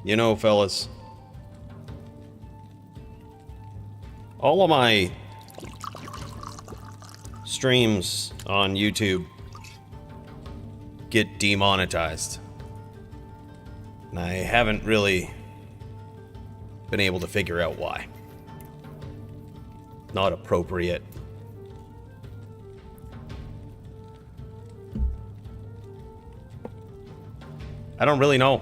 You know, fellas, all of my streams on YouTube get demonetized. And I haven't really been able to figure out why. Not appropriate. I don't really know.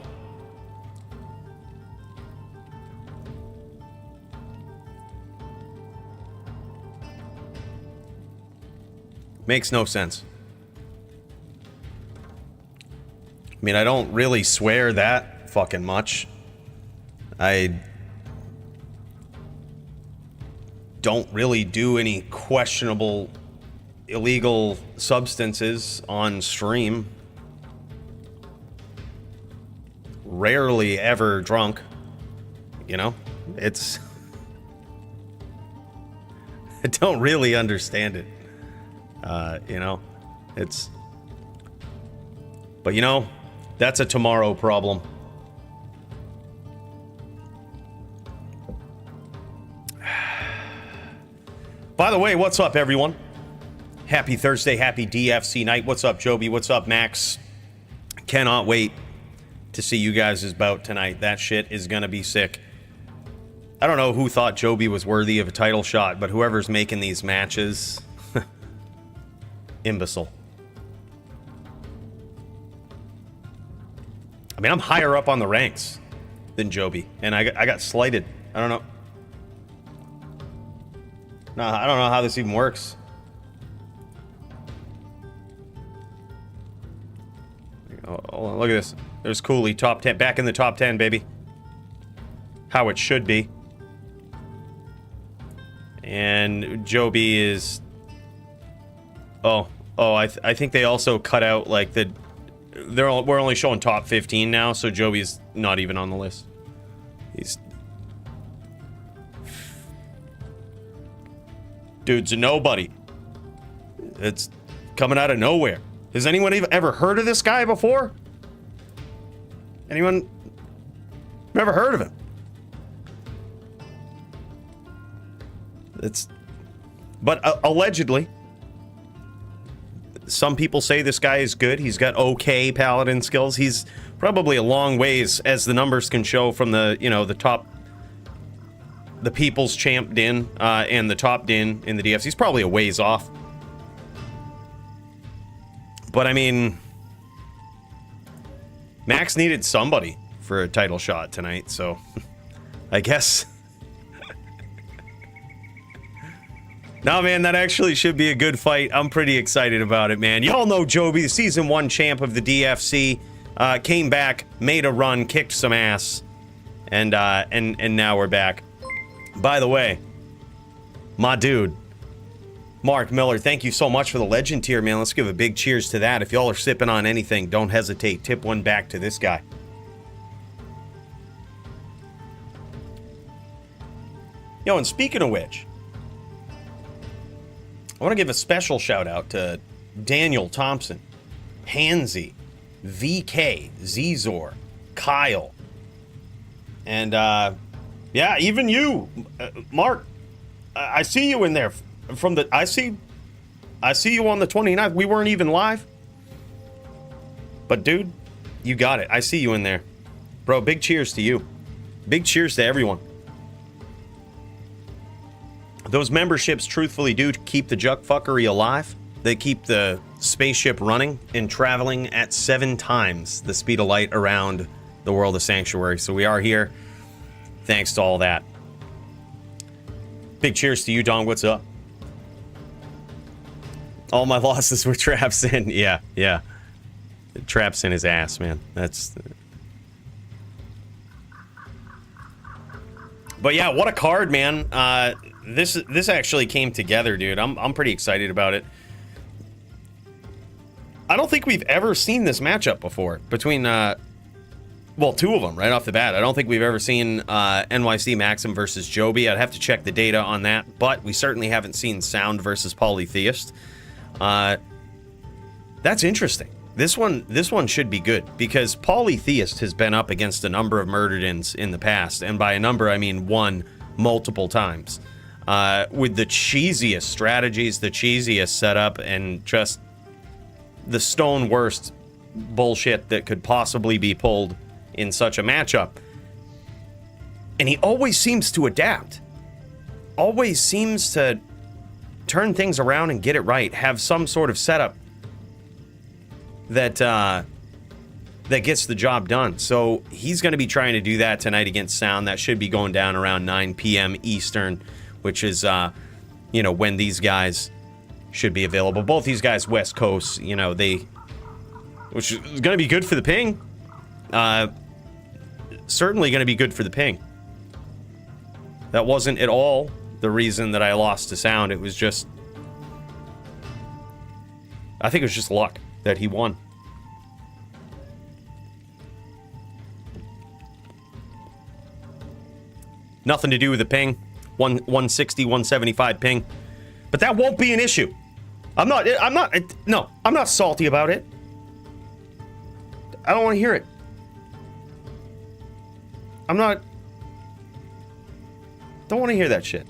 Makes no sense. I mean, I don't really swear that fucking much. I don't really do any questionable illegal substances on stream. Rarely ever drunk. You know? It's... I don't really understand it. You know? It's... But you know, that's a tomorrow problem. By the way, what's up, everyone? Happy Thursday, happy DFC night. What's up, Joby? What's up, Max? Cannot wait to see you guys' bout tonight. That shit is gonna be sick. I don't know who thought Joby was worthy of a title shot, but whoever's making these matches... imbecile. I mean, I'm higher up on the ranks than Joby, and I got slighted. I don't know. No, I don't know how this even works. Oh, hold on, look at this. There's Cooley, top 10, back in the top 10, baby. How it should be. And Joby is... I think they also cut out, like, the... We're only showing top 15 now, so Joby's not even on the list. He's... Dude's a nobody. It's coming out of nowhere. Has anyone even ever heard of this guy before? Anyone ever heard of him? It's... But allegedly... Some people say this guy is good. He's got okay Paladin skills. He's probably a long ways, as the numbers can show, from the, you know, the top... The People's Champ Din, and the top Din in the DFC. He's probably a ways off. But, I mean... Max needed somebody for a title shot tonight, so... I guess... No, man, that actually should be a good fight. I'm pretty excited about it, man. Y'all know Joby, the Season 1 champ of the DFC, came back, made a run, kicked some ass, and now we're back. By the way, my dude, Mark Miller, thank you so much for the legend tier, man. Let's give a big cheers to that. If y'all are sipping on anything, don't hesitate. Tip one back to this guy. Yo, and speaking of which... I want to give a special shout out to Daniel Thompson, Hansy, VK, Zzor, Kyle, and yeah, even you, Mark. I see you in there from the. I see you on the 29th. We weren't even live, but dude, you got it. I see you in there, bro. Big cheers to you. Big cheers to everyone. Those memberships truthfully do keep the juck fuckery alive. They keep the spaceship running and traveling at 7 times the speed of light around the world of Sanctuary. So we are here thanks to all that. Big cheers to you, Don. What's up? All my losses were traps in. Yeah. Traps in his ass, man. That's... But yeah, what a card, man. This actually came together, dude. I'm pretty excited about it. I don't think we've ever seen this matchup before between well, 2 of them right off the bat. I don't think we've ever seen NYC Maxim versus Joby. I'd have to check the data on that, but we certainly haven't seen Sound versus Polytheist. That's interesting. This one should be good, because Polytheist has been up against a number of Murderins in the past, and by a number I mean one multiple times, with the cheesiest strategies, the cheesiest setup, and just the stone worst bullshit that could possibly be pulled in such a matchup. And he always seems to adapt, always seems to turn things around and get it right, have some sort of setup that gets the job done. So he's going to be trying to do that tonight against Sound. That should be going down around 9 p.m. Eastern, which is, when these guys should be available. Both these guys, West Coast, which is going to be good for the ping. Certainly going to be good for the ping. That wasn't at all the reason that I lost to Sound. It was just, I think it was just luck that he won. Nothing to do with the ping. 160, 175 ping. But that won't be an issue. I'm not salty about it. I don't want to hear it. Don't want to hear that shit.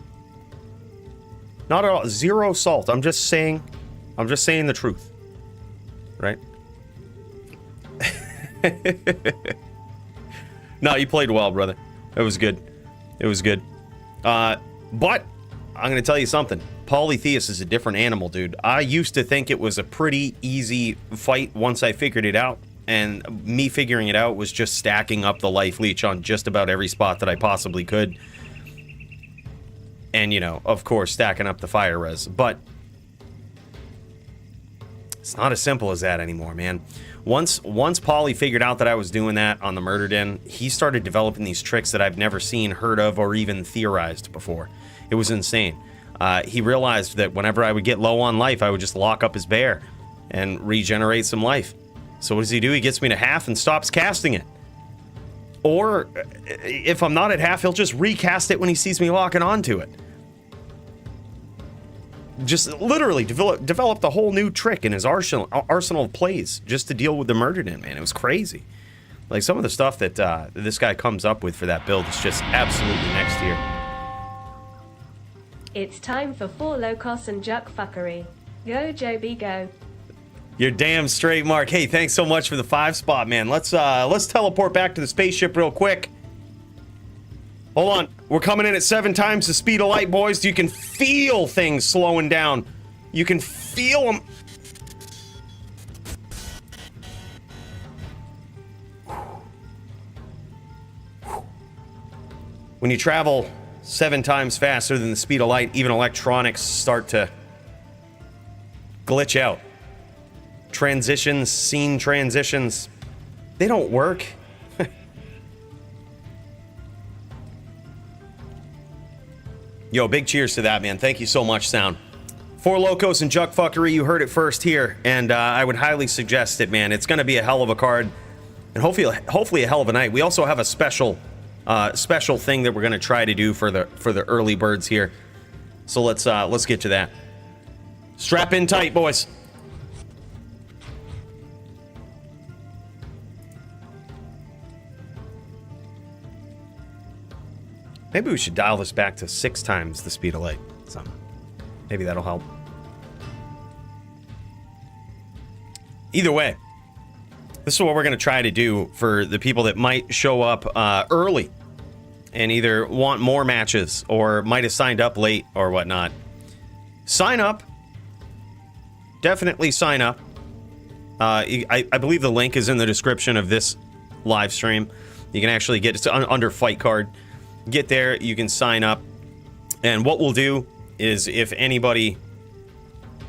Not at all. Zero salt. I'm just saying the truth. Right? No, you played well, brother. It was good. It was good. But I'm going to tell you something. Polytheist is a different animal, dude. I used to think it was a pretty easy fight once I figured it out. And me figuring it out was just stacking up the life leech on just about every spot that I possibly could. And, of course, stacking up the fire res. But it's not as simple as that anymore, man. Once Paulie figured out that I was doing that on the Murder Den, he started developing these tricks that I've never seen, heard of, or even theorized before. It was insane. He realized that whenever I would get low on life, I would just lock up his bear and regenerate some life. So what does he do? He gets me to half and stops casting it. Or if I'm not at half, he'll just recast it when he sees me locking onto it. Just literally developed a whole new trick in his arsenal of plays just to deal with the Murder Den, man. It was crazy. Like, some of the stuff that this guy comes up with for that build is just absolutely next tier. It's time for 4 Locos and Juck fuckery. Go, Joby, go. You're damn straight, Mark. Hey, thanks so much for the 5 spot, man. Let's teleport back to the spaceship real quick. Hold on. We're coming in at 7 times the speed of light, boys. You can feel things slowing down. You can feel them. When you travel 7 times faster than the speed of light, even electronics start to glitch out. Transitions, scene transitions, they don't work. Yo, big cheers to that, man. Thank you so much, Sound. 4 Locos and Juck fuckery, you heard it first here, and I would highly suggest it, man. It's going to be a hell of a card, and hopefully a hell of a night. We also have a special thing that we're going to try to do for the early birds here. So let's get to that. Strap in tight, boys. Maybe we should dial this back to 6 times the speed of light. So maybe that'll help. Either way, this is what we're going to try to do for the people that might show up early and either want more matches or might have signed up late or whatnot. Sign up. Definitely sign up. I believe the link is in the description of this live stream. You can actually get it under fight card. Get there, you can sign up, and what we'll do is, if anybody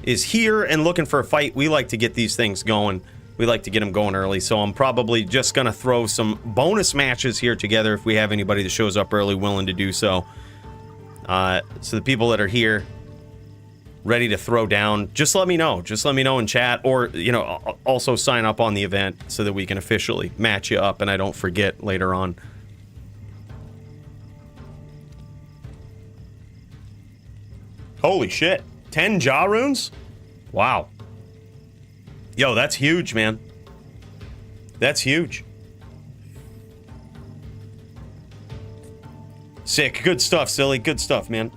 is here and looking for a fight, we like to get these things going. We like to get them going early, so I'm probably just gonna throw some bonus matches here together if we have anybody that shows up early willing to do so. So the people that are here ready to throw down, just let me know. Just let me know in chat, or also sign up on the event so that we can officially match you up and I don't forget later on. Holy shit. 10 jaw runes? Wow. Yo, that's huge, man. That's huge. Sick. Good stuff, Silly. Good stuff, man.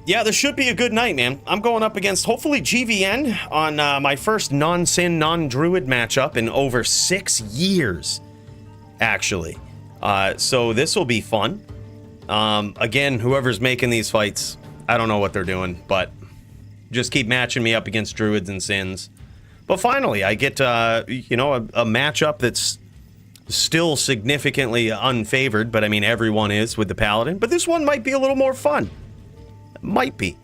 Yeah, this should be a good night, man. I'm going up against, hopefully, GVN on my first non-Sin, non-Druid matchup in over 6 years, actually. So this will be fun. Again, whoever's making these fights, I don't know what they're doing, but just keep matching me up against Druids and Sins. But finally, I get, you know, a matchup that's still significantly unfavored, but I mean, everyone is with the Paladin. But this one might be a little more fun. Might be.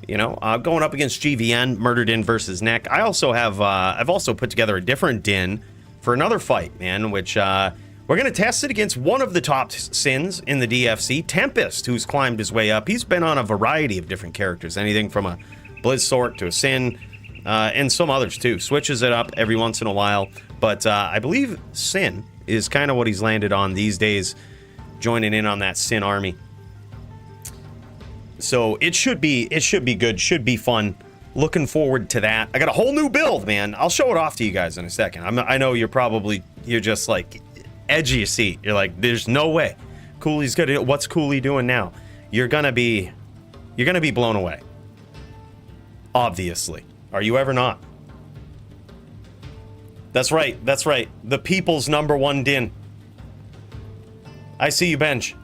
You know, going up against GVN, Murder Din versus Neck. I also have, I've also put together a different Din for another fight, man, which, we're going to test it against one of the top Sins in the DFC, Tempest, who's climbed his way up. He's been on a variety of different characters, anything from a Blizzsork to a Sin, and some others too. Switches it up every once in a while, but I believe Sin is kind of what he's landed on these days, joining in on that Sin army. So it should be good, should be fun. Looking forward to that. I got a whole new build, man. I'll show it off to you guys in a second. I know you're just like edge of your seat. You're like, there's no way Cooley's gonna. What's Cooley doing now? You're gonna be blown away. Obviously, are you ever not? That's right. That's right. The people's #1 Din. I see you, Benj.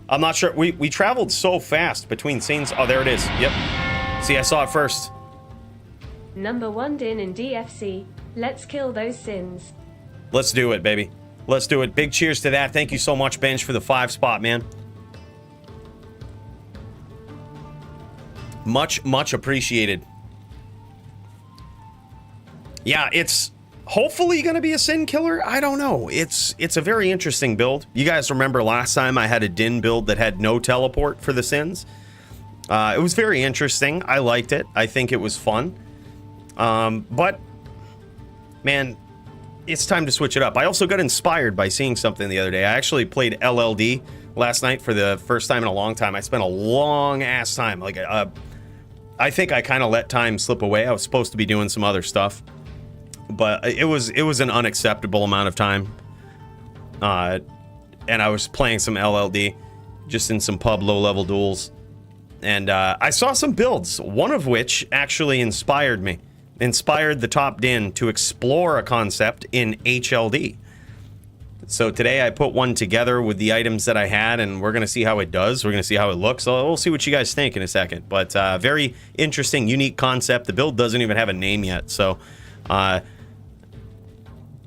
I'm not sure. We traveled so fast between scenes. Oh, there it is. Yep. See, I saw it first. #1 Din in DFC. Let's kill those Sins. Let's do it, baby. Let's do it. Big cheers to that. Thank you so much, Benj, for the 5 spot, man. Much appreciated. Yeah, it's hopefully going to be a Sin killer. I don't know. It's a very interesting build. You guys remember last time I had a Din build that had no teleport for the Sins? It was very interesting. I liked it. I think it was fun. But, man, it's time to switch it up. I also got inspired by seeing something the other day. I actually played LLD last night for the first time in a long time. I spent a long-ass time. Like, I think I kind of let time slip away. I was supposed to be doing some other stuff. But it was an unacceptable amount of time. And I was playing some LLD, just in some pub low-level duels. And I saw some builds, one of which actually inspired me. Inspired the top Din to explore a concept in HLD. So today I put one together with the items that I had, and we're going to see how it does. We're going to see how it looks. So we'll see what you guys think in a second. But very interesting, unique concept. The build doesn't even have a name yet. So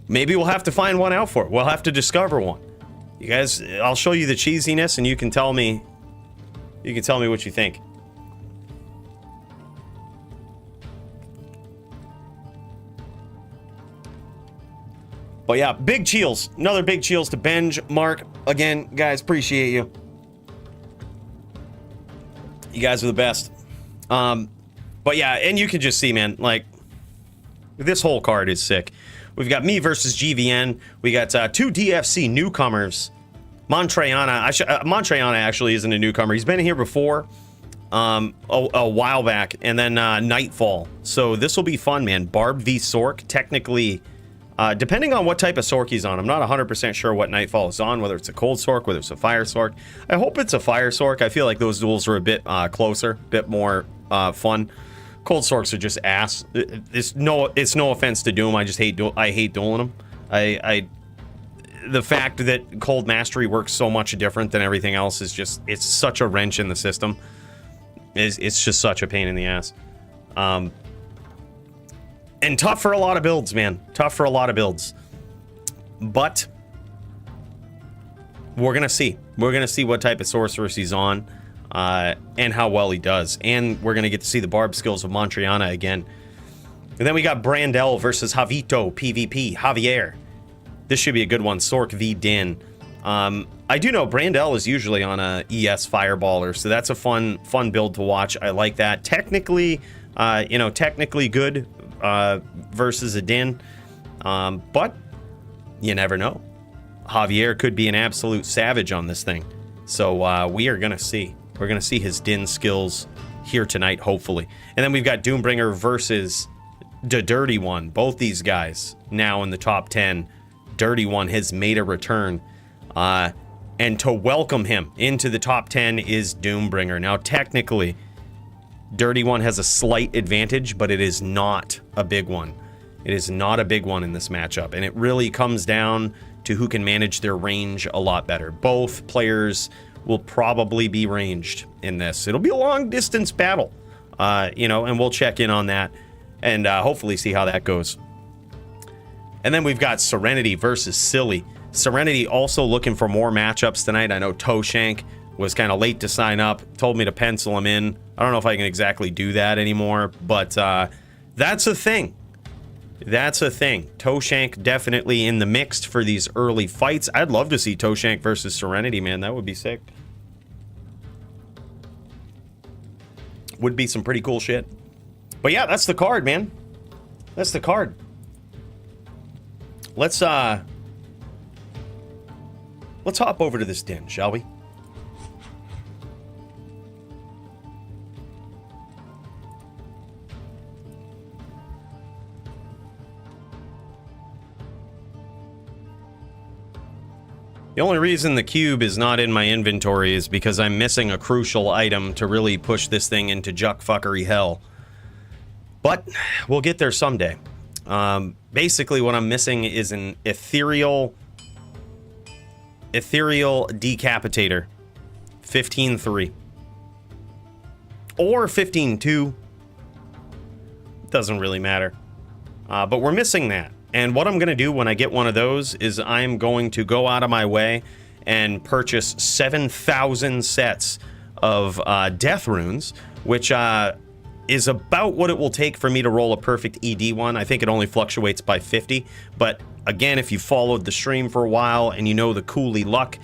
maybe we'll have to find one out for it. We'll have to discover one. You guys, I'll show you the cheesiness, and you can tell me what you think. But yeah, big cheers. Another big cheers to Benj, Mark. Again, guys, appreciate you. You guys are the best. But yeah, and you can just see, man, like, this whole card is sick. We've got me versus GVN. We got 2 DFC newcomers. Montreana. Montreana actually isn't a newcomer. He's been here before, a while back, and then Nightfall. So this will be fun, man. Barb v Sork. Technically, depending on what type of Sork he's on, I'm not 100% sure what Nightfall is on. Whether it's a cold Sork, whether it's a fire Sork. I hope it's a fire Sork. I feel like those duels are a bit closer, a bit more fun. Cold Sorks are just ass. It's no offense to Doom. I just hate dueling them. The fact that Cold Mastery works so much different than everything else is just, it's such a wrench in the system. It's just such a pain in the ass. And tough for a lot of builds, man. Tough for a lot of builds. But we're gonna see. We're gonna see what type of sorceress he's on, and how well he does. And we're gonna get to see the barb skills of Montreana again. And then we got Brandel versus Javito PvP. Javier. This should be a good one. Sork v Din. I do know Brandel is usually on a ES Fireballer, so that's a fun build to watch. I like that. Technically, technically good versus a Din, but you never know. Javier could be an absolute savage on this thing. So we are gonna see. We're gonna see his Din skills here tonight, hopefully. And then we've got Doombringer versus the Dirty One. Both these guys now in the top 10. Dirty One has made a return. And to welcome him into the top 10 is Doombringer. Now, technically, Dirty One has a slight advantage, but it is not a big one. It is not a big one in this matchup, and it really comes down to who can manage their range a lot better. Both players will probably be ranged in this. It'll be a long-distance battle, you know, and we'll check in on that and hopefully see how that goes. And then we've got Serenity versus Silly. Serenity also looking for more matchups tonight. I know Toshank was kind of late to sign up, told me to pencil him in. I don't know if I can exactly do that anymore, but that's a thing. That's a thing. Toshank definitely in the mix for these early fights. I'd love to see Toshank versus Serenity, man. That would be sick. Would be some pretty cool shit. But yeah, that's the card, man. That's the card. Let's hop over to this den, shall we? The only reason the cube is not in my inventory is because I'm missing a crucial item to really push this thing into juckfuckery hell. But we'll get there someday. Basically, what I'm missing is an ethereal decapitator. 15-3. Or 15-2. Doesn't really matter. But we're missing that. And what I'm going to do when I get one of those is I'm going to go out of my way and purchase 7,000 sets of death runes, which is about what it will take for me to roll a perfect ED one. I think it only fluctuates by 50. But again, if you followed the stream for a while and you know the Cooley luck,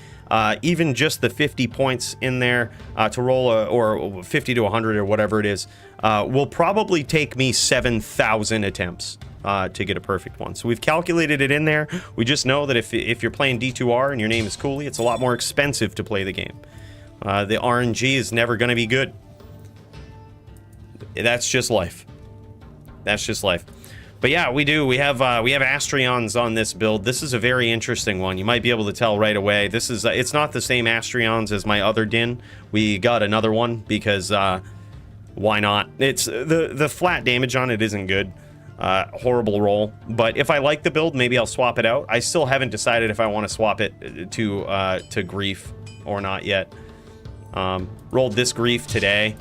even just the 50 points in there to roll or 50 to 100 or whatever it is, will probably take me 7,000 attempts to get a perfect one. So we've calculated it in there. We just know that if you're playing D2R and your name is Cooley, it's a lot more expensive to play the game. The RNG is never going to be good. That's just life. That's just life. But yeah, we have Astrions on this build. This is a very interesting one. You might be able to tell right away. This is it's not the same Astrions as my other din. We got another one because why not? It's the flat damage on it isn't good. Horrible roll. But if I like the build, maybe I'll swap it out. I still haven't decided if I want to swap it to Grief or not yet. Rolled this Grief today,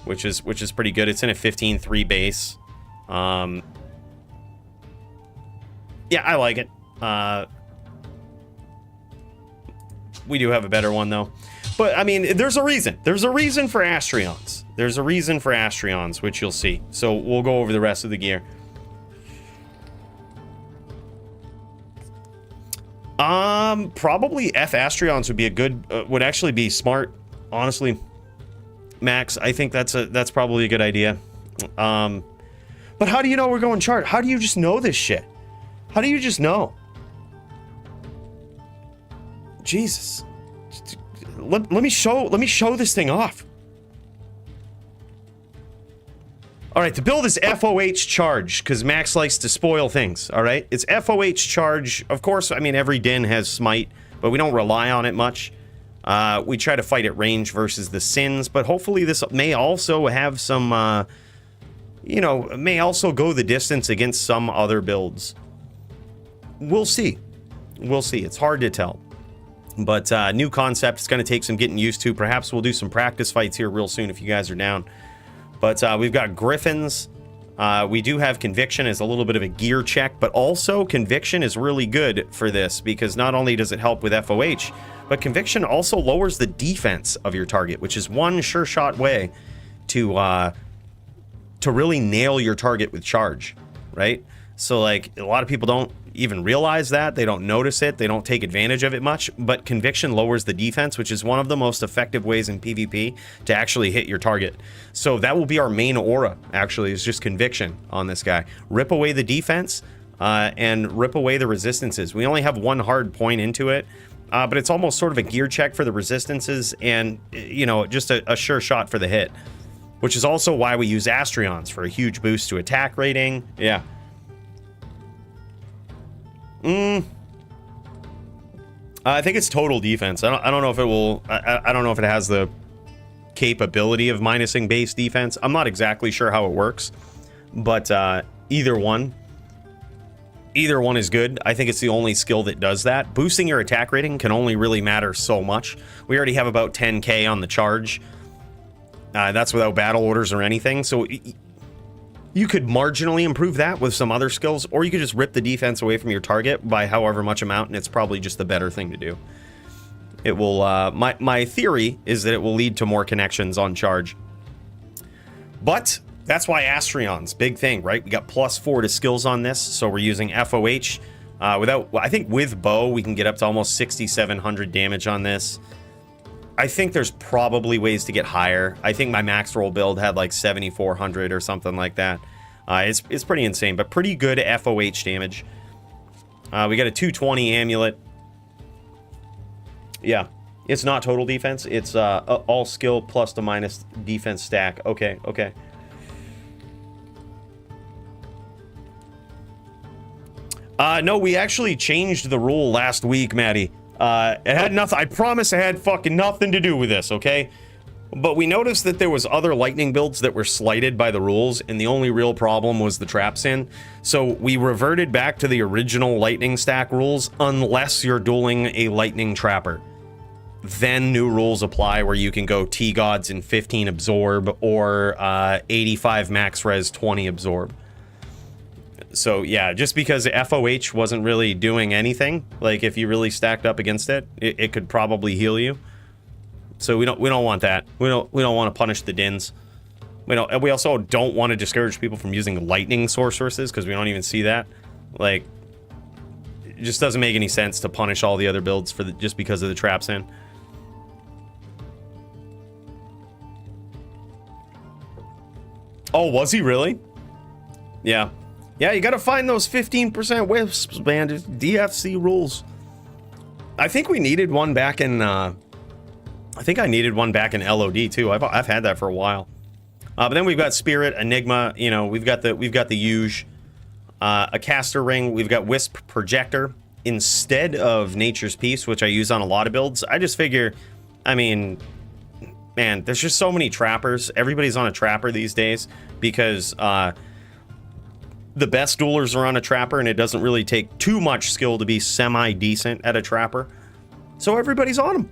which is pretty good. It's in a 15-3 base. Yeah, I like it. We do have a better one, though. But, I mean, there's a reason. There's a reason for Astrions. There's a reason for Astrions, which you'll see. So we'll go over the rest of the gear. Probably F Astrions would be a good, would actually be smart, honestly. Max, I think that's probably a good idea. But how do you know we're going chart? How do you just know this shit? How do you just know? Jesus. Let me show this thing off. All right, the build is FOH charge because Max likes to spoil things. All right, it's FOH charge. Of course, I mean every din has smite, but we don't rely on it much. We try to fight at range versus the sins, but hopefully this may also have some, you know, may also go the distance against some other builds. We'll see. We'll see. It's hard to tell. But new concept. It's going to take some getting used to. Perhaps we'll do some practice fights here real soon if you guys are down. But we've got Griffins. We do have Conviction as a little bit of a gear check, but also Conviction is really good for this because not only does it help with FOH, but Conviction also lowers the defense of your target, which is one sure shot way to really nail your target with charge, right? So like a lot of people don't even realize that. They don't notice it. They don't take advantage of it much, but Conviction lowers the defense, which is one of the most effective ways in PvP to actually hit your target. So that will be our main aura, actually, is just Conviction on this guy. Rip away the defense and rip away the resistances. We only have one hard point into it, but it's almost sort of a gear check for the resistances and, you know, just a sure shot for the hit. which is also why we use Astrions for a huge boost to attack rating. Yeah. I think it's total defense. I don't know if it will. I don't know if it has the capability of minusing base defense. I'm not exactly sure how it works, but either one is good. I think it's the only skill that does that. Boosting your attack rating can only really matter so much. We already have about 10k on the charge. That's without battle orders or anything. So you could marginally improve that with some other skills, or you could just rip the defense away from your target by however much amount, and it's probably just the better thing to do. It will, my theory is that it will lead to more connections on charge. But that's why Astrions, big thing, right? We got +4 to skills on this, so we're using FOH. I think with bow, we can get up to almost 6,700 damage on this. I think there's probably ways to get higher. I think my max roll build had like 7,400 or something like that. It's pretty insane, but pretty good FOH damage. We got a 220 amulet. Yeah, it's not total defense. It's all skill plus to minus defense stack. Okay, okay. No, we actually changed the rule last week, Maddie. It had nothing. I promise it had fucking nothing to do with this, okay? But we noticed that there was other lightning builds that were slighted by the rules, and the only real problem was the trap sin. So we reverted back to the original lightning stack rules unless you're dueling a lightning trapper. Then new rules apply where you can go T-Gods and 15 absorb or 85 max res 20 absorb. So yeah, just because FOH wasn't really doing anything, like if you really stacked up against it, it could probably heal you. So we don't want that. We don't want to punish the Dins. We also don't want to discourage people from using lightning sorceresses because we don't even see that. Like, it just doesn't make any sense to punish all the other builds for just because of the traps in. Oh, was he really? Yeah. Yeah, you gotta find those 15% wisps, man. DFC rules. I think we needed one back in, I think I needed one back in LOD too. I've had that for a while. But then we've got Spirit, Enigma, you know, we've got the Huge, a caster ring, we've got Wisp Projector instead of Nature's Peace, which I use on a lot of builds. I just figure, I mean, man, there's just so many trappers. Everybody's on a trapper these days because, the best duelers are on a trapper, and it doesn't really take too much skill to be semi-decent at a trapper. So everybody's on them.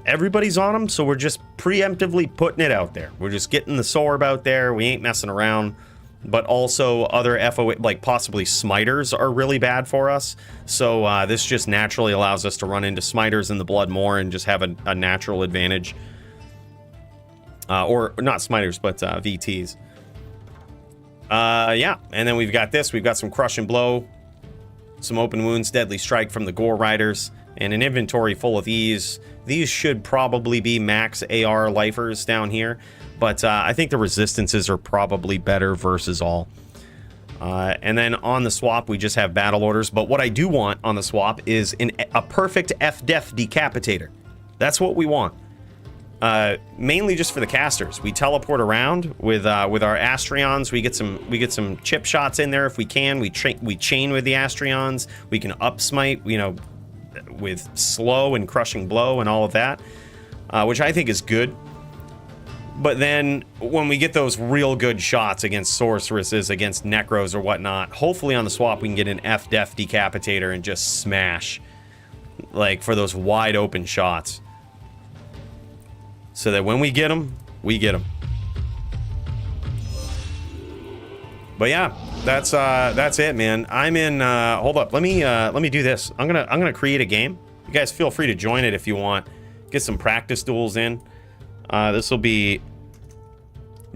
Everybody's on them, so we're just preemptively putting it out there. We're just getting the Sorb out there. We ain't messing around. But also other FOA, like possibly Smiters, are really bad for us. So this just naturally allows us to run into Smiters in the blood more and just have a natural advantage. Or not Smiters, but VTs. Yeah, and then we've got this. We've got some Crush and Blow, some Open Wounds, Deadly Strike from the Gore Riders, and an inventory full of these. These should probably be max AR lifers down here, but I think the resistances are probably better versus all. And then on the swap, we just have battle orders, but what I do want on the swap is a perfect F-Def Decapitator. That's what we want. Mainly just for the casters. We teleport around with our Astrions. We get some chip shots in there if we can. We chain with the Astrions. We can up smite, you know, with slow and crushing blow and all of that, which I think is good. But then when we get those real good shots against sorceresses, against necros or whatnot, hopefully on the swap we can get an F-Def Decapitator and just smash, like for those wide open shots. So that when we get them, we get them. But yeah, that's it, man. I'm in. Hold up, let me do this. I'm gonna create a game. You guys feel free to join it if you want. Get some practice duels in. This will be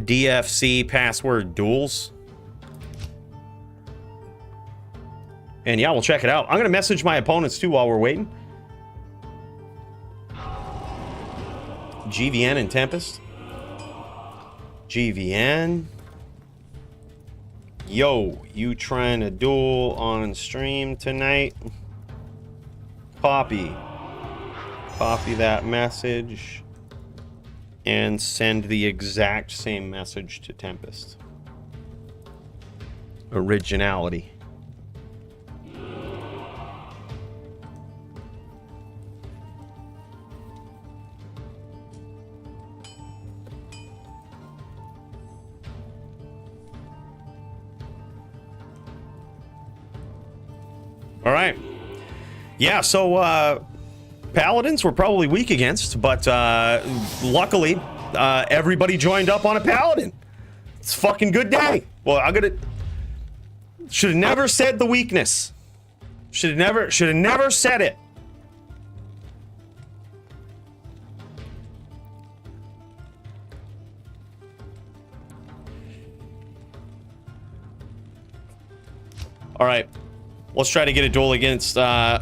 DFC password duels. And yeah, we'll check it out. I'm gonna message my opponents too while we're waiting. GVN and Tempest. GVN. Yo, you trying to duel on stream tonight? Copy that message. and send the exact same message to Tempest. Originality. All right. Yeah, so Paladins were probably weak against, but luckily everybody joined up on a Paladin. It's a fucking good day. Well, I'm gonna... Should have never said the weakness. Should have never said it. All right. Let's try to get a duel against Aya.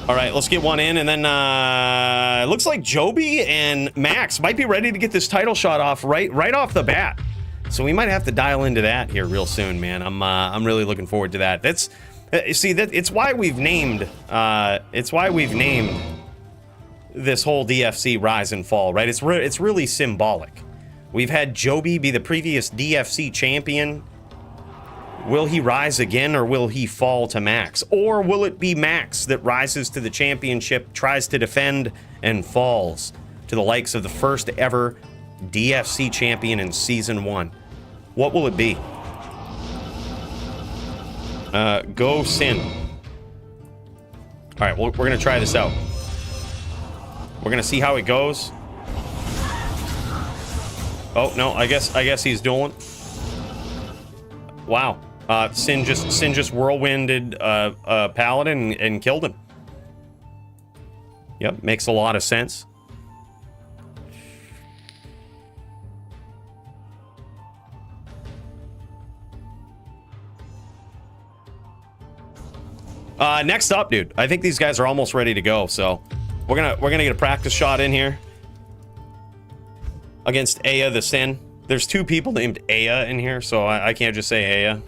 All right, let's get one in, and then it looks like Joby and Max might be ready to get this title shot off right off the bat. So we might have to dial into that here real soon, man. I'm really looking forward to that. That's see that it's why we've named this whole DFC rise and fall, right? It's really symbolic. We've had Joby be the previous DFC champion. Will he rise again, or will he fall to Max? Or will it be Max that rises to the championship, tries to defend, and falls to the likes of the first ever DFC champion in Season 1? What will it be? Go Sin. All right, we're going to try this out. We're going to see how it goes. Oh, no, I guess he's dueling. Wow. Sin just whirlwinded Paladin and killed him. Yep, makes a lot of sense. Next up, dude. I think these guys are almost ready to go, so we're gonna get a practice shot in here against Aya the Sin. There's two people named Aya in here, so I can't just say Aya.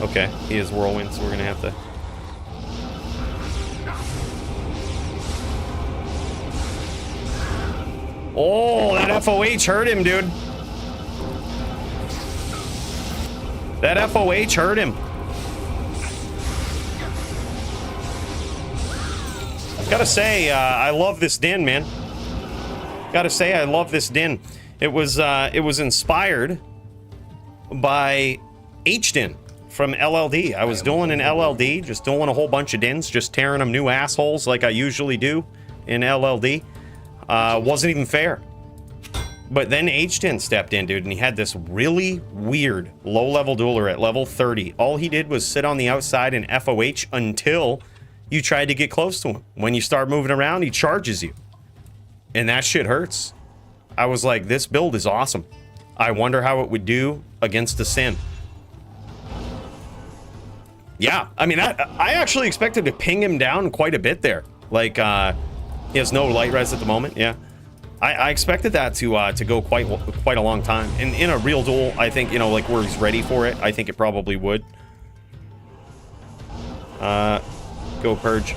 Okay, he is whirlwind, so we're gonna have to... Oh, that FOH hurt him, dude. That FOH hurt him. Gotta say, I love this din, man. Gotta say, I love this din. It was inspired by H-Din from LLD. I was dueling in LLD, just dueling a whole bunch of dins, just tearing them new assholes like I usually do in LLD. Wasn't even fair. But then H-Din stepped in, dude, and he had this really weird low-level dueler at level 30. All he did was sit on the outside and FOH until you tried to get close to him. When you start moving around, he charges you. And that shit hurts. I was like, this build is awesome. I wonder how it would do against the Sin. Yeah, I mean, I actually expected to ping him down quite a bit there. Like, he has no light res at the moment, yeah. I expected that to go quite a long time. And in a real duel, I think, you know, like where he's ready for it, I think it probably would. Go Purge.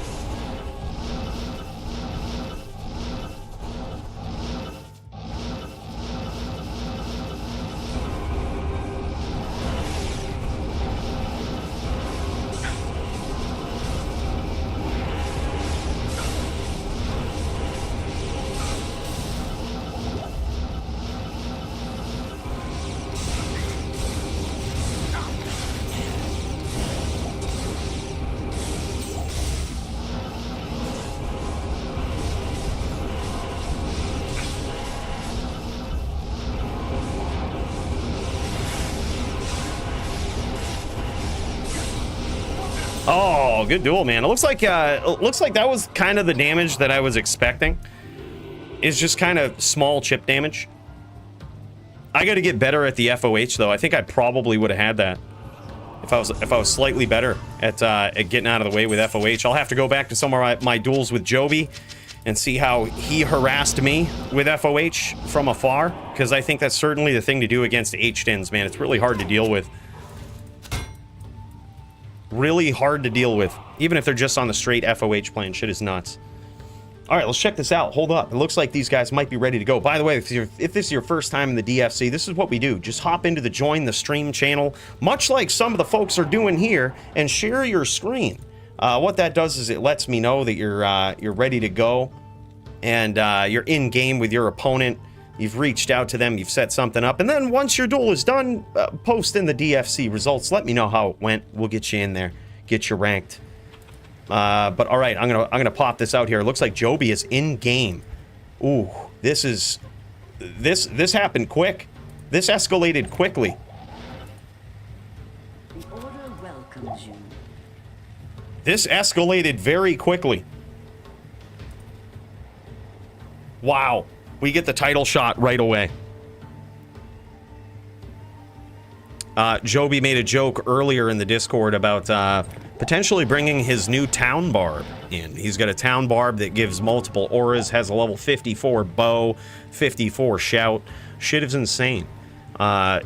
Oh, good duel, man. It looks like that was kind of the damage that I was expecting. It's just kind of small chip damage. I got to get better at the FOH though. I think I probably would have had that. If I was slightly better at getting out of the way with FOH. I'll have to go back to some of my duels with Joby and see how he harassed me with FOH from afar, because I think that's certainly the thing to do against H-Dens, man. It's really hard to deal with. Really hard to deal with, even if they're just on the straight FOH plane. Shit is nuts. All right, let's check this out. Hold up. It looks like these guys might be ready to go. By the way, if this is your first time in the DFC, this is what we do. Just hop into the join the stream channel, much like some of the folks are doing here, and share your screen. What that does is it lets me know that you're ready to go, and you're in game with your opponent. You've reached out to them, you've set something up, and then once your duel is done, post in the DFC results. Let me know how it went. We'll get you in there, get you ranked. But all right, I'm gonna pop this out here. It looks like Joby is in game. Ooh, this happened quick. This escalated quickly. The order welcomes you. This escalated very quickly. Wow, we get the title shot right away. Joby made a joke earlier in the Discord about potentially bringing his new town barb in. He's got a town barb that gives multiple auras, has a level 54 bow, 54 shout. Shit is insane.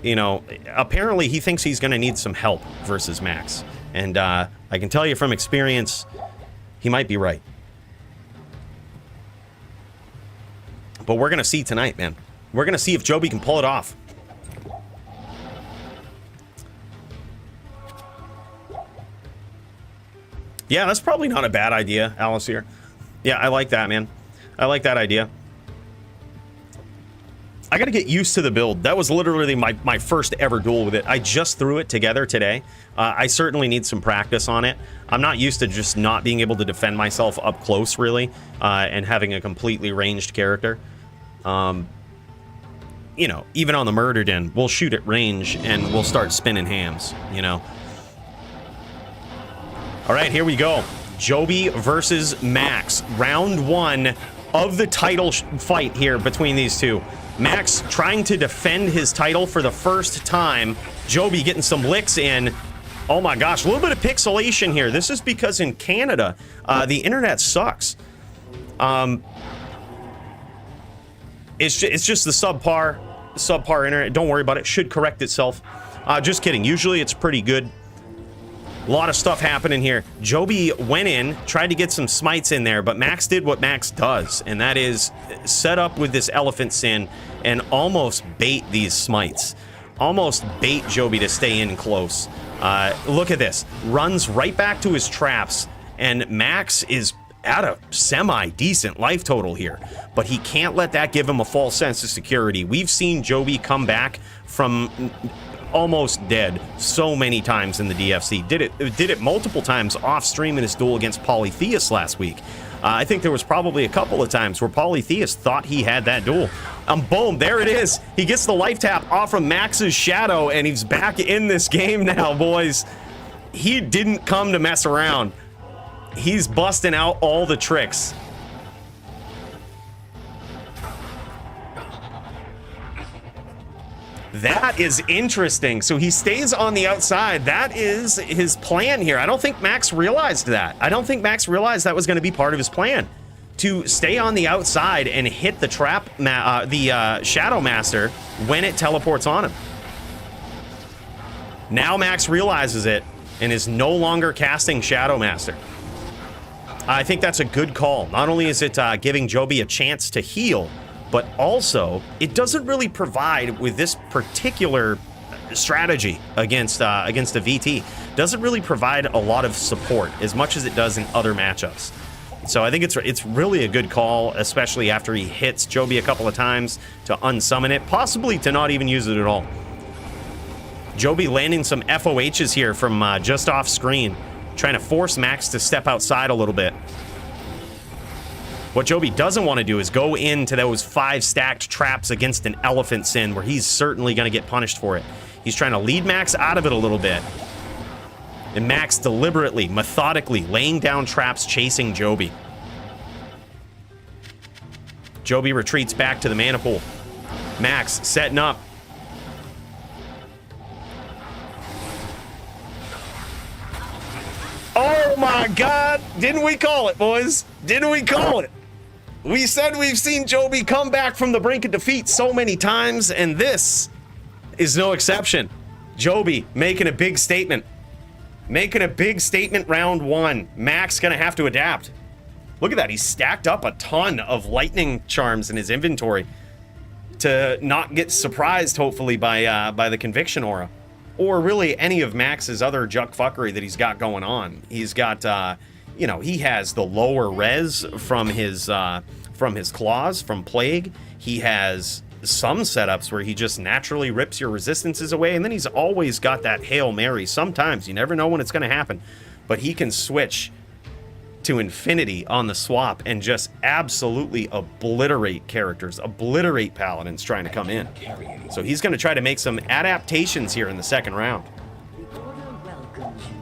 You know, apparently he thinks he's going to need some help versus Max. And I can tell you from experience, he might be right. But we're going to see tonight, man. We're going to see if Joby can pull it off. Yeah, that's probably not a bad idea, Alice here. Yeah, I like that, man. I like that idea. I gotta get used to the build. That was literally my first ever duel with it. I just threw it together today. I certainly need some practice on it. I'm not used to just not being able to defend myself up close, really, and having a completely ranged character. You know, even on the Murder Den, we'll shoot at range and we'll start spinning hams, you know. All right, here we go. Joby versus Max. Round one of the title fight here between these two. Max trying to defend his title for the first time. Joby getting some licks in. Oh my gosh, a little bit of pixelation here. This is because in Canada, the internet sucks. It's just the subpar internet. Don't worry about it. Should correct itself. Just kidding. Usually it's pretty good. A lot of stuff happening here. Joby went in, tried to get some smites in there, but Max did what Max does, and that is set up with this elephant sin and almost bait these smites. Almost bait Joby to stay in close. Look at this. Runs right back to his traps, and Max is at a semi-decent life total here, but he can't let that give him a false sense of security. We've seen Joby come back from almost dead so many times in the DFC. Did it multiple times off stream in his duel against Polytheist last week. I think there was probably a couple of times where Polytheist thought he had that duel. Boom, there it is. He gets the life tap off from Max's shadow, and he's back in this game now, boys. He didn't come to mess around. He's busting out all the tricks. That is interesting. So he stays on the outside. That is his plan here. I don't think Max realized that. I don't think Max realized that was going to be part of his plan. To stay on the outside and hit the trap, the Shadow Master when it teleports on him. Now Max realizes it and is no longer casting Shadow Master. I think that's a good call. Not only is it giving Joby a chance to heal, but also it doesn't really provide with this particular strategy against a VT. Doesn't really provide a lot of support as much as it does in other matchups. So I think it's really a good call, especially after he hits Joby a couple of times to unsummon it, possibly to not even use it at all. Joby landing some FOHs here from just off screen, trying to force Max to step outside a little bit. What Joby doesn't want to do is go into those 5 stacked traps against an Elephant Sin where he's certainly going to get punished for it. He's trying to lead Max out of it a little bit. And Max deliberately, methodically laying down traps chasing Joby. Joby retreats back to the mana pool. Max setting up. Oh my God. Didn't we call it, boys? Didn't we call it? We said we've seen Joby come back from the brink of defeat so many times, and this is no exception. Joby making a big statement. Making a big statement round one. Max gonna have to adapt. Look at that. He's stacked up a ton of lightning charms in his inventory to not get surprised, hopefully, by the conviction aura. Or really any of Max's other juck fuckery that he's got going on. He's got, you know, he has the lower res from his claws, from Plague. He has some setups where he just naturally rips your resistances away, and then he's always got that Hail Mary. Sometimes, you never know when it's going to happen, but he can switch to infinity on the swap and just absolutely obliterate characters, obliterate paladins trying to come in. So he's going to try to make some adaptations here in the second round. The order welcomes you.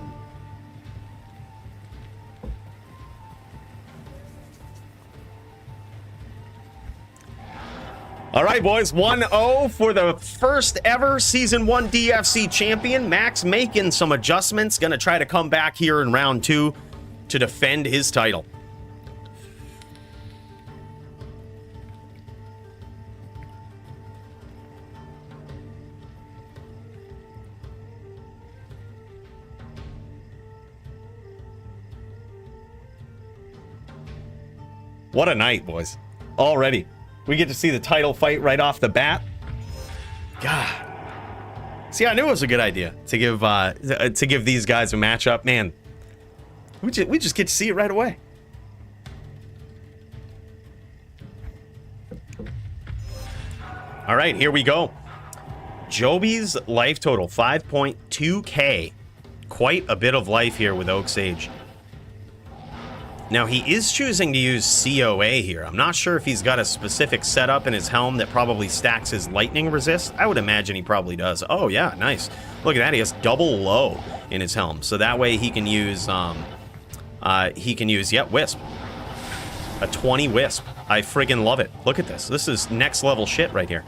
All right, boys, 1-0 for the first ever Season 1 DFC champion. Max making some adjustments, going to try to come back here in round 2 to defend his title. What a night, boys. Already. We get to see the title fight right off the bat. God. See, I knew it was a good idea to give these guys a matchup. Man, we just get to see it right away. All right, here we go. Joby's life total, 5.2k. Quite a bit of life here with Oak Sage. Now, he is choosing to use COA here. I'm not sure if he's got a specific setup in his helm that probably stacks his lightning resist. I would imagine he probably does. Oh, yeah, nice. Look at that. He has double low in his helm. So that way he can use, Wisp. A 20 Wisp. I friggin' love it. Look at this. This is next level shit right here.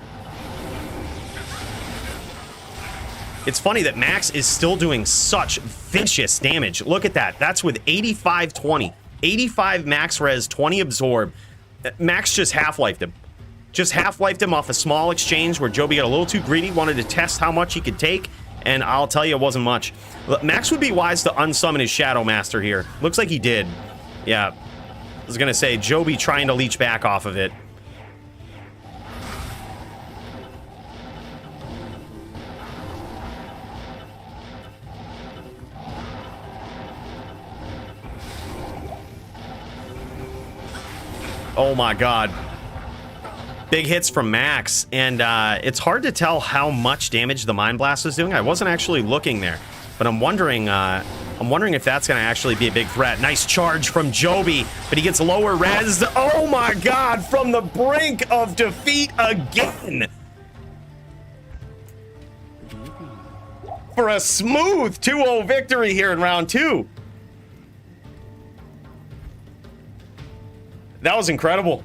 It's funny that Max is still doing such vicious damage. Look at that. That's with 85-20. 85 max res, 20 absorb. Max just half-lifed him. Just half-lifed him off a small exchange where Joby got a little too greedy, wanted to test how much he could take, and I'll tell you, it wasn't much. Max would be wise to unsummon his Shadow Master here. Looks like he did. Yeah. I was going to say, Joby trying to leech back off of it. Oh my God. Big hits from Max, and it's hard to tell how much damage the Mind Blast is doing. I wasn't actually looking there, but I'm wondering if that's going to actually be a big threat. Nice charge from Joby, but he gets lower res. Oh my God, from the brink of defeat again. For a smooth 2-0 victory here in round 2. That was incredible.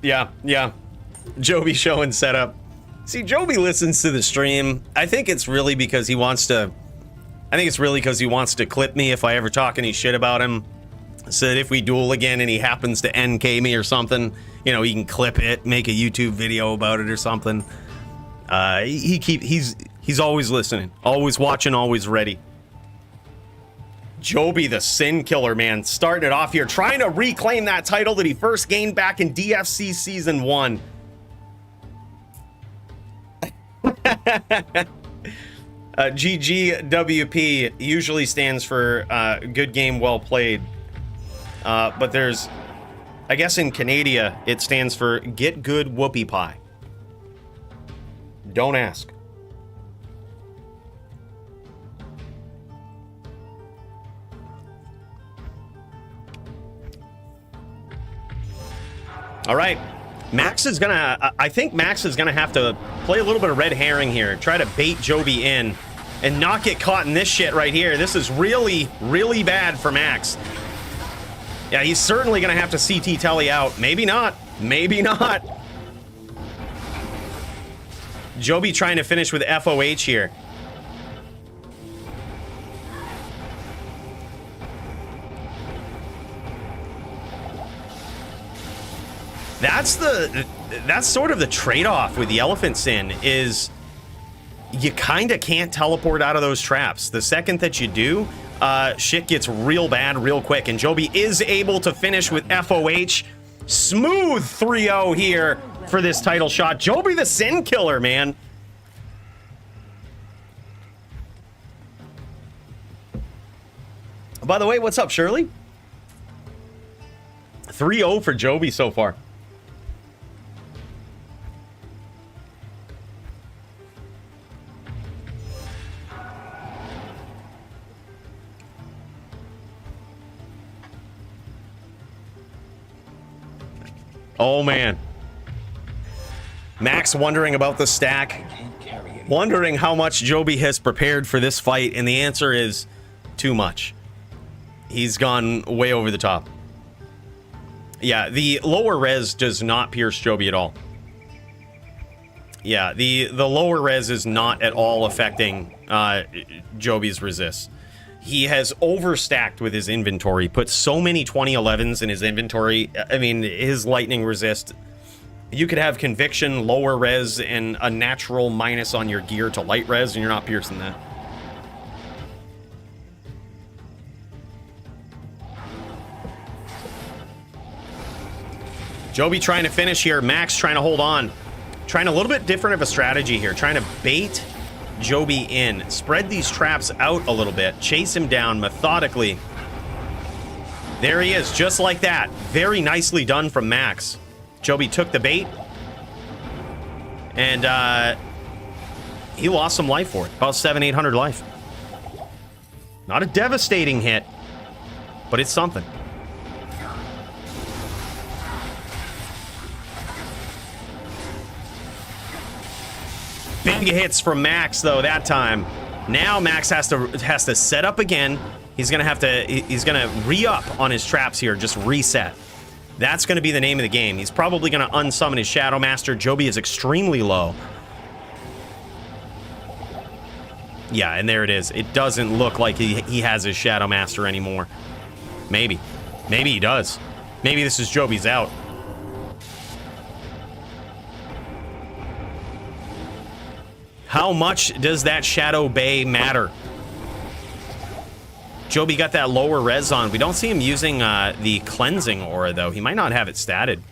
Yeah. Joby showing setup. See, Joby listens to the stream. I think it's really because he wants to clip me if I ever talk any shit about him. So that if we duel again and he happens to NK me or something, you know, he can clip it, make a YouTube video about it or something. He's always listening, always watching, always ready. Joby, the Sin Killer, man, starting it off here, trying to reclaim that title that he first gained back in DFC Season 1. GGWP usually stands for good game, well played. But there's, I guess in Canada, it stands for get good whoopie pie. Don't ask. All right, Max is gonna, I think Max is gonna have to play a little bit of red herring here, try to bait Joby in and not get caught in this shit right here. This is really, really bad for Max. Yeah, he's certainly gonna have to CT Telly out. Maybe not, maybe not. Joby trying to finish with FOH here. That's sort of the trade-off with the Elephant Sin is you kind of can't teleport out of those traps. The second that you do, shit gets real bad real quick, and Joby is able to finish with FOH. Smooth 3-0 here for this title shot. Joby the Sin Killer, man. By the way, what's up, Shirley? 3-0 for Joby so far. Oh, man. Max wondering about the stack. Wondering how much Joby has prepared for this fight, and the answer is too much. He's gone way over the top. Yeah, the lower res does not pierce Joby at all. Yeah, the lower res is not at all affecting Joby's resists. He has overstacked with his inventory, put so many 2011s in his inventory. I mean, his lightning resist, you could have conviction, lower res, and a natural minus on your gear to light res, and you're not piercing that. Joby trying to finish here. Max trying to hold on. Trying a little bit different of a strategy here. Trying to bait Joby in. Spread these traps out a little bit. Chase him down methodically. There he is, just like that. Very nicely done from Max. Joby took the bait. And he lost some life for it. About 700-800 life. Not a devastating hit, but it's something. Big hits from Max though that time. Now Max has to set up again. He's gonna re-up on his traps here, just reset. That's gonna be the name of the game. He's probably gonna unsummon his Shadow Master. Joby is extremely low. Yeah, and there it is. It doesn't look like he has his Shadow Master anymore. Maybe he does. Maybe this is Joby's out. How much does that Shadow Bay matter? Joby got that lower res on. We don't see him using the cleansing aura, though. He might not have it statted.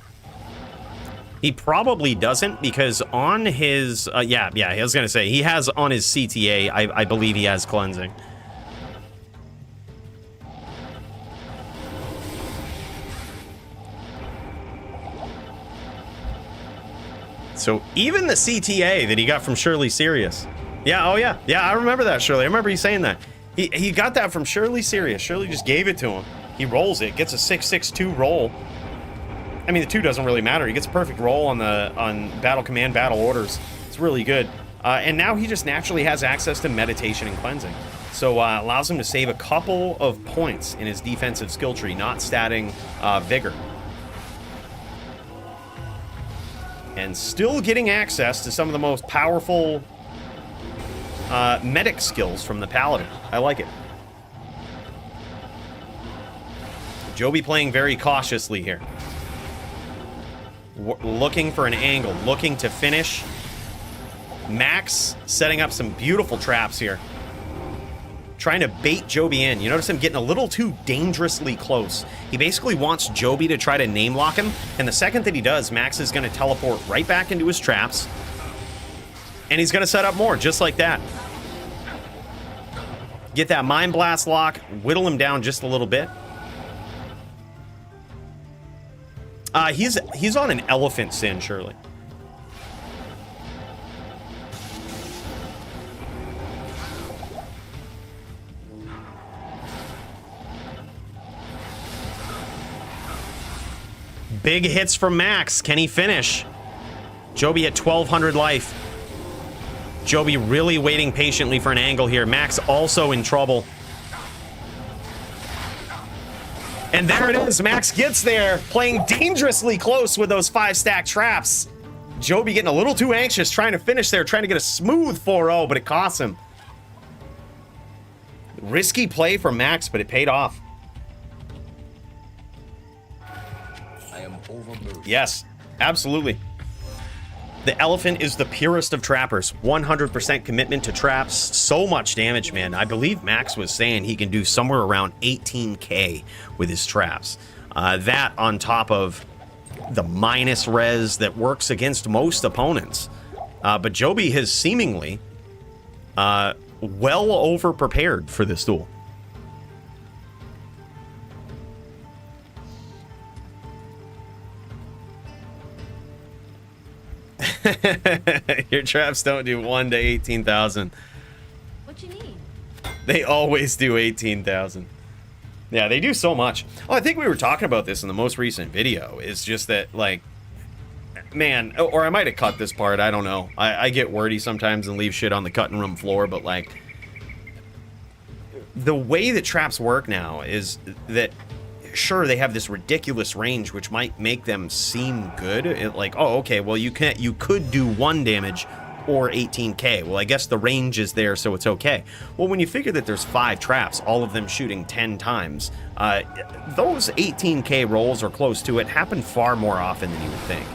He probably doesn't, because on his... yeah, I was going to say, he has on his CTA, I believe he has cleansing. So even the CTA that he got from Shirley Serious. Yeah, oh yeah. Yeah, I remember that, Shirley. I remember you saying that. He got that from Shirley Serious. Shirley just gave it to him. He rolls it, gets a 6-6-2 roll. I mean, the 2 doesn't really matter. He gets a perfect roll on Battle Command, Battle Orders. It's really good. And now he just naturally has access to Meditation and Cleansing. So allows him to save a couple of points in his defensive skill tree, not statting Vigor. And still getting access to some of the most powerful medic skills from the Paladin. I like it. Joby playing very cautiously here. Looking for an angle, looking to finish. Max setting up some beautiful traps here. Trying to bait Joby in. You notice him getting a little too dangerously close. He basically wants Joby to try to name lock him, and the second that he does, Max is going to teleport right back into his traps, and he's going to set up more, just like that. Get that Mind Blast lock, whittle him down just a little bit. He's on an Elephant Sin, surely. Big hits from Max. Can he finish? Joby at 1,200 life. Joby really waiting patiently for an angle here. Max also in trouble. And there it is. Max gets there, playing dangerously close with those 5-stack traps. Joby getting a little too anxious, trying to finish there, trying to get a smooth 4-0, but it costs him. Risky play for Max, but it paid off. I am overburdened. Yes, absolutely. The elephant is the purest of trappers. 100% commitment to traps. So much damage, man. I believe Max was saying he can do somewhere around 18k with his traps. That on top of the minus res that works against most opponents. But Joby has seemingly well over prepared for this duel. Your traps don't do 1 to 18,000. What you need? They always do 18,000. Yeah, they do so much. Oh, I think we were talking about this in the most recent video. It's just that, like, man, or I might have cut this part. I don't know. I get wordy sometimes and leave shit on the cutting room floor, but, like, the way that traps work now is that, sure, they have this ridiculous range, which might make them seem good. Like, oh, okay, well, you could do 1 damage or 18k. Well, I guess the range is there, so it's okay. Well, when you figure that there's 5 traps, all of them shooting 10 times, those 18k rolls or close to it happen far more often than you would think.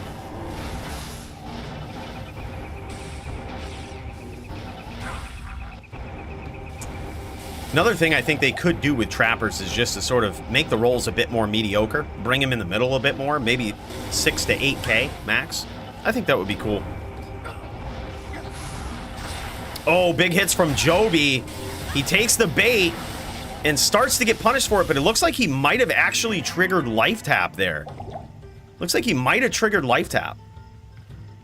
Another thing I think they could do with trappers is just to sort of make the rolls a bit more mediocre, bring them in the middle a bit more, maybe 6 to 8k max. I think that would be cool. Oh, big hits from Joby. He takes the bait and starts to get punished for it, but it looks like he might have actually triggered life tap there. Looks like he might have triggered life tap.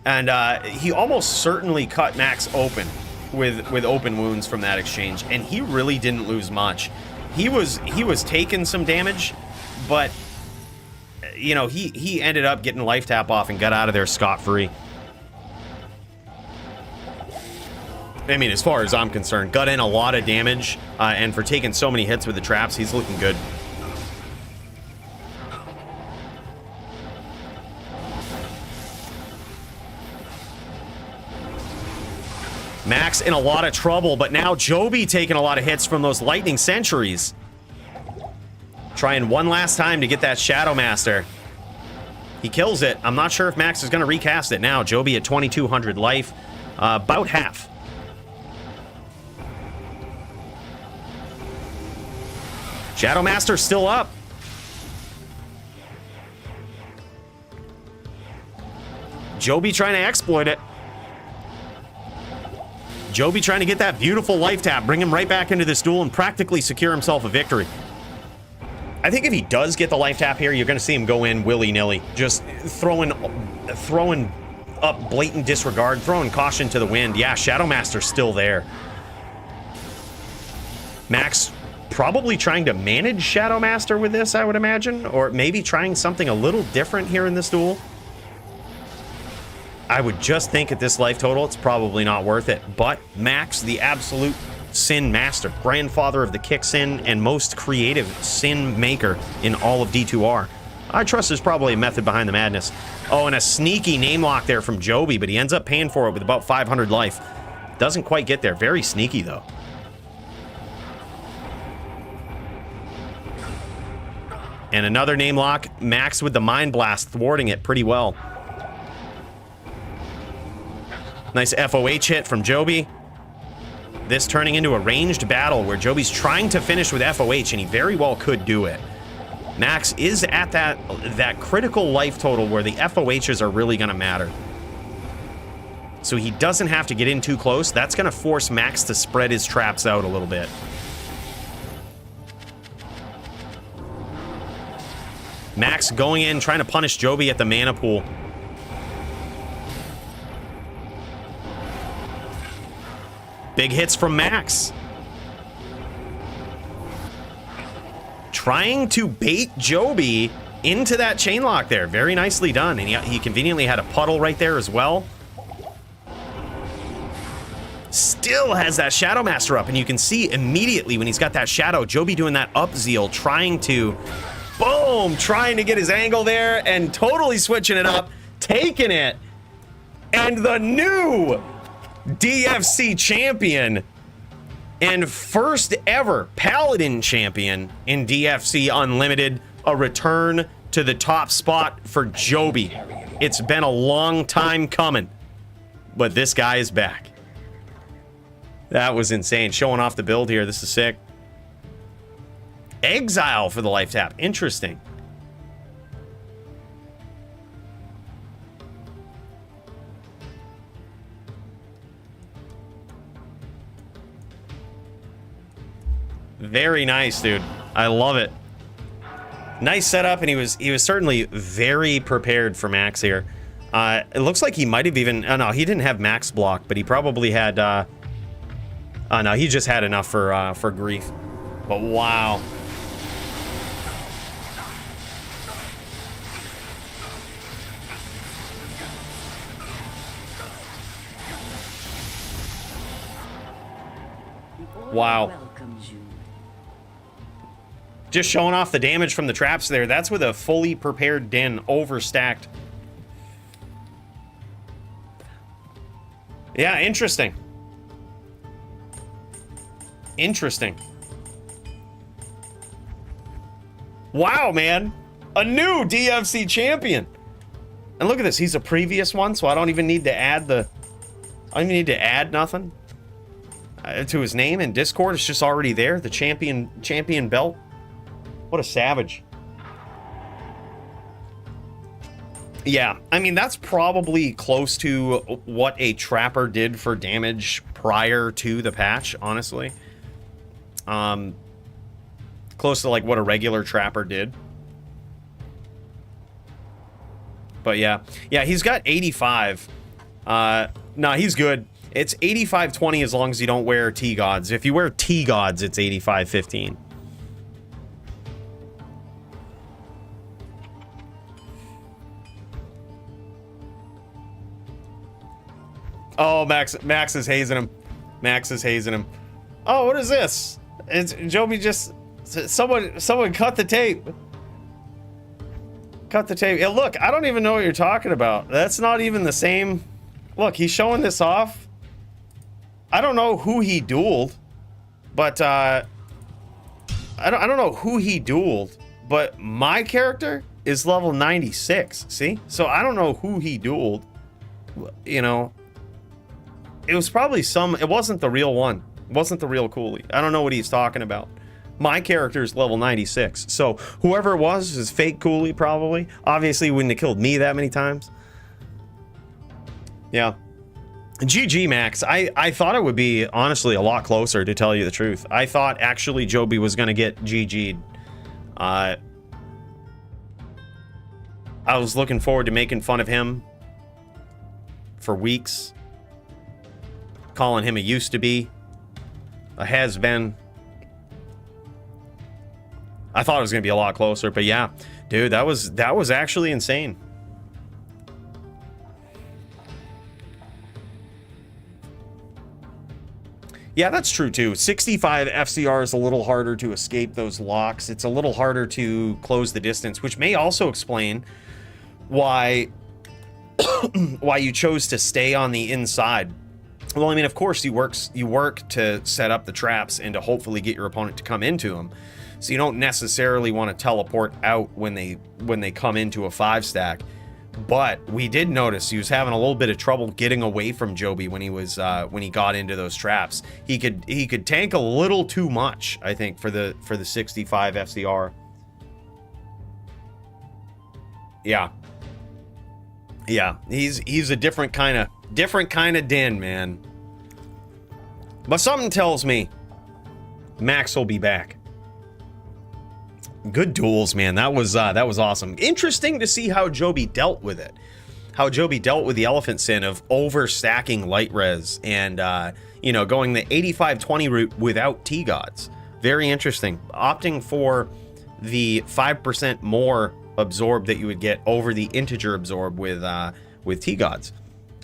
And he almost certainly cut Max open with open wounds from that exchange, and he really didn't lose much. He was taking some damage, but you know, he ended up getting life tap off and got out of there scot-free. I mean, as far as I'm concerned, got in a lot of damage, and for taking so many hits with the traps, he's looking good. Max in a lot of trouble, but now Joby taking a lot of hits from those lightning sentries. Trying one last time to get that Shadow Master. He kills it. I'm not sure if Max is going to recast it now. Joby at 2,200 life, about half. Shadow Master still up. Joby trying to exploit it. Joby trying to get that beautiful life tap, bring him right back into this duel and practically secure himself a victory. I think if he does get the life tap here, you're going to see him go in willy-nilly, just throwing up blatant disregard, throwing caution to the wind. Yeah, Shadow Master's still there. Max probably trying to manage Shadow Master with this, I would imagine, or maybe trying something a little different here in this duel. I would just think at this life total, it's probably not worth it. But Max, the absolute sin master, grandfather of the kick sin, and most creative sin maker in all of D2R. I trust there's probably a method behind the madness. Oh, and a sneaky name lock there from Joby, but he ends up paying for it with about 500 life. Doesn't quite get there. Very sneaky, though. And another name lock. Max with the Mind Blast, thwarting it pretty well. Nice FOH hit from Joby. This turning into a ranged battle where Joby's trying to finish with FOH, and he very well could do it. Max is at that critical life total where the FOHs are really going to matter. So he doesn't have to get in too close. That's going to force Max to spread his traps out a little bit. Max going in, trying to punish Joby at the mana pool. Big hits from Max. Trying to bait Joby into that chain lock there. Very nicely done. And he conveniently had a puddle right there as well. Still has that Shadow Master up. And you can see immediately when he's got that Shadow, Joby doing that up zeal, trying to, boom, trying to get his angle there and totally switching it up, taking it. And the new DFC champion and first ever Paladin champion in DFC Unlimited, a return to the top spot for Joby. It's been a long time coming, but this guy is back. That was insane. Showing off the build here. This is sick. Exile for the life tap. Interesting. Very nice, dude. I love it. Nice setup, and he was certainly very prepared for Max here. It looks like he might have even... Oh, no, he didn't have Max block, but he probably had... Oh, no, he just had enough for grief. But wow. Wow. Just showing off the damage from the traps there. That's with a fully prepared Din overstacked. Yeah, interesting. Interesting. Wow, man. A new DFC champion. And look at this. He's a previous one, so I don't even need to add the... I don't even need to add nothing to his name in Discord. It's just already there. The champion belt. What a savage. Yeah, I mean, that's probably close to what a Trapper did for damage prior to the patch, honestly. Close to like what a regular Trapper did. But yeah, he's got 85. No, he's good. It's 85-20 as long as you don't wear T-Gods. If you wear T-Gods, it's 85-15. Oh, Max is hazing him. Max is hazing him. Oh, what is this? It's Joby just... Someone cut the tape. Cut the tape. Yeah, look, I don't even know what you're talking about. That's not even the same... Look, he's showing this off. I don't know who he dueled, but I don't know who he dueled, but my character is level 96. See? So I don't know who he dueled. You know, it was probably it wasn't the real one. It wasn't the real Cooley. I don't know what he's talking about. My character is level 96. So whoever it was is fake Cooley, probably. Obviously, wouldn't have killed me that many times. Yeah. GG, Max. I thought it would be, honestly, a lot closer, to tell you the truth. I thought, actually, Joby was going to get GG'd. I was looking forward to making fun of him for weeks. Calling him a used to be. A has been. I thought it was going to be a lot closer, but yeah. Dude, that was actually insane. Yeah, that's true too. 65 FCR is a little harder to escape those locks. It's a little harder to close the distance, which may also explain why why you chose to stay on the inside. Well, I mean, of course you work to set up the traps and to hopefully get your opponent to come into them. So you don't necessarily want to teleport out when they come into a 5-stack. But we did notice he was having a little bit of trouble getting away from Joby when he got into those traps. He could tank a little too much, I think, for the 65 FCR. Yeah. Yeah, he's a different kind of Din, man. But something tells me Max will be back. Good duels, man. That was awesome. Interesting to see how Joby dealt with it. How Joby dealt with the elephant sin of overstacking light res and you know, going the 85-20 route without T-Gods. Very interesting. Opting for the 5% more absorb that you would get over the integer absorb with T-Gods.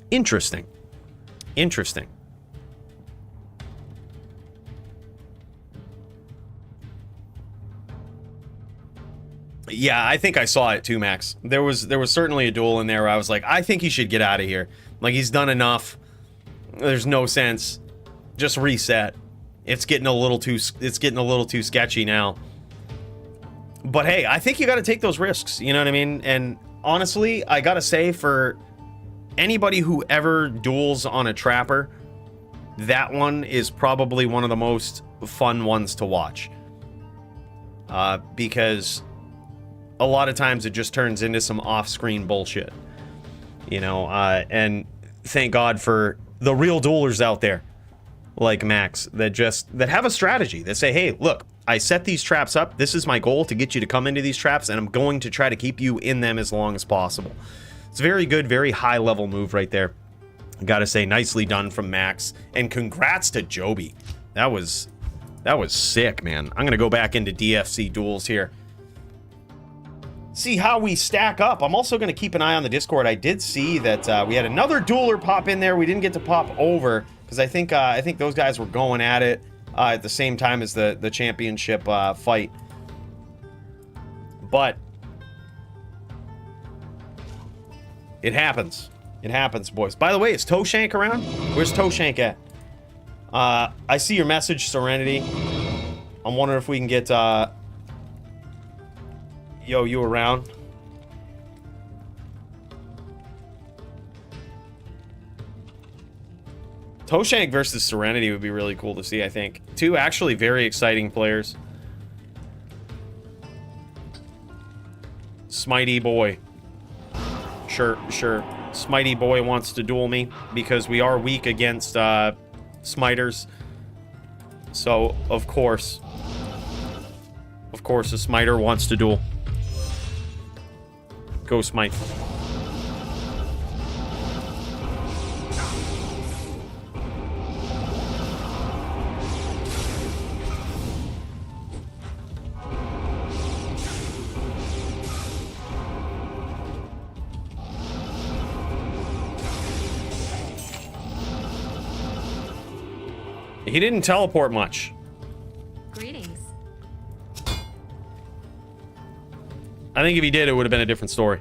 Interesting. Interesting. Yeah, I think I saw it too, Max. There was certainly a duel in there where I was like, I think he should get out of here. Like, he's done enough. There's no sense. Just reset. It's getting a little too sketchy now. But hey, I think you got to take those risks, you know what I mean? And honestly, I got to say, for anybody who ever duels on a trapper, that one is probably one of the most fun ones to watch. Because a lot of times it just turns into some off-screen bullshit. You know, and thank God for the real duelers out there, like Max, that have a strategy, that say, hey, look, I set these traps up, this is my goal, to get you to come into these traps, and I'm going to try to keep you in them as long as possible. It's a very good, very high level move right there. Gotta say, nicely done from Max, and congrats to Joby. That was sick, man. I'm gonna go back into DFC duels here, see how we stack up. I'm also gonna keep an eye on the Discord. I did see that we had another dueler pop in there. We didn't get to pop over because I think those guys were going at it at the same time as the championship fight. But it happens. It happens, boys. By the way, is Toshank around? Where's Toshank at? I see your message, Serenity. I'm wondering if we can get Yo, you around? Toshank versus Serenity would be really cool to see, I think. Two actually very exciting players. Smitey boy. Sure. Smitey boy wants to duel me because we are weak against smiters. So, of course, a smiter wants to duel. Go smite. He didn't teleport much. Greetings. I think if he did, it would have been a different story.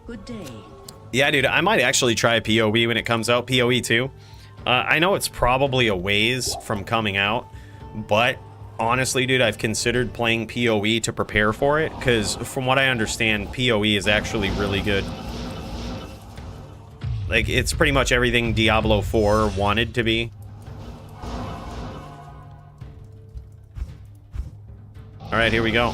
Good day. Yeah, dude, I might actually try PoE when it comes out. PoE 2. I know it's probably a ways from coming out, but honestly, dude, I've considered playing PoE to prepare for it, because from what I understand, PoE is actually really good. Like, it's pretty much everything Diablo 4 wanted to be. Alright, here we go.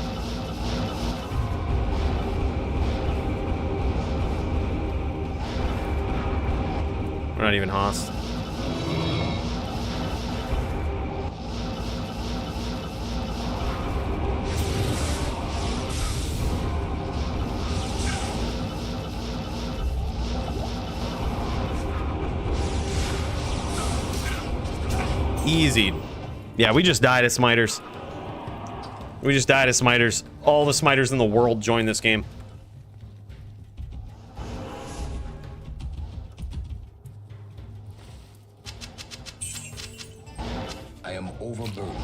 We're not even host. Easy. Yeah, we just died as smiters. We just died as smiters. All the smiters in the world joined this game. I am overburdened.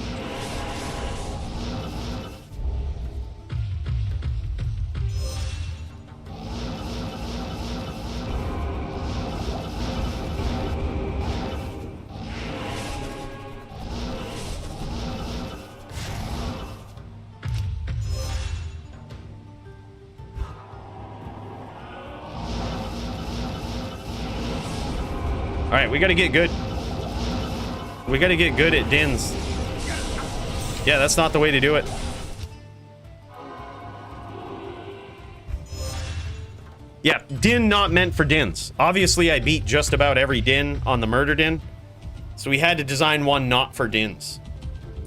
All right, we got to get good. We got to get good at dins. Yeah, that's not the way to do it. Yeah, din not meant for dins. Obviously, I beat just about every din on the murder din, so we had to design one not for dins.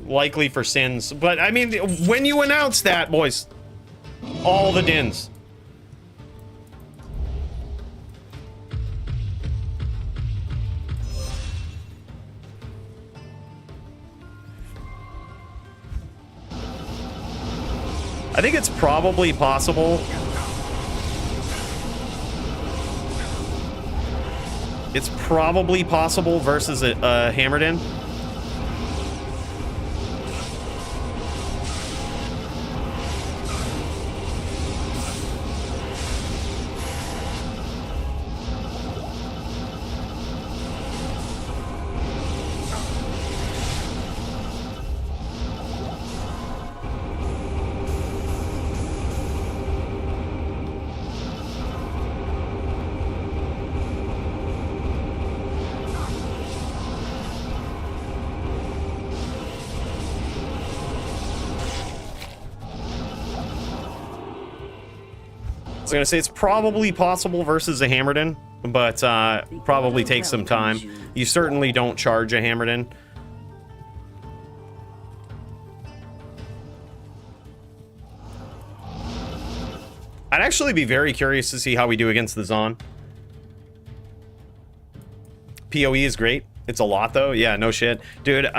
Likely for sins, but I mean, when you announce that, boys, all the dins. I think it's probably possible. It's probably possible versus a hammered in. was gonna say it's probably possible versus a Hammerden, but probably takes some time. You certainly don't charge a Hammerden. I'd actually be very curious to see how we do against the Zon. PoE is great. It's a lot though. Yeah, no shit. Dude,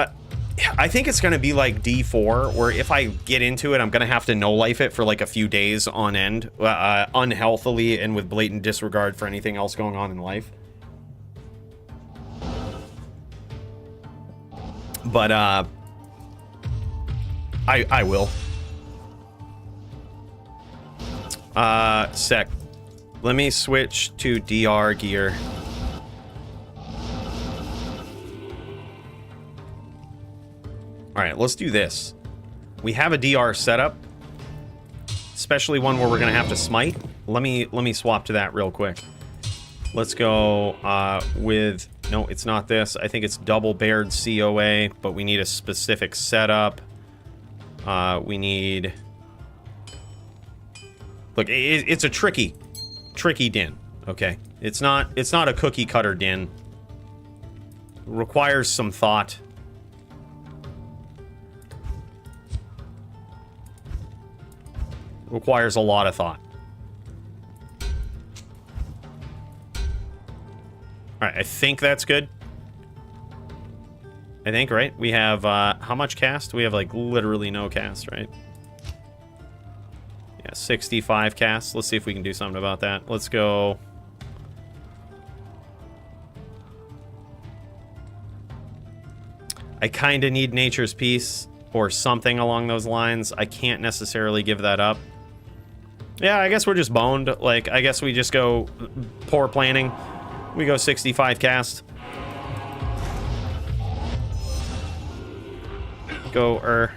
I think it's going to be like D4, where if I get into it, I'm going to have to no-life it for like a few days on end, unhealthily and with blatant disregard for anything else going on in life. But, I will. Sec. Let me switch to DR gear. All right, let's do this. We have a DR setup, especially one where we're gonna have to smite. Let me swap to that real quick. Let's go with, no, it's not this. I think it's double bared COA, but we need a specific setup. We need, look, it's a tricky din. Okay, it's not a cookie cutter din. It requires some thought. Requires a lot of thought. Alright, I think that's good. I think, right? We have, how much cast? We have, like, literally no cast, right? Yeah, 65 casts. Let's see if we can do something about that. Let's go. I kind of need Nature's Peace or something along those lines. I can't necessarily give that up. Yeah, I guess we're just boned. Like, I guess we just go poor planning. We go 65 cast. Go,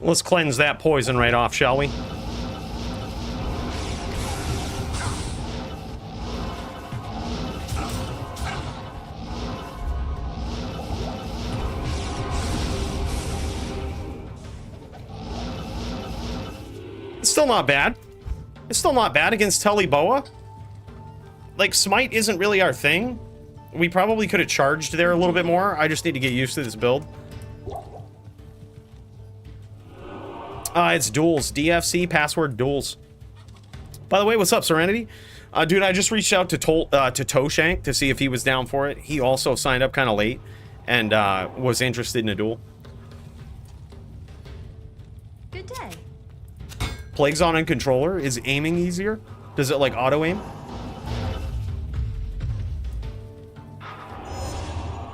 Let's cleanse that poison right off, shall we? It's still not bad. It's still not bad against Telly Boa. Like, Smite isn't really our thing. We probably could have charged there a little bit more. I just need to get used to this build. It's duels. DFC, password duels. By the way, what's up, Serenity? Dude, I just reached out to Toshank to see if he was down for it. He also signed up kind of late and was interested in a duel. Good day. Plagues on and controller. Is aiming easier? Does it like auto aim?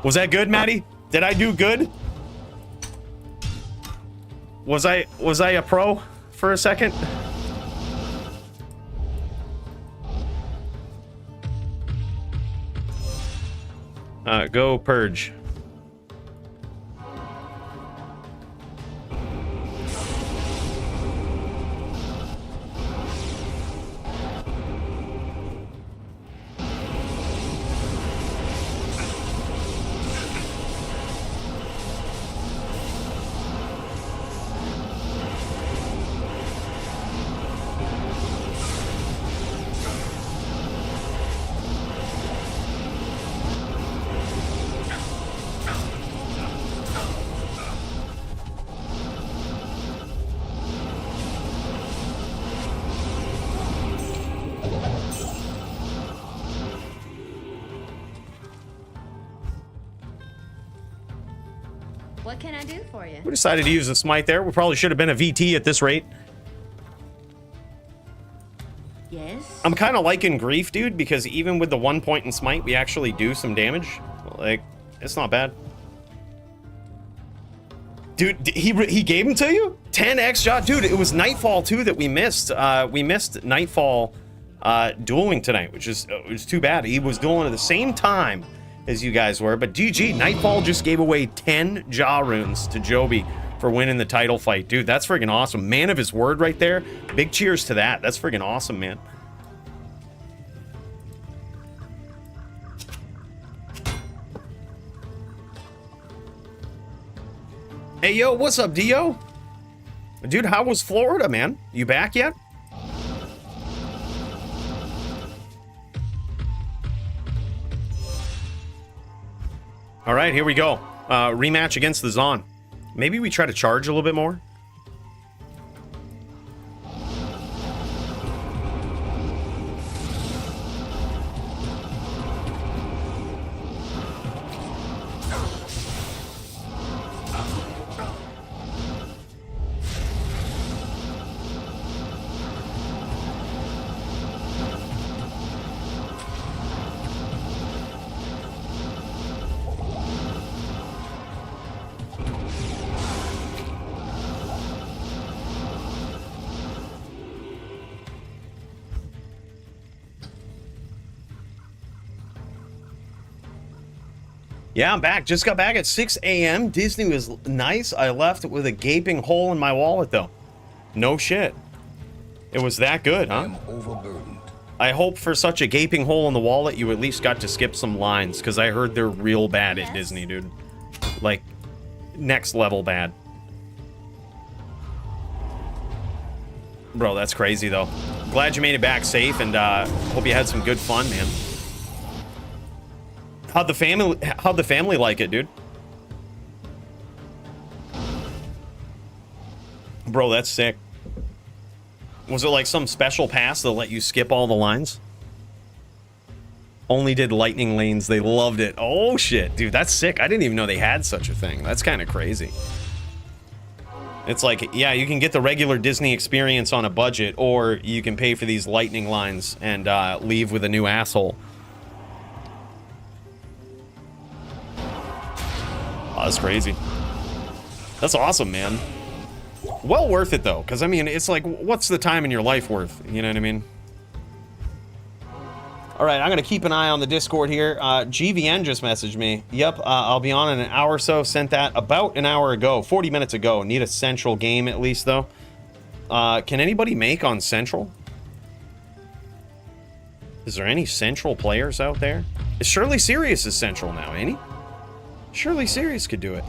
Was that good, Maddie? Did I do good? Was I a pro for a second? Go purge. What can I do for you? We decided to use the smite there. We probably should have been a VT at this rate. Yes. I'm kind of liking Grief, dude, because even with the 1 point in smite, we actually do some damage. Like, it's not bad. Dude, he gave him to you? 10x shot, dude. It was Nightfall too that we missed. We missed Nightfall dueling tonight, which is too bad. He was dueling at the same time as you guys were, but GG. Nightfall just gave away 10 jaw runes to Joby for winning the title fight, dude. That's friggin' awesome. Man of his word right there. Big cheers to that. That's friggin' awesome, man. Hey, yo, what's up, Dio? Dude, how was Florida, man? You back yet? All right, here we go. Rematch against the Zon. Maybe we try to charge a little bit more. Yeah, I'm back. Just got back at 6 a.m. Disney was nice. I left with a gaping hole in my wallet, though. No shit. It was that good, huh? I am overburdened. I hope for such a gaping hole in the wallet, you at least got to skip some lines, because I heard they're real bad at Disney, dude. Like, next level bad. Bro, that's crazy, though. Glad you made it back safe, and hope you had some good fun, man. How'd the family like it, dude? Bro, that's sick. Was it like some special pass that'll let you skip all the lines? Only did lightning lanes. They loved it. Oh, shit. Dude, that's sick. I didn't even know they had such a thing. That's kind of crazy. It's like, yeah, you can get the regular Disney experience on a budget, or you can pay for these lightning lines and leave with a new asshole. Oh, that's crazy. That's awesome, man. Well worth it, though, because, I mean, it's like, what's the time in your life worth? You know what I mean? All right, I'm going to keep an eye on the Discord here. GVN just messaged me. Yep, I'll be on in an hour or so. Sent that about an hour ago, 40 minutes ago. Need a Central game, at least, though. Can anybody make on Central? Is there any Central players out there? Surely Sirius is Central now, ain't he? Surely Sirius could do it.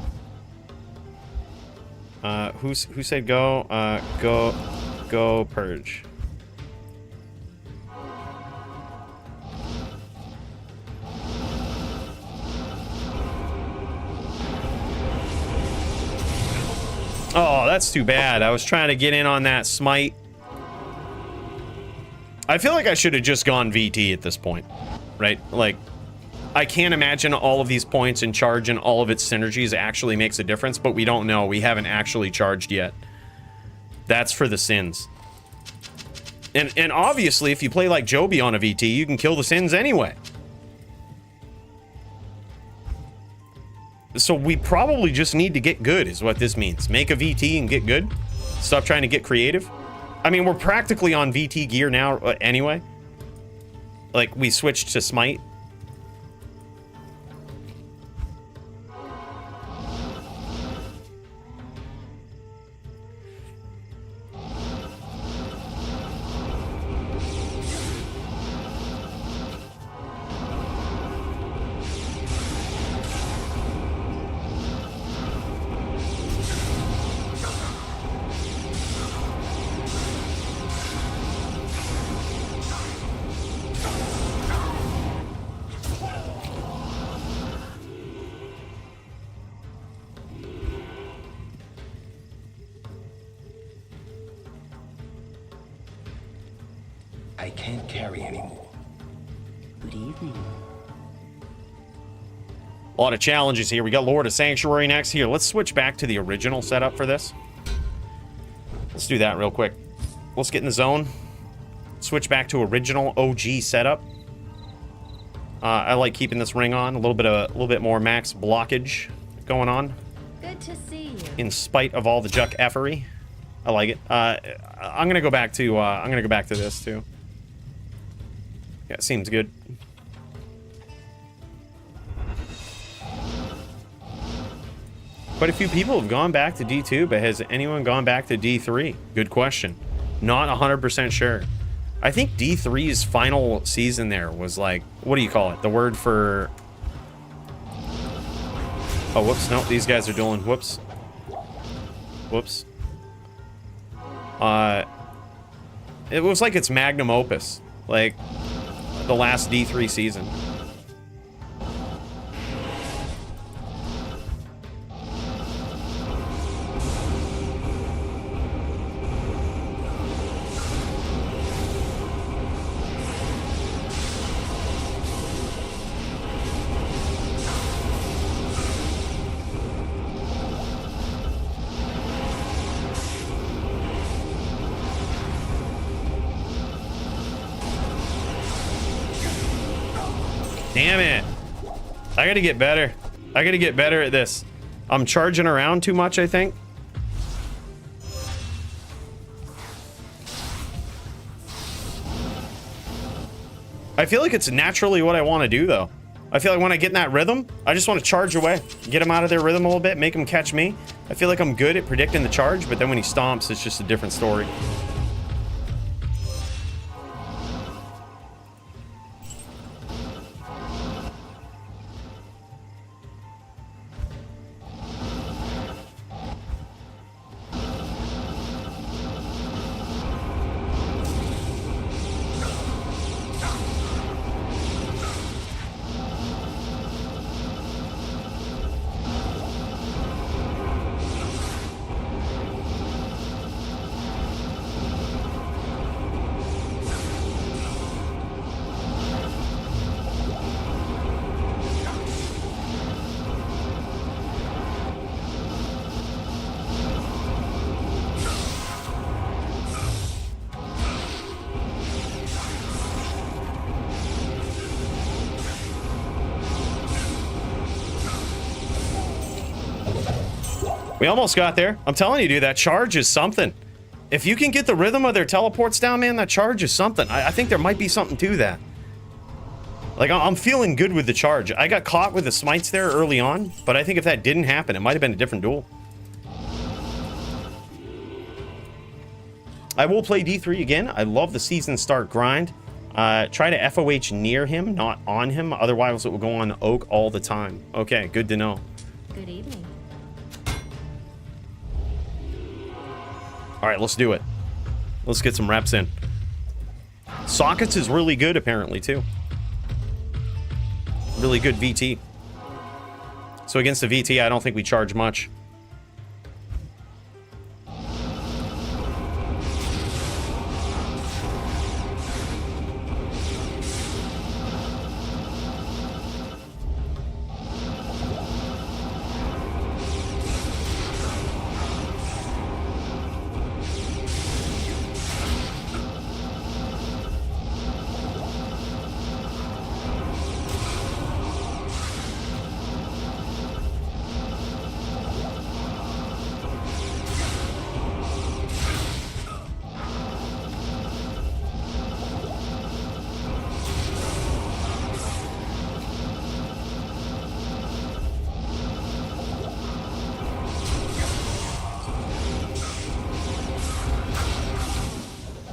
Who said go? Go purge. Oh, that's too bad. I was trying to get in on that smite. I feel like I should have just gone VT at this point, right? Like, I can't imagine all of these points in charge and all of its synergies actually makes a difference, but we don't know. We haven't actually charged yet. That's for the sins. And obviously, if you play like Joby on a VT, you can kill the sins anyway. So we probably just need to get good, is what this means. Make a VT and get good. Stop trying to get creative. I mean, we're practically on VT gear now anyway. Like, we switched to smite. I can't carry anymore. Good evening. A lot of challenges here. We got Lord of Sanctuary next. Here, let's switch back to the original setup for this. Let's do that real quick. Let's get in the zone. Switch back to original OG setup. I like keeping this ring on. A little bit more max blockage going on. Good to see you. In spite of all the Juck effery. I like it. I'm gonna go back to this too. Yeah, it seems good. Quite a few people have gone back to D2, but has anyone gone back to D3? Good question. Not 100% sure. I think D3's final season there was like, what do you call it? The word for... Oh, whoops. No, these guys are dueling. Whoops. Whoops. It was like its magnum opus. Like, the last D3 season. Damn it. I gotta get better. I gotta get better at this. I'm charging around too much, I think. I feel like it's naturally what I want to do, though. I feel like when I get in that rhythm, I just want to charge away. Get them out of their rhythm a little bit, make them catch me. I feel like I'm good at predicting the charge, but then when he stomps, it's just a different story. We almost got there. I'm telling you, dude, that charge is something. If you can get the rhythm of their teleports down, man, that charge is something. I think there might be something to that. Like, I'm feeling good with the charge. I got caught with the smites there early on, but I think if that didn't happen, it might have been a different duel. I will play D3 again. I love the season start grind. Try to FOH near him, not on him. Otherwise, it will go on Oak all the time. Okay, good to know. Good evening. All right, let's do it. Let's get some reps in. Sockets is really good, apparently, too. Really good VT. So against the VT, I don't think we charge much.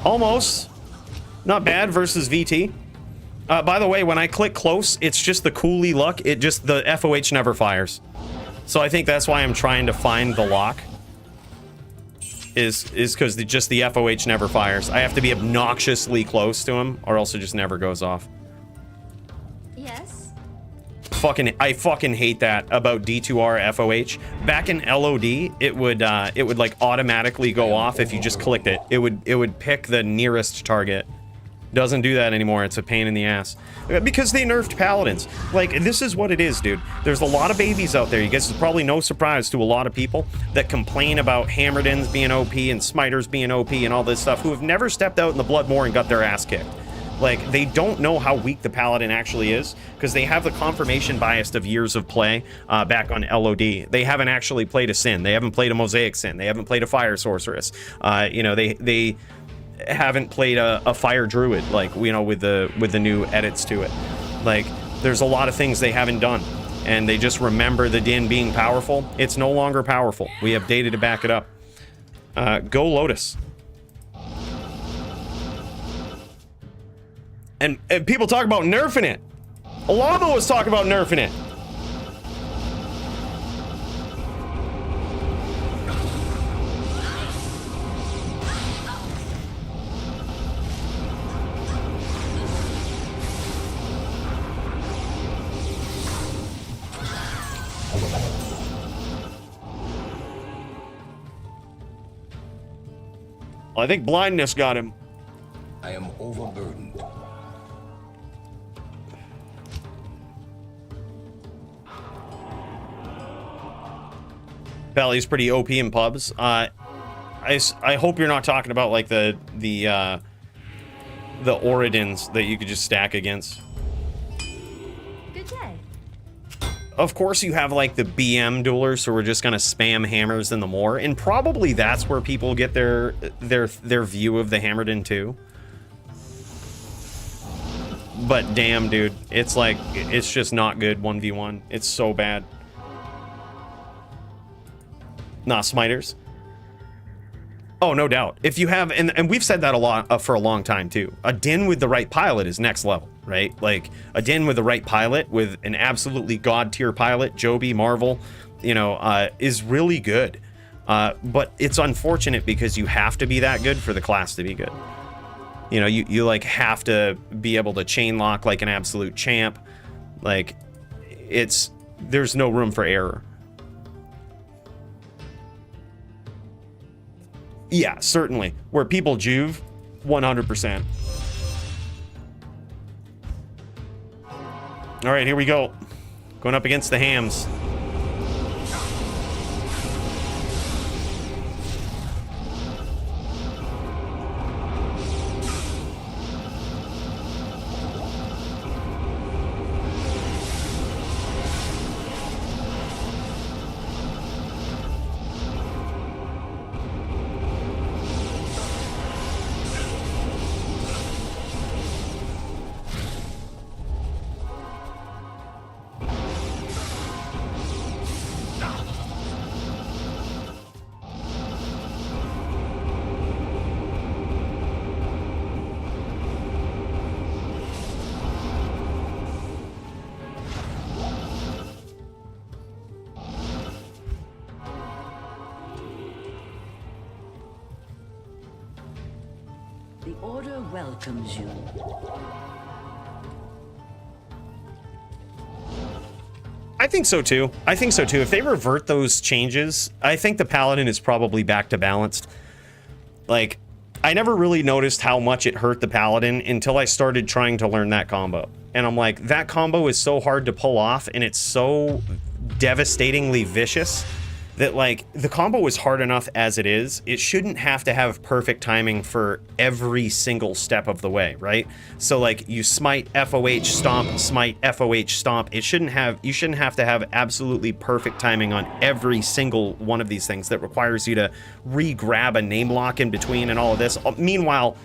Almost. Not bad versus VT. By the way, when I click close, it's just the coolie luck. It just, the FOH never fires. So I think that's why I'm trying to find the lock. Is because just the FOH never fires. I have to be obnoxiously close to him, or else it just never goes off. Yes. I fucking hate that about D2R FOH. Back in LOD, it would like automatically go off if you just clicked it. It would pick the nearest target. Doesn't do that anymore. It's a pain in the ass. Because they nerfed Paladins. Like, this is what it is, dude. There's a lot of babies out there. You guys, it's probably no surprise to a lot of people that complain about Hammer'dins being OP and Smiters being OP and all this stuff, who have never stepped out in the Bloodmore and got their ass kicked. Like, they don't know how weak the Paladin actually is because they have the confirmation bias of years of play back on LOD. They haven't actually played a Sin. They haven't played a Mosaic Sin. They haven't played a Fire Sorceress. You know, they haven't played a Fire Druid, like, you know, with the new edits to it. Like, there's a lot of things they haven't done. And they just remember the Din being powerful. It's no longer powerful. We have data to back it up. Go Lotus. And people talk about nerfing it. Alamo was talking about nerfing it. I think blindness got him. I am overburdened. Valley's pretty OP in pubs. I hope you're not talking about like the Oridins that you could just stack against. Good day. Of course you have like the BM duelers who are just gonna spam hammers in the Moor, and probably that's where people get their view of the Hammerden too. But damn, dude, it's like, it's just not good 1v1. It's so bad. Nah, smiters. Oh, no doubt. If you have, and we've said that a lot for a long time too. A Din with the right pilot is next level, right? Like a Din with the right pilot, with an absolutely god tier pilot, Joby, Marvel, you know, is really good. But it's unfortunate because you have to be that good for the class to be good. You know, you like have to be able to chain lock like an absolute champ. Like, there's no room for error. Yeah, certainly. Where people juve, 100%. All right, here we go. Going up against the hams. The Order welcomes you. I think so too. I think so too. If they revert those changes, I think the Paladin is probably back to balanced. Like, I never really noticed how much it hurt the Paladin until I started trying to learn that combo. And I'm like, that combo is so hard to pull off and it's so devastatingly vicious that, like, the combo is hard enough as it is. It shouldn't have to have perfect timing for every single step of the way, right? So, like, you smite, FOH, stomp, smite, FOH, stomp. You shouldn't have to have absolutely perfect timing on every single one of these things that requires you to re-grab a name lock in between and all of this. Meanwhile,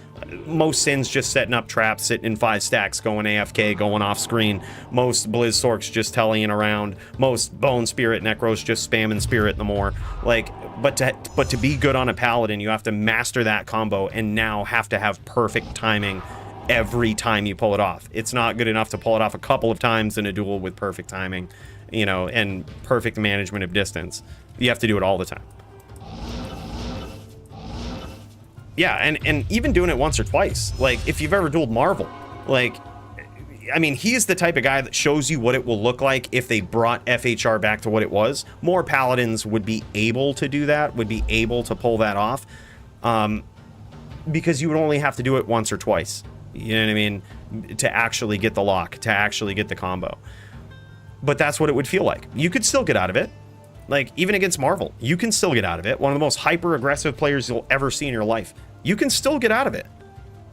most Sins just setting up traps, sitting in 5 stacks, going AFK, going off screen. Most Blizzsorks just tellying around. Most Bone Spirit Necros just spamming Spirit in the Moor. Like, but to be good on a Paladin, you have to master that combo and now have to have perfect timing every time you pull it off. It's not good enough to pull it off a couple of times in a duel with perfect timing, you know, and perfect management of distance. You have to do it all the time. Yeah, and even doing it once or twice. Like, if you've ever dueled Marvel, like, I mean, he's the type of guy that shows you what it will look like if they brought FHR back to what it was. More Paladins would be able to do that, would be able to pull that off, because you would only have to do it once or twice, you know what I mean, to actually get the lock, to actually get the combo. But that's what it would feel like. You could still get out of it. Like, even against Marvel, you can still get out of it. One of the most hyper-aggressive players you'll ever see in your life. You can still get out of it.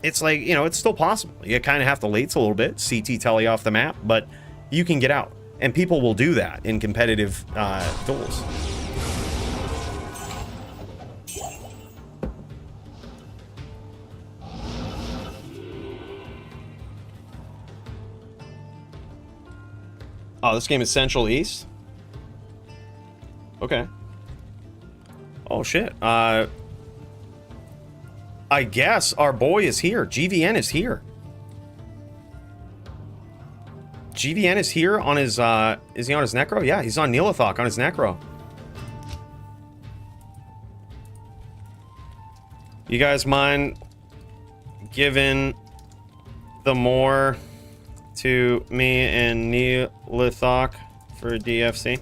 it's like, you know, it's still possible. You kind of have to late a little bit, CT telly off the map, but you can get out. And people will do that in competitive duels. Oh, this game is Central East? Okay. Oh, shit. I guess our boy is here. GVN is here. GVN is here on his, is he on his Necro? Yeah, he's on Neelathok on his Necro. You guys mind giving the more to me and Neelathok for DFC?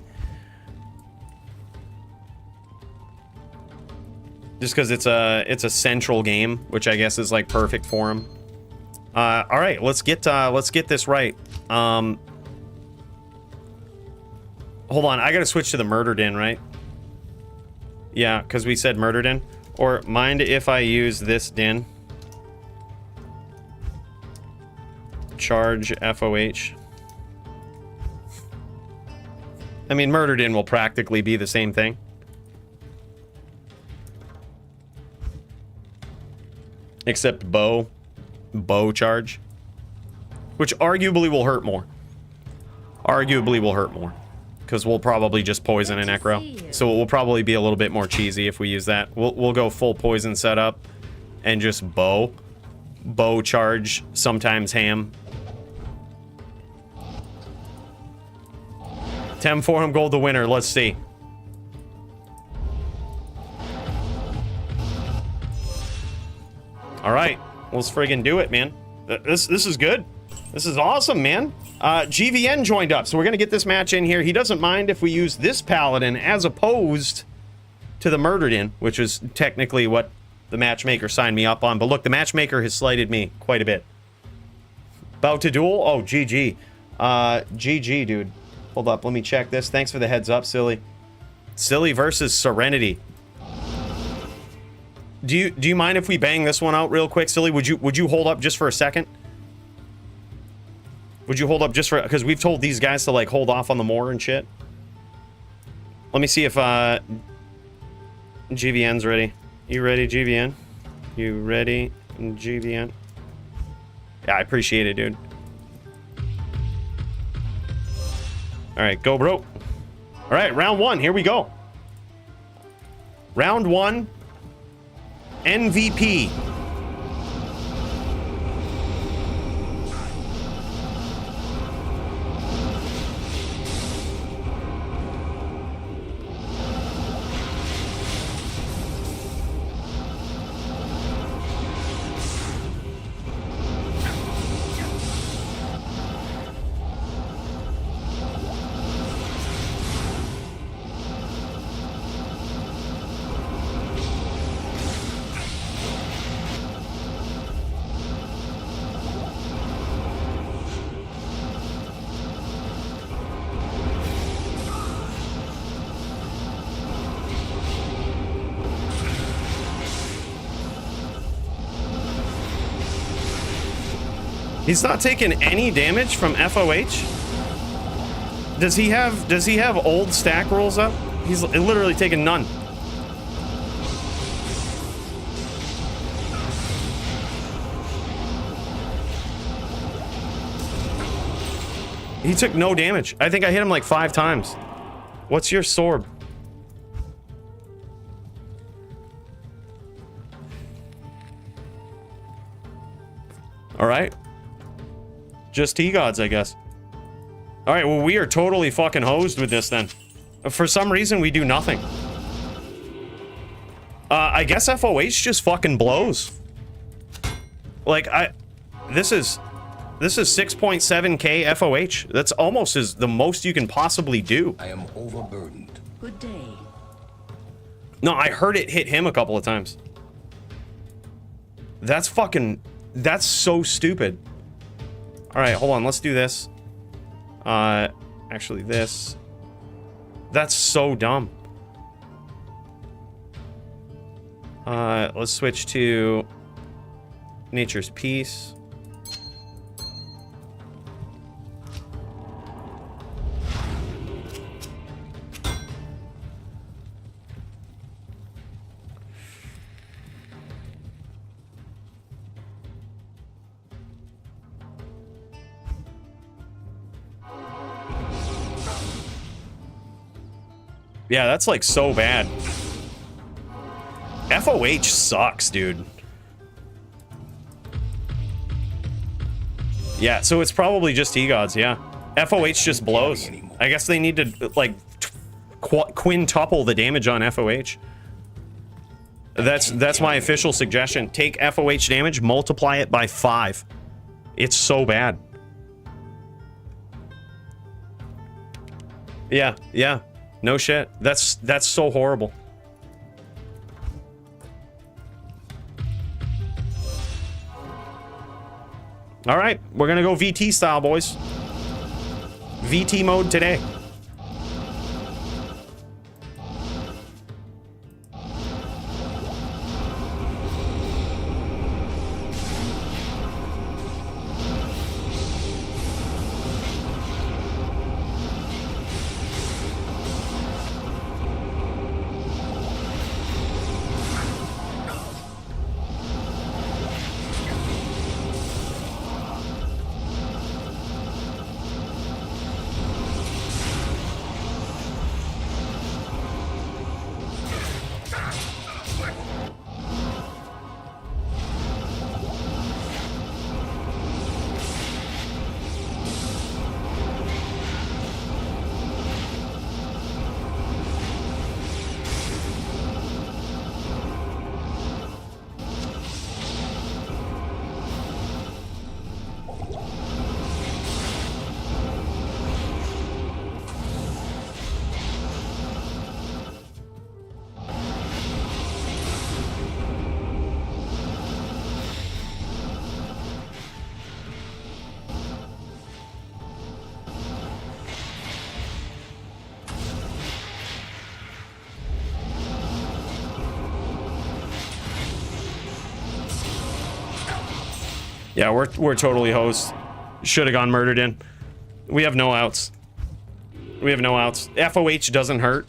Just because it's a central game, which I guess is like perfect for him. All right, let's get this right. Hold on, I gotta switch to the murdered in, right? Yeah, because we said murdered in. Or mind if I use this din? Charge FOH. I mean, murdered in will practically be the same thing. Except bow charge, which arguably will hurt more. Arguably will hurt more, because we'll probably just poison a necro. So it will probably be a little bit more cheesy if we use that. We'll go full poison setup and just bow charge, sometimes ham. Tem Forum Gold the winner. Let's see. All right, let's friggin' do it, man. This is good. This is awesome, man. GVN joined up, so we're gonna get this match in here. He doesn't mind if we use this Paladin as opposed to the murdered in, which is technically what the matchmaker signed me up on. But look, the matchmaker has slighted me quite a bit. About to duel? Oh, GG. GG, dude. Hold up, let me check this. Thanks for the heads up, Silly. Silly versus Serenity. Do you mind if we bang this one out real quick, Silly? Would you hold up just for a second? Would you hold up just for, because we've told these guys to like hold off on the more and shit. Let me see if GVN's ready. You ready, GVN? You ready, GVN? Yeah, I appreciate it, dude. All right, go, bro. All right, round one. Here we go. Round one. MVP. He's not taking any damage from FOH? Does he have old stack rolls up? He's literally taking none. He took no damage. I think I hit him like 5 times. What's your sword? All right. Just T-Gods, I guess. All right, well, we are totally fucking hosed with this then. For some reason, we do nothing. I guess FOH just fucking blows. Like, this is 6.7k FOH. That's almost as the most you can possibly do. I am overburdened. Good day. No, I heard it hit him a couple of times. That's so stupid. All right, hold on. Let's do this. Actually, this. That's so dumb. Let's switch to Nature's Peace. Yeah, that's like so bad. FOH sucks, dude. Yeah, so it's probably just E-Gods, yeah. FOH just blows. I guess they need to, like, quintuple the damage on FOH. That's my official suggestion. Take FOH damage, multiply it by 5. It's so bad. Yeah, yeah. No shit. That's so horrible. All right, we're gonna go VT style, boys. VT mode today. Yeah, we're totally host. Should have gone murdered in. We have no outs. We have no outs. FOH doesn't hurt.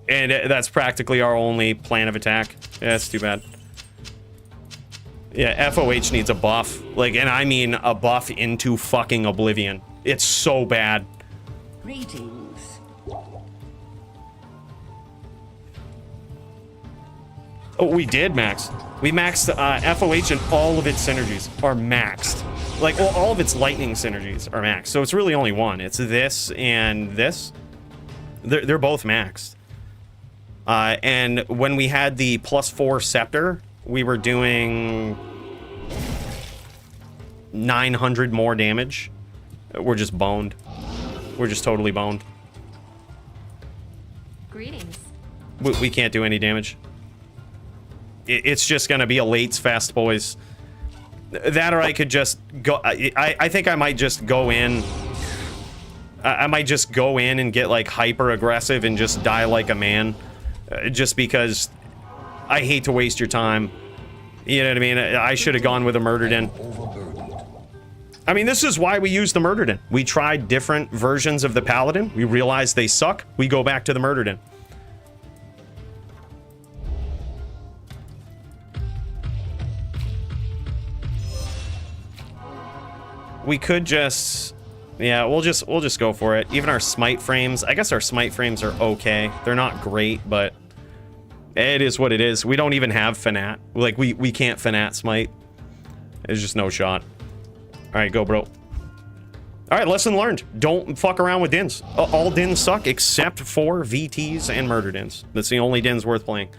And that's practically our only plan of attack. Yeah, that's too bad. Yeah, FOH needs a buff. Like, and I mean a buff into fucking oblivion. It's so bad. Greetings. Oh, we did max. We maxed FOH and all of its synergies are maxed. Like, well, all of its lightning synergies are maxed. So it's really only one. It's this and this. They're both maxed. And when we had the +4 scepter, we were doing 900 more damage. We're just boned. We're just totally boned. Greetings. We can't do any damage. It's just gonna be a Late's Fest, boys. That, or I could just go. I think I might just go in. I might just go in and get like hyper aggressive and just die like a man, just because I hate to waste your time. You know what I mean? I should have gone with a murdered in. I mean, this is why we use the murdered in. We tried different versions of the Paladin. We realized they suck. We go back to the murdered in. We could just, yeah, we'll just go for it. Even our smite frames, I guess our smite frames are okay. They're not great, but it is what it is. We don't even have Fanat. Like, we can't Fanat smite. There's just no shot. All right, go, bro. All right, lesson learned. Don't fuck around with dins. All dins suck except for VTs and murder dins. That's the only dins worth playing.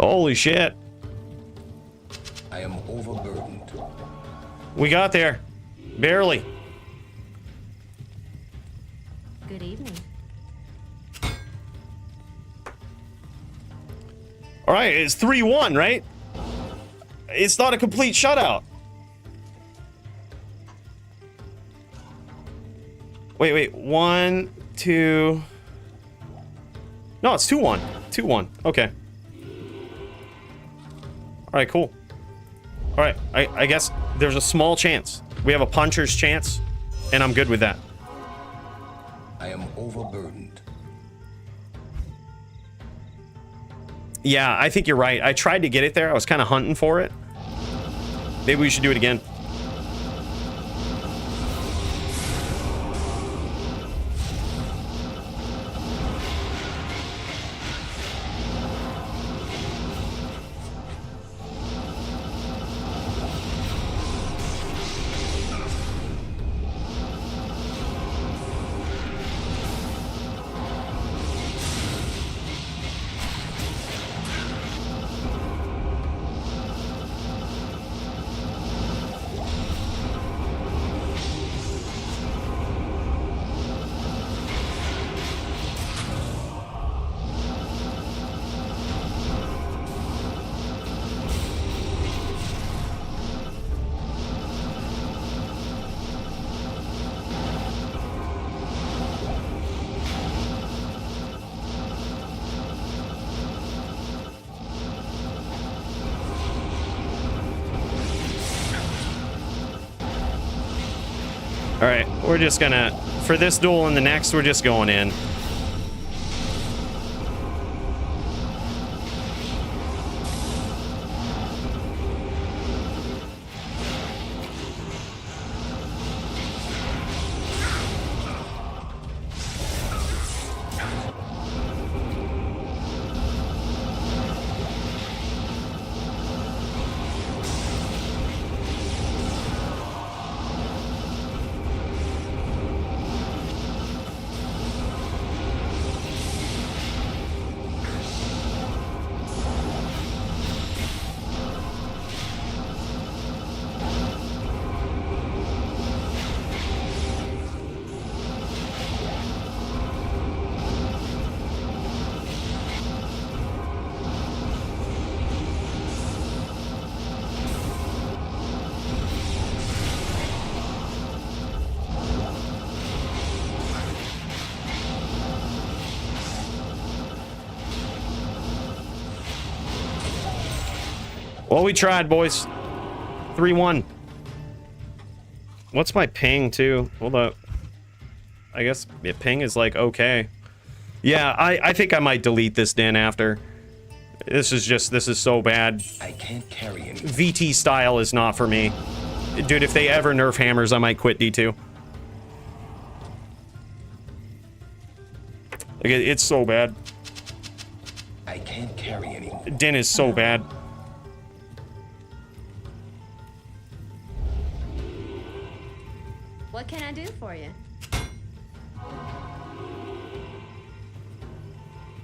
Holy shit. I am overburdened. We got there. Barely. Good evening. All right, it's 3-1, right? It's not a complete shutout. Wait. 1, 2. No, it's 2-1. 2-1. Okay. All right, cool. All right, I guess there's a small chance. We have a puncher's chance, and I'm good with that. I am overburdened. Yeah, I think you're right. I tried to get it there. I was kind of hunting for it. Maybe we should do it again. All right, we're just gonna, for this duel and the next, we're just going in. Well, we tried, boys. 3-1. What's my ping, too? Hold up. I guess ping is like, okay. Yeah, I think I might delete this den after. This is so bad. I can't carry any. VT style is not for me. Dude, if they ever nerf hammers, I might quit D2. Like, it's so bad. I can't carry any. Den is so bad. What can I do for you?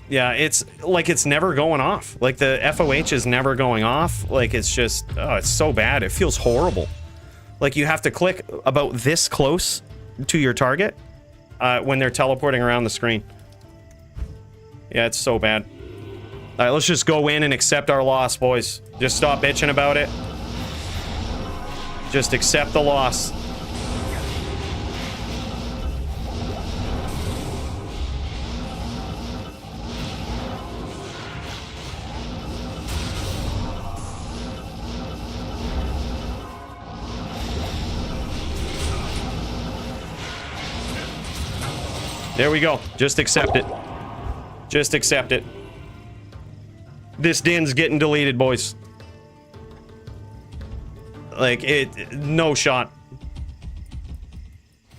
Yeah, it's like it's never going off. Like the FOH is never going off. Like it's just, oh, it's so bad. It feels horrible. Like you have to click about this close to your target when they're teleporting around the screen. Yeah, it's so bad. All right, let's just go in and accept our loss, boys. Just stop bitching about it. Just accept the loss. There we go. Just accept it. Just accept it. This den's getting deleted, boys. Like, no shot.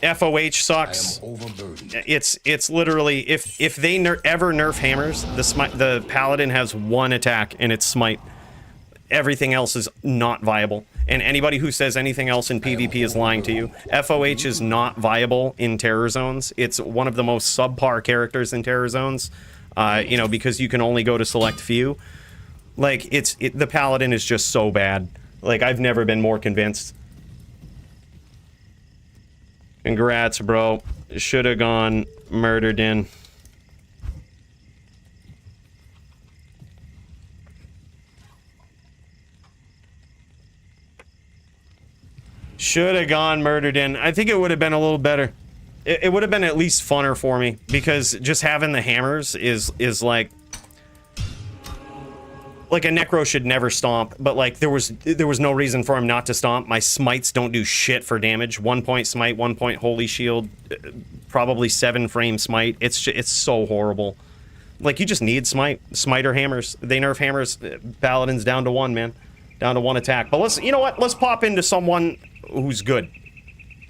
FOH sucks. I am overburdened. It's literally, if they ever nerf hammers, the Paladin has one attack, and it's smite. Everything else is not viable. And anybody who says anything else in PvP is lying to you. FOH is not viable in terror zones. It's one of the most subpar characters in terror zones, you know, because you can only go to select few. Like, the Paladin is just so bad. Like, I've never been more convinced. Congrats, bro. Should have gone murdered in. Should have gone murdered in. I think it would have been a little better. It would have been at least funner for me, because just having the hammers is like a necro should never stomp, but like there was no reason for him not to stomp. My smites don't do shit for damage. 1 point smite, 1 point holy shield, probably 7 frame smite. It's so horrible. Like, you just need smiter hammers. They nerf hammers. Paladin's down to 1, man. Down to 1 attack. But you know what? Let's pop into someone who's good.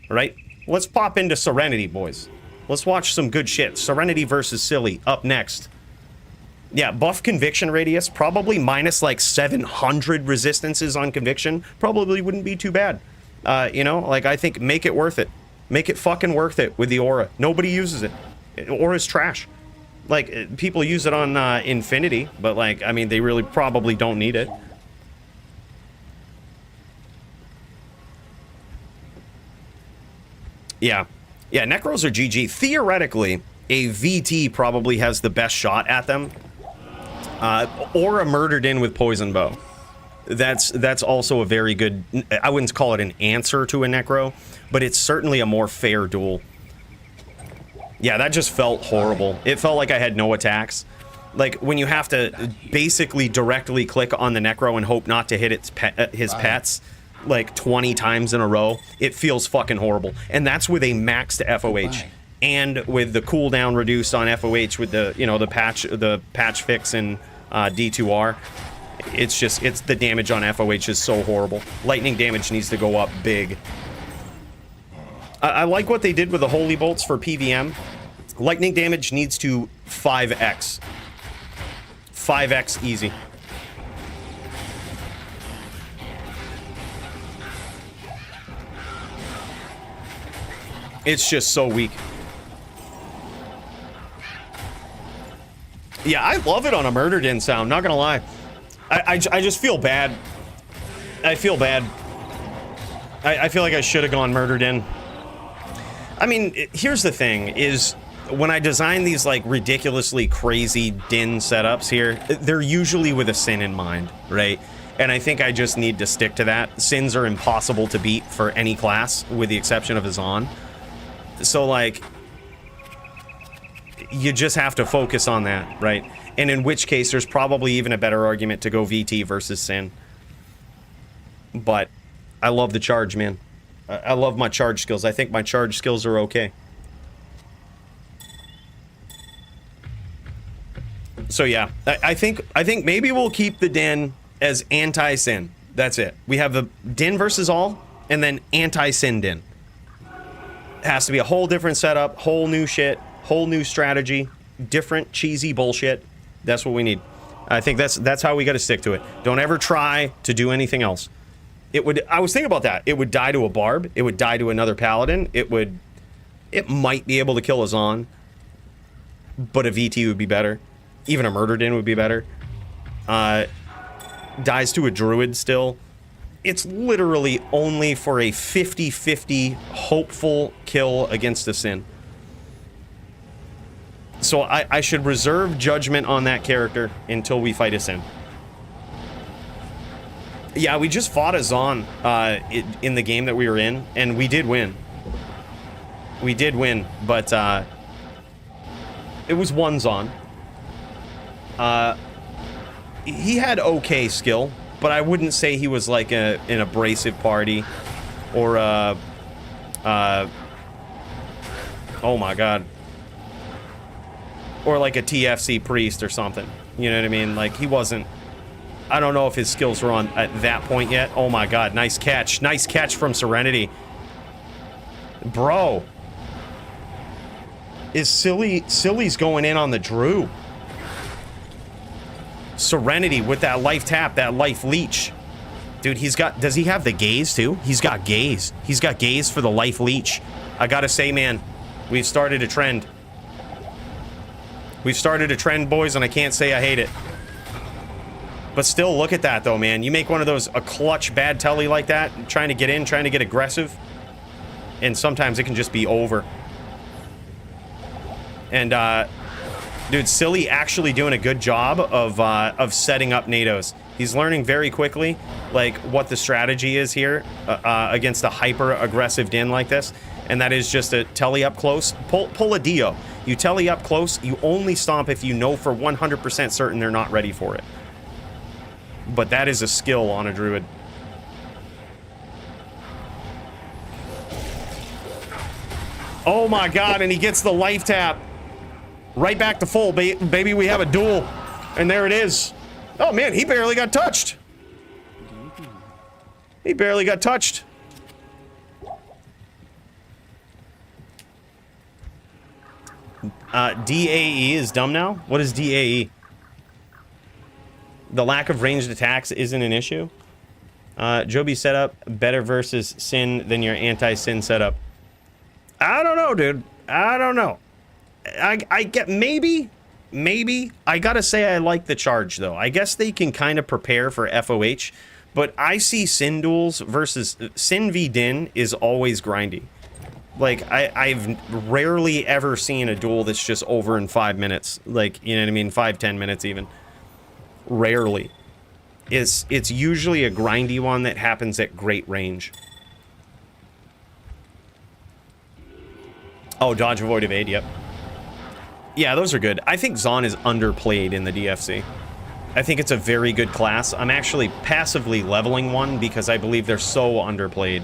Right? Let's pop into Serenity, boys. Let's watch some good shit. Serenity versus Silly up next. Yeah, buff conviction radius, probably minus like 700 resistances on conviction. Probably wouldn't be too bad. You know, like, I think make it worth it. Make it fucking worth it with the aura. Nobody uses it. Aura's trash. Like, people use it on Infinity, but like, I mean, they really probably don't need it. Yeah. Yeah, Necros are GG. Theoretically, a VT probably has the best shot at them. Or a murdered in with poison bow. That's also a very good... I wouldn't call it an answer to a Necro, but it's certainly a more fair duel. Yeah, that just felt horrible. It felt like I had no attacks. Like, when you have to basically directly click on the Necro and hope not to hit his pets... like 20 times in a row, it feels fucking horrible. And that's with a maxed FOH. And with the cooldown reduced on FOH with the, you know, the patch fix in D2R. It's the damage on FOH is so horrible. Lightning damage needs to go up big. I like what they did with the Holy Bolts for PVM. Lightning damage needs to 5x. 5x easy. It's just so weak. Yeah, I love it on a murdered in sound, not gonna lie. I just feel bad. I feel bad. I feel like I should have gone murdered in. I mean, here's the thing, is when I design these like ridiculously crazy din setups here, they're usually with a sin in mind, right? And I think I just need to stick to that. Sins are impossible to beat for any class, with the exception of Azan. So, like, you just have to focus on that, right? And in which case, there's probably even a better argument to go VT versus Sin. But I love the charge, man. I love my charge skills. I think my charge skills are okay. So, yeah. I think maybe we'll keep the Din as anti-Sin. That's it. We have the Din versus all, and then anti-Sin Din. Has to be a whole different setup, whole new shit, whole new strategy, different cheesy bullshit. That's what we need. I think that's how we got to stick to it. Don't ever try to do anything else. I was thinking about that. It would die to a Barb. It would die to another Paladin. It might be able to kill Azan, but a VT would be better. Even a Murdered In would be better. Dies to a Druid still. It's literally only for a 50-50 hopeful kill against a Sin. So I should reserve judgment on that character until we fight a Sin. Yeah, we just fought Azan in the game that we were in, and we did win. We did win, but it was one Zon. He had okay skill, but I wouldn't say he was like an abrasive party or oh my god, or like a TFC priest or something. You know what I mean? Like, he wasn't. I don't know if his skills were on at that point yet. Oh my god, nice catch. Nice catch from Serenity. Bro. Is Silly's going in on the Drew. Serenity with that life tap, that life leech. Dude, does he have the gaze too? He's got gaze. He's got gaze for the life leech. I gotta say, man, we've started a trend. We've started a trend, boys, and I can't say I hate it. But still, look at that, though, man. You make one of those, a clutch bad telly like that, trying to get in, trying to get aggressive. And sometimes it can just be over. And, dude, Silly actually doing a good job of setting up NATOs. He's learning very quickly, like, what the strategy is here against a hyper-aggressive Din like this. And that is just a telly up close. Pull a Dio. You telly up close, you only stomp if you know for 100% certain they're not ready for it. But that is a skill on a druid. Oh my god, and he gets the life tap. Right back to full, baby, we have a duel. And there it is. Oh man, he barely got touched. He barely got touched. DAE is dumb now? What is DAE? The lack of ranged attacks isn't an issue. Joby setup better versus Sin than your anti-Sin setup. I don't know, dude. I don't know. I get maybe. I gotta say I like the charge though. I guess they can kind of prepare for FOH, but I see Sin duels versus Sin v Din is always grindy. Like, I've rarely ever seen a duel that's just over in 5 minutes. Like, you know what I mean? 5-10 minutes even. Rarely. It's usually a grindy one that happens at great range. Oh, dodge, avoid, evade, yep. Yeah, those are good. I think Zon is underplayed in the DFC. I think it's a very good class. I'm actually passively leveling one because I believe they're so underplayed.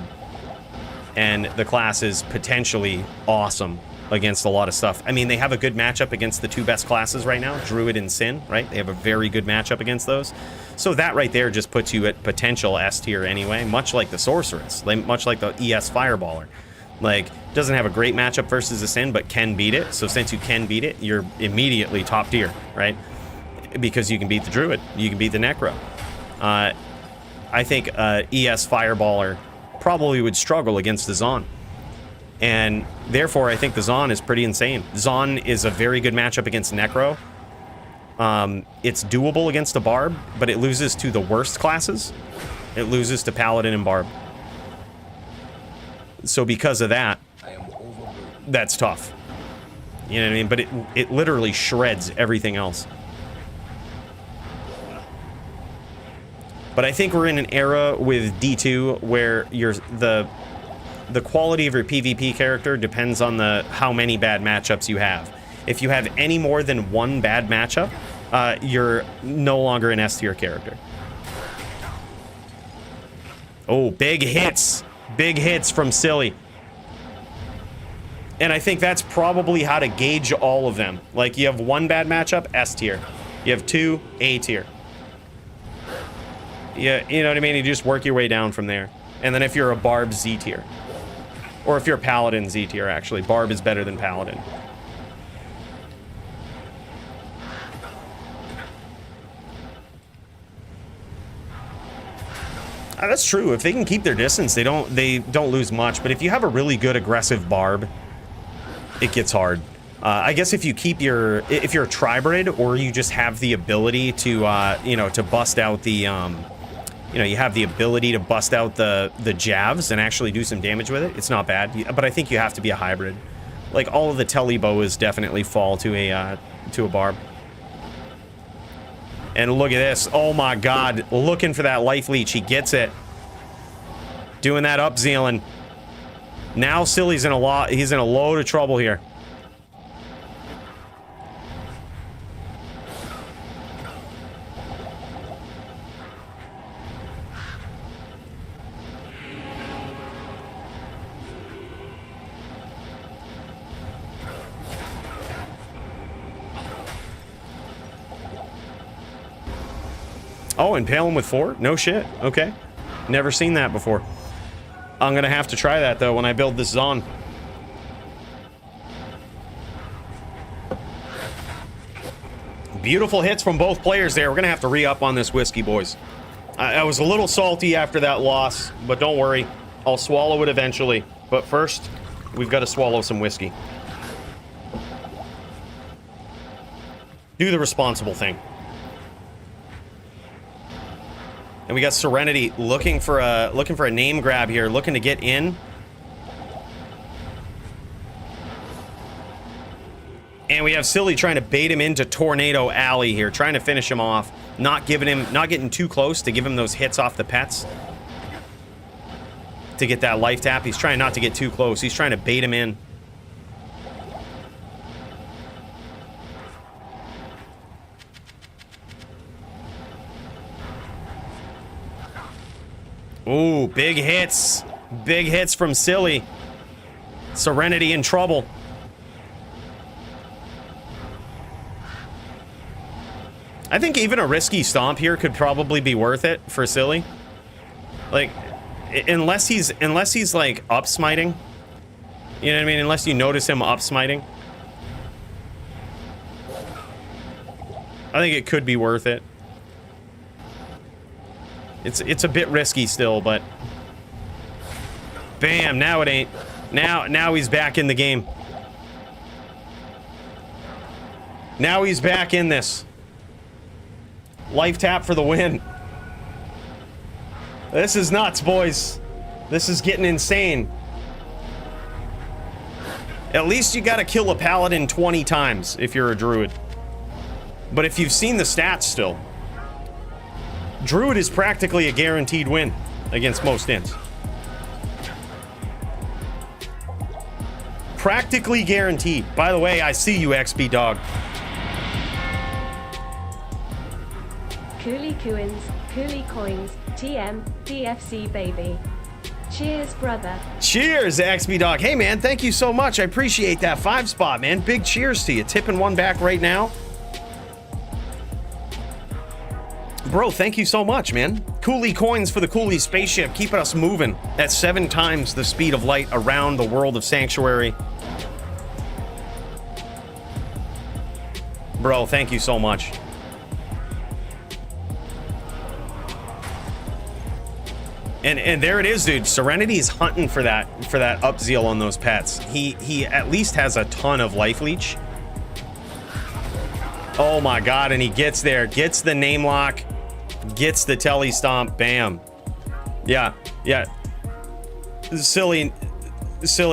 And the class is potentially awesome against a lot of stuff. I mean, they have a good matchup against the two best classes right now, Druid and Sin, right? They have a very good matchup against those. So that right there just puts you at potential S tier anyway, much like the Sorceress, much like the ES Fireballer. Like, doesn't have a great matchup versus the Sin, but can beat it. So since you can beat it, you're immediately top tier, right? Because you can beat the Druid, you can beat the Necro. I think ES Fireballer probably would struggle against the Zon. And therefore, I think the Zon is pretty insane. Zon is a very good matchup against Necro. It's doable against a Barb, but it loses to the worst classes. It loses to Paladin and Barb. So because of that, that's tough. You know what I mean? But it literally shreds everything else. But I think we're in an era with D2 where the quality of your PvP character depends on how many bad matchups you have. If you have any more than one bad matchup, you're no longer an S tier character. Oh, big hits. Big hits from Silly. And I think that's probably how to gauge all of them. Like, you have one bad matchup, S tier. You have two, A tier. Yeah, you know what I mean? You just work your way down from there. And then if you're a Barb, Z tier. Or if you're a Paladin, Z tier, actually. Barb is better than Paladin. That's true. If they can keep their distance, they don't lose much. But if you have a really good aggressive Barb, it gets hard. I guess if you're a Tribrid, or you just have the ability to to bust out the you have the ability to bust out the jabs and actually do some damage with it, it's not bad. But I think you have to be a hybrid. Like, all of the telly boas definitely fall to a Barb. And look at this. Oh my god. Looking for that life leech. He gets it. Doing that up Zealand. Now Silly's he's in a load of trouble here. Oh, impale him with 4? No shit. Okay. Never seen that before. I'm gonna have to try that, though, when I build this Zon. Beautiful hits from both players there. We're gonna have to re-up on this whiskey, boys. I was a little salty after that loss, but don't worry. I'll swallow it eventually. But first, we've got to swallow some whiskey. Do the responsible thing. And we got Serenity looking for a name grab here, looking to get in. And we have Silly trying to bait him into Tornado Alley here, trying to finish him off. Not getting too close to give him those hits off the pets. To get that life tap. He's trying not to get too close. He's trying to bait him in. Ooh, big hits. Big hits from Silly. Serenity in trouble. I think even a risky stomp here could probably be worth it for Silly. Like, unless he's like up smiting. You know what I mean? Unless you notice him up smiting. I think it could be worth it. It's a bit risky still, but bam, now it ain't. Now he's back in the game. Now he's back in this. Life tap for the win. This is nuts, boys. This is getting insane. At least you gotta kill a Paladin 20 times if you're a druid. But if you've seen the stats still, druid is practically a guaranteed win against most ints. Practically guaranteed. By the way, I see you, XP dog. Coolie Cooins, Coolie Coins, TM, DFC baby. Cheers, brother. Cheers, XP dog. Hey, man, thank you so much. I appreciate that 5 spot, man. Big cheers to you. Tipping one back right now. Bro, thank you so much, man. Coolie Coins for the Coolie spaceship, keeping us moving at 7 times the speed of light around the world of Sanctuary. Bro, thank you so much. And there it is, dude. Serenity's hunting for that up zeal on those pets. He at least has a ton of life leech. Oh my god, and he gets there, gets the name lock, gets the telly stomp, bam. Yeah. Silly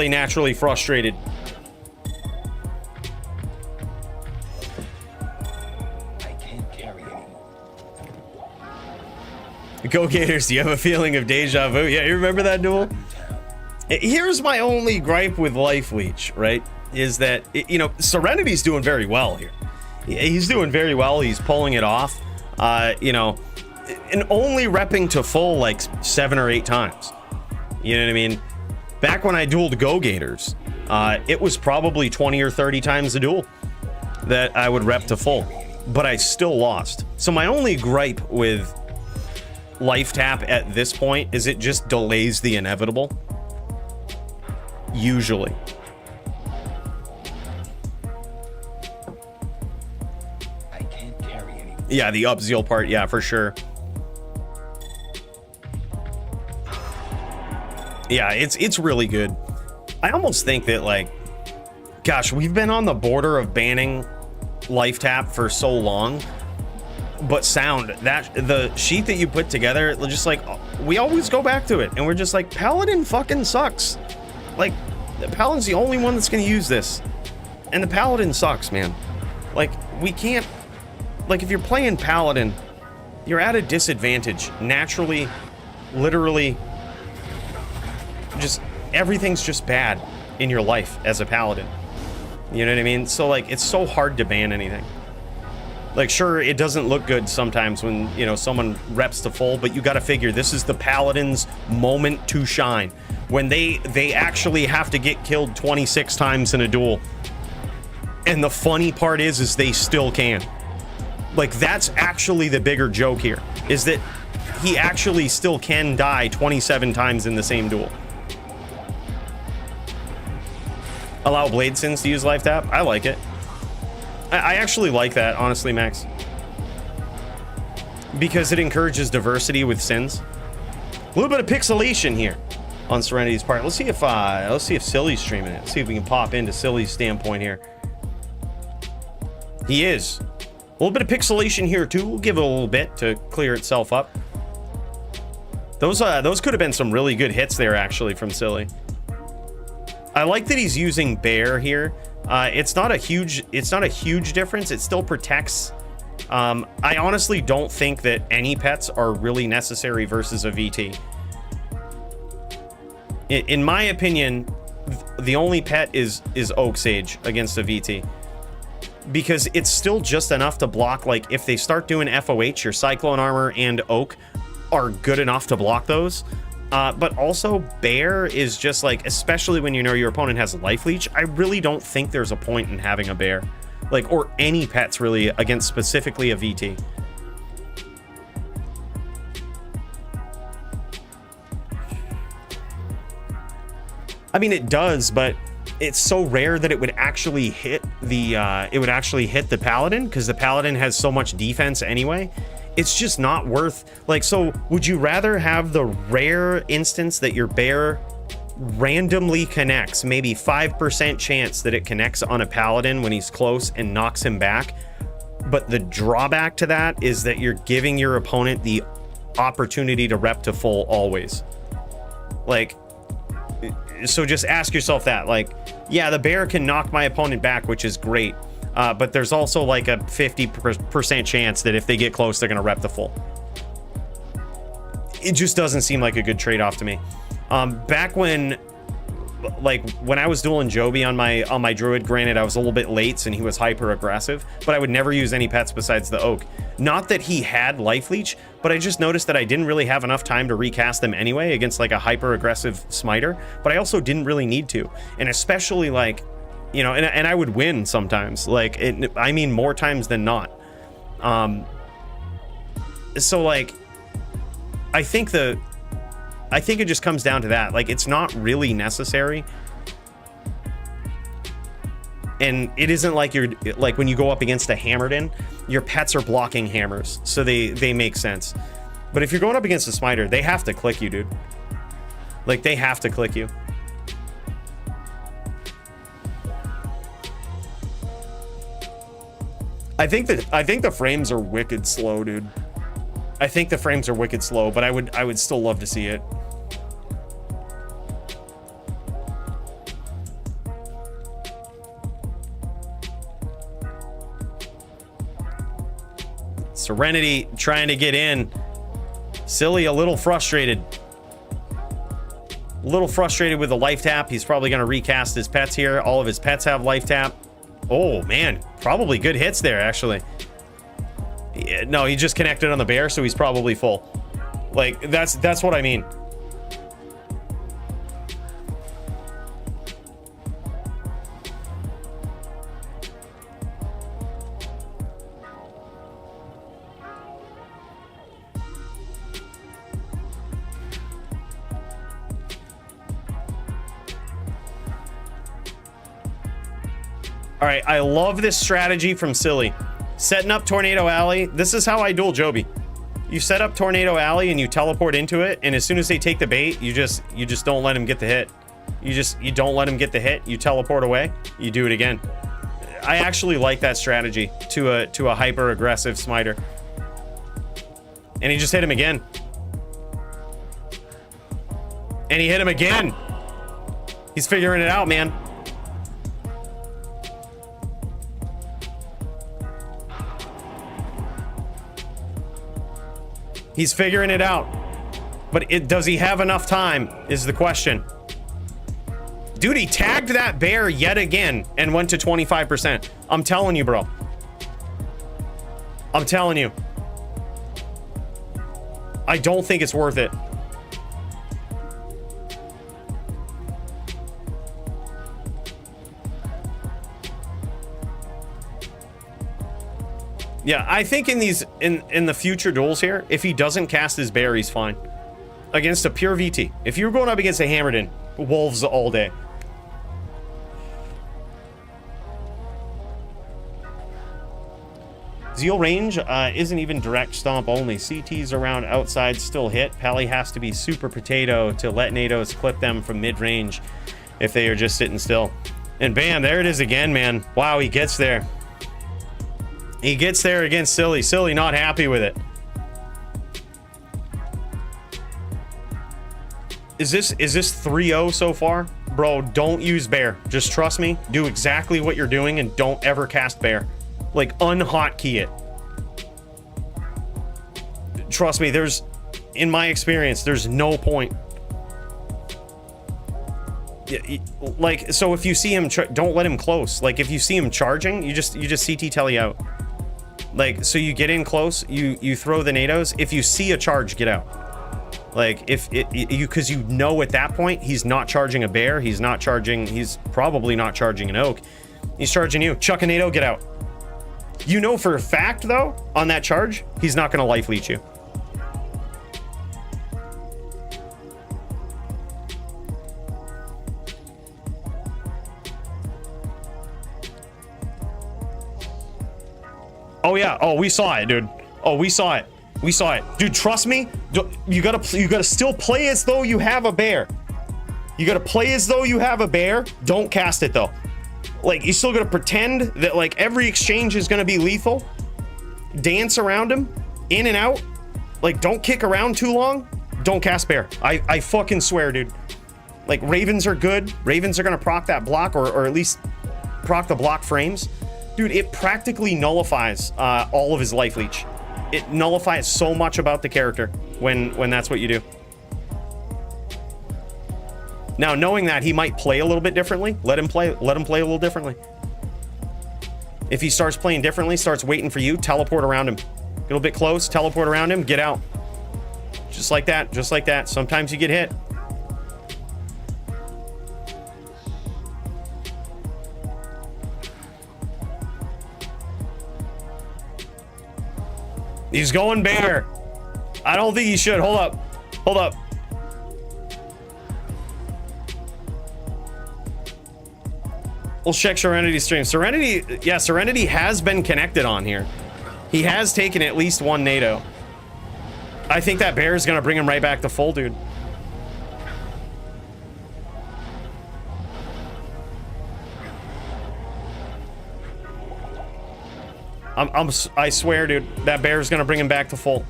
naturally frustrated. Go Gators, do you have a feeling of deja vu? Yeah, you remember that duel? Here's my only gripe with Life Leech, right? Is that, you know, Serenity's doing very well here. He's doing very well. He's pulling it off, you know, and only repping to full like 7 or 8 times. You know what I mean? Back when I dueled Go Gators, it was probably 20 or 30 times a duel that I would rep to full, but I still lost. So my only gripe with life tap at this point is it just delays the inevitable. Usually. I can't carry any. Yeah, the up zeal part, yeah, for sure. Yeah, it's really good. I almost think that, like, gosh, we've been on the border of banning life tap for so long. But sound, that the sheet that you put together, just like, we always go back to it, and we're just like, Paladin fucking sucks. Like, the Paladin's the only one that's gonna use this, and the Paladin sucks, man. Like, we can't, like, if you're playing Paladin, you're at a disadvantage naturally, literally. Just everything's just bad in your life as a Paladin. You know what I mean? So like, it's so hard to ban anything. Like, sure, it doesn't look good sometimes when, you know, someone reps to full, but you got to figure this is the Paladin's moment to shine. When they actually have to get killed 26 times in a duel. And the funny part is they still can. Like, that's actually the bigger joke here, is that he actually still can die 27 times in the same duel. Allow Blade Sins to use life tap? I like it. I actually like that, honestly, Max. Because it encourages diversity with sins. A little bit of pixelation here on Serenity's part. Let's see if Silly's streaming it. Let's see if we can pop into Silly's standpoint here. He is. A little bit of pixelation here too. We'll give it a little bit to clear itself up. Those could have been some really good hits there, actually, from Silly. I like that he's using bear here. It's not a huge difference. It still protects. I honestly don't think that any pets are really necessary versus a VT. In my opinion, the only pet is Oak Sage against a VT, because it's still just enough to block. Like, if they start doing FOH, your Cyclone Armor and Oak are good enough to block those. But also bear is just like, especially when you know your opponent has life leech, I really don't think there's a point in having a bear, like, or any pets really against specifically a VT. I mean, it does, but it's so rare that it would actually hit the Paladin, because the Paladin has so much defense anyway. It's just not worth, like, so would you rather have the rare instance that your bear randomly connects, maybe 5% chance that it connects on a Paladin when he's close and knocks him back, but the drawback to that is that you're giving your opponent the opportunity to rep to full always? Like, so just ask yourself that, like, yeah, the bear can knock my opponent back, which is great. But there's also like a 50% chance that if they get close, they're going to rep the full. It just doesn't seem like a good trade-off to me. Back when I was dueling Joby on my druid, granted, I was a little bit late and he was hyper aggressive, but I would never use any pets besides the Oak. Not that he had life leech, but I just noticed that I didn't really have enough time to recast them anyway against like a hyper aggressive smiter, but I also didn't really need to. And especially, like, you know, and I would win sometimes, like, I mean, more times than not. So like, I think it just comes down to that. Like, it's not really necessary. And it isn't like you're, like, when you go up against a Hammerden, your pets are blocking hammers, so they make sense. But if you're going up against a smiter, they have to click you, dude. Like, they have to click you. I think the frames are wicked slow, dude. I think the frames are wicked slow, but I would still love to see it. Serenity trying to get in. Silly a little frustrated. A little frustrated with the life tap. He's probably going to recast his pets here. All of his pets have life tap. Oh, man. Probably good hits there, actually. Yeah, no, he just connected on the bear, so he's probably full. Like, that's what I mean. All right, I love this strategy from Silly. Setting up Tornado Alley. This is how I duel Joby. You set up Tornado Alley and you teleport into it, and as soon as they take the bait, you just don't let him get the hit. You don't let him get the hit. You teleport away. You do it again. I actually like that strategy to a hyper aggressive smiter. And he just hit him again. And he hit him again. He's figuring it out, man. He's figuring it out. But does he have enough time is the question. Dude, he tagged that bear yet again and went to 25%. I'm telling you, bro. I'm telling you. I don't think it's worth it. Yeah, I think in the future duels here, if he doesn't cast his bear, he's fine. Against a pure VT. If you're going up against a Hammerden, wolves all day. Zeal range isn't even direct stomp only. CTs around outside still hit. Pally has to be super potato to let NATOs clip them from mid-range if they are just sitting still. And bam, there it is again, man. Wow, he gets there. He gets there against Silly. Silly not happy with it. Is this 3-0 so far? Bro, don't use bear. Just trust me. Do exactly what you're doing and don't ever cast bear. Like, unhotkey it. Trust me, in my experience, there's no point. Like, so if you see him, don't let him close. Like, if you see him charging, you just CT telly out. Like, so you get in close, you throw the nados. If you see a charge, get out. Like, because you know at that point he's not charging a bear, he's probably not charging an oak. He's charging you. Chuck a nado, get out. You know for a fact though, on that charge, he's not gonna life leech you. Oh yeah, oh we saw it, dude. Oh, we saw it. We saw it. Dude, trust me. You gotta still play as though you have a bear. You gotta play as though you have a bear. Don't cast it though. Like, you still gotta pretend that like every exchange is gonna be lethal. Dance around him, in and out. Like, don't kick around too long. Don't cast bear. I fucking swear, dude. Like, ravens are good. Ravens are gonna proc that block, or at least proc the block frames. Dude, it practically nullifies all of his life leech. It nullifies so much about the character when that's what you do. Now, knowing that he might play a little bit differently, let him play a little differently. If he starts playing differently, starts waiting for you, teleport around him. Get a little bit close, teleport around him, get out. Just like that, just like that. Sometimes you get hit. He's going bear. I don't think he should. Hold up. Hold up. We'll check Serenity's stream. Serenity, yeah, Serenity has been connected on here. He has taken at least one NATO. I think that bear is going to bring him right back to full, dude. I swear, dude, that bear is gonna bring him back to full.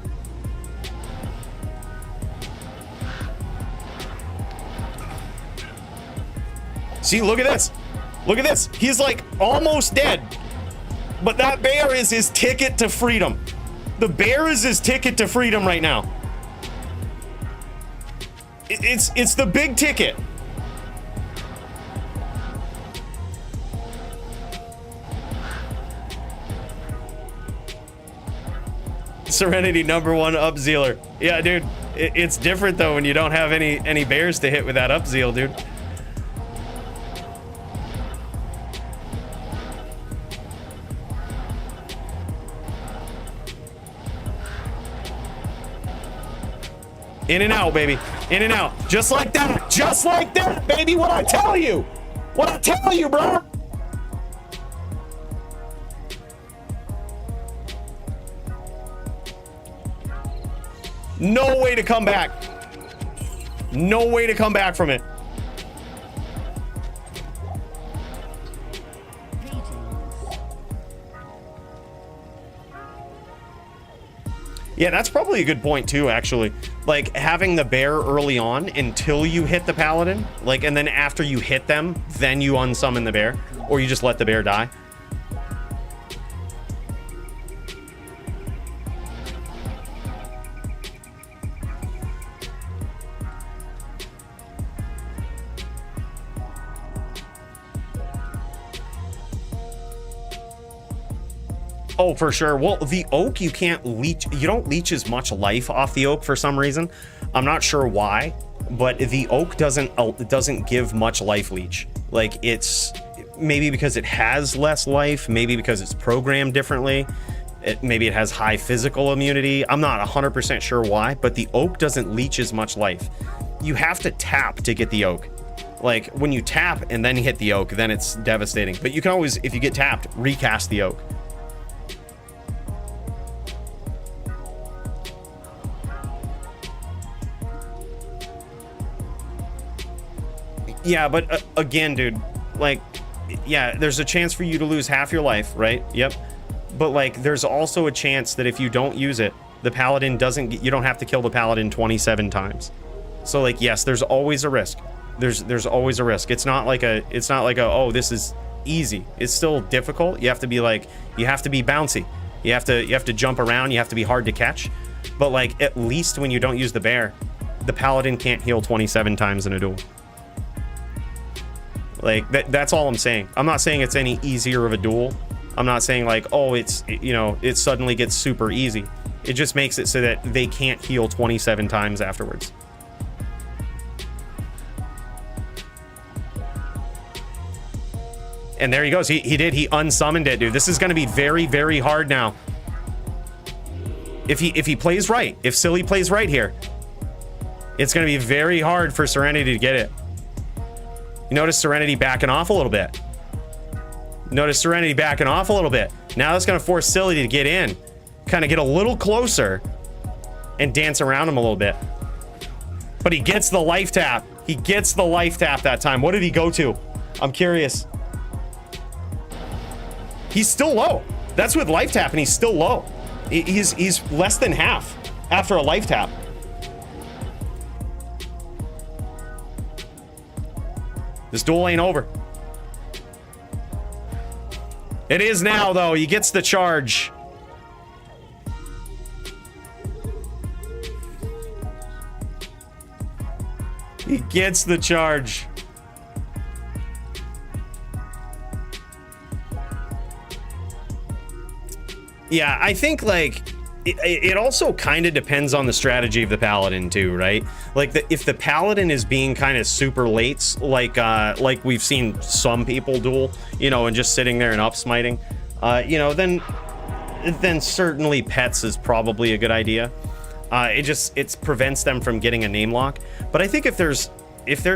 See, look at this. Look at this. He's like almost dead. But that bear is his ticket to freedom. The bear is his ticket to freedom right now. It's the big ticket. Serenity #1 upzealer. Yeah, dude, it's different though when you don't have any bears to hit with that upzeal, dude. In and out, baby. In and out. Just like that. Just like that, baby. What I tell you. What I tell you, bro. No way to come back. No way to come back from it. Yeah, that's probably a good point too, actually. Like, having the bear early on until you hit the paladin, like, and then after you hit them, then you unsummon the bear, or you just let the bear die. Oh, for sure. Well, the oak, you can't leech. You don't leech as much life off the oak for some reason. I'm not sure why, but the oak doesn't give much life leech. Like, it's maybe because it has less life, maybe because it's programmed differently. Maybe it has high physical immunity. I'm not 100% sure why, but the oak doesn't leech as much life. You have to tap to get the oak. Like, when you tap and then hit the oak, then it's devastating. But you can always, if you get tapped, recast the oak. Yeah, but again, dude, like, yeah, there's a chance for you to lose half your life, right? Yep. But like, there's also a chance that if you don't use it, the paladin doesn't, you don't have to kill the paladin 27 times. So like, yes, there's always a risk. There's always a risk. It's not like a oh, this is easy. It's still difficult. You have to be like, you have to be bouncy. You have to jump around. You have to be hard to catch. But like, at least when you don't use the bear, the paladin can't heal 27 times in a duel. Like that's all I'm saying. I'm not saying it's any easier of a duel. I'm not saying like, oh, it suddenly gets super easy. It just makes it so that they can't heal 27 times afterwards. And there he goes. He unsummoned it, dude. This is going to be very, very hard now. If he plays right, if Silly plays right here, it's going to be very hard for Serenity to get it. You notice Serenity backing off a little bit. Notice Serenity backing off a little bit. Now that's going to force Silly to get in, kind of get a little closer and dance around him a little bit. But he gets the life tap. He gets the life tap that time. What did he go to? I'm curious. He's still low. That's with life tap, and he's still low. He's less than half after a life tap. This duel ain't over. It is now, though. He gets the charge. He gets the charge. Yeah, I think like it also kind of depends on the strategy of the paladin too, right? Like if the paladin is being kind of super late, like we've seen some people duel, you know, and just sitting there and up smiting, you know, then certainly pets is probably a good idea. It prevents them from getting a name lock. But I think if there's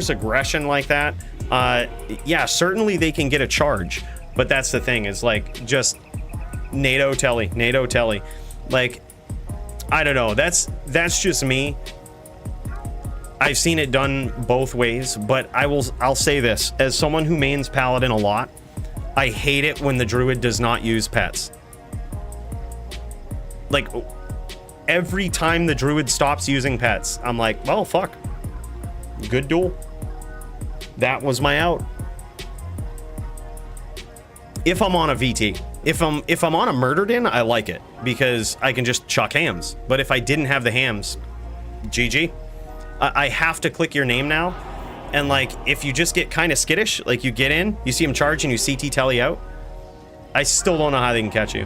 aggression like that, yeah, certainly they can get a charge. But that's the thing, is like just NATO telly. Like, I don't know. That's just me. I've seen it done both ways, but I'll say this as someone who mains Paladin a lot. I hate it when the druid does not use pets. Like every time the druid stops using pets, I'm like, well, fuck. Good duel. That was my out. If I'm on a VT. If I'm on a murdered in, I like it because I can just chuck hams. But if I didn't have the hams, GG. I have to click your name now. And like, if you just get kind of skittish, like you get in, you see him charge and you CT telly out, I still don't know how they can catch you.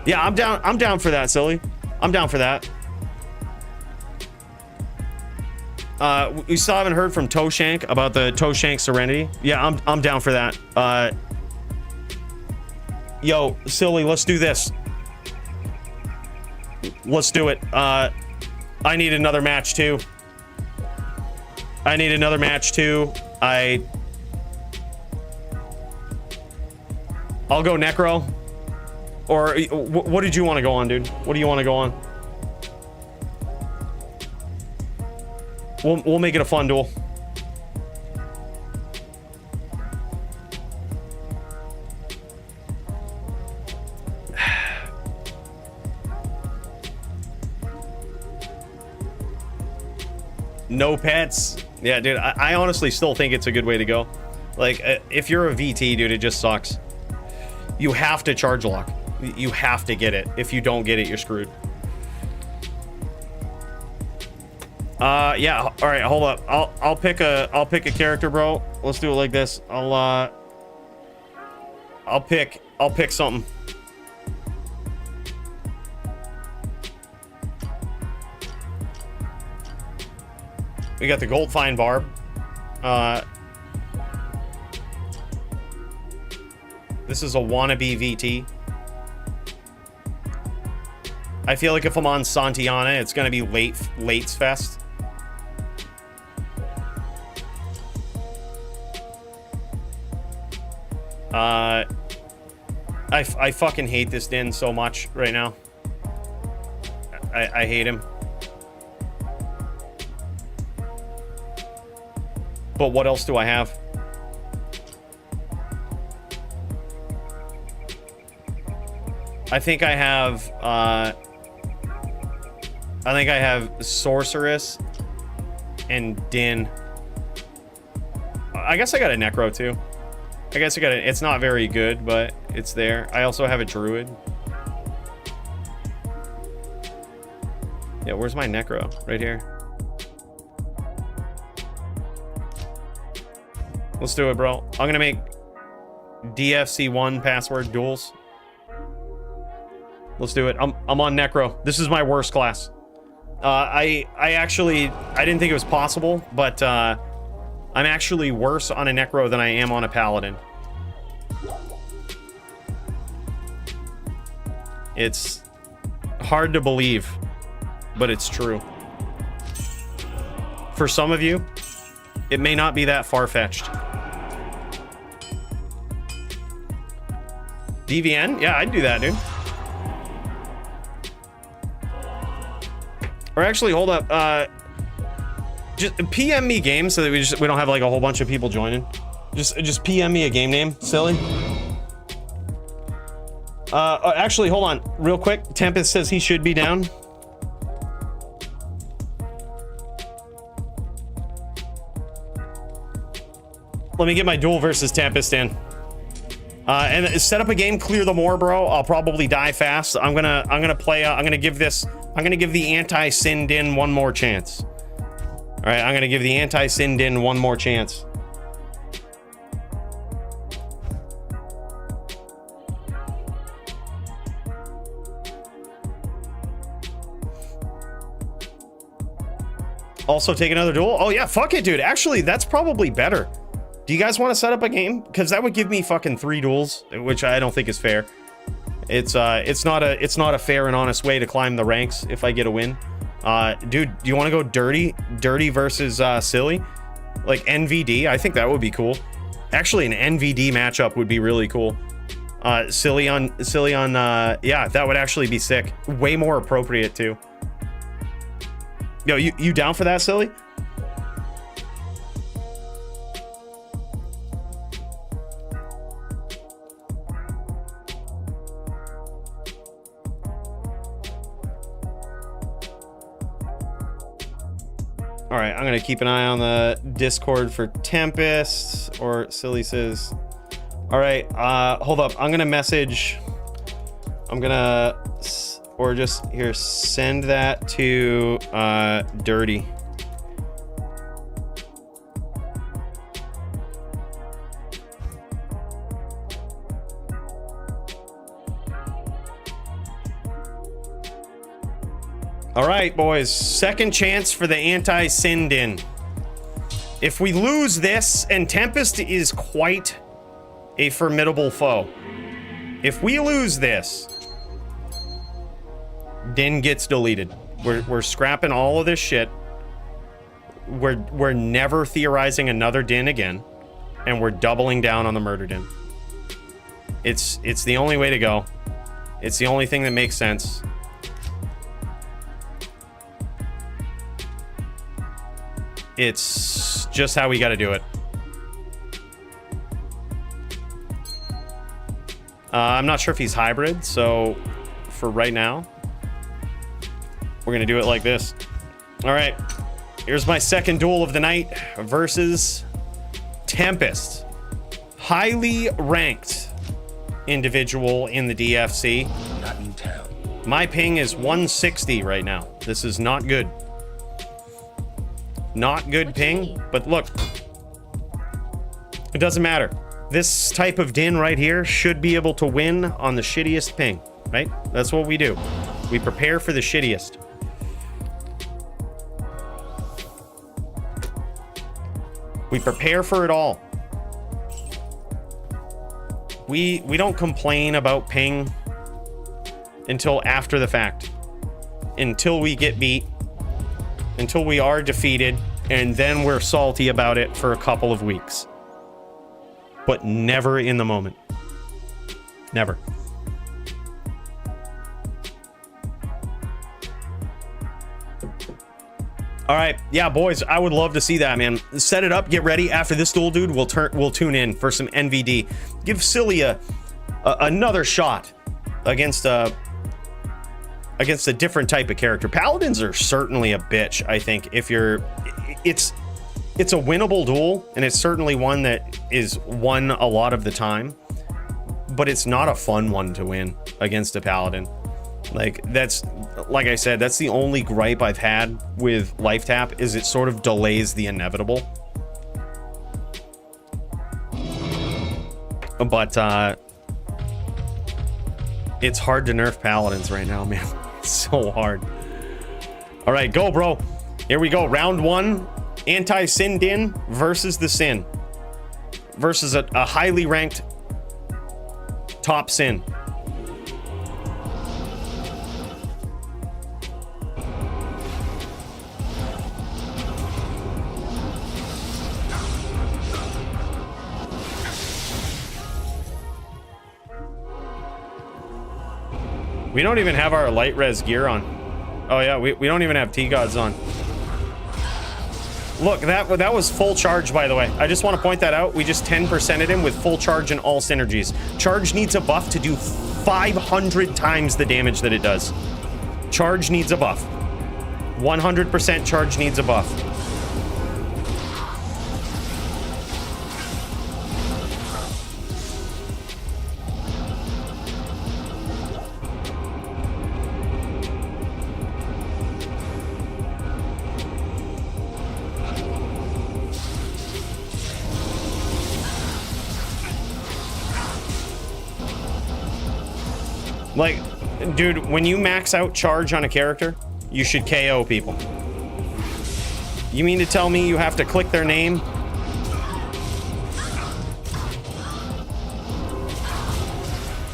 Yeah, I'm down for that, Silly. I'm down for that. We still haven't heard from Toshank about the Toshank Serenity. Yeah, I'm down for that. Yo, Silly, let's do this. Let's do it. I need another match too. I'll go Necro. Or what did you want to go on, dude? What do you want to go on? We'll make it a fun duel. No pets. Yeah, dude, I honestly still think it's a good way to go. Like, if you're a VT, dude, it just sucks. You have to charge lock. You have to get it. If you don't get it, you're screwed. Yeah, all right, hold up. I'll pick a character, bro. Let's do it like this. I'll pick something. We got the Gold Fine Barb. This is a wannabe VT. I feel like if I'm on Santiana, it's gonna be Late's Fest. I fucking hate this Din so much right now. I hate him. But what else do I have? I think I have I think I have Sorceress and Din. I guess I got a Necro too. I guess I got it. It's not very good, but it's there. I also have a Druid. Yeah, where's my Necro? Right here. Let's do it, bro. I'm gonna make DFC 1 password duels. Let's do it. I'm on Necro. This is my worst class. I didn't think it was possible, but I'm actually worse on a Necro than I am on a Paladin. It's hard to believe, but it's true. For some of you, it may not be that far-fetched. DVN? Yeah, I'd do that, dude. Or actually, hold up. Just PM me game so that we don't have like a whole bunch of people joining. Just PM me a game name, silly. Actually, hold on, real quick. Tempest says he should be down. Let me get my duel versus Tempest in. And set up a game, clear the more, bro. I'll probably die fast. I'm gonna give the anti-sin Din one more chance. All right, I'm gonna give the anti-sin Din one more chance. Also take another duel. Oh yeah, fuck it, dude. Actually, that's probably better. Do you guys want to set up a game? Because that would give me fucking 3 duels, which I don't think is fair. It's not a fair and honest way to climb the ranks if I get a win. Dude, do you want to go dirty versus silly, like NVD? I think that would be cool. Actually, an NVD matchup would be really cool. Silly on yeah, that would actually be sick. Way more appropriate too. Yo, you down for that, silly? All right, I'm gonna keep an eye on the Discord for Tempest, or Silly says. All right, hold up. I'm gonna message. Or just here, send that to Dirty. All right, boys, second chance for the anti-sin Din. If we lose this, and Tempest is quite a formidable foe. If we lose this, Din gets deleted. We're scrapping all of this shit. We're never theorizing another Din again, and we're doubling down on the murder Din. It's the only way to go. It's the only thing that makes sense. It's just how we got to do it. I'm not sure if he's hybrid, so for right now, we're gonna do it like this. All right, here's my second duel of the night versus Tempest. Highly ranked individual in the DFC. Not in town. My ping is 160 right now. This is not good. Not good ping, but look, it doesn't matter. This type of Din right here should be able to win on the shittiest ping, right? That's what we do. We prepare for the shittiest. We prepare for it all. We don't complain about ping until after the fact. Until we get beat. Until we are defeated, and then we're salty about it for a couple of weeks. But never in the moment. Never. All right, yeah, boys, I would love to see that, man. Set it up, get ready. After this duel, dude, we'll tune in for some NVD. Give Silly another shot against against a different type of character. Paladins are certainly a bitch, I think, if you're... It's a winnable duel, and it's certainly one that is won a lot of the time, but it's not a fun one to win against a Paladin. Like, that's... Like I said, that's the only gripe I've had with life tap, is it sort of delays the inevitable. But, it's hard to nerf Paladins right now, man. It's so hard. All right, go, bro. Here we go. Round 1. Anti-Sin Din versus the Sin. Versus a highly ranked top Sin. We don't even have our light res gear on. Oh yeah, we don't even have T-Gods on. Look, that was full charge, by the way. I just want to point that out. We just 10%ed him with full charge and all synergies. Charge needs a buff to do 500 times the damage that it does. Charge needs a buff. 100% charge needs a buff. Like, dude, when you max out charge on a character, you should KO people. You mean to tell me you have to click their name?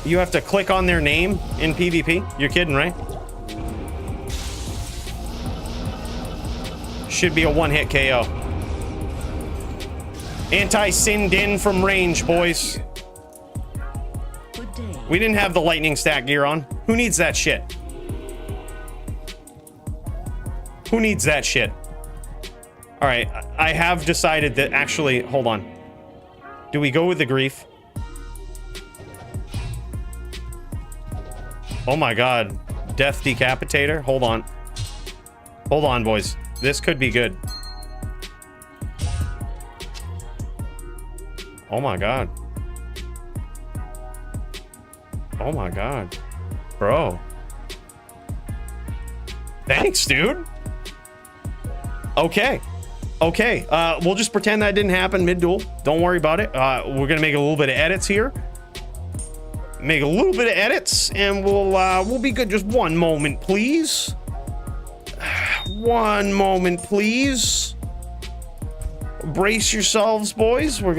You have to click on their name in PvP? You're kidding, right? Should be a one-hit KO. Anti-Sin Din from range, boys. We didn't have the lightning stack gear on. Who needs that shit? Who needs that shit? All right, I have decided that actually, hold on. Do we go with the grief? Oh my God, Death Decapitator. Hold on. Hold on, boys. This could be good. Oh my God. Oh my God. Bro. Thanks, dude. Okay. Okay. We'll just pretend that didn't happen mid-duel. Don't worry about it. We're gonna make a little bit of edits here. Make a little bit of edits, and we'll be good. Just one moment, please. One moment, please. Brace yourselves, boys. We're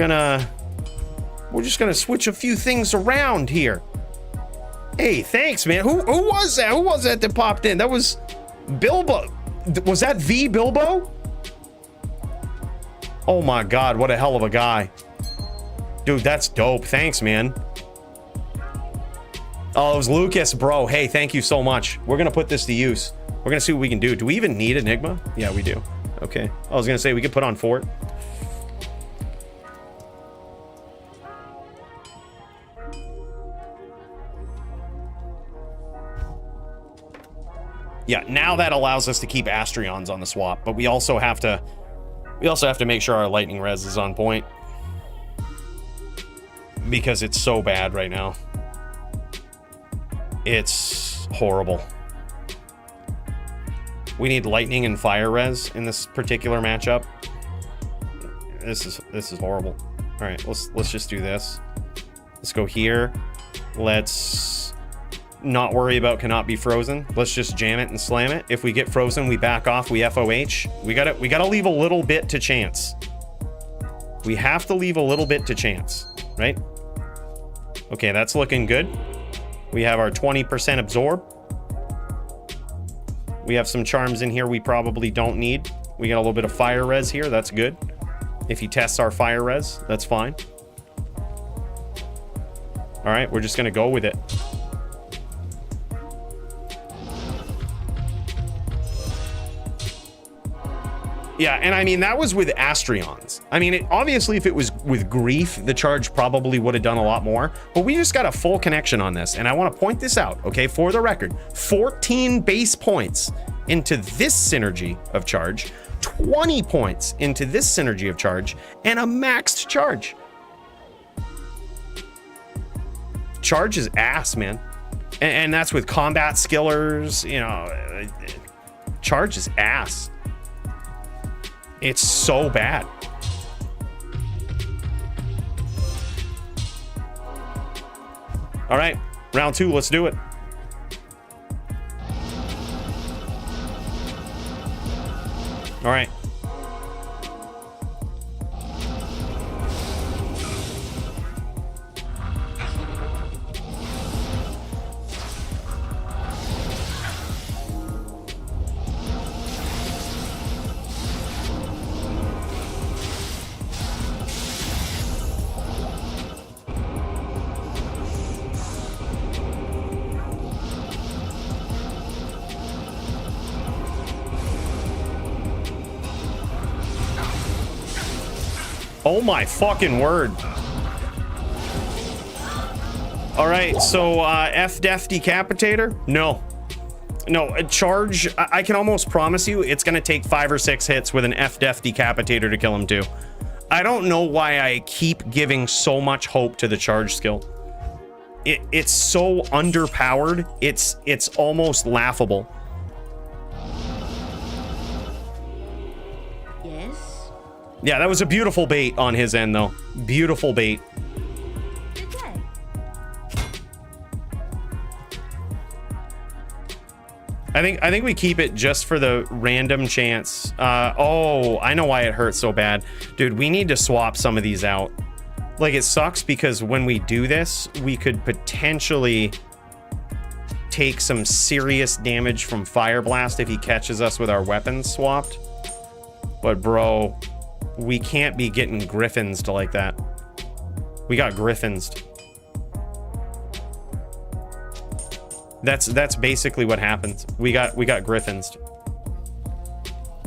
just gonna switch a few things around here. Hey, thanks, man. Who was that? Who was that popped in? That was Bilbo. Was that V Bilbo? Oh my God, what a hell of a guy. Dude, that's dope. Thanks, man. Oh, it was Lucas, bro. Hey, thank you so much. We're gonna put this to use. We're gonna see what we can do. Do we even need Enigma? Yeah, we do. Okay. I was gonna say we could put on Fort. Yeah, now that allows us to keep Astrions on the swap, but we also have to make sure our lightning res is on point, because it's so bad right now. It's horrible. We need lightning and fire res in this particular matchup. This is horrible. All right, let's just do this. Let's go here. Let's not worry about cannot be frozen. Let's just jam it and slam it. If we get frozen, we back off, we FOH. We gotta leave a little bit to chance. We have to leave a little bit to chance, right? Okay, that's looking good. We have our 20% absorb. We have some charms in here we probably don't need. We got a little bit of fire res here, that's good. If he tests our fire res, that's fine. All right, we're just gonna go with it. Yeah, and I mean, that was with Astrions. I mean, obviously, if it was with Grief, the charge probably would have done a lot more, but we just got a full connection on this, and I want to point this out, okay, for the record. 14 base points into this synergy of charge, 20 points into this synergy of charge, and a maxed charge. Charge is ass, man. And that's with combat skillers, you know, charge is ass. It's so bad. All right, round 2, let's do it. All right. Oh my fucking word. All right, so F-Death Decapitator? No. No, a charge, I can almost promise you it's gonna take 5 or 6 hits with an F-Death Decapitator to kill him too. I don't know why I keep giving so much hope to the charge skill. It's so underpowered, it's almost laughable. Yeah, that was a beautiful bait on his end, though. Beautiful bait. Good day. I think we keep it just for the random chance. Oh, I know why it hurts so bad. Dude, we need to swap some of these out. Like, it sucks because when we do this, we could potentially take some serious damage from Fire Blast if he catches us with our weapons swapped. But, bro, we can't be getting Griffins to like that. We got Griffins. That's basically what happens. We got Griffins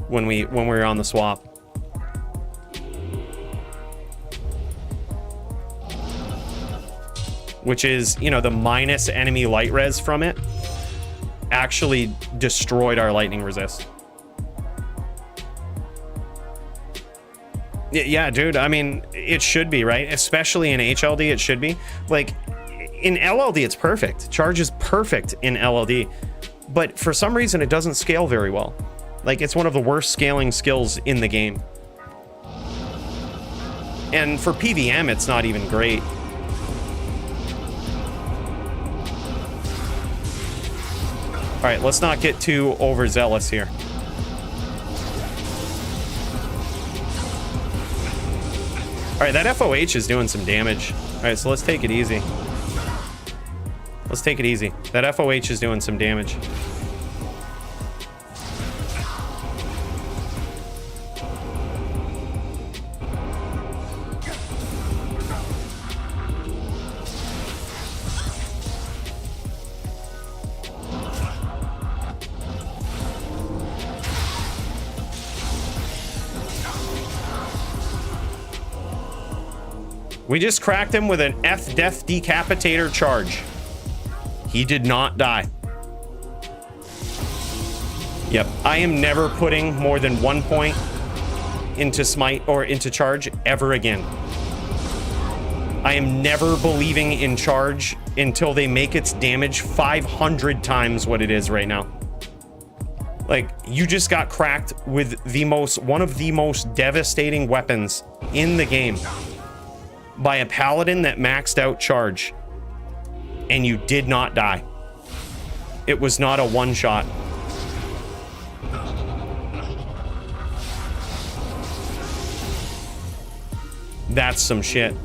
when we were on the swap. Which is, you know, the minus enemy light res from it actually destroyed our lightning resist. Yeah, dude, I mean, it should be, right? Especially in HLD, it should be. Like, in LLD, it's perfect. Charge is perfect in LLD. But for some reason, it doesn't scale very well. Like, it's one of the worst scaling skills in the game. And for PVM, it's not even great. All right, let's not get too overzealous here. All right, that FOH is doing some damage. All right, so let's take it easy. Let's take it easy. That FOH is doing some damage. We just cracked him with an F-Death Decapitator charge. He did not die. Yep, I am never putting more than 1 point into smite or into charge ever again. I am never believing in charge until they make its damage 500 times what it is right now. Like, you just got cracked with one of the most devastating weapons in the game by a Paladin that maxed out charge, and you did not die. It was not a one-shot. That's some shit.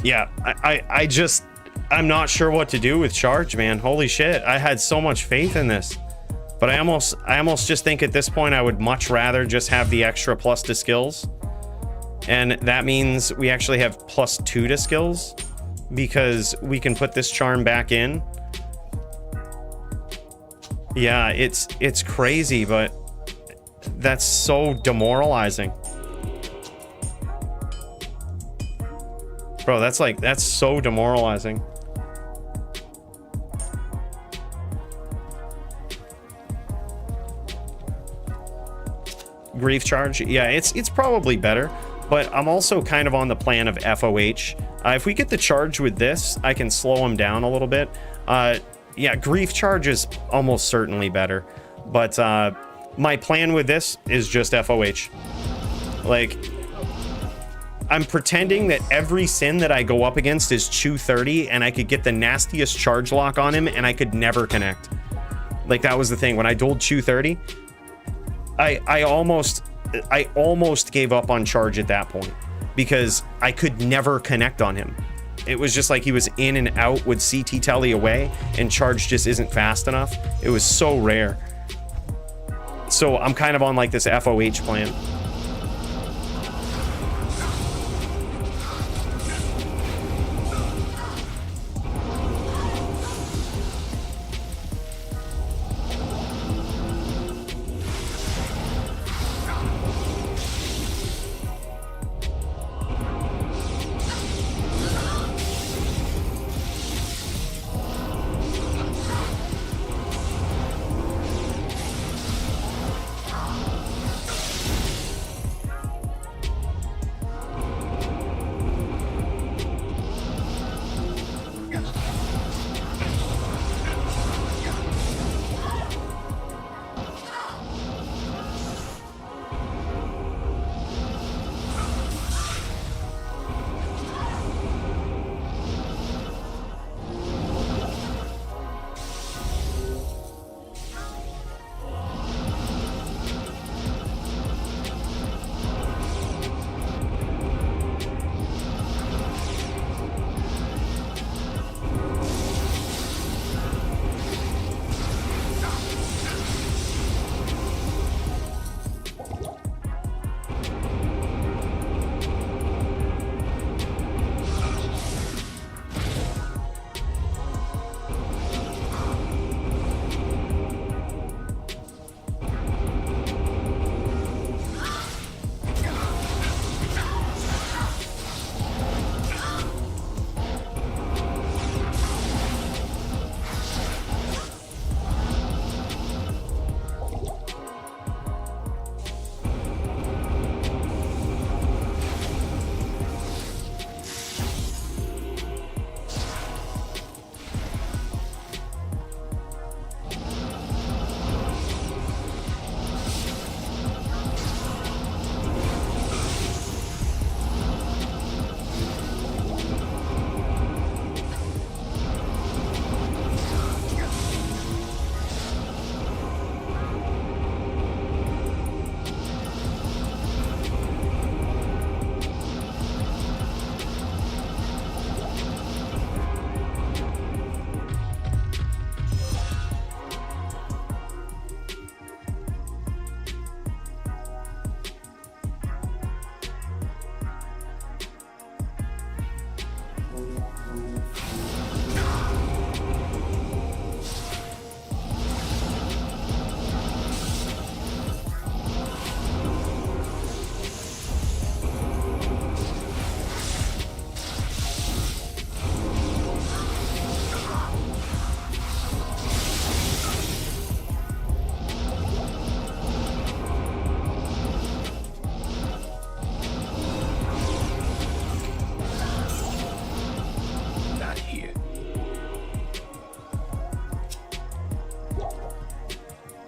Yeah, I just, I'm not sure what to do with charge, man. Holy shit. I had so much faith in this. But I almost just think at this point I would much rather just have the extra plus to skills. And that means we actually have +2 to skills because we can put this charm back in. Yeah, it's crazy, but that's so demoralizing. Bro, that's so demoralizing. Grief charge, yeah, it's probably better, but I'm also kind of on the plan of FOH. If we get the charge with this, I can slow him down a little bit. Yeah, grief charge is almost certainly better, but my plan with this is just FOH. Like, I'm pretending that every sin that I go up against is Chew 30, and I could get the nastiest charge lock on him, and I could never connect. Like, that was the thing. When I dueled Chew 30, I almost gave up on charge at that point because I could never connect on him. It was just like he was in and out, would CT telly away, and charge just isn't fast enough. It was so rare. So I'm kind of on like this FOH plan.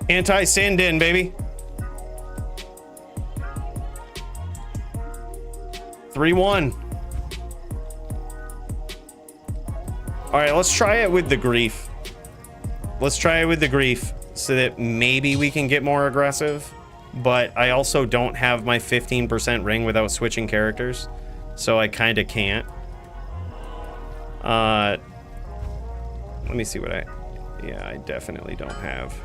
Anti-send in, baby. 3-1. All right, let's try it with the grief. Let's try it with the grief so that maybe we can get more aggressive. But I also don't have my 15% ring without switching characters, so I kind of can't. Let me see what yeah, I definitely don't have.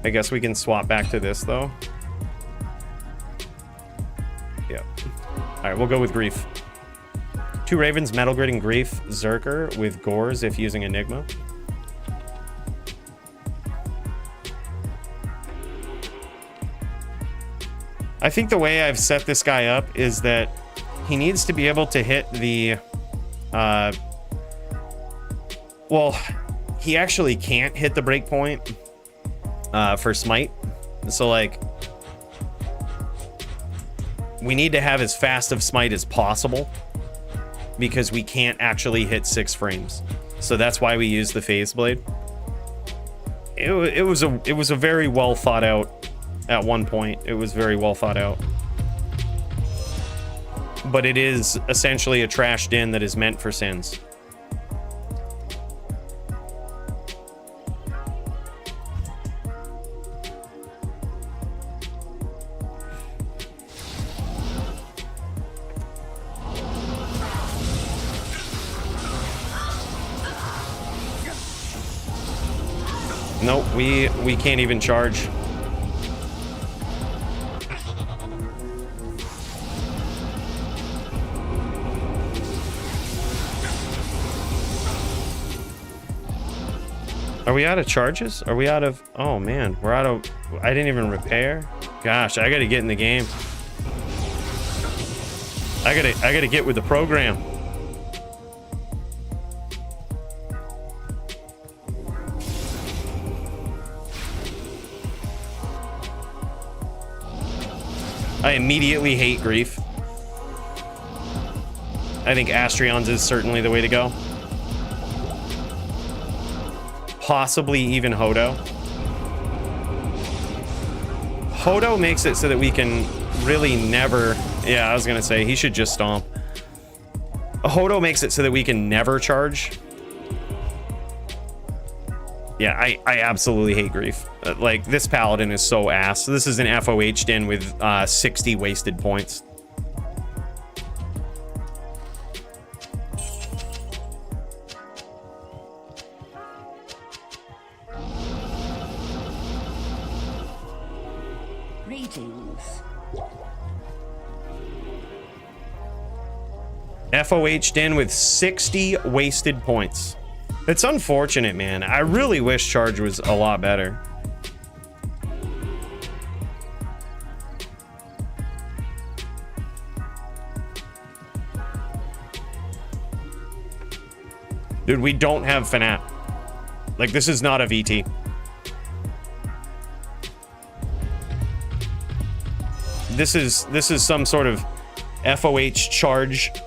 I guess we can swap back to this though. Yep. All right, we'll go with Grief. 2 Ravens, Metal Grid, and Grief. Zerker with Gores if using Enigma. I think the way I've set this guy up is that he needs to be able to hit the... well, he actually can't hit the breakpoint for Smite. So, like, we need to have as fast of Smite as possible because we can't actually hit 6 frames. So that's why we use the Phase Blade. It was a very well thought out at one point. It was very well thought out. But it is essentially a trash din that is meant for Sins. Nope, we can't even charge. Are we out of charges? Are we out of... Oh man, we're out of... I didn't even repair. Gosh, I gotta get in the game. I gotta get with the program. I immediately hate Grief. I think Astrion's is certainly the way to go. Possibly even Hodo. Hodo makes it so that we can really never... Yeah, I was gonna say, he should just stomp. Hodo makes it so that we can never charge. Yeah, I absolutely hate Grief. Like, this Paladin is so ass. This is an FOH din with 60 wasted points. Greetings. FOH din with 60 wasted points. It's unfortunate, man. I really wish charge was a lot better. Dude, we don't have Fanat. Like, this is not a VT. This is some sort of FOH charged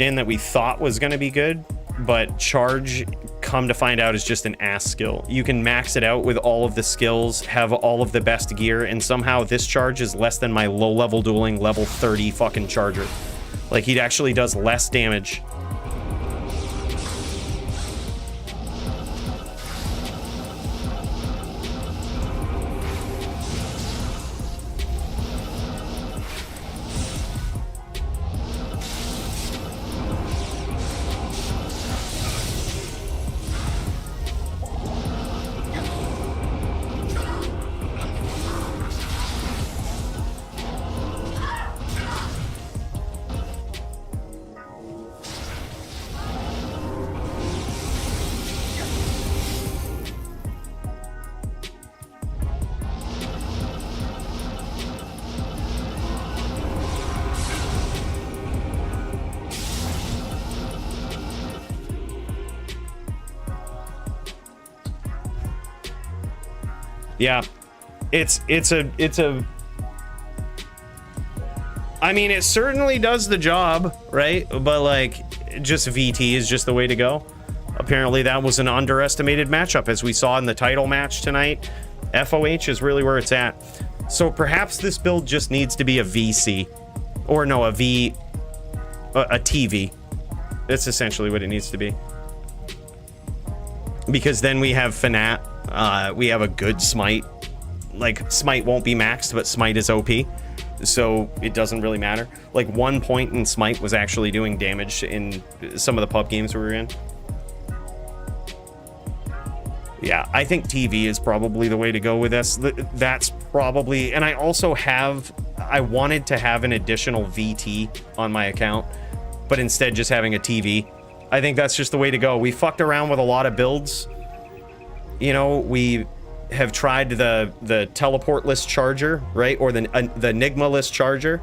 in that we thought was going to be good, but charge, come to find out, is just an ass skill. You can max it out with all of the skills, have all of the best gear, and somehow this charge is less than my low-level dueling level 30 fucking charger. Like, he actually does less damage. Yeah, it's a I mean, it certainly does the job, right? But like, just VT is just the way to go. Apparently that was an underestimated matchup, as we saw in the title match tonight. FOH is really where it's at. So perhaps this build just needs to be a VC, or no, a TV. That's essentially what it needs to be. Because then we have Fanat, we have a good Smite. Like, Smite won't be maxed, but Smite is OP. so it doesn't really matter. Like 1 point in Smite was actually doing damage in some of the pub games we were in. Yeah, I think TV is probably the way to go with this. That's probably, and I also I wanted to have an additional VT on my account, but instead just having a TV. I think that's just the way to go. We fucked around with a lot of builds. You know, we have tried the teleport-less charger, right? Or the Enigma-less charger,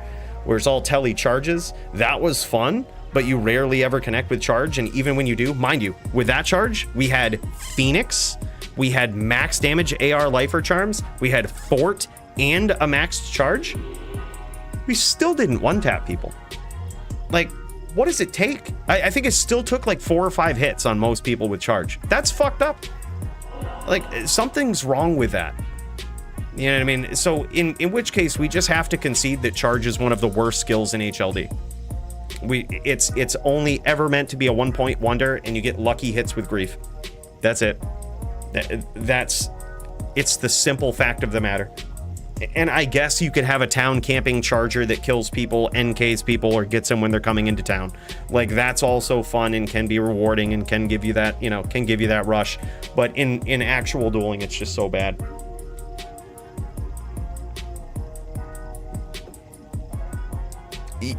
where it's all tele charges. That was fun, but you rarely ever connect with charge, and even when you do, mind you, with that charge, we had Phoenix, we had max damage AR lifer charms, we had Fort, and a maxed charge. We still didn't one-tap people. Like, what does it take? I think it still took like 4 or 5 hits on most people with charge. That's fucked up. Like, something's wrong with that. You know what I mean? So in which case, we just have to concede that charge is one of the worst skills in HLD. It's only ever meant to be a 1-point wonder, and you get lucky hits with grief. That's it. It's the simple fact of the matter. And I guess you could have a town camping charger that kills people, NKs people, or gets them when they're coming into town. Like, that's also fun and can be rewarding and can give you that, you know, can give you that rush. But in actual dueling, it's just so bad.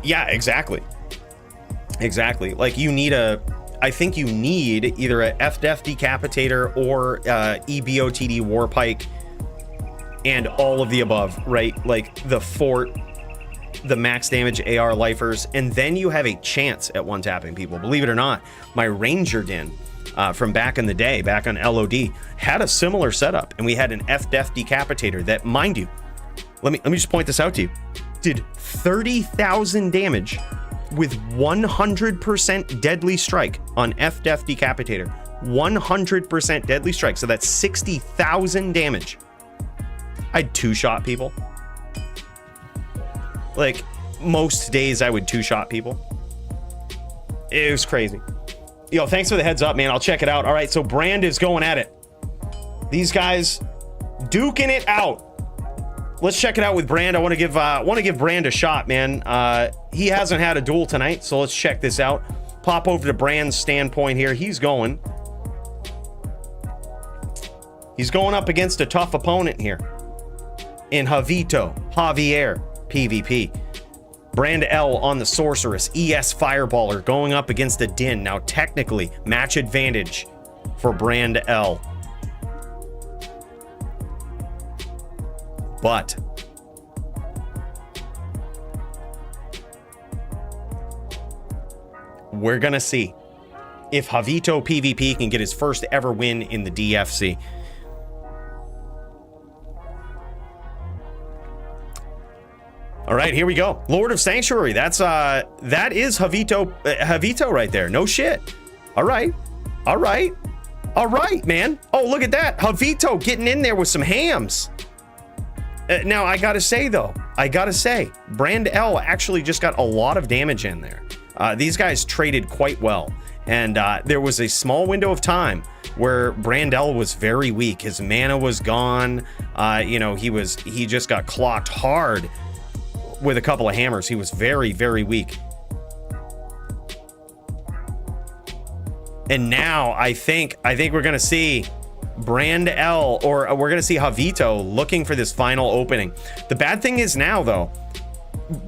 Yeah, exactly. Exactly. Like, I think you need either a FDF Decapitator or EBOTD Warpike and all of the above, right? Like the Fort, the max damage AR lifers, and then you have a chance at one-tapping people. Believe it or not, my Ranger Din from back in the day, back on LOD, had a similar setup, and we had an FDF Decapitator that, mind you, let me just point this out to you, did 30,000 damage with 100% deadly strike on FDF Decapitator. 100% deadly strike, so that's 60,000 damage. I'd two-shot people. Like, most days I would two-shot people. It was crazy. Yo, thanks for the heads up, man. I'll check it out. All right, so Brand is going at it. These guys duking it out. Let's check it out with Brand. I want to give Brand a shot, man. He hasn't had a duel tonight, so let's check this out. Pop over to Brand's standpoint here. He's going up against a tough opponent here in Javier PvP. Brand L on the Sorceress, ES Fireballer going up against a Din. Now technically match advantage for Brand L. But we're gonna see if Javier PvP can get his first ever win in the DFC. All right, here we go. Lord of Sanctuary. That is Javier right there. No shit. All right, man. Oh, look at that. Javier getting in there with some hams. Now, I gotta say, Brand L actually just got a lot of damage in there. These guys traded quite well. And there was a small window of time where Brand L was very weak. His mana was gone. You know, he just got clocked hard with a couple of hammers. He was very, very weak. And now I think we're gonna see Brand L, or we're gonna see Javier looking for this final opening. The bad thing is now, though,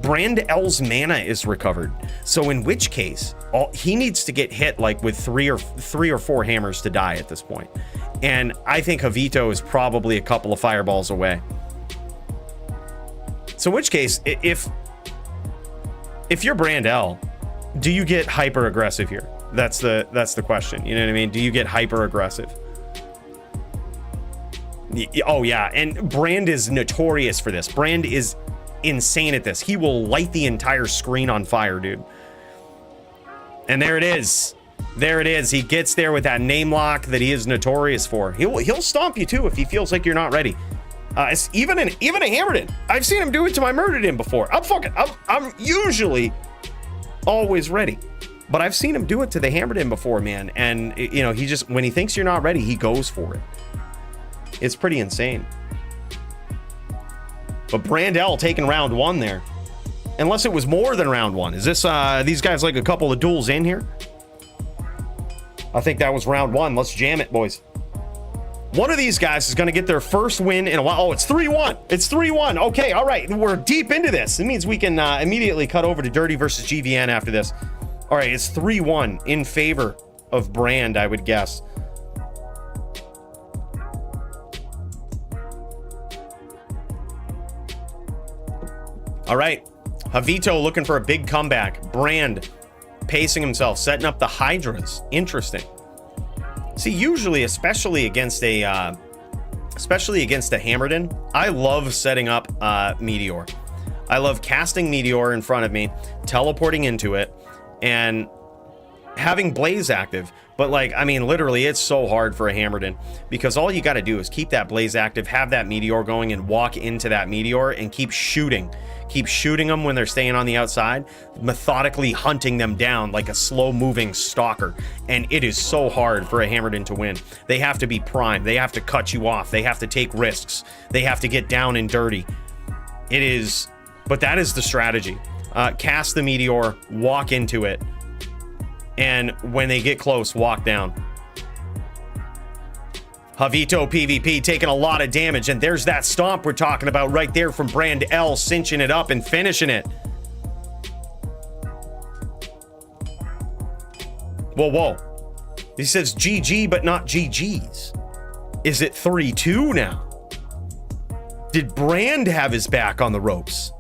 Brand L's mana is recovered. So in which case, he needs to get hit like with three or four hammers to die at this point. And I think Javier is probably a couple of fireballs away. So in which case, if you're Brand L, do you get hyper aggressive here? That's the question. You know what I mean? Do you get hyper aggressive? Oh yeah, and Brand is notorious for this. Brand is insane at this. He will light the entire screen on fire, dude. And there it is. There it is. He gets there with that name lock that he is notorious for. He'll stomp you too if he feels like you're not ready. It's even a Hammerden. I've seen him do it to my Murdered before. I'm usually always ready, but I've seen him do it to the Hammerden before, man. And you know, he just, when he thinks you're not ready, he goes for it. It's pretty insane. But Brandel taking round 1 there. Unless it was more than round 1. Is this, these guys like a couple of duels in here? I think that was round 1. Let's jam it, boys. One of these guys is going to get their first win in a while. Oh, it's 3-1. It's 3-1. Okay, all right. We're deep into this. It means we can immediately cut over to Dirty versus GVN after this. All right, it's 3-1 in favor of Brand, I would guess. All right. Javito looking for a big comeback. Brand pacing himself, setting up the Hydras. Interesting. See, usually, especially against a Hammerden, I love setting up Meteor. I love casting Meteor in front of me, teleporting into it, and having Blaze active. But like, I mean, literally, it's so hard for a Hammerden because all you got to do is keep that Blaze active, have that Meteor going, and walk into that Meteor and keep shooting. Keep shooting them when they're staying on the outside, methodically hunting them down like a slow-moving stalker. And it is so hard for a Hammerden to win. They have to be primed. They have to cut you off. They have to take risks. They have to get down and dirty. It is, but that is the strategy. Cast the Meteor, walk into it, and when they get close, walk down. Javito PvP taking a lot of damage, and there's that stomp we're talking about right there from Brand L, cinching it up and finishing it. Whoa, whoa. He says GG, but not GG's. Is it 3-2 now? Did Brand have his back on the ropes?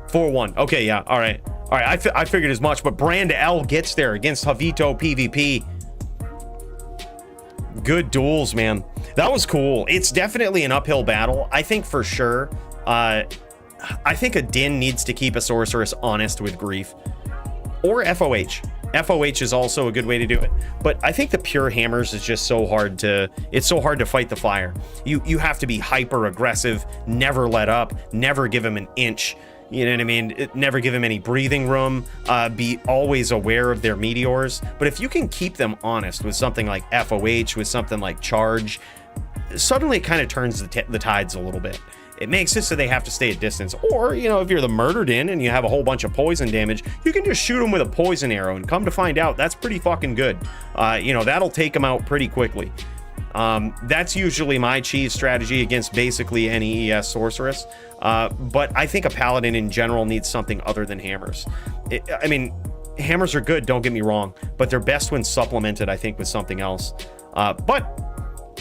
4-1. Okay, yeah, all right. All right, I figured as much, but Brand L gets there against Javito PvP. Good duels, man. That was cool. It's definitely an uphill battle. I think for sure, I think a Din needs to keep a Sorceress honest with Grief. Or FOH. FOH is also a good way to do it. But I think the pure hammers is just so hard to, it's so hard to fight the fire. You have to be hyper aggressive, never let up, never give him an inch. You know what I mean? Never give them any breathing room. Be always aware of their meteors. But if you can keep them honest with something like FOH, with something like Charge, suddenly it kind of turns the tides a little bit. It makes it so they have to stay at distance. Or, you know, if you're the Murdered In and you have a whole bunch of poison damage, you can just shoot them with a poison arrow. And come to find out, that's pretty fucking good. You know, that'll take them out pretty quickly. That's usually my cheese strategy against basically any ES Sorceress. But I think a Paladin in general needs something other than hammers. I mean, hammers are good, don't get me wrong, but they're best when supplemented, I think, with something else. But,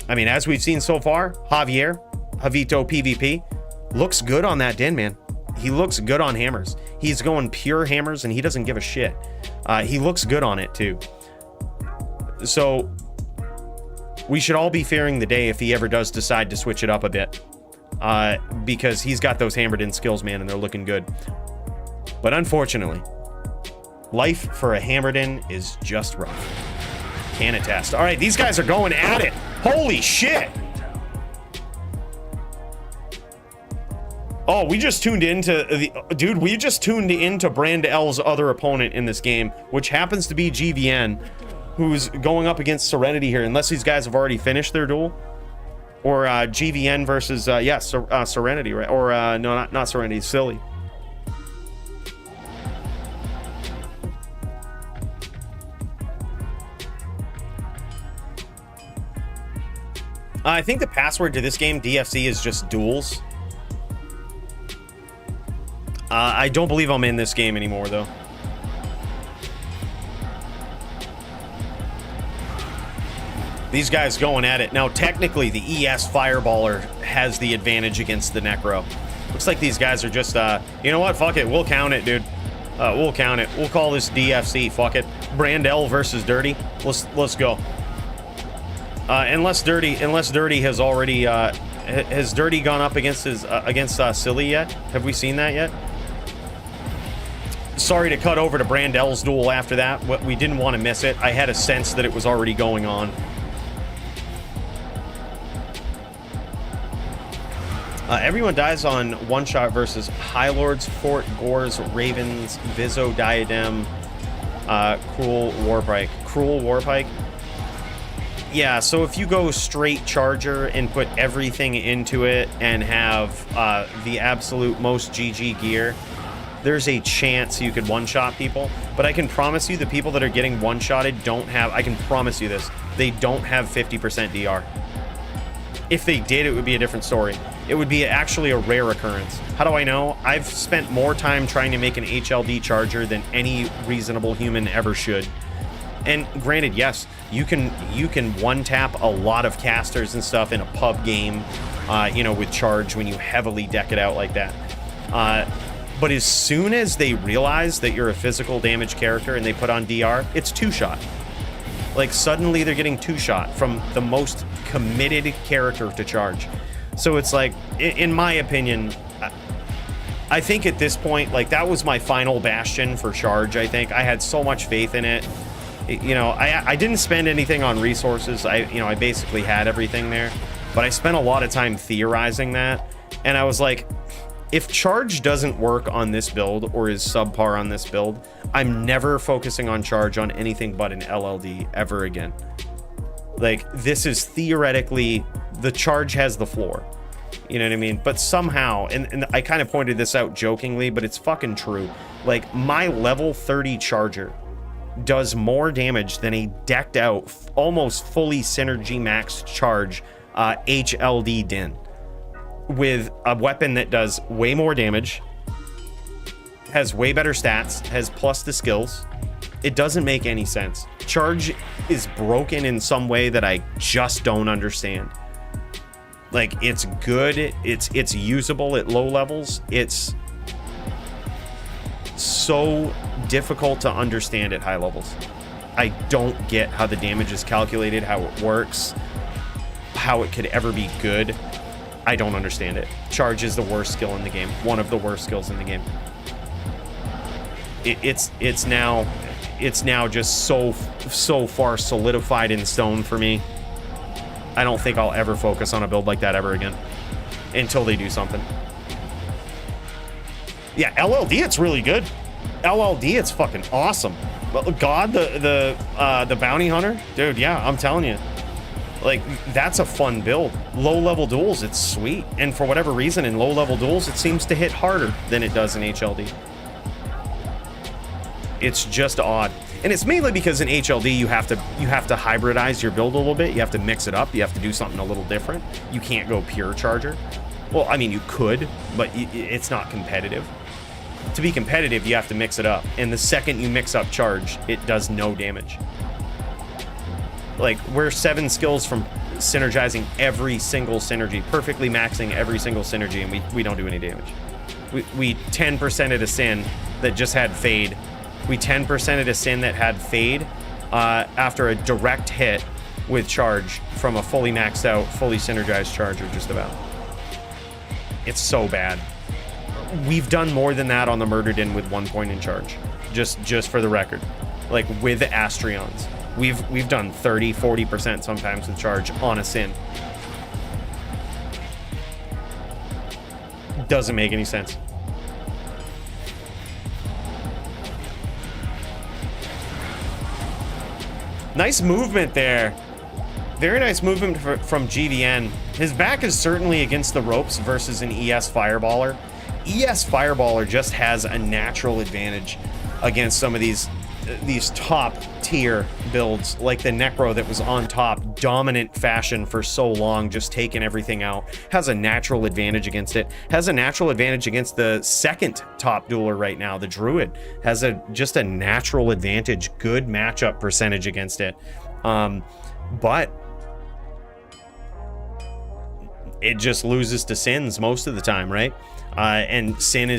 I mean, as we've seen so far, Javito PvP looks good on that Din, man. He looks good on hammers. He's going pure hammers, and he doesn't give a shit. He looks good on it, too. So we should all be fearing the day if he ever does decide to switch it up a bit. Because he's got those hammered in skills, man, and they're looking good. But unfortunately, life for a hammered in is just rough. Can attest. All right, these guys are going at it. Holy shit. Oh, we just tuned into the dude. We just tuned into Brand L's other opponent in this game, which happens to be GVN, who's going up against Serenity here, unless these guys have already finished their duel. Or GVN versus, Serenity, right? Or, no, not Serenity, Silly. I think the password to this game, DFC, is just duels. I don't believe I'm in this game anymore, though. These guys going at it. Now, technically, the ES Fireballer has the advantage against the Necro. Looks like these guys are just, you know what? Fuck it. We'll count it, dude. We'll count it. We'll call this DFC. Fuck it. Brand L versus Dirty. Let's go. Unless Dirty has already, has Dirty gone up against his, against Silly yet? Have we seen that yet? Sorry to cut over to Brand L's duel after that. We didn't want to miss it. I had a sense that it was already going on. Everyone dies on one shot versus High Lords, Fort, Gores, Ravens, Viso, Diadem, Cruel Warpike. Cruel Warpike? Yeah, so if you go straight charger and put everything into it and have the absolute most GG gear, there's a chance you could one-shot people. But I can promise you the people that are getting one-shotted don't have, I can promise you this, they don't have 50% DR. If they did, it would be a different story. It would be actually a rare occurrence. How do I know? I've spent more time trying to make an HLD charger than any reasonable human ever should. And granted, yes, you can one-tap a lot of casters and stuff in a pub game, you know, with charge when you heavily deck it out like that. But as soon as they realize that you're a physical damage character and they put on DR, it's two-shot. Like, suddenly they're getting two-shot from the most committed character to charge. So it's like, in my opinion, I think at this point, like, that was my final bastion for charge, I think. I had so much faith in it. You know, I didn't spend anything on resources. I basically had everything there. But I spent a lot of time theorizing that. And I was like, if charge doesn't work on this build or is subpar on this build, I'm never focusing on charge on anything but an LLD ever again. Like, this is theoretically, the charge has the floor. You know what I mean? But somehow, and I kind of pointed this out jokingly, but it's fucking true. Like, my level 30 charger does more damage than a decked out, almost fully synergy maxed charge HLD Din. With a weapon that does way more damage, has way better stats, has plus the skills. It doesn't make any sense. Charge is broken in some way that I just don't understand. Like, it's good, it's usable at low levels. It's so difficult to understand at high levels. I don't get how the damage is calculated, how it works, how it could ever be good. I don't understand it. Charge is the worst skill in the game. One of the worst skills in the game. It's now just so far solidified in stone for me. I don't think I'll ever focus on a build like that ever again until they do something. Yeah, LLD, it's really good. LLD, it's fucking awesome. God, the bounty hunter, dude. Yeah, I'm telling you. Like, that's a fun build. Low-level duels, it's sweet. And for whatever reason, in low-level duels, it seems to hit harder than it does in HLD. It's just odd. And it's mainly because in HLD, you have to hybridize your build a little bit. You have to mix it up. You have to do something a little different. You can't go pure charger. Well, I mean, you could, but it's not competitive. To be competitive, you have to mix it up. And the second you mix up charge, it does no damage. Like, we're 7 skills from synergizing every single synergy, perfectly maxing every single synergy, and we don't do any damage. We 10%ed a sin that just had fade. We 10%ed a sin that had fade after a direct hit with charge from a fully maxed out, fully synergized charger, just about. It's so bad. We've done more than that on the Murdered In with 1 point in charge, just for the record. Like, with Astrions. We've done 30, 40% sometimes with charge on a sin. Doesn't make any sense. Nice movement there. Very nice movement from GVN. His back is certainly against the ropes versus an ES Fireballer. ES Fireballer just has a natural advantage against some of these top tier builds, like the Necro that was on top, dominant fashion for so long, just taking everything out. Has a natural advantage against it. Has a natural advantage against the second top dueler right now, the Druid. Has just a natural advantage, good matchup percentage against it. But it just loses to Sins most of the time, right? And Sin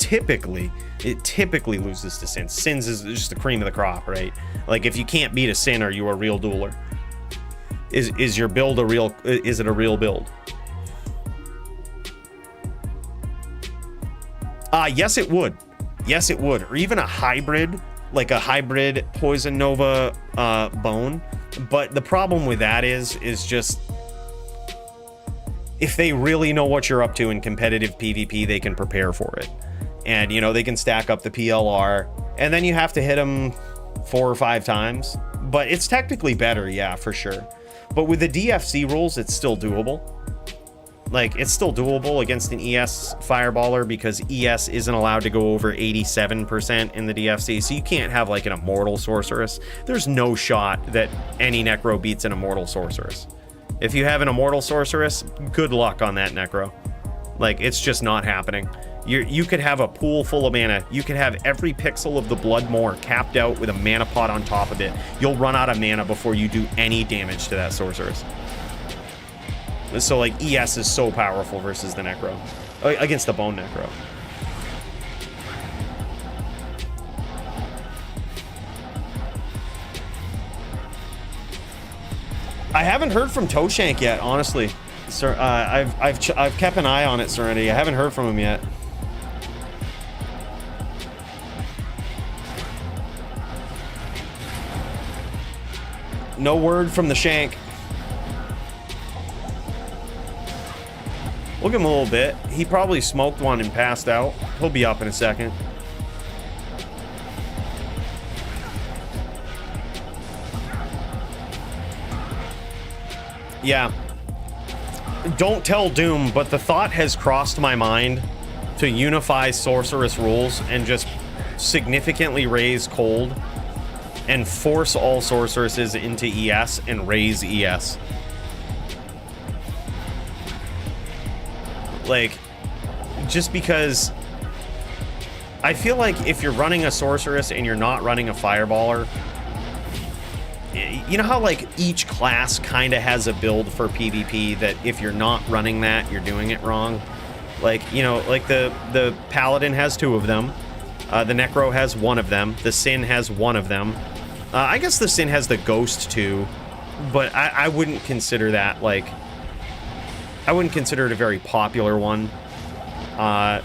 typically loses to Sin. Sins is just the cream of the crop, right? Like, if you can't beat a Sin, are you a real dueler? Is your build is it a real build? Yes, it would. Yes, it would. Or even a hybrid, like a hybrid Poison Nova Bone. But the problem with that is just, if they really know what you're up to in competitive PvP, they can prepare for it. And, you know, they can stack up the PLR, and then you have to hit them 4 or 5 times. But it's technically better, yeah, for sure. But with the DFC rules, it's still doable. Like, it's still doable against an ES Fireballer because ES isn't allowed to go over 87% in the DFC, so you can't have, like, an Immortal Sorceress. There's no shot that any Necro beats an Immortal Sorceress. If you have an Immortal Sorceress, good luck on that Necro. Like, it's just not happening. You could have a pool full of mana. You could have every pixel of the Bloodmoor capped out with a mana pot on top of it. You'll run out of mana before you do any damage to that Sorceress. So, like, ES is so powerful versus the Necro. Against the Bone Necro. I haven't heard from Toshank yet, honestly. Sir, I've kept an eye on it, Serenity. I haven't heard from him yet. No word from the Shank. We'll give him a little bit. He probably smoked one and passed out. He'll be up in a second. Yeah. Don't tell Doom, but the thought has crossed my mind to unify Sorceress rules and just significantly raise Cold and force all Sorceresses into ES and raise ES. Like, just because I feel like if you're running a Sorceress and you're not running a Fireballer, you know how, like, each class kind of has a build for PvP that if you're not running that, you're doing it wrong? Like, you know, like the Paladin has 2 of them. The Necro has 1 of them. The Sin has 1 of them. I guess the Sin has the Ghost too, but I wouldn't consider that, like... I wouldn't consider it a very popular one. But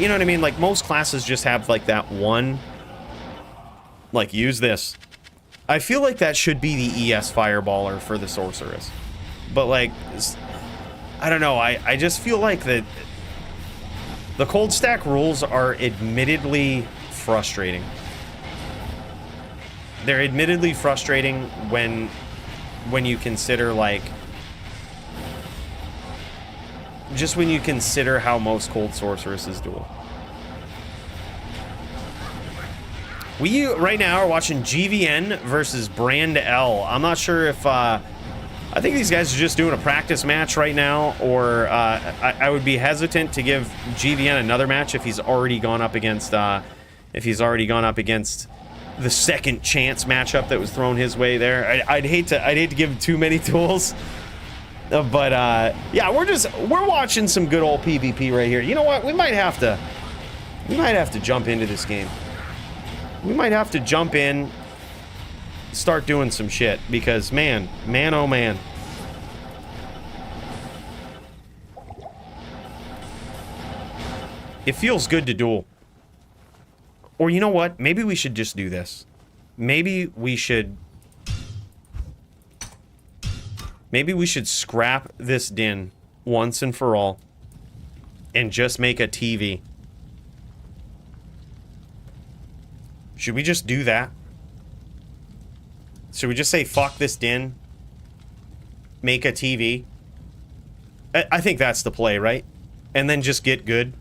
you know what I mean? Like, most classes just have, like, that one... Like, use this. I feel like that should be the ES Fireballer for the Sorceress. But, like... I don't know. I just feel like that... The cold stack rules are admittedly frustrating. They're admittedly frustrating when you consider, like... Just when you consider how most cold Sorceresses duel. We right now are watching GVN versus Brand L. I'm not sure if I think these guys are just doing a practice match right now, or I would be hesitant to give GVN another match if he's already gone up against the second chance matchup that was thrown his way there. I'd hate to give him too many tools. But yeah, we're watching some good old PvP right here. You know what? We might have to jump into this game. We might have to jump in, start doing some shit, because man, oh man. It feels good to duel. Or you know what? Maybe we should just do this. Maybe we should scrap this din once and for all and just make a TV. Should we just do that? Should we just say, fuck this din? Make a TV? I think that's the play, right? And then just get good.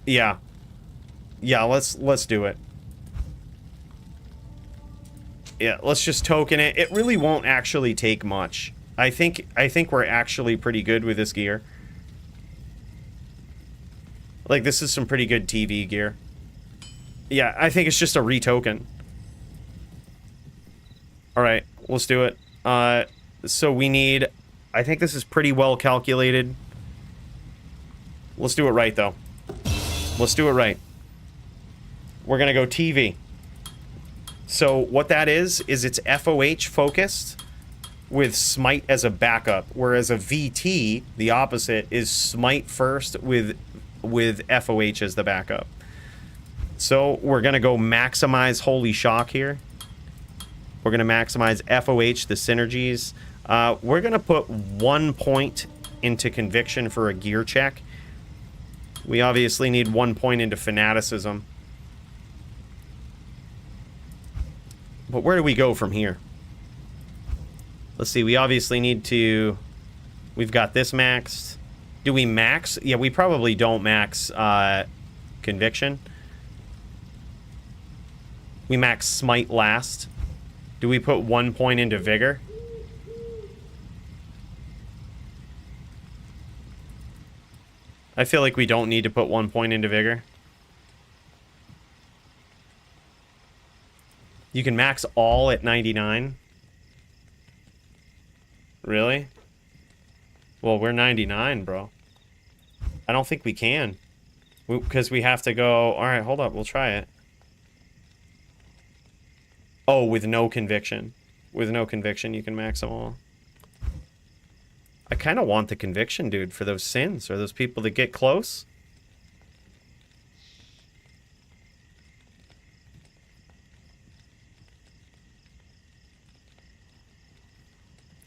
Yeah. Yeah, let's do it. Yeah, let's just token it. It really won't actually take much. I think we're actually pretty good with this gear. Like, this is some pretty good TV gear. Yeah, I think it's just a retoken. Alright, let's do it. So we need... I think this is pretty well calculated. Let's do it right, though. Let's do it right. We're gonna go TV. So what that is it's FOH focused with Smite as a backup, whereas a VT, the opposite, is Smite first with FOH as the backup. So we're gonna go maximize Holy Shock here. We're gonna maximize FOH, the synergies. We're gonna put 1 point into Conviction for a gear check. We obviously need 1 point into Fanaticism. But where do we go from here? Let's see, we obviously need to... We've got this maxed. Do we max? Yeah, we probably don't max Conviction. We max Smite last. Do we put 1 point into Vigor? I feel like we don't need to put 1 point into Vigor. You can max all at 99. Really? Well, we're 99, bro. I don't think we can. Because we have to go... Alright, hold up. We'll try it. Oh, with no Conviction. With no Conviction, you can max them all. I kind of want the Conviction, dude, for those sins. Or those people that get close.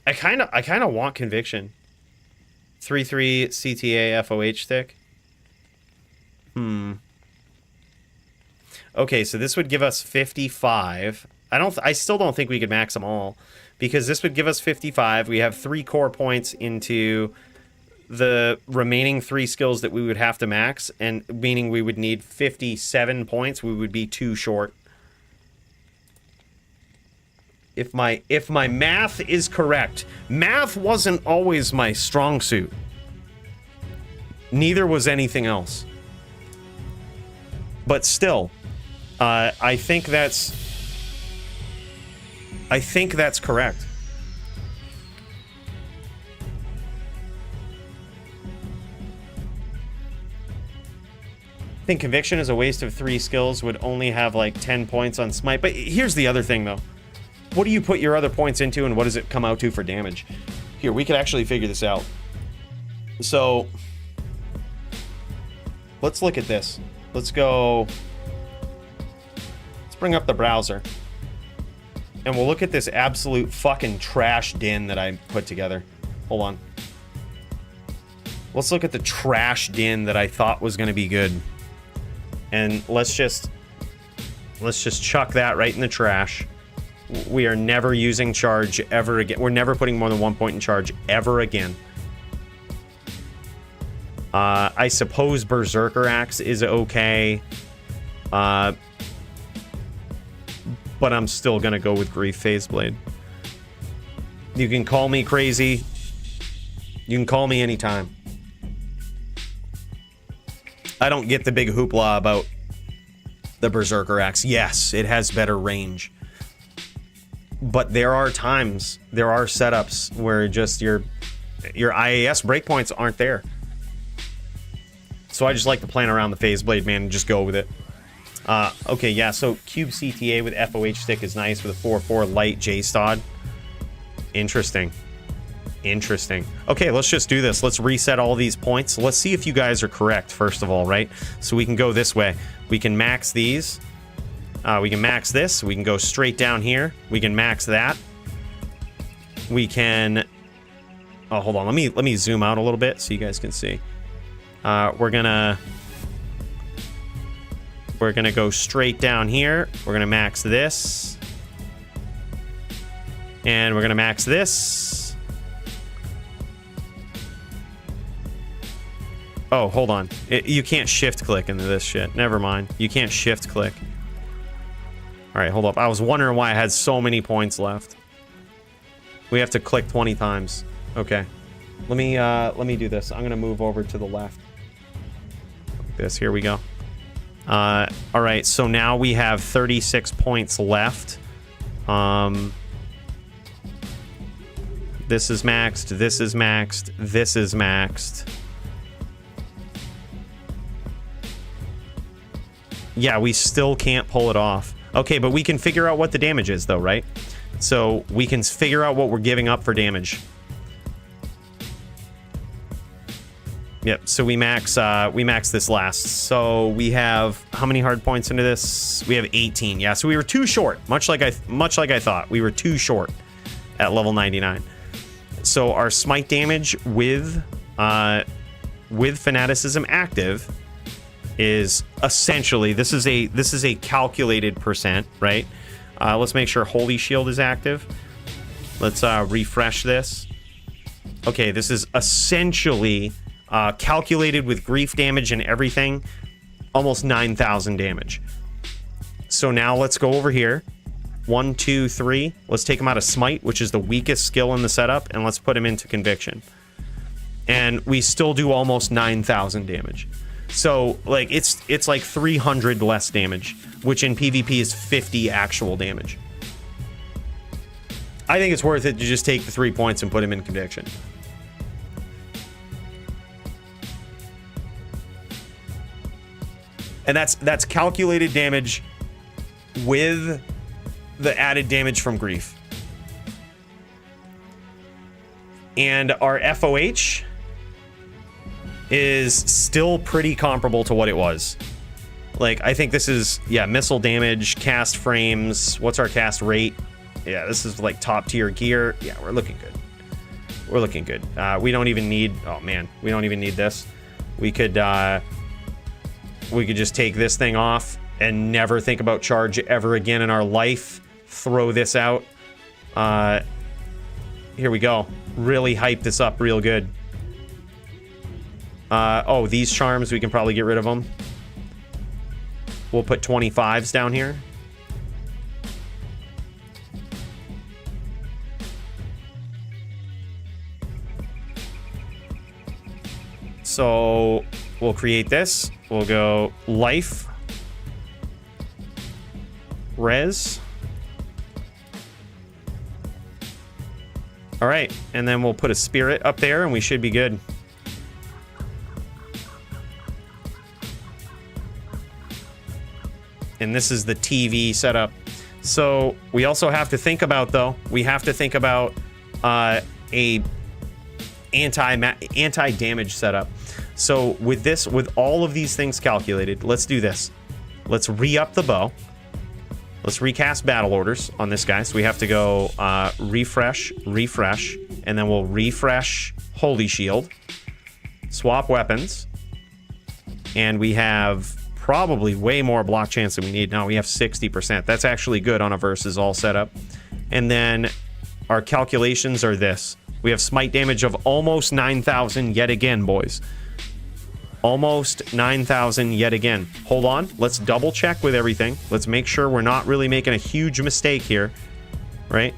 I kind of want Conviction. 3-3 CTA FOH stick. Okay, so this would give us 55. I still don't think we could max them all, because this would give us 55. We have 3 core points into the remaining 3 skills that we would have to max, and meaning we would need 57 points. We would be too short. If my math is correct, math wasn't always my strong suit. Neither was anything else. But still, I think that's correct. I think Conviction is a waste of 3 skills, would only have like 10 points on Smite. But here's the other thing, though. What do you put your other points into, and what does it come out to for damage? Here, we could actually figure this out. So, let's look at this. Let's go... Let's bring up the browser. And we'll look at this absolute fucking trash din that I put together. Hold on. Let's look at the trash din that I thought was going to be good. And let's just chuck that right in the trash. We are never using charge ever again. We're never putting more than 1 point in charge ever again. I suppose Berserker Axe is okay. But I'm still gonna go with Grief Phase Blade. You can call me crazy. You can call me anytime. I don't get the big hoopla about the Berserker Axe. Yes, it has better range. But there are times, there are setups where just your IAS breakpoints aren't there. So I just like to plan around the Phase Blade, man, and just go with it. Okay, yeah, so Cube CTA with FOH stick is nice with a 4-4 light J-Stod. Interesting. Interesting. Okay, let's just do this. Let's reset all these points. Let's see if you guys are correct, first of all, right? So we can go this way. We can max these. We can max this. We can go straight down here. We can max that. We can... Oh, hold on. Let me zoom out a little bit so you guys can see. We're gonna go straight down here. We're gonna max this. And we're gonna max this. Oh, hold on. You can't shift click into this shit. Never mind. You can't shift click. All right, hold up. I was wondering why I had so many points left. We have to click 20 times. Okay. Let me do this. I'm gonna move over to the left. Like this. Here we go. All right. So now we have 36 points left. This is maxed. This is maxed. This is maxed. Yeah, we still can't pull it off. Okay, but we can figure out what the damage is, though, right? So we can figure out what we're giving up for damage. Yep, so we max this last. So we have how many hard points into this? We have 18. Yeah, so we were too short. Much like I thought. We were too short at level 99. So our smite damage with fanaticism active is essentially, this is a calculated percent, right? Let's make sure Holy Shield is active. Let's refresh this. Okay, this is essentially calculated with grief damage and everything, almost 9,000 damage. So now let's go over here. 1, 2, 3. Let's take him out of Smite, which is the weakest skill in the setup, and let's put him into Conviction. And we still do almost 9,000 damage. So like it's like 300 less damage, which in PvP is 50 actual damage. I think it's worth it to just take the 3 points and put him in Conviction. And that's calculated damage with the added damage from grief. And our FOH is still pretty comparable to what it was. Like, I think this is, yeah, missile damage, cast frames. What's our cast rate? Yeah, this is like top tier gear. Yeah, we're looking good. We're looking good. We don't even need, oh man, we don't even need this. We could just take this thing off and never think about charge ever again in our life. Throw this out. Here we go. Really hype this up real good. Oh, these charms, we can probably get rid of them. We'll put 25s down here. So we'll create this. We'll go life, res. All right, and then we'll put a spirit up there and we should be good. And this is the TV setup. So we also have to think about, though, we have to think about a anti-damage setup. So with this, with all of these things calculated, let's do this. Let's re-up the bow. Let's recast battle orders on this guy. So we have to go refresh, and then we'll refresh Holy Shield. Swap weapons. And we have probably way more block chance than we need. Now we have 60%. That's actually good on a versus all setup. And then our calculations are this. We have smite damage of almost 9,000 yet again, boys. Almost 9,000 yet again. Hold on. Let's double check with everything. Let's make sure we're not really making a huge mistake here. Right?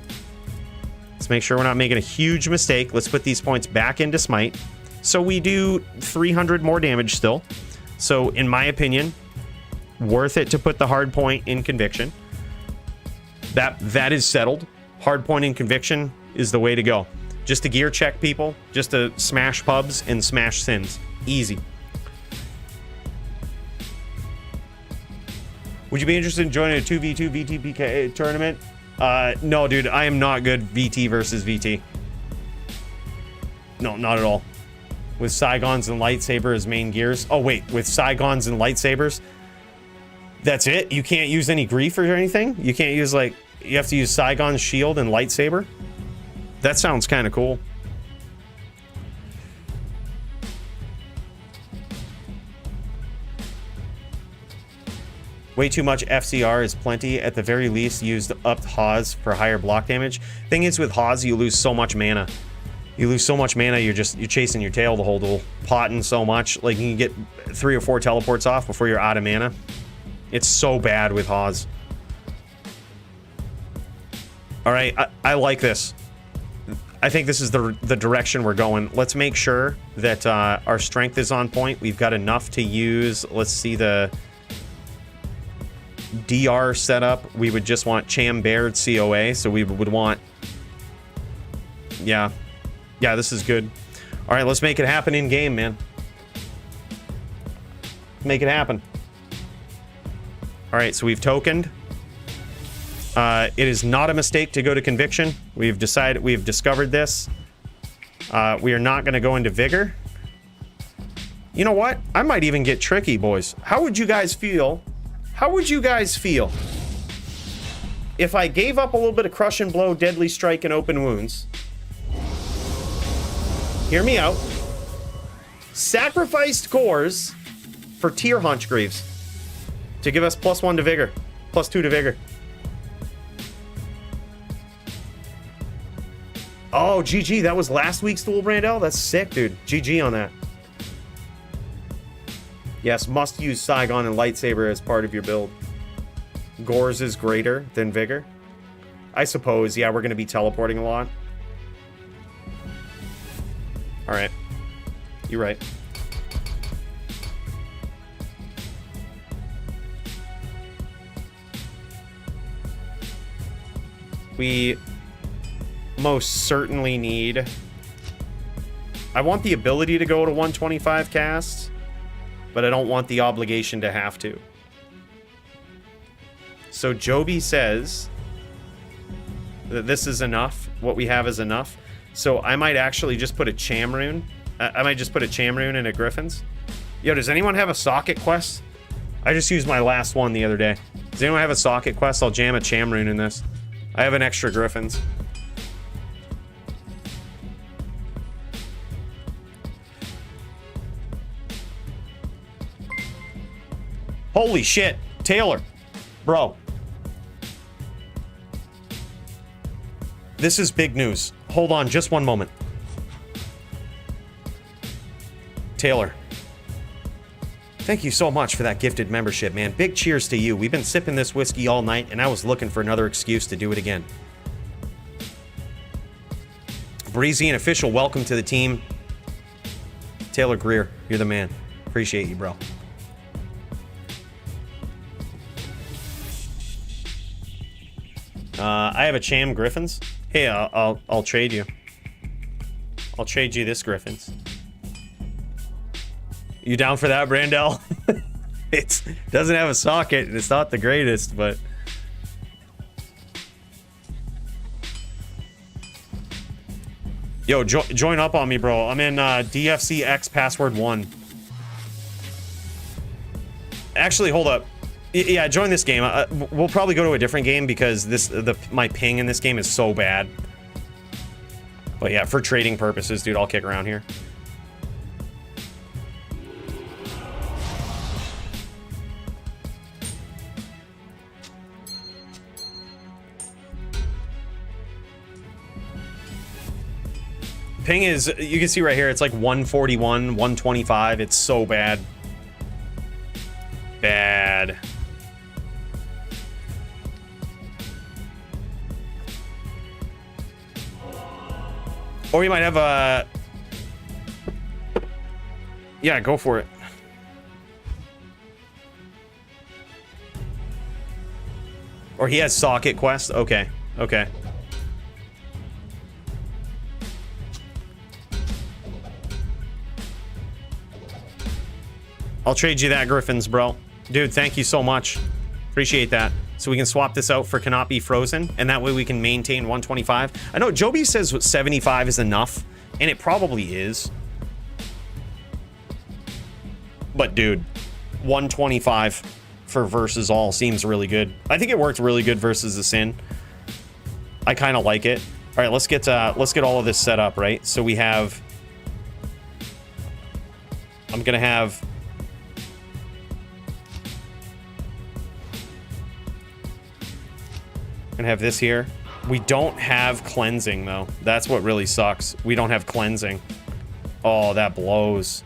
Let's make sure we're not making a huge mistake. Let's put these points back into smite. So we do 300 more damage still. So in my opinion, worth it to put the hard point in conviction. That is settled. Hard point in conviction is the way to go. Just to gear check people, just to smash pubs and smash sins. Easy. Would you be interested in joining a 2v2 VTPK tournament? No, dude, I am not good VT versus VT. No, not at all. With Saigons and lightsaber as main gears. Oh, wait, with Saigons and lightsabers? That's it? You can't use any grief or anything? You can't use, like, you have to use Saigon's shield and lightsaber? That sounds kind of cool. Way too much FCR is plenty. At the very least, use the upped Haws for higher block damage. Thing is, with Haws, you lose so much mana. You lose so much mana, you're chasing your tail the whole duel. Potting so much. Like, you can get 3 or 4 teleports off before you're out of mana. It's so bad with Haws. Alright, I like this. I think this is the direction we're going. Let's make sure that our strength is on point. We've got enough to use. Let's see the DR setup. We would just want Chambered COA, so we would want... Yeah, this is good. All right, let's make it happen in game, man. Make it happen. All right, so we've tokened. It is not a mistake to go to conviction. We've discovered this. We are not going to go into vigor. You know what? I might even get tricky, boys. How would you guys feel? How would you guys feel if I gave up a little bit of crush and blow, deadly strike, and open wounds? Hear me out. Sacrificed cores for tier hunch greaves to give us +1 to vigor, +2 to vigor. Oh, GG. That was last week's duel, Brandel. That's sick, dude. GG on that. Yes, must use Saigon and Lightsaber as part of your build. Gores is greater than Vigor. I suppose, yeah, we're going to be teleporting a lot. Alright. You're right. We most certainly need... I want the ability to go to 125 casts, but I don't want the obligation to have to. So Joby says that this is enough. What we have is enough. So I might actually just put a Chamroon. I might just put a Chamroon in a Griffin's. Yo, does anyone have a socket quest? I just used my last one the other day. Does anyone have a socket quest? I'll jam a Chamroon in this. I have an extra Griffin's. Holy shit, Taylor. Bro. This is big news. Hold on just one moment. Taylor. Thank you so much for that gifted membership, man. Big cheers to you. We've been sipping this whiskey all night, and I was looking for another excuse to do it again. Breezy and official, welcome to the team. Taylor Greer, you're the man. Appreciate you, bro. I have a Cham Griffin's. Hey, I'll trade you. I'll trade you this Griffin's. You down for that, Brandel? It doesn't have a socket, and it's not the greatest, but... Yo, join up on me, bro. I'm in DFC X password 1. Actually, hold up. Yeah, join this game. We'll probably go to a different game because my ping in this game is so bad. But yeah, for trading purposes, dude, I'll kick around here. Ping is, you can see right here, it's like 141, 125. It's so bad. Bad. Or you might have a... Yeah, go for it. Or he has socket quest. Okay, okay. I'll trade you that Griffin's, bro. Dude, thank you so much. Appreciate that. So we can swap this out for cannot be frozen, and that way we can maintain 125. I know Joby says 75 is enough, and it probably is. But dude, 125 for versus all seems really good. I think it worked really good versus the Sin. I kind of like it. All right, let's get all of this set up, right? So we have... I'm gonna have... Gonna have this here. We don't have cleansing though. That's what really sucks. We don't have cleansing. Oh, that blows.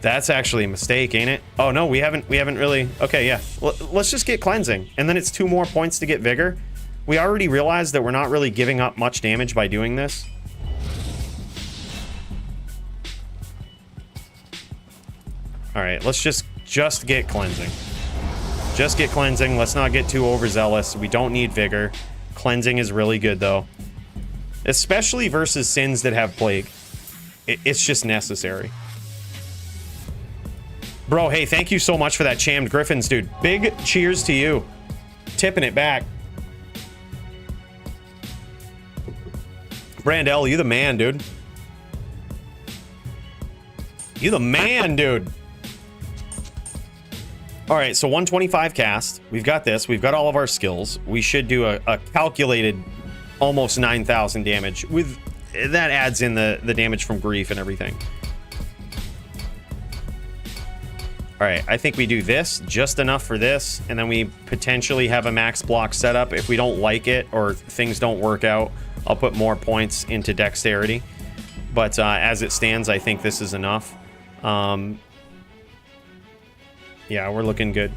That's actually a mistake, ain't it? Oh no, we haven't really. Okay, yeah. Let's just get cleansing, and then it's 2 more points to get vigor. We already realized that we're not really giving up much damage by doing this. All right, let's just get cleansing. Just get cleansing. Let's not get too overzealous. We don't need vigor. Cleansing is really good, though. Especially versus Sins that have plague. It's just necessary. Bro, hey, thank you so much for that chammed Griffins, dude. Big cheers to you. Tipping it back. Brandel, you the man, dude. You the man, dude. All right, so 125 cast. We've got this. We've got all of our skills. We should do a calculated almost 9,000 damage. With that adds in the damage from grief and everything. All right, I think we do this, just enough for this, and then we potentially have a max block setup. If we don't like it or things don't work out, I'll put more points into dexterity. But as it stands, I think this is enough. Yeah, we're looking good.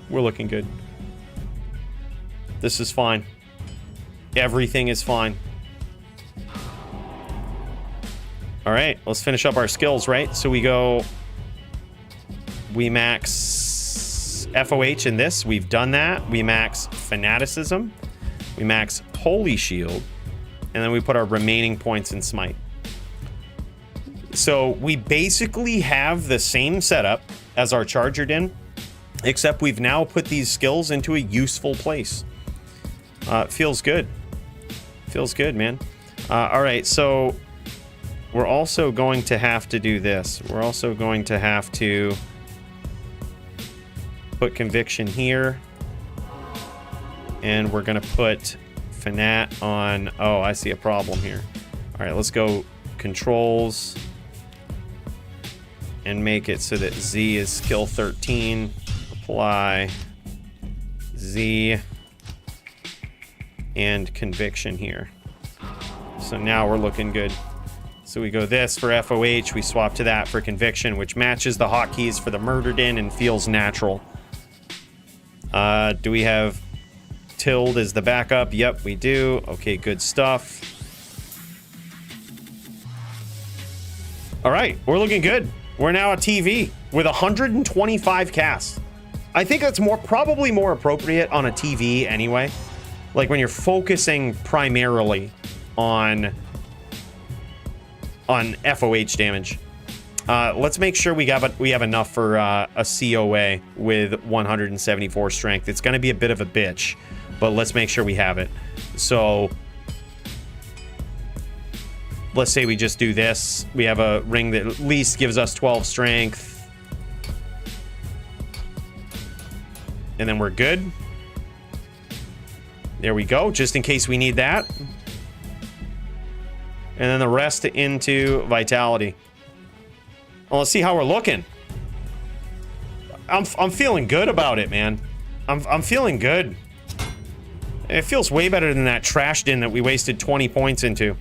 We're looking good. This is fine. Everything is fine. All right, let's finish up our skills, right? So we max FOH in this. We've done that. We max Fanaticism. We max Holy Shield. And then we put our remaining points in Smite. So we basically have the same setup as our Charger Din, except we've now put these skills into a useful place. Feels good. Feels good, man. All right, so we're also going to have to do this. We're also going to have to put Conviction here. And we're going to put Fanat on... Oh, I see a problem here. All right, let's go Controls and make it so that Z is skill 13. Apply Z and Conviction here. So now we're looking good. So we go this for FOH, we swap to that for Conviction, which matches the hotkeys for the Murder Din and feels natural. Do we have Tilde as the backup? Yep, we do. Okay, good stuff. All right, we're looking good. We're now a TV with 125 casts. I think that's probably more appropriate on a TV anyway. Like when you're focusing primarily on FOH damage. Let's make sure we have enough for a COA with 174 strength. It's going to be a bit of a bitch, but let's make sure we have it. So let's say we just do this. We have a ring that at least gives us 12 strength. And then we're good. There we go, just in case we need that. And then the rest into Vitality. Well, let's see how we're looking. I'm feeling good about it, man. I'm feeling good. It feels way better than that trash din that we wasted 20 points into.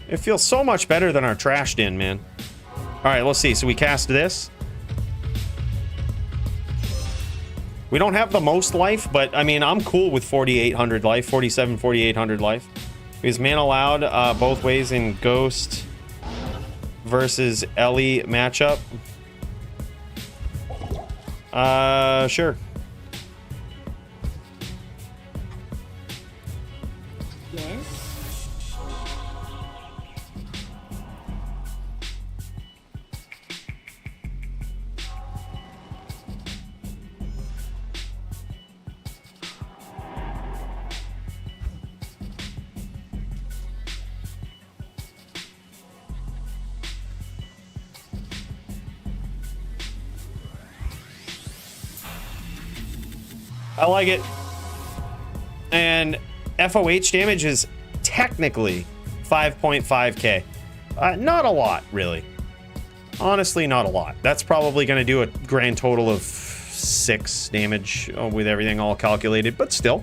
It feels so much better than our trash din, man. All right, let's see. So we cast this. We don't have the most life, but I mean, I'm cool with 4,800 life, 4,800 life. Is mana allowed both ways in Ghost versus Ellie matchup? Sure. Yes. I like it. And FOH damage is technically 5.5k. Not a lot, really. Honestly, not a lot. That's probably going to do a grand total of 6 damage with everything all calculated, but still.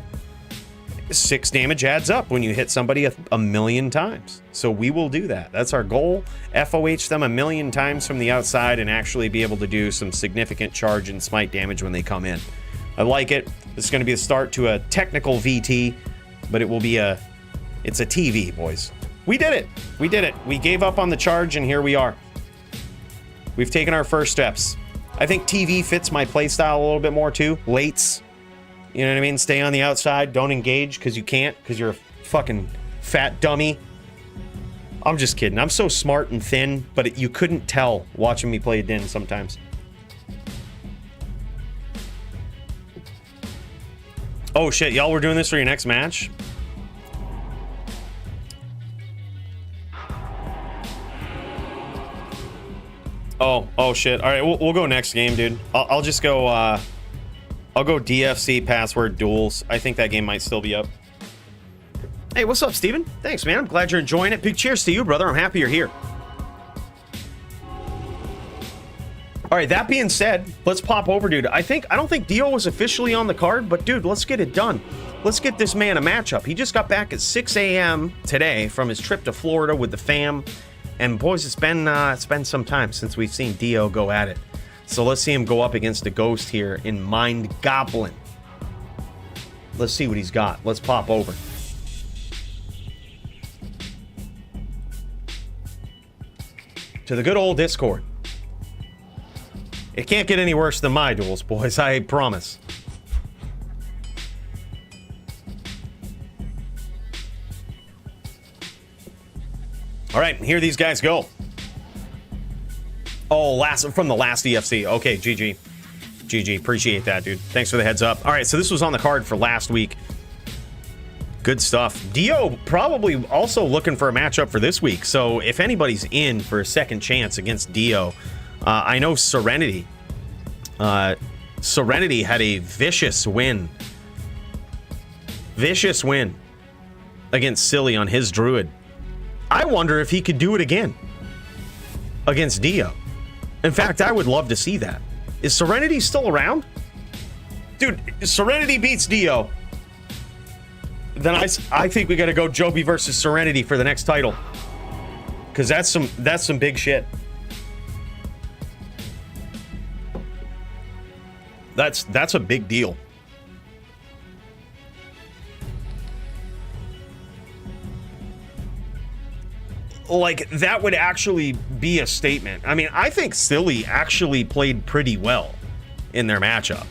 6 damage adds up when you hit somebody a million times. So we will do that. That's our goal. FOH them a million times from the outside and actually be able to do some significant charge and smite damage when they come in. I like it. This is going to be the start to a technical VT, but it will be it's a TV, boys. We did it. We did it. We gave up on the charge, and here we are. We've taken our first steps. I think TV fits my playstyle a little bit more, too. Lates. You know what I mean? Stay on the outside. Don't engage, because you can't, because you're a fucking fat dummy. I'm just kidding. I'm so smart and thin, but you couldn't tell watching me play Din sometimes. Oh shit, y'all were doing this for your next match? Oh shit. All right, we'll go next game, dude. I'll just go I'll go DFC password duels. I think that game might still be up. Hey, what's up, Steven? Thanks, man. I'm glad you're enjoying it. Big cheers to you, brother. I'm happy you're here. All right, that being said, let's pop over, dude. I don't think Dio was officially on the card, but dude, let's get it done. Let's get this man a matchup. He just got back at 6 a.m. today from his trip to Florida with the fam. And boys, it's been some time since we've seen Dio go at it. So let's see him go up against a ghost here in Mind Goblin. Let's see what he's got. Let's pop over. To the good old Discord. It can't get any worse than my duels, boys, I promise. All right, here these guys go. Oh, from the last DFC. Okay, GG. GG, appreciate that, dude. Thanks for the heads up. All right, so this was on the card for last week. Good stuff. Dio probably also looking for a matchup for this week. So if anybody's in for a second chance against Dio, I know Serenity. Serenity had a vicious win. Vicious win against Silly on his druid. I wonder if he could do it again against Dio. In fact, I would love to see that. Is Serenity still around? Dude, Serenity beats Dio. Then I think we got to go Joby versus Serenity for the next title. Because that's some big shit. That's a big deal. Like, that would actually be a statement. I mean, I think Silly actually played pretty well in their matchup.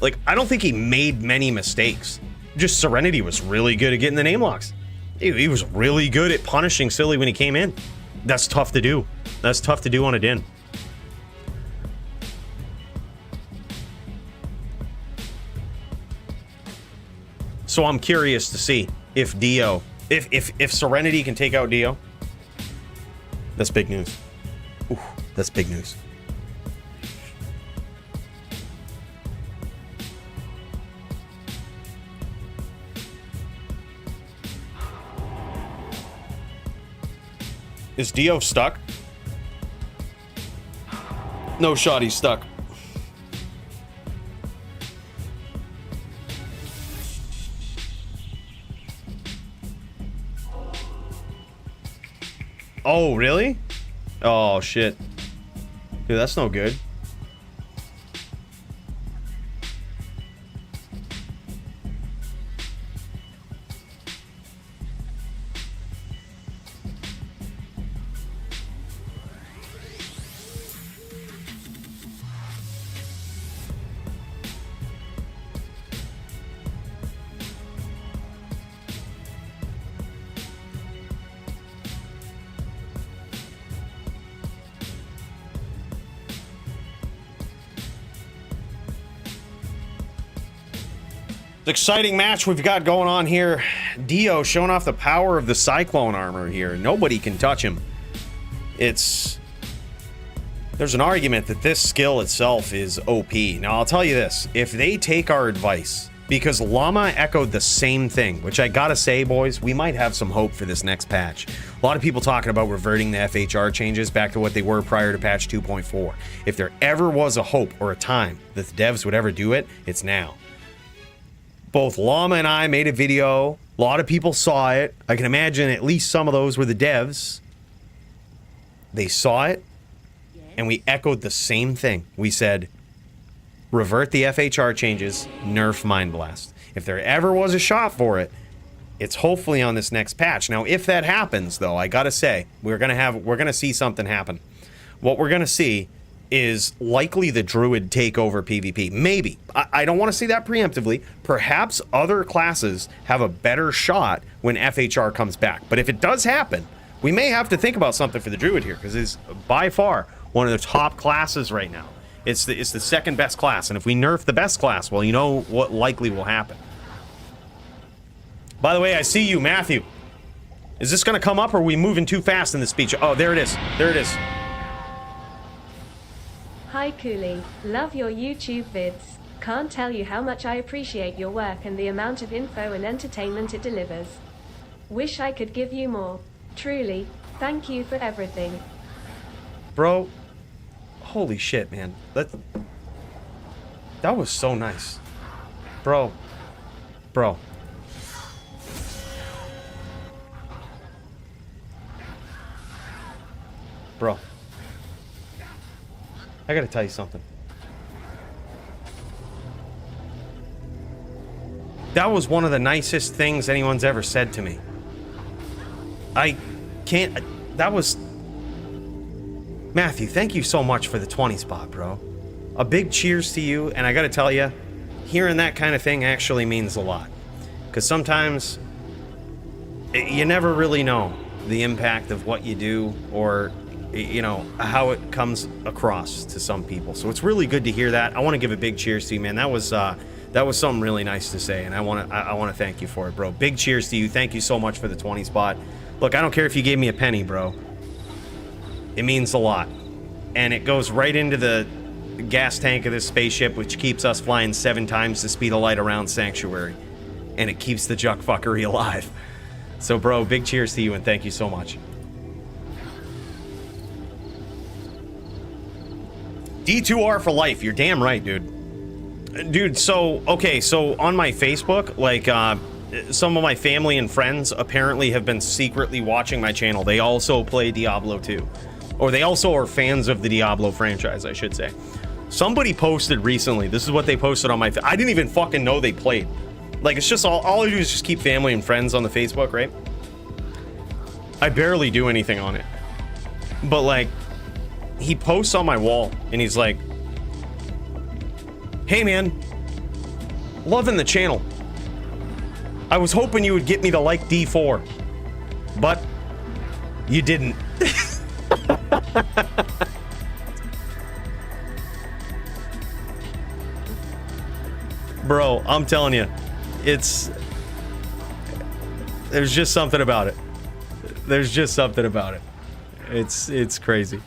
Like, I don't think he made many mistakes. Just Serenity was really good at getting the name locks. He was really good at punishing Silly when he came in. That's tough to do. That's tough to do on a Din. So I'm curious to see if Dio, if Serenity can take out Dio. That's big news. Ooh, that's big news. Is Dio stuck? No shot, he's stuck. Oh, really? Oh, shit. Dude, that's no good. Exciting match we've got going on here. Dio showing off the power of the Cyclone armor here. Nobody can touch him. There's an argument that this skill itself is OP. Now, I'll tell you this. If they take our advice, because Llama echoed the same thing, which I gotta say, boys, we might have some hope for this next patch. A lot of people talking about reverting the FHR changes back to what they were prior to patch 2.4. If there ever was a hope or a time that the devs would ever do it, it's now. Both Llama and I made a video. A lot of people saw it. I can imagine at least some of those were the devs. They saw it, and we echoed the same thing. We said, revert the FHR changes, nerf Mind Blast. If there ever was a shot for it, it's hopefully on this next patch. Now, if that happens, though, I gotta say, we're gonna see something happen. What we're gonna see is likely the druid take over PvP. Maybe. I don't want to say that preemptively. Perhaps other classes have a better shot when FHR comes back. But if it does happen, we may have to think about something for the druid here, because it's by far one of the top classes right now. It's the second best class, and if we nerf the best class, well, you know what likely will happen. By the way, I see you, Matthew. Is this going to come up, or are we moving too fast in the speech? Oh, there it is. There it is. Hi Cooley, love your YouTube vids. Can't tell you how much I appreciate your work and the amount of info and entertainment it delivers. Wish I could give you more. Truly, thank you for everything. Bro, holy shit, man. That was so nice. Bro. Bro. Bro. I gotta tell you something. That was one of the nicest things anyone's ever said to me. I can't... That was... Matthew, thank you so much for the 20 spot, bro. A big cheers to you, and I gotta tell you, hearing that kind of thing actually means a lot. Because sometimes, you never really know the impact of what you do, or, you know, how it comes across to some people. So it's really good to hear that. I want to give a big cheers to you, man. That was something really nice to say, and I want to thank you for it, bro. Big cheers to you. Thank you so much for the 20 spot. Look, I don't care if you gave me a penny, bro. It means a lot. And it goes right into the gas tank of this spaceship, which keeps us flying 7 times the speed of light around Sanctuary. And it keeps the Juck fuckery alive. So, bro, big cheers to you, and thank you so much. D2R for life. You're damn right, dude. Dude, so, okay, so on my Facebook, like, some of my family and friends apparently have been secretly watching my channel. They also play Diablo 2. Or they also are fans of the Diablo franchise, I should say. Somebody posted recently, this is what they posted on my... I didn't even fucking know they played. Like, it's just all I do is just keep family and friends on the Facebook, right? I barely do anything on it. But, like, he posts on my wall, and he's like, "Hey, man, loving the channel. I was hoping you would get me to like D4, but you didn't." Bro, I'm telling you, there's just something about it. There's just something about it. It's crazy.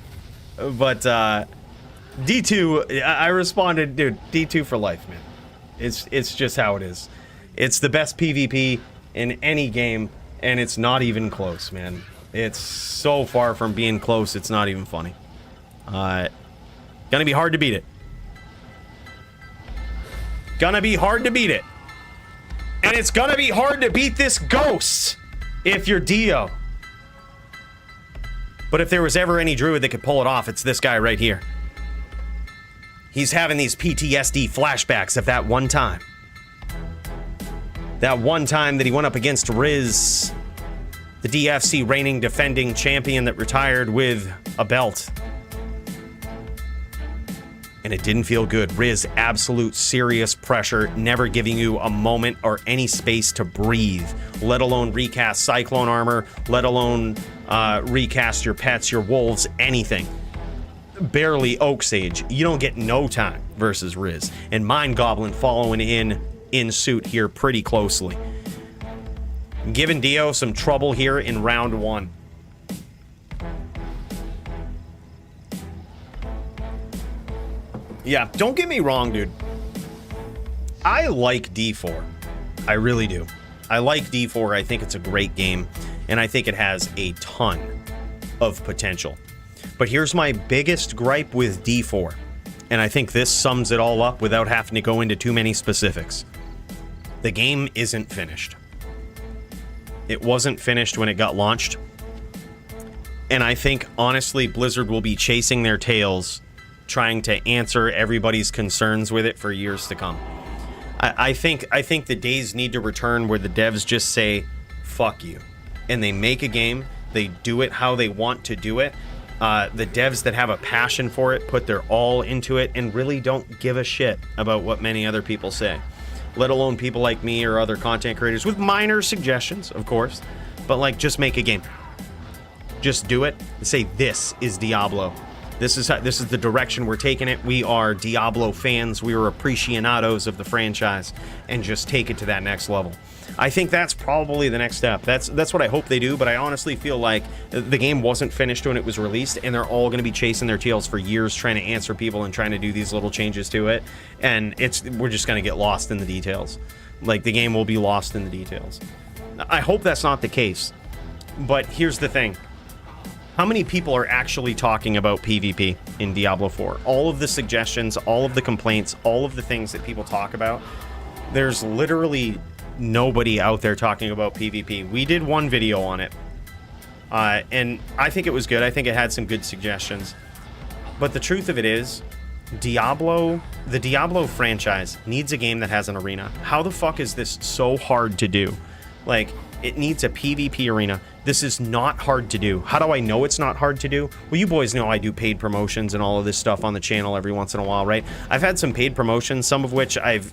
But D2, I responded, dude, D2 for life, man. It's just how it is. It's the best PvP in any game, and it's not even close, man. It's so far from being close, it's not even funny. Gonna be hard to beat it. Gonna be hard to beat it. And it's gonna be hard to beat this ghost if you're Dio. But if there was ever any druid that could pull it off, it's this guy right here. He's having these PTSD flashbacks of that one time. That one time that he went up against Riz, the DFC reigning defending champion that retired with a belt. And it didn't feel good. Riz, absolute serious pressure, never giving you a moment or any space to breathe, let alone recast Cyclone armor, let alone recast your pets, your wolves, anything. Barely Oak Sage. You don't get no time versus Riz. And Mind Goblin following in suit here pretty closely. Giving Dio some trouble here in round 1. Yeah, don't get me wrong, dude. I like D4. I really do. I like D4. I think it's a great game, and I think it has a ton of potential. But here's my biggest gripe with D4, and I think this sums it all up without having to go into too many specifics. The game isn't finished. It wasn't finished when it got launched, and I think, honestly, Blizzard will be chasing their tails trying to answer everybody's concerns with it for years to come. I think the days need to return where the devs just say, fuck you. And they make a game, they do it how they want to do it. The devs that have a passion for it put their all into it and really don't give a shit about what many other people say. Let alone people like me or other content creators with minor suggestions, of course. But like, just make a game. Just do it and say, this is Diablo. This is the direction we're taking it. We are Diablo fans. We are aficionados of the franchise, and just take it to that next level. I think that's probably the next step. That's what I hope they do, but I honestly feel like the game wasn't finished when it was released, and they're all going to be chasing their tails for years trying to answer people and trying to do these little changes to it, and we're just going to get lost in the details. Like, the game will be lost in the details. I hope that's not the case, but here's the thing. How many people are actually talking about PvP in Diablo 4? All of the suggestions, all of the complaints, all of the things that people talk about, there's literally nobody out there talking about PvP. We did one video on it, and I think it was good. I think it had some good suggestions. But the truth of it is, the Diablo franchise needs a game that has an arena. How the fuck is this so hard to do? Like, it needs a PvP arena. This is not hard to do. How do I know it's not hard to do? Well, you boys know I do paid promotions and all of this stuff on the channel every once in a while, right? I've had some paid promotions, some of which I've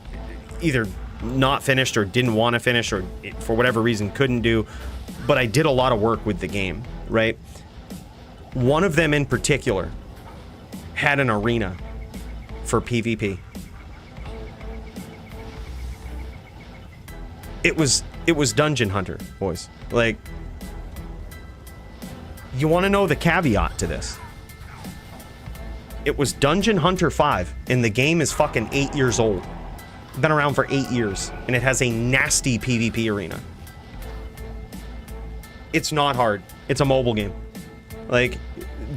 either not finished or didn't want to finish, or for whatever reason couldn't do, but I did a lot of work with the game, right? One of them in particular had an arena for PvP. It was Dungeon Hunter, boys. Like, you want to know the caveat to this? It was Dungeon Hunter 5, and the game is fucking 8 years old. Been around for 8 years, and it has a nasty PvP arena. It's not hard. It's a mobile game. Like,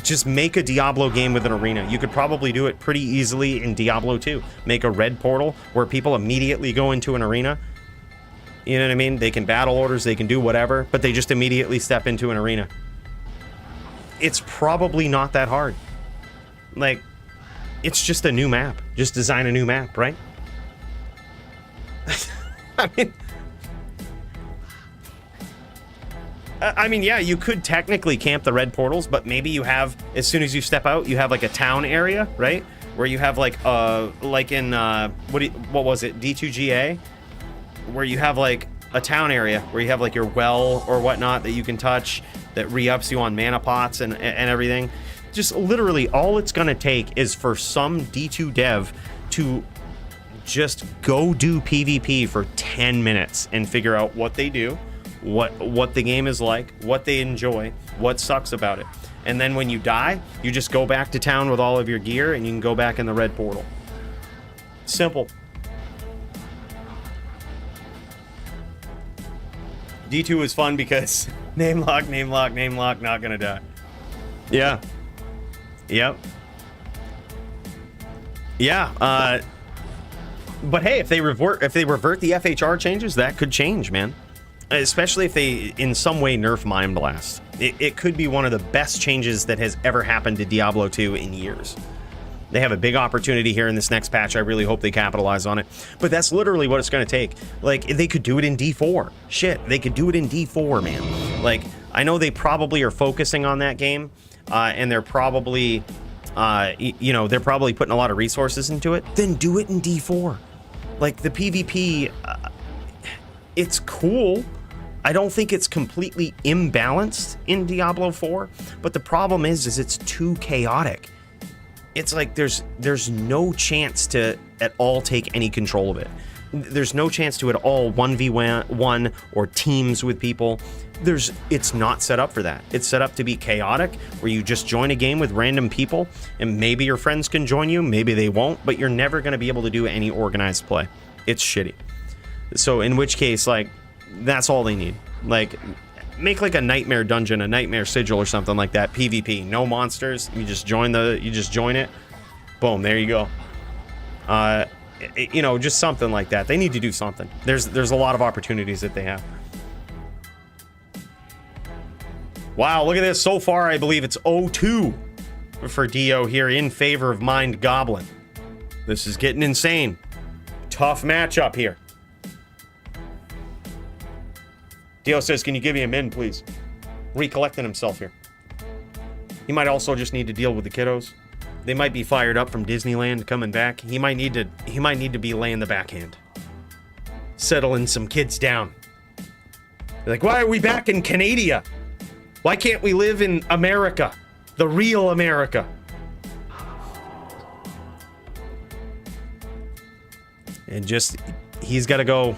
just make a Diablo game with an arena. You could probably do it pretty easily in Diablo 2. Make a red portal where people immediately go into an arena. You know what I mean? They can battle orders, they can do whatever, but they just immediately step into an arena. It's probably not that hard. Like, it's just a new map. Just design a new map, right? I mean, yeah, you could technically camp the red portals, but maybe you have, as soon as you step out, you have like a town area, right? Where you have like in what was it, D2GA, where you have like a town area where you have like your well or whatnot that you can touch that re-ups you on mana pots and everything. Just literally all it's gonna take is for some D2 dev to just go do PvP for 10 minutes and figure out what they do, what the game is like, what they enjoy, what sucks about it. And then when you die, you just go back to town with all of your gear and you can go back in the red portal. Simple. D2 is fun because name lock, not gonna die. Yeah. Yep. Yeah, but hey, if they revert the FHR changes, that could change, man. Especially if they in some way nerf Mind Blast. It could be one of the best changes that has ever happened to Diablo 2 in years. They have a big opportunity here in this next patch. I really hope they capitalize on it. But that's literally what it's going to take. Like, they could do it in D4. Shit, they could do it in D4, man. Like, I know they probably are focusing on that game, and they're probably, they're probably putting a lot of resources into it. Then do it in D4. Like, the PvP, it's cool. I don't think it's completely imbalanced in Diablo 4, but the problem is it's too chaotic. It's like there's no chance to at all take any control of it. There's no chance to at all 1v1 or teams with people. It's not set up for that. It's set up to be chaotic, where you just join a game with random people, and maybe your friends can join you, maybe they won't, but you're never going to be able to do any organized play. It's shitty. So in which case, like, that's all they need. Like, make like a nightmare dungeon, a nightmare sigil or something like that. PvP, no monsters. You just join it. Boom, there you go. Just something like that. They need to do something. There's a lot of opportunities that they have. Wow, look at this. So far, I believe it's 0-2 for Dio here in favor of Mind Goblin. This is getting insane. Tough matchup here. Dio says, can you give me a min, please? Recollecting himself here. He might also just need to deal with the kiddos. They might be fired up from Disneyland coming back. He might need to be laying the backhand. Settling some kids down. They're like, why are we back in Canada? Why can't we live in America? The real America. And just, he's got to go.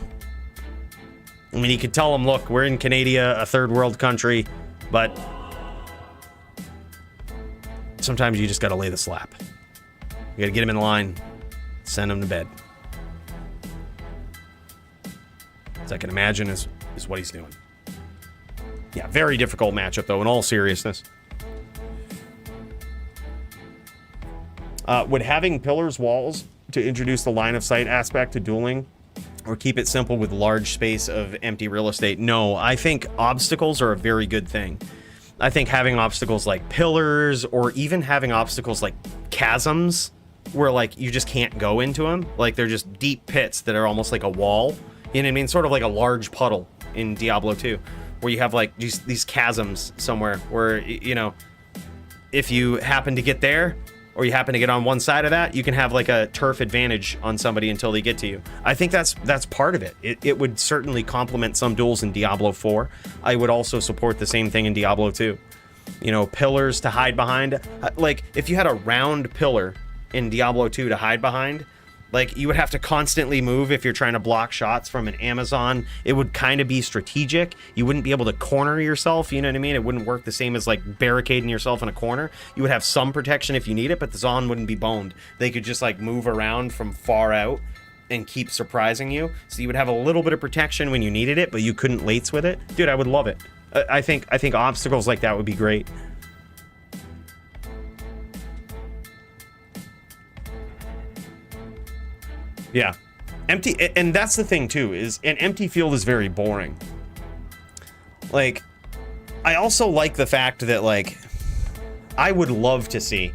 I mean, he could tell him, look, we're in Canada, a third world country, but sometimes you just got to lay the slap. You got to get him in line, send him to bed. As I can imagine is what he's doing. Yeah, very difficult matchup, though, in all seriousness. Would having pillars, walls, to introduce the line of sight aspect to dueling, or keep it simple with large space of empty real estate? No, I think obstacles are a very good thing. I think having obstacles like pillars, or even having obstacles like chasms, where like you just can't go into them, like they're just deep pits that are almost like a wall. You know what I mean? Sort of like a large puddle in Diablo 2, where you have like these chasms somewhere where, you know, if you happen to get there, or you happen to get on one side of that, you can have like a turf advantage on somebody until they get to you. I think that's part of it. It would certainly complement some duels in Diablo 4. I would also support the same thing in Diablo 2. You know, pillars to hide behind. Like, if you had a round pillar in Diablo 2 to hide behind, like, you would have to constantly move if you're trying to block shots from an Amazon. It would kind of be strategic. You wouldn't be able to corner yourself, you know what I mean? It wouldn't work the same as, like, barricading yourself in a corner. You would have some protection if you need it, but the Zon wouldn't be boned. They could just, like, move around from far out and keep surprising you. So you would have a little bit of protection when you needed it, but you couldn't lates with it. Dude, I would love it. I think obstacles like that would be great. Yeah. Empty, and that's the thing too, is an empty field is very boring. Like, I also like the fact that, like, I would love to see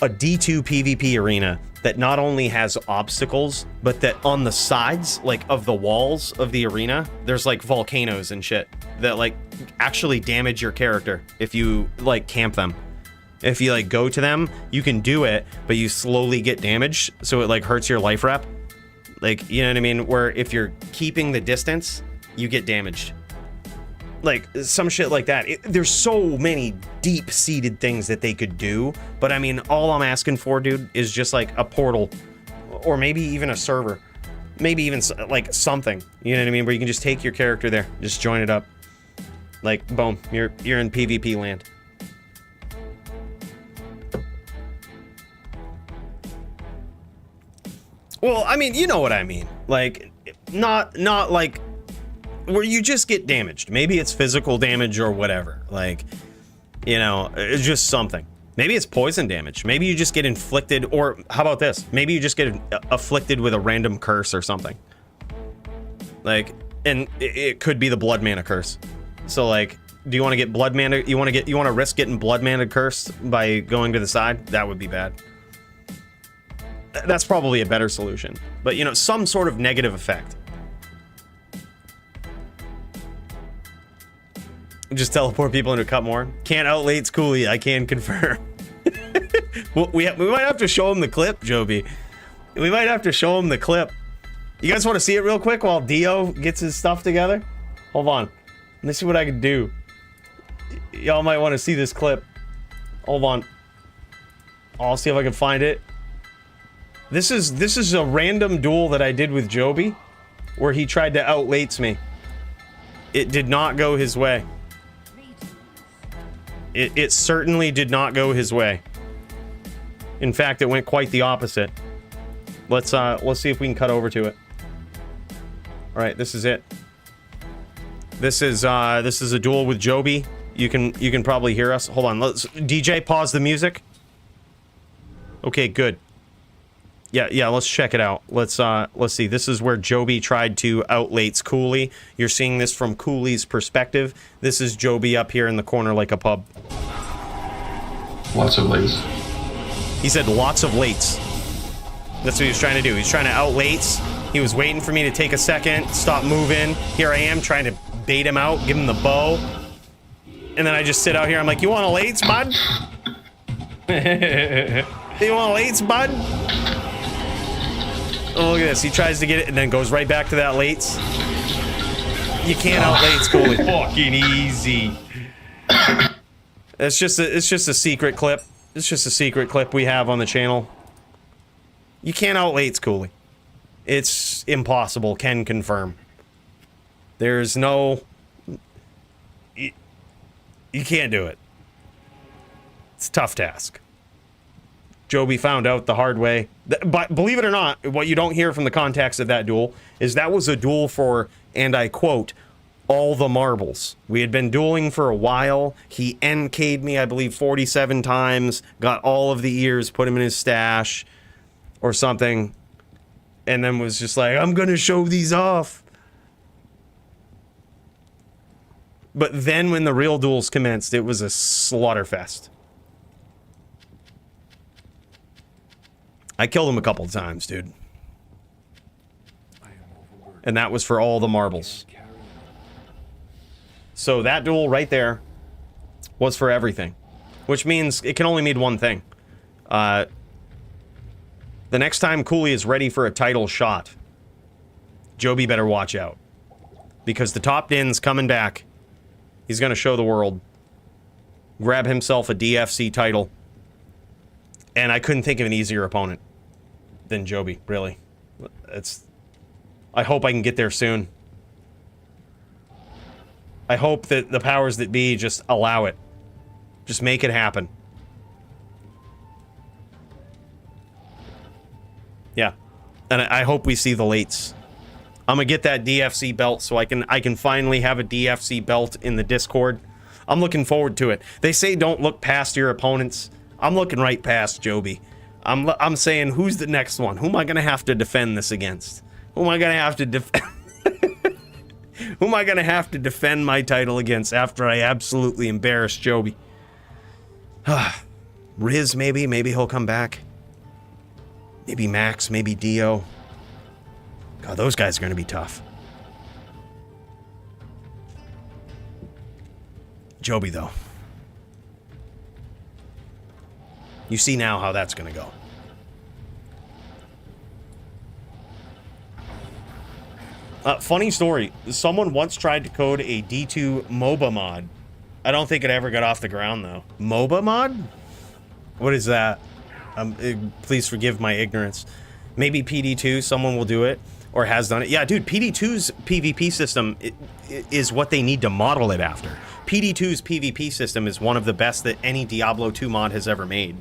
a D2 PvP arena that not only has obstacles, but that on the sides, like, of the walls of the arena, there's like volcanoes and shit that like actually damage your character if you like camp them. If you like go to them, you can do it, but you slowly get damaged, so it like hurts your life rep. Like, you know what I mean? Where if you're keeping the distance, you get damaged. Like, some shit like that. There's so many deep-seated things that they could do, but I mean, all I'm asking for, dude, is just like a portal, or maybe even a server. Maybe even like something, you know what I mean? Where you can just take your character there, just join it up. Like, boom, you're in PvP land. Well, I mean, you know what I mean. Like, not like where you just get damaged. Maybe it's physical damage or whatever. Like, you know, it's just something. Maybe it's poison damage. Maybe you just get inflicted, or how about this? Maybe you just get afflicted with a random curse or something. Like, and it could be the blood mana curse. So like, do you want to get blood mana? You want to risk getting blood mana cursed by going to the side? That would be bad. That's probably a better solution. But, you know, some sort of negative effect. Just teleport people into cut more. Can't outlate Cooley, I can confirm. Well, we might have to show him the clip, Joby. We might have to show him the clip. You guys want to see it real quick while Dio gets his stuff together? Hold on. Let me see what I can do. Y'all might want to see this clip. Hold on. I'll see if I can find it. This is a random duel that I did with Joby, where he tried to outlates me. It did not go his way. It certainly did not go his way. In fact, it went quite the opposite. Let's see if we can cut over to it. All right, this is it. This is a duel with Joby. You can probably hear us. Hold on. Let's DJ pause the music. Okay, good. Yeah, let's check it out. Let's see. This is where Joby tried to outlates Cooley. You're seeing this from Cooley's perspective. This is Joby up here in the corner like a pub. Lots of lates. He said lots of lates. That's what he was trying to do. He's trying to outlates. He was waiting for me to take a second, stop moving. Here I am trying to bait him out, give him the bow. And then I just sit out here. I'm like, you want a lates, bud? You want a lates, bud? Oh, look at this. He tries to get it and then goes right back to that lates. You can't outlates Cooley. Fucking easy. It's just a secret clip. It's just a secret clip we have on the channel. You can't outlates Cooley. It's impossible, can confirm. There's no... You can't do it. It's a tough task. Joby found out the hard way. But believe it or not, what you don't hear from the context of that duel is that was a duel for, and I quote, all the marbles. We had been dueling for a while. He NK'd me, I believe, 47 times, got all of the ears, put him in his stash or something, and then was just like, I'm gonna show these off. But then when the real duels commenced, it was a slaughterfest. I killed him a couple of times, dude. And that was for all the marbles. So that duel right there was for everything. Which means it can only mean one thing. The next time Cooley is ready for a title shot, Joby better watch out. Because the top din's coming back. He's going to show the world. Grab himself a DFC title. And I couldn't think of an easier opponent than Joby, really. I hope I can get there soon. I hope that the powers that be just allow it. Just make it happen. Yeah. And I hope we see the lates. I'm gonna get that DFC belt so I can finally have a DFC belt in the Discord. I'm looking forward to it. They say don't look past your opponents. I'm looking right past Joby. I'm saying, who's the next one? Who am I gonna have to defend this against? Who am I gonna have to defend? Who am I gonna have to defend my title against after I absolutely embarrass Joby? Riz, maybe he'll come back. Maybe Max, maybe Dio. God, those guys are gonna be tough. Joby, though. You see now how that's gonna go. Funny story. Someone once tried to code a D2 MOBA mod. I don't think it ever got off the ground, though. MOBA mod? What is that? Please forgive my ignorance. Maybe PD2, someone will do it, or has done it. Yeah, dude, PD2's PvP system is what they need to model it after. PD2's PvP system is one of the best that any Diablo 2 mod has ever made.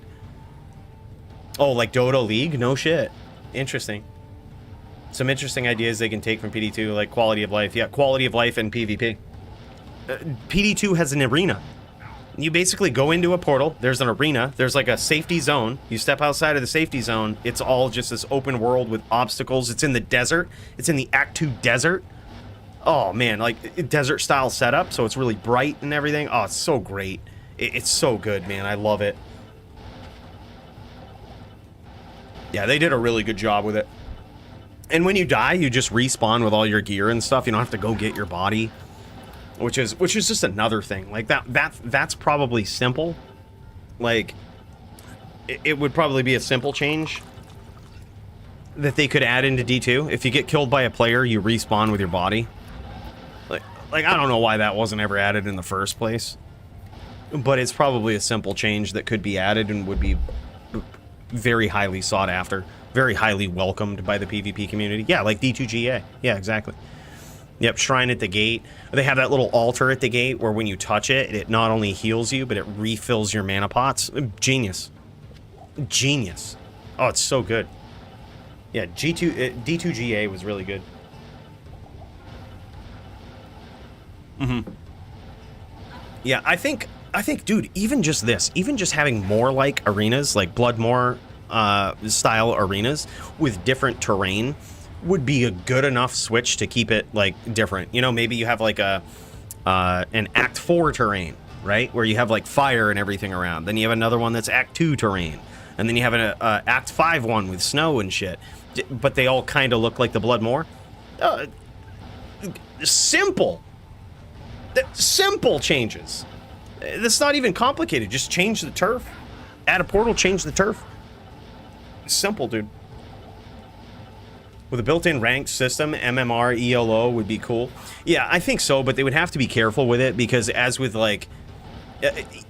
Oh, like Dota League? No shit. Interesting. Some interesting ideas they can take from PD2, like quality of life. Yeah, quality of life and PvP. PD2 has an arena. You basically go into a portal, there's an arena, there's like a safety zone. You step outside of the safety zone, it's all just this open world with obstacles. It's in the desert. It's in the Act 2 desert. Oh man, like desert style setup, so it's really bright and everything. Oh, it's so great. It's so good, man. I love it. Yeah, they did a really good job with it. And when you die, you just respawn with all your gear and stuff. You don't have to go get your body, which is just another thing. Like that's probably simple. Like it would probably be a simple change that they could add into D2. If you get killed by a player, you respawn with your body. Like I don't know why that wasn't ever added in the first place, but it's probably a simple change that could be added and would be very highly sought after, very highly welcomed by the PvP community. Yeah, like D2GA. Yeah, exactly. Yep, Shrine at the gate. They have that little altar at the gate where when you touch it, it not only heals you, but it refills your mana pots. Genius. Genius. Oh, it's so good. Yeah, D2GA was really good. Yeah, I think, dude, even just this, even just having more like arenas, like Bloodmoor style arenas with different terrain would be a good enough switch to keep it like different. You know, maybe you have like an Act 4 terrain, right? Where you have like fire and everything around. Then you have another one that's Act 2 terrain. And then you have an Act 5 one with snow and shit. But they all kind of look like the Bloodmoor. Simple. Simple changes. That's not even complicated. Just change the turf. Add a portal, change the turf. Simple, dude. With a built-in ranked system, MMR, ELO would be cool. Yeah, I think so, but they would have to be careful with it because as with, like,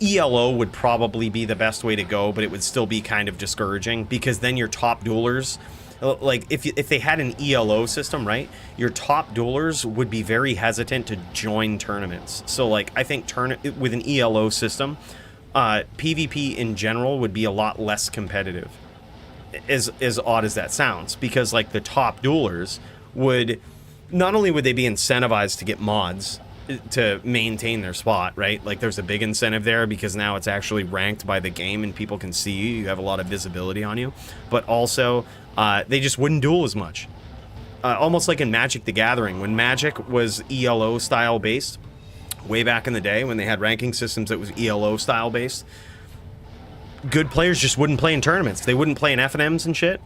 ELO would probably be the best way to go, but it would still be kind of discouraging because then your top duelers Like if they had an ELO system, right, your top duelers would be very hesitant to join tournaments. So like I think with an ELO system, PvP in general would be a lot less competitive. As odd as that sounds, because like the top duelers would not only would they be incentivized to get mods to maintain their spot, right? Like there's a big incentive there because now it's actually ranked by the game and people can see you. You have a lot of visibility on you, but also they just wouldn't duel as much. Almost like in Magic the Gathering, when Magic was ELO style based, way back in the day when they had ranking systems that was ELO style based, good players just wouldn't play in tournaments. They wouldn't play in FNMs and shit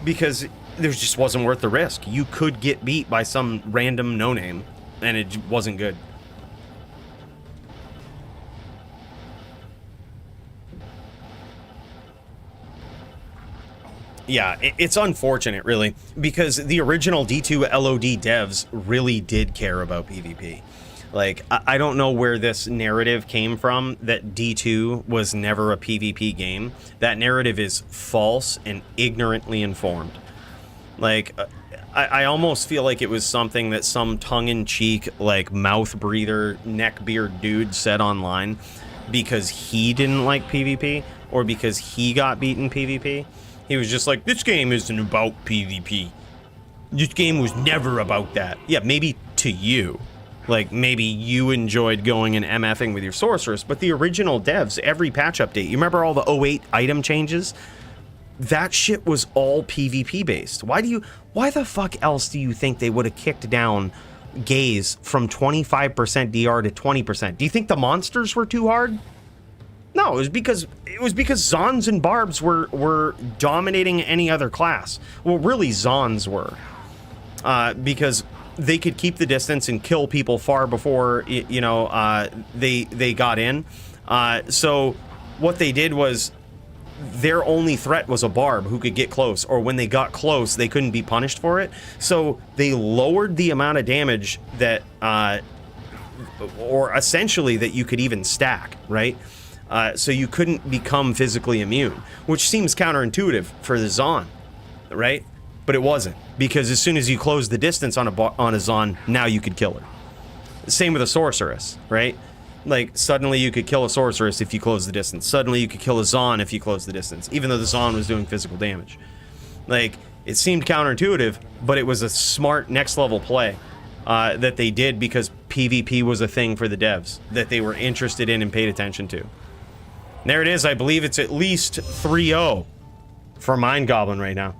because there just wasn't worth the risk. You could get beat by some random no-name and it wasn't good. Yeah, it's unfortunate, really, because the original D2 LOD devs really did care about PvP. Like, I don't know where this narrative came from, that D2 was never a PvP game. That narrative is false and ignorantly informed. Like, I almost feel like it was something that some tongue-in-cheek, like, mouth-breather, neckbeard dude said online because he didn't like PvP or because he got beaten PvP. He was just like, this game isn't about PvP. This game was never about that. Yeah, maybe to you. Like, maybe you enjoyed going and MFing with your sorceress, but the original devs, every patch update, you remember all the 08 item changes? That shit was all PvP based. Why the fuck else do you think they would have kicked down Gaze from 25% DR to 20%? Do you think the monsters were too hard? No, it was because Zons and Barbs were dominating any other class. Well, really, Zons were, because they could keep the distance and kill people far before they got in. So what they did was their only threat was a Barb who could get close, or when they got close, they couldn't be punished for it. So they lowered the amount of damage that, or essentially that you could even stack, right? So you couldn't become physically immune, which seems counterintuitive for the Zon, right? But it wasn't, because as soon as you close the distance on a Zon, now you could kill her. Same with a sorceress, right? Like, suddenly you could kill a sorceress if you close the distance. Suddenly you could kill a Zon if you close the distance, even though the Zon was doing physical damage. Like, it seemed counterintuitive, but it was a smart next level play that they did because PvP was a thing for the devs that they were interested in and paid attention to. There it is. I believe it's at least 3-0 for Mind Goblin right now.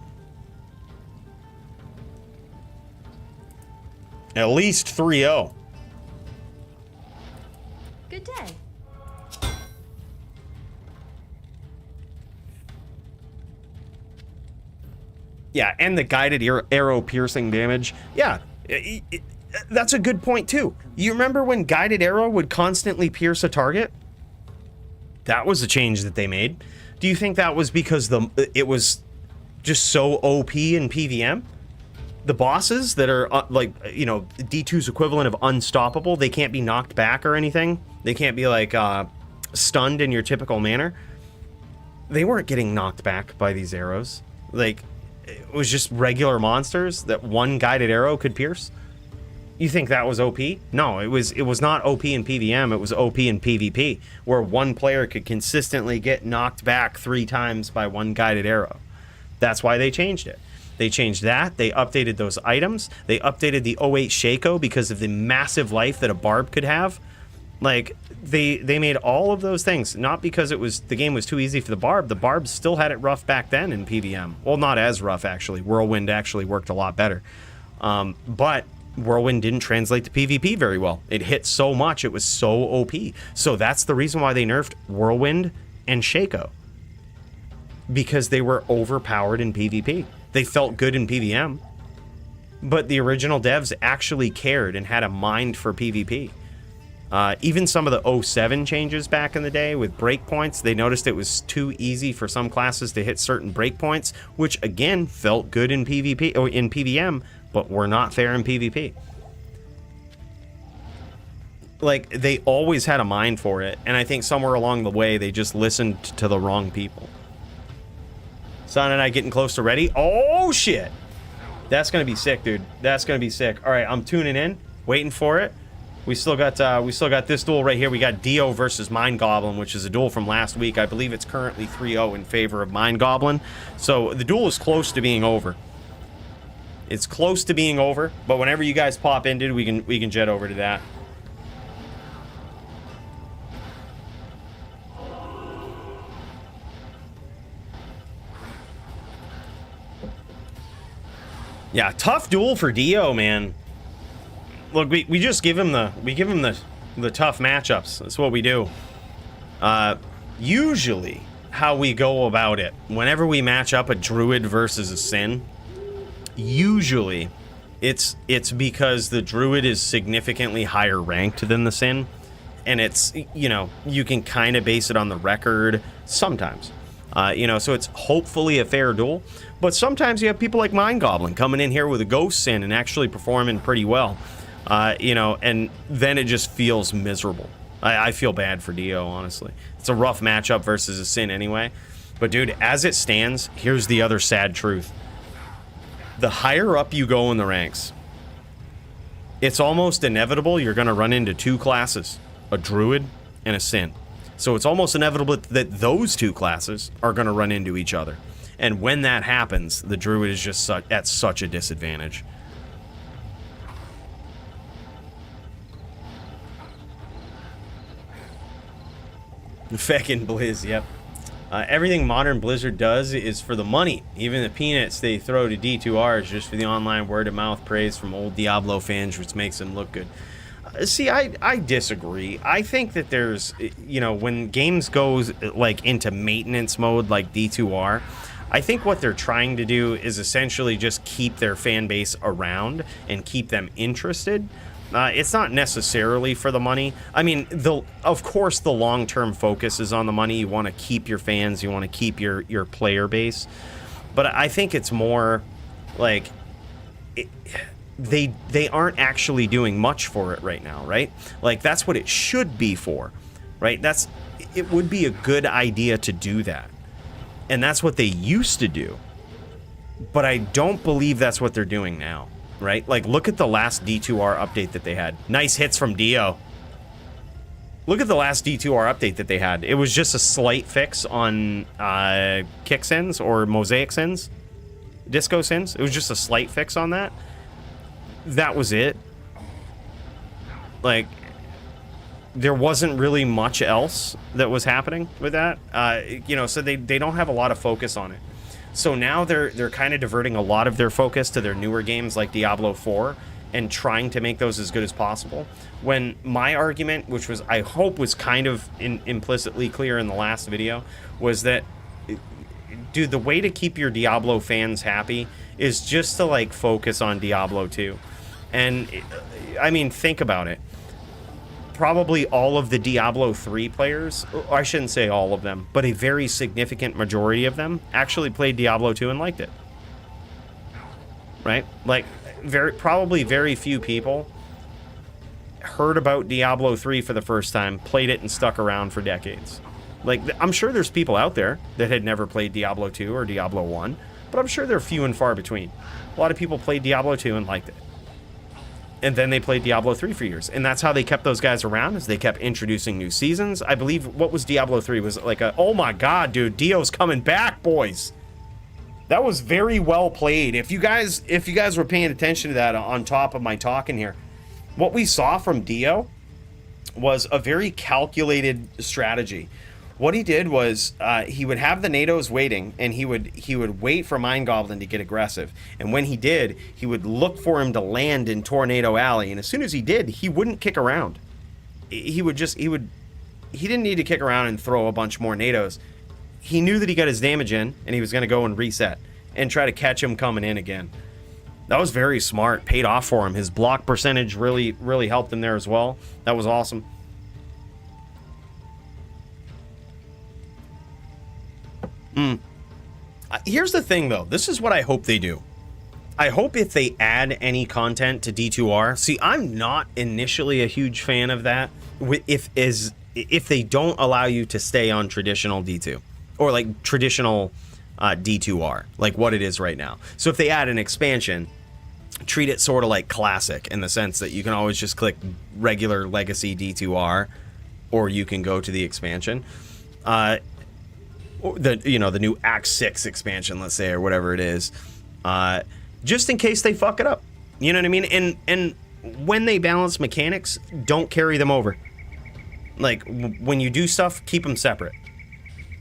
At least 3-0. Good day. Yeah, and the guided arrow piercing damage. Yeah, that's a good point too. You remember when guided arrow would constantly pierce a target? That was a change that they made. Do you think that was because it was just so OP in PVM? The bosses that are, D2's equivalent of unstoppable, they can't be knocked back or anything. They can't be, like, stunned in your typical manner. They weren't getting knocked back by these arrows. Like, it was just regular monsters that one guided arrow could pierce. You think that was OP? No, it was not OP in PVM, it was OP in PvP, where one player could consistently get knocked back 3 times by one guided arrow. That's why they changed it. They changed that, they updated those items, they updated the 08 Shaco because of the massive life that a Barb could have. Like, they made all of those things, not because the game was too easy for the Barb. The Barb still had it rough back then in PVM. Well, not as rough, actually. Whirlwind actually worked a lot better. But Whirlwind didn't translate to PvP very well. It hit so much, it was so OP. So that's the reason why they nerfed Whirlwind and Shaco. Because they were overpowered in PvP. They felt good in PVM. But the original devs actually cared and had a mind for PvP. Even some of the 07 changes back in the day with breakpoints, they noticed it was too easy for some classes to hit certain breakpoints, which again felt good in PvP or in PVM, but were not fair in PvP. Like, they always had a mind for it, and I think somewhere along the way they just listened to the wrong people. Son and I getting close to ready. Oh, shit. That's going to be sick, dude. That's going to be sick. All right, I'm tuning in, waiting for it. We still got this duel right here. We got Dio versus Mind Goblin, which is a duel from last week. I believe it's currently 3-0 in favor of Mind Goblin. So the duel is close to being over. It's close to being over, but whenever you guys pop in, dude, we can jet over to that. Yeah, tough duel for Dio, man. Look, we just give him the tough matchups. That's what we do. Usually, how we go about it, whenever we match up a druid versus a sin, usually it's because the druid is significantly higher ranked than the sin, and it's, you know, you can kind of base it on the record sometimes. You know, so it's hopefully a fair duel. But sometimes you have people like Mind Goblin coming in here with a ghost sin and actually performing pretty well. You know, and then it just feels miserable. I feel bad for Dio, honestly. It's a rough matchup versus a sin anyway. But dude, as it stands, here's the other sad truth. The higher up you go in the ranks, it's almost inevitable you're going to run into two classes, a druid and a sin. So it's almost inevitable that those two classes are going to run into each other. And when that happens, the druid is just at such a disadvantage. Feckin' Blizz, yep. Everything modern Blizzard does is for the money. Even the peanuts they throw to D2R is just for the online word-of-mouth praise from old Diablo fans, which makes them look good. See, I disagree. I think that there's, you know, when games goes like into maintenance mode like D2R, I think what they're trying to do is essentially just keep their fan base around and keep them interested. It's not necessarily for the money. I mean, of course, the long-term focus is on the money. You want to keep your fans. You want to keep your player base. But I think it's more like they aren't actually doing much for it right now, right? Like, that's what it should be for, right? It would be a good idea to do that. And that's what they used to do. But I don't believe that's what they're doing now. Right? Like, look at the last D2R update that they had. Nice hits from Dio. Look at the last D2R update that they had. It was just a slight fix on kick sins or mosaic sins. Disco sins. It was just a slight fix on that. That was it. Like, there wasn't really much else that was happening with that. You know, so they don't have a lot of focus on it. So now they're kind of diverting a lot of their focus to their newer games like Diablo 4 and trying to make those as good as possible. When my argument, which was I hope was kind of implicitly clear in the last video, was that, dude, the way to keep your Diablo fans happy is just to like focus on Diablo 2. And I mean, think about it. Probably all of the Diablo 3 players, I shouldn't say all of them, but a very significant majority of them actually played Diablo 2 and liked it. Right? Like, probably very few people heard about Diablo 3 for the first time, played it, and stuck around for decades. Like, I'm sure there's people out there that had never played Diablo 2 or Diablo 1, but I'm sure they're few and far between. A lot of people played Diablo 2 and liked it. And then they played Diablo 3 for years. And that's how they kept those guys around, is they kept introducing new seasons. I believe, what was Diablo 3? Was like oh my god, dude, Dio's coming back, boys. That was very well played. If you guys were paying attention to that on top of my talking here, what we saw from Dio was a very calculated strategy. What he did was he would have the NATOs waiting, and he would wait for Mind Goblin to get aggressive. And when he did, he would look for him to land in Tornado Alley. And as soon as he did, he wouldn't kick around. He didn't need to kick around and throw a bunch more NATOs. He knew that he got his damage in, and he was going to go and reset and try to catch him coming in again. That was very smart. Paid off for him. His block percentage really, really helped him there as well. That was awesome. Here's the thing, though. This is what I hope they do. I hope if they add any content to D2R... See, I'm not initially a huge fan of that if they don't allow you to stay on traditional D2. Or, like, traditional D2R, like what it is right now. So if they add an expansion, treat it sort of like classic in the sense that you can always just click regular legacy D2R, or you can go to the expansion. The new Act 6 expansion, let's say, or whatever it is, just in case they fuck it up. You know what I mean? And when they balance mechanics, don't carry them over. Like, when you do stuff, keep them separate.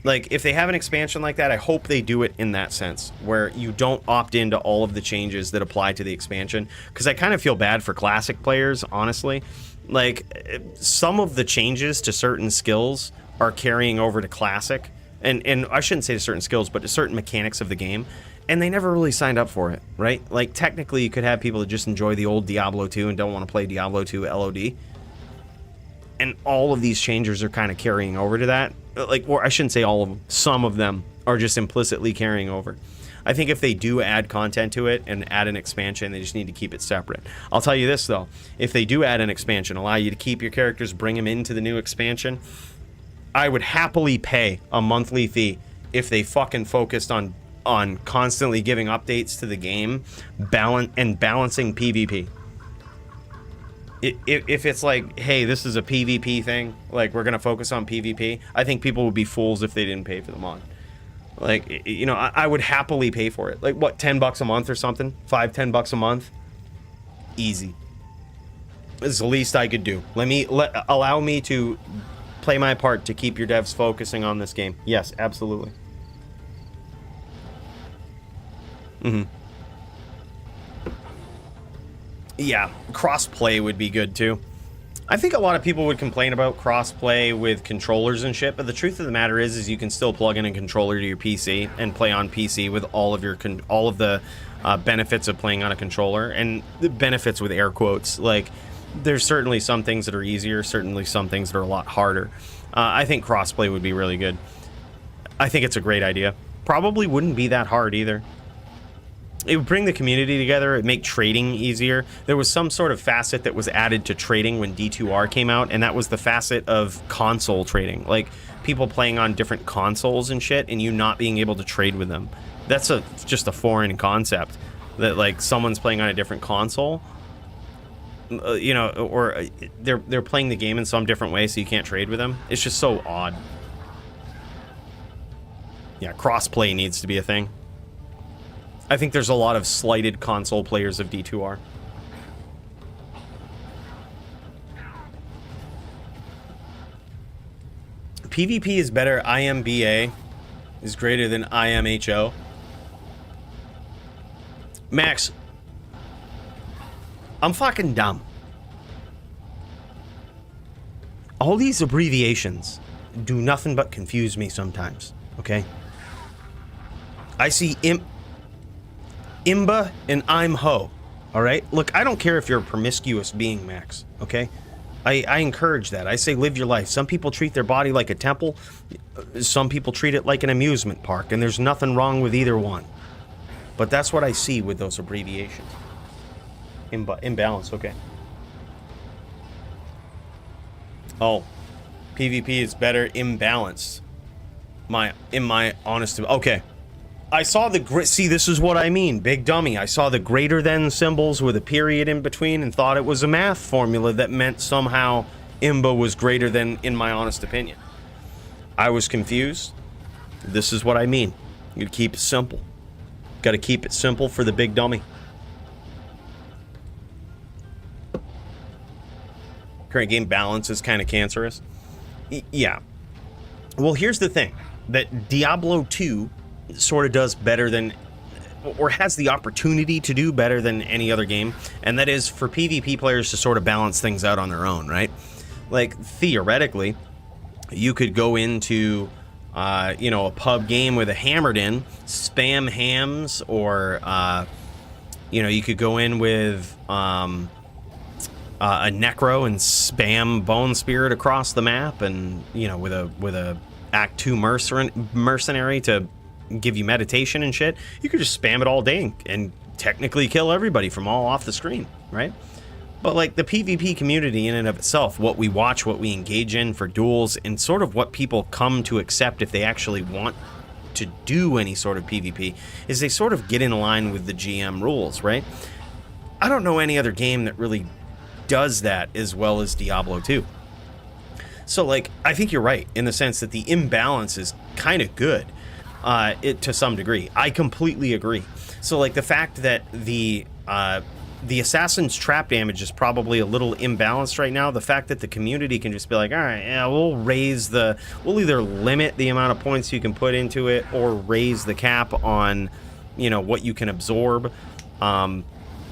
Like, if they have an expansion like that, I hope they do it in that sense, where you don't opt into all of the changes that apply to the expansion, because I kind of feel bad for Classic players, honestly. Like, some of the changes to certain skills are carrying over to Classic, and I shouldn't say to certain skills, but to certain mechanics of the game, and they never really signed up for it, right? Like, technically, you could have people that just enjoy the old Diablo 2 and don't want to play Diablo 2 LOD, and all of these changes are kind of carrying over to that. Like, or I shouldn't say all of them. Some of them are just implicitly carrying over. I think if they do add content to it and add an expansion, they just need to keep it separate. I'll tell you this, though. If they do add an expansion, allow you to keep your characters, bring them into the new expansion, I would happily pay a monthly fee if they fucking focused on constantly giving updates to the game and balancing PvP. If it's like, hey, this is a PvP thing, like, we're going to focus on PvP, I think people would be fools if they didn't pay for the mod. Like, you know, I would happily pay for it. Like, what, $10 a month or something? $5-10 a month? Easy. It's the least I could do. Allow me to play my part to keep your devs focusing on this game. Yes, absolutely. Yeah, cross-play would be good, too. I think a lot of people would complain about cross-play with controllers and shit, but the truth of the matter is you can still plug in a controller to your PC and play on PC with all of the benefits of playing on a controller, and the benefits with air quotes. Like, there's certainly some things that are easier, certainly some things that are a lot harder. I think cross-play would be really good. I think it's a great idea. Probably wouldn't be that hard either. It would bring the community together, it'd make trading easier. There was some sort of facet that was added to trading when D2R came out, and that was the facet of console trading. Like, people playing on different consoles and shit, and you not being able to trade with them. That's just a foreign concept. That, like, someone's playing on a different console, you know, or they're playing the game in some different way, so you can't trade with them. It's just so odd. Yeah, crossplay needs to be a thing. I think there's a lot of slighted console players of D2R. PvP is better. IMBA is greater than IMHO. Max, I'm fucking dumb. All these abbreviations do nothing but confuse me sometimes, okay? I see Imba and I'm ho, all right? Look, I don't care if you're a promiscuous being, Max, okay? I encourage that. I say live your life. Some people treat their body like a temple. Some people treat it like an amusement park, and there's nothing wrong with either one. But that's what I see with those abbreviations. Imbalance, okay. Oh, PvP is better imbalanced. In my honest... Okay. I saw the... See, this is what I mean, big dummy. I saw the greater than symbols with a period in between and thought it was a math formula that meant somehow Imba was greater than, in my honest opinion. I was confused. This is what I mean. You keep it simple. Got to keep it simple for the big dummy. Current game balance is kind of cancerous. Yeah. Well, here's the thing. That Diablo 2... sort of does better than, or has the opportunity to do better than any other game, and that is for PvP players to sort of balance things out on their own, right? Like, theoretically, you could go into, you know, a pub game with a hammered in, spam hams, or, you know, you could go in with a necro and spam bone spirit across the map, and, you know, with a Act 2 mercenary to give you meditation and shit. You could just spam it all day and technically kill everybody from all off the screen, right? But like the PvP community in and of itself, what we watch, what we engage in for duels, and sort of what people come to accept if they actually want to do any sort of PvP is they sort of get in line with the GM rules, right? I don't know any other game that really does that as well as Diablo 2. So, like, I think you're right in the sense that the imbalance is kind of good to some degree. I completely agree. So, like, the fact that the assassin's trap damage is probably a little imbalanced right now. The fact that the community can just be like, all right, yeah, we'll either limit the amount of points you can put into it or raise the cap on, you know, what you can absorb.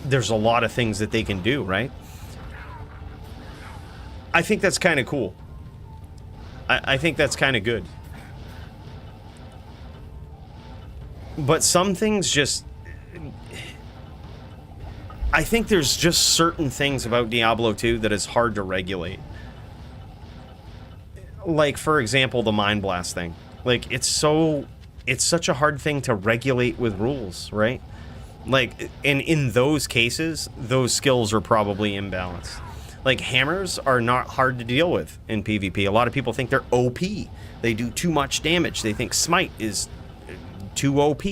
There's a lot of things that they can do, right? I think that's kind of cool. I think that's kind of good. But some things just... I think there's just certain things about Diablo 2 that is hard to regulate. Like, for example, the Mind Blast thing. Like, it's such a hard thing to regulate with rules, right? Like, and in those cases, those skills are probably imbalanced. Like, hammers are not hard to deal with in PvP. A lot of people think they're OP. They do too much damage. They think smite is too OP.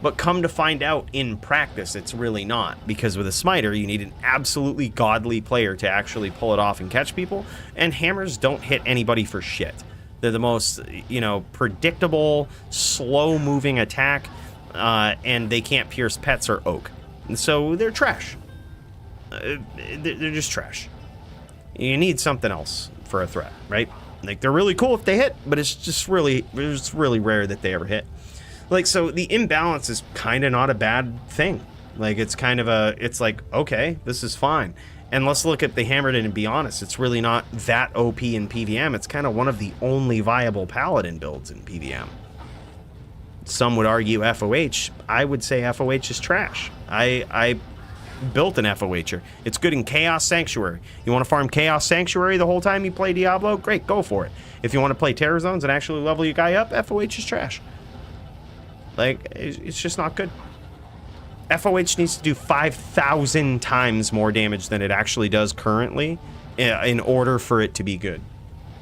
But come to find out, in practice, it's really not. Because with a smiter, you need an absolutely godly player to actually pull it off and catch people. And hammers don't hit anybody for shit. They're the most, you know, predictable, slow-moving attack. And they can't pierce pets or oak. And so they're trash. They're just trash. You need something else for a threat, right? Like, they're really cool if they hit, but it's really rare that they ever hit. Like, so the imbalance is kind of not a bad thing. Like, it's kind of it's like, okay, this is fine. And let's look at the Hammered and be honest, it's really not that OP in PVM. It's kind of one of the only viable Paladin builds in PVM. Some would argue FOH. I would say FOH is trash. I built an FOHer. It's good in Chaos Sanctuary. You want to farm Chaos Sanctuary the whole time you play Diablo? Great, go for it. If you want to play Terror Zones and actually level your guy up, FOH is trash. Like, it's just not good. FOH needs to do 5,000 times more damage than it actually does currently in order for it to be good.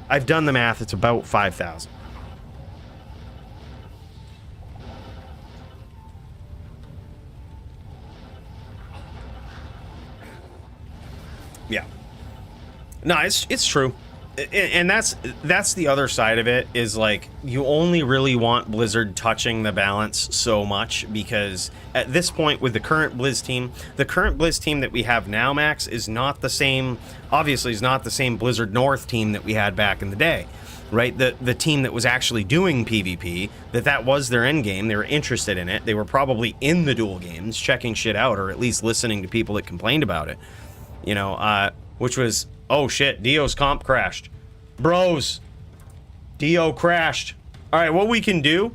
I've done the math. It's about 5,000. Yeah. No, it's true. And that's the other side of it, is like, you only really want Blizzard touching the balance so much, because at this point with the current Blizz team that we have now, Max, is not the same, obviously is not the same Blizzard North team that we had back in the day, right? The team that was actually doing PvP, that was their end game. They were interested in it. They were probably in the duel games, checking shit out, or at least listening to people that complained about it, you know, which was, oh shit, Dio's comp crashed. Bros, Dio crashed. All right, what we can do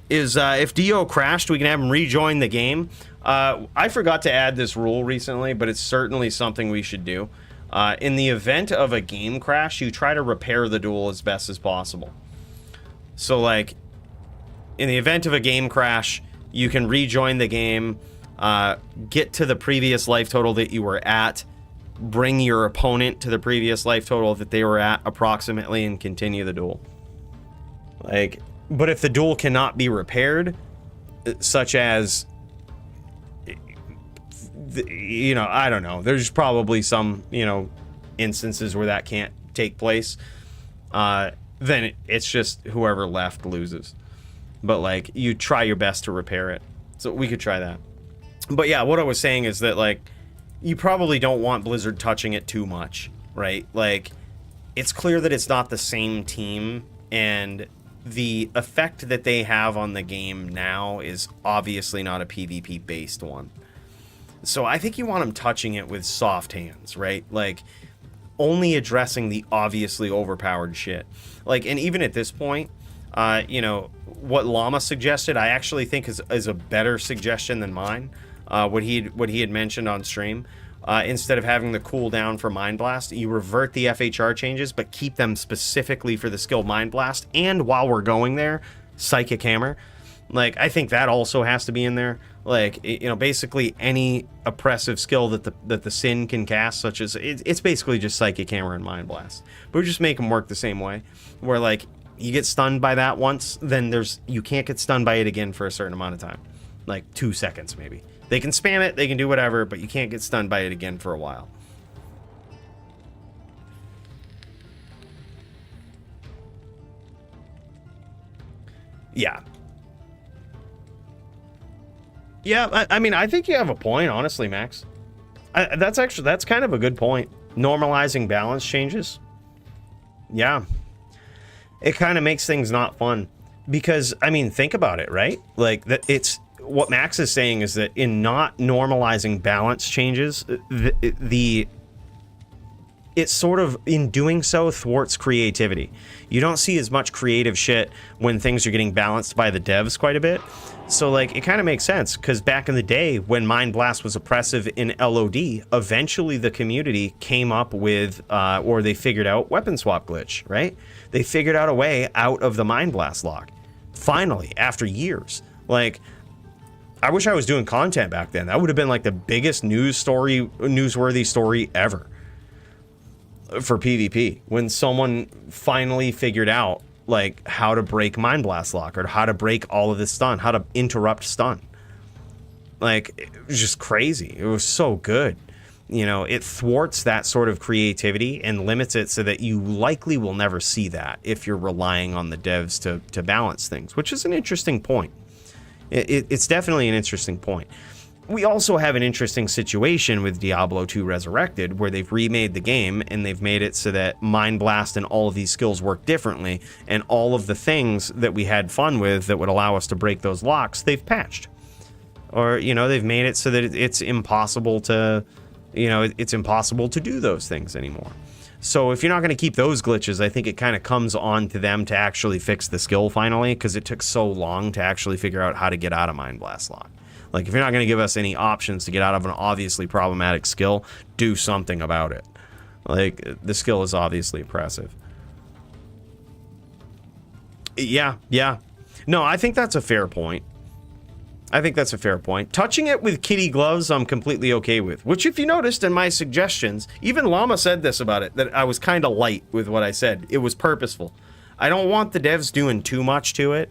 is if Dio crashed, we can have him rejoin the game. I forgot to add this rule recently, but it's certainly something we should do. In the event of a game crash, you try to repair the duel as best as possible. So, like, in the event of a game crash, you can rejoin the game, get to the previous life total that you were at, bring your opponent to the previous life total that they were at approximately, and continue the duel. Like, but if the duel cannot be repaired, such as, you know, I don't know, there's probably some, you know, instances where that can't take place, then it's just whoever left loses. But, like, you try your best to repair it. So we could try that. But yeah, what I was saying is that, like, you probably don't want Blizzard touching it too much, right? Like, it's clear that it's not the same team, and the effect that they have on the game now is obviously not a PvP-based one. So I think you want them touching it with soft hands, right? Like, only addressing the obviously overpowered shit. Like, and even at this point, you know, what Llama suggested, I actually think is a better suggestion than mine. What he had mentioned on stream. Instead of having the cooldown for Mind Blast, you revert the FHR changes, but keep them specifically for the skill Mind Blast. And while we're going there, Psychic Hammer. Like, I think that also has to be in there. Like, you know, basically any oppressive skill that the Sin can cast, such as, it's basically just Psychic Hammer and Mind Blast. But we just make them work the same way. Where, like, You get stunned by that once, then you can't get stunned by it again for a certain amount of time. Like 2 seconds, maybe. They can spam it, they can do whatever, but you can't get stunned by it again for a while. Yeah. Yeah, I mean, I think you have a point, honestly, Max. That's kind of a good point. Normalizing balance changes. Yeah. It kind of makes things not fun. Because, I mean, think about it, right? Like, it's what Max is saying is that in not normalizing balance changes, it sort of, in doing so, thwarts creativity. You don't see as much creative shit when things are getting balanced by the devs quite a bit. So, like, it kind of makes sense, because back in the day, when Mind Blast was oppressive in LOD, eventually the community came up with, or they figured out weapon swap glitch, right? They figured out a way out of the Mind Blast lock. Finally, after years. Like, I wish I was doing content back then. That would have been, like, the biggest newsworthy story ever for PvP, when someone finally figured out like how to break Mind Blast lock, or how to break all of this stun, how to interrupt stun. Like, it was just crazy. It was so good. You know, it thwarts that sort of creativity and limits it so that you likely will never see that if you're relying on the devs to balance things, which is an interesting point. It's definitely an interesting point. We also have an interesting situation with Diablo 2 Resurrected, where they've remade the game and they've made it so that Mind Blast and all of these skills work differently, and all of the things that we had fun with that would allow us to break those locks, they've patched. Or, you know, they've made it so that it's impossible to, you know, it's impossible to do those things anymore. So if you're not going to keep those glitches, I think it kind of comes on to them to actually fix the skill finally, because it took so long to actually figure out how to get out of Mind Blast lock. Like, if you're not going to give us any options to get out of an obviously problematic skill, do something about it. Like, the skill is obviously oppressive. Yeah. No, I think that's a fair point. Touching it with kitty gloves, I'm completely okay with. Which, if you noticed in my suggestions, even Llama said this about it, that I was kind of light with what I said. It was purposeful. I don't want the devs doing too much to it.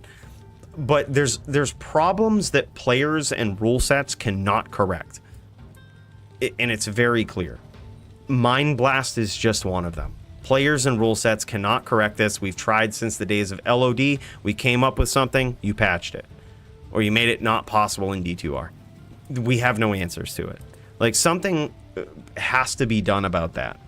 But there's problems that players and rule sets cannot correct. And it's very clear. Mind Blast is just one of them. Players and rule sets cannot correct this. We've tried since the days of LOD. We came up with something, you patched it. Or you made it not possible in D2R. We have no answers to it. Like, something has to be done about that.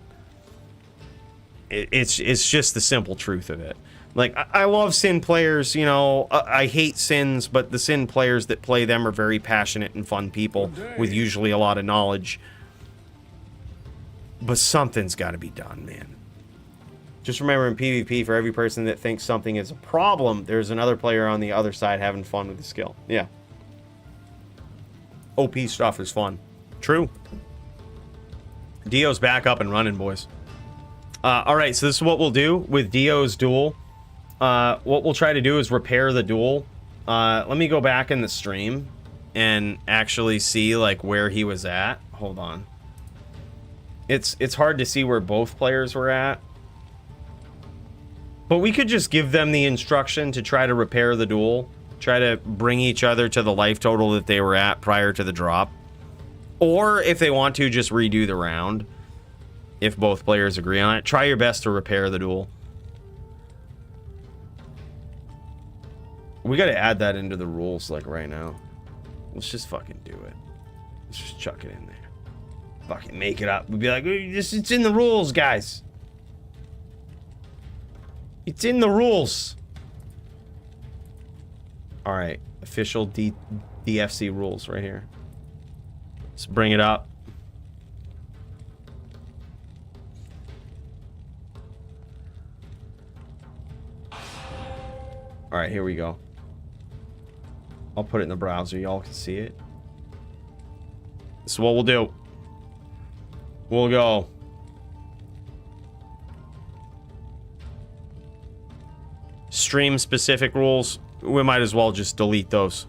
It's just the simple truth of it. Like, I love Sin players, you know, I hate Sins, but the Sin players that play them are very passionate and fun people with usually a lot of knowledge. But something's got to be done, man. Just remember, in PvP, for every person that thinks something is a problem, there's another player on the other side having fun with the skill. Yeah. OP stuff is fun. True. Dio's back up and running, boys. All right, so this is what we'll do with Dio's duel. What we'll try to do is repair the duel. Let me go back in the stream and actually see, like, where he was at. Hold on. It's hard to see where both players were at. But we could just give them the instruction to try to repair the duel. Try to bring each other to the life total that they were at prior to the drop. Or, if they want to, just redo the round. If both players agree on it. Try your best to repair the duel. We gotta add that into the rules, like, right now. Let's just fucking do it. Let's just chuck it in there. Fucking make it up. We'd be like, it's in the rules, guys. It's in the rules. Alright. Official DFC rules right here. Let's bring it up. Alright, here we go. I'll put it in the browser. Y'all can see it. This is what we'll do. We'll go. Stream specific rules. We might as well just delete those.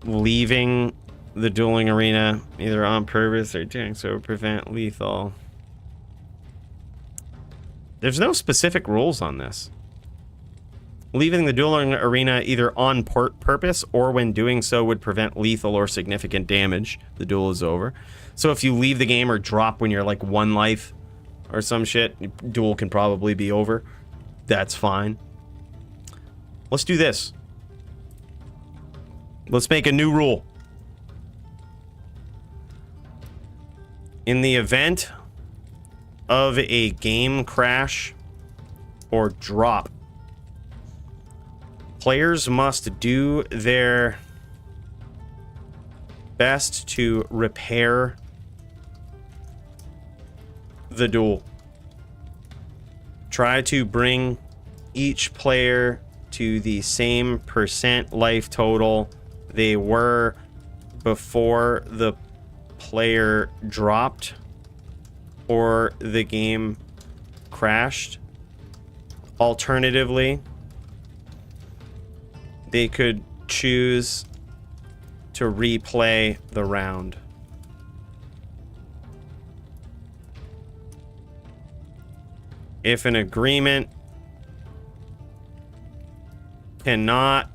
Leaving the dueling arena either on purpose or doing so prevent lethal. There's no specific rules on this. Leaving the dueling arena either on purpose or when doing so would prevent lethal or significant damage. The duel is over. So if you leave the game or drop when you're like 1 life or some shit, duel can probably be over. That's fine. Let's do this. Let's make a new rule. In the event of a game crash or drop, players must do their best to repair the duel. Try to bring each player to the same % life total they were before the player dropped or the game crashed. Alternatively, they could choose to replay the round. If an agreement cannot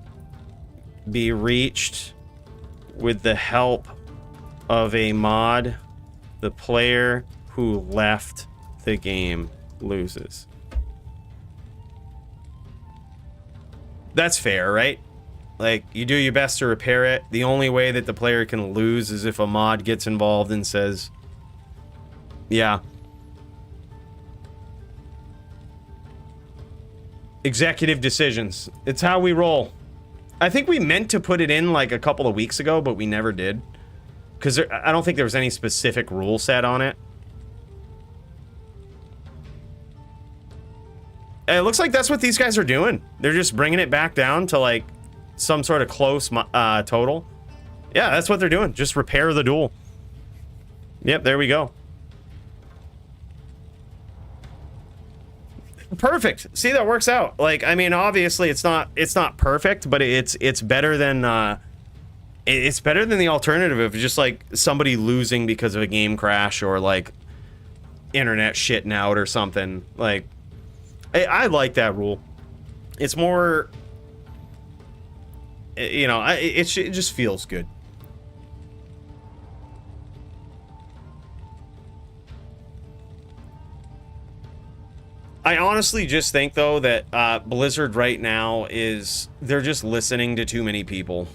be reached with the help of a mod, the player who left the game loses. That's fair, right? Like, you do your best to repair it. The only way that the player can lose is if a mod gets involved and says, yeah. Executive decisions. It's how we roll. I think we meant to put it in like a couple of weeks ago, but we never did. Because I don't think there was any specific rule set on it. It looks like that's what these guys are doing. They're just bringing it back down to like some sort of close total. Yeah, that's what they're doing. Just repair the duel. Yep, there we go. Perfect. See, that works out. Like, I mean, obviously it's not perfect, but it's better than the alternative of just like somebody losing because of a game crash or like internet shitting out or something. Like, I like that rule. It's more, you know, it just feels good. I honestly just think, though, that Blizzard right now they're just listening to too many people.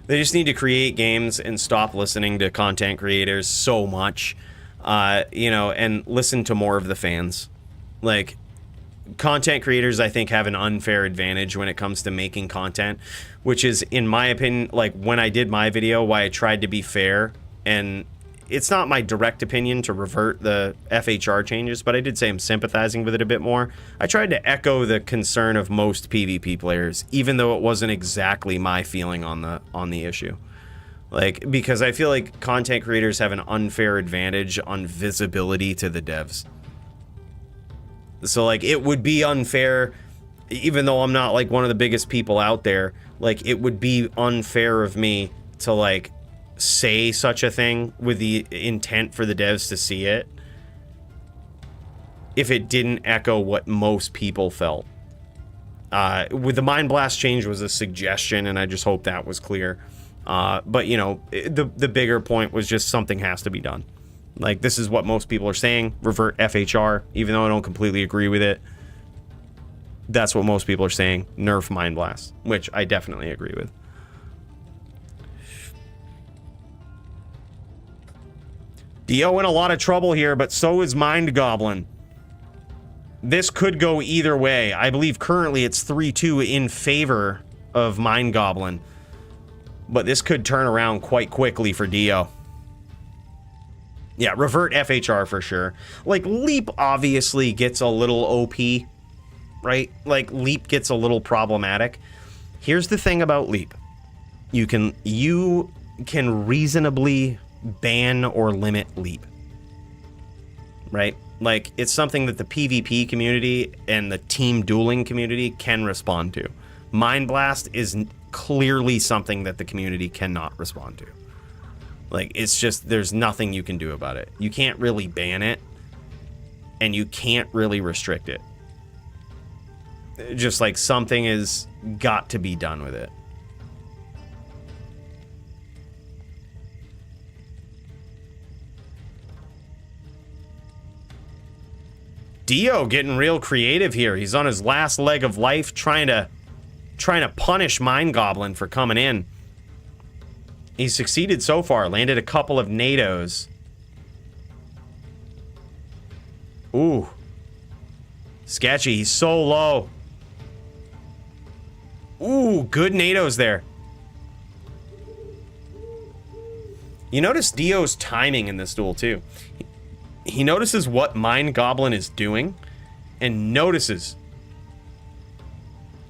They just need to create games and stop listening to content creators so much, you know, and listen to more of the fans. Like, content creators, I think, have an unfair advantage when it comes to making content, which is, in my opinion, like, when I did my video, why I tried to be fair, and it's not my direct opinion to revert the FHR changes, but I did say I'm sympathizing with it a bit more. I tried to echo the concern of most PvP players, even though it wasn't exactly my feeling on the issue. Like, because I feel like content creators have an unfair advantage on visibility to the devs. So, like, it would be unfair, even though I'm not, like, one of the biggest people out there, like, it would be unfair of me to, like, say such a thing with the intent for the devs to see it if it didn't echo what most people felt. With the Mind Blast change was a suggestion, and I just hope that was clear. But, you know, the bigger point was just something has to be done. Like, this is what most people are saying. Revert FHR, even though I don't completely agree with it. That's what most people are saying. Nerf Mind Blast, which I definitely agree with. Dio in a lot of trouble here, but so is Mind Goblin. This could go either way. I believe currently it's 3-2 in favor of Mind Goblin. But this could turn around quite quickly for Dio. Yeah, revert FHR for sure. Like, Leap obviously gets a little OP, right? Like, Leap gets a little problematic. Here's the thing about Leap. You can reasonably ban or limit Leap, right? Like, it's something that the PvP community and the team dueling community can respond to. Mind Blast is clearly something that the community cannot respond to. Like, it's just, there's nothing you can do about it. You can't really ban it. and you can't really restrict it. Just like something has got to be done with it. Dio getting real creative here. He's on his last leg of life, trying to punish Mind Goblin for coming in. He's succeeded so far. Landed a couple of NATOs. Ooh. Sketchy. He's so low. Ooh, good NATOs there. You notice Dio's timing in this duel, too. He notices what Mind Goblin is doing and notices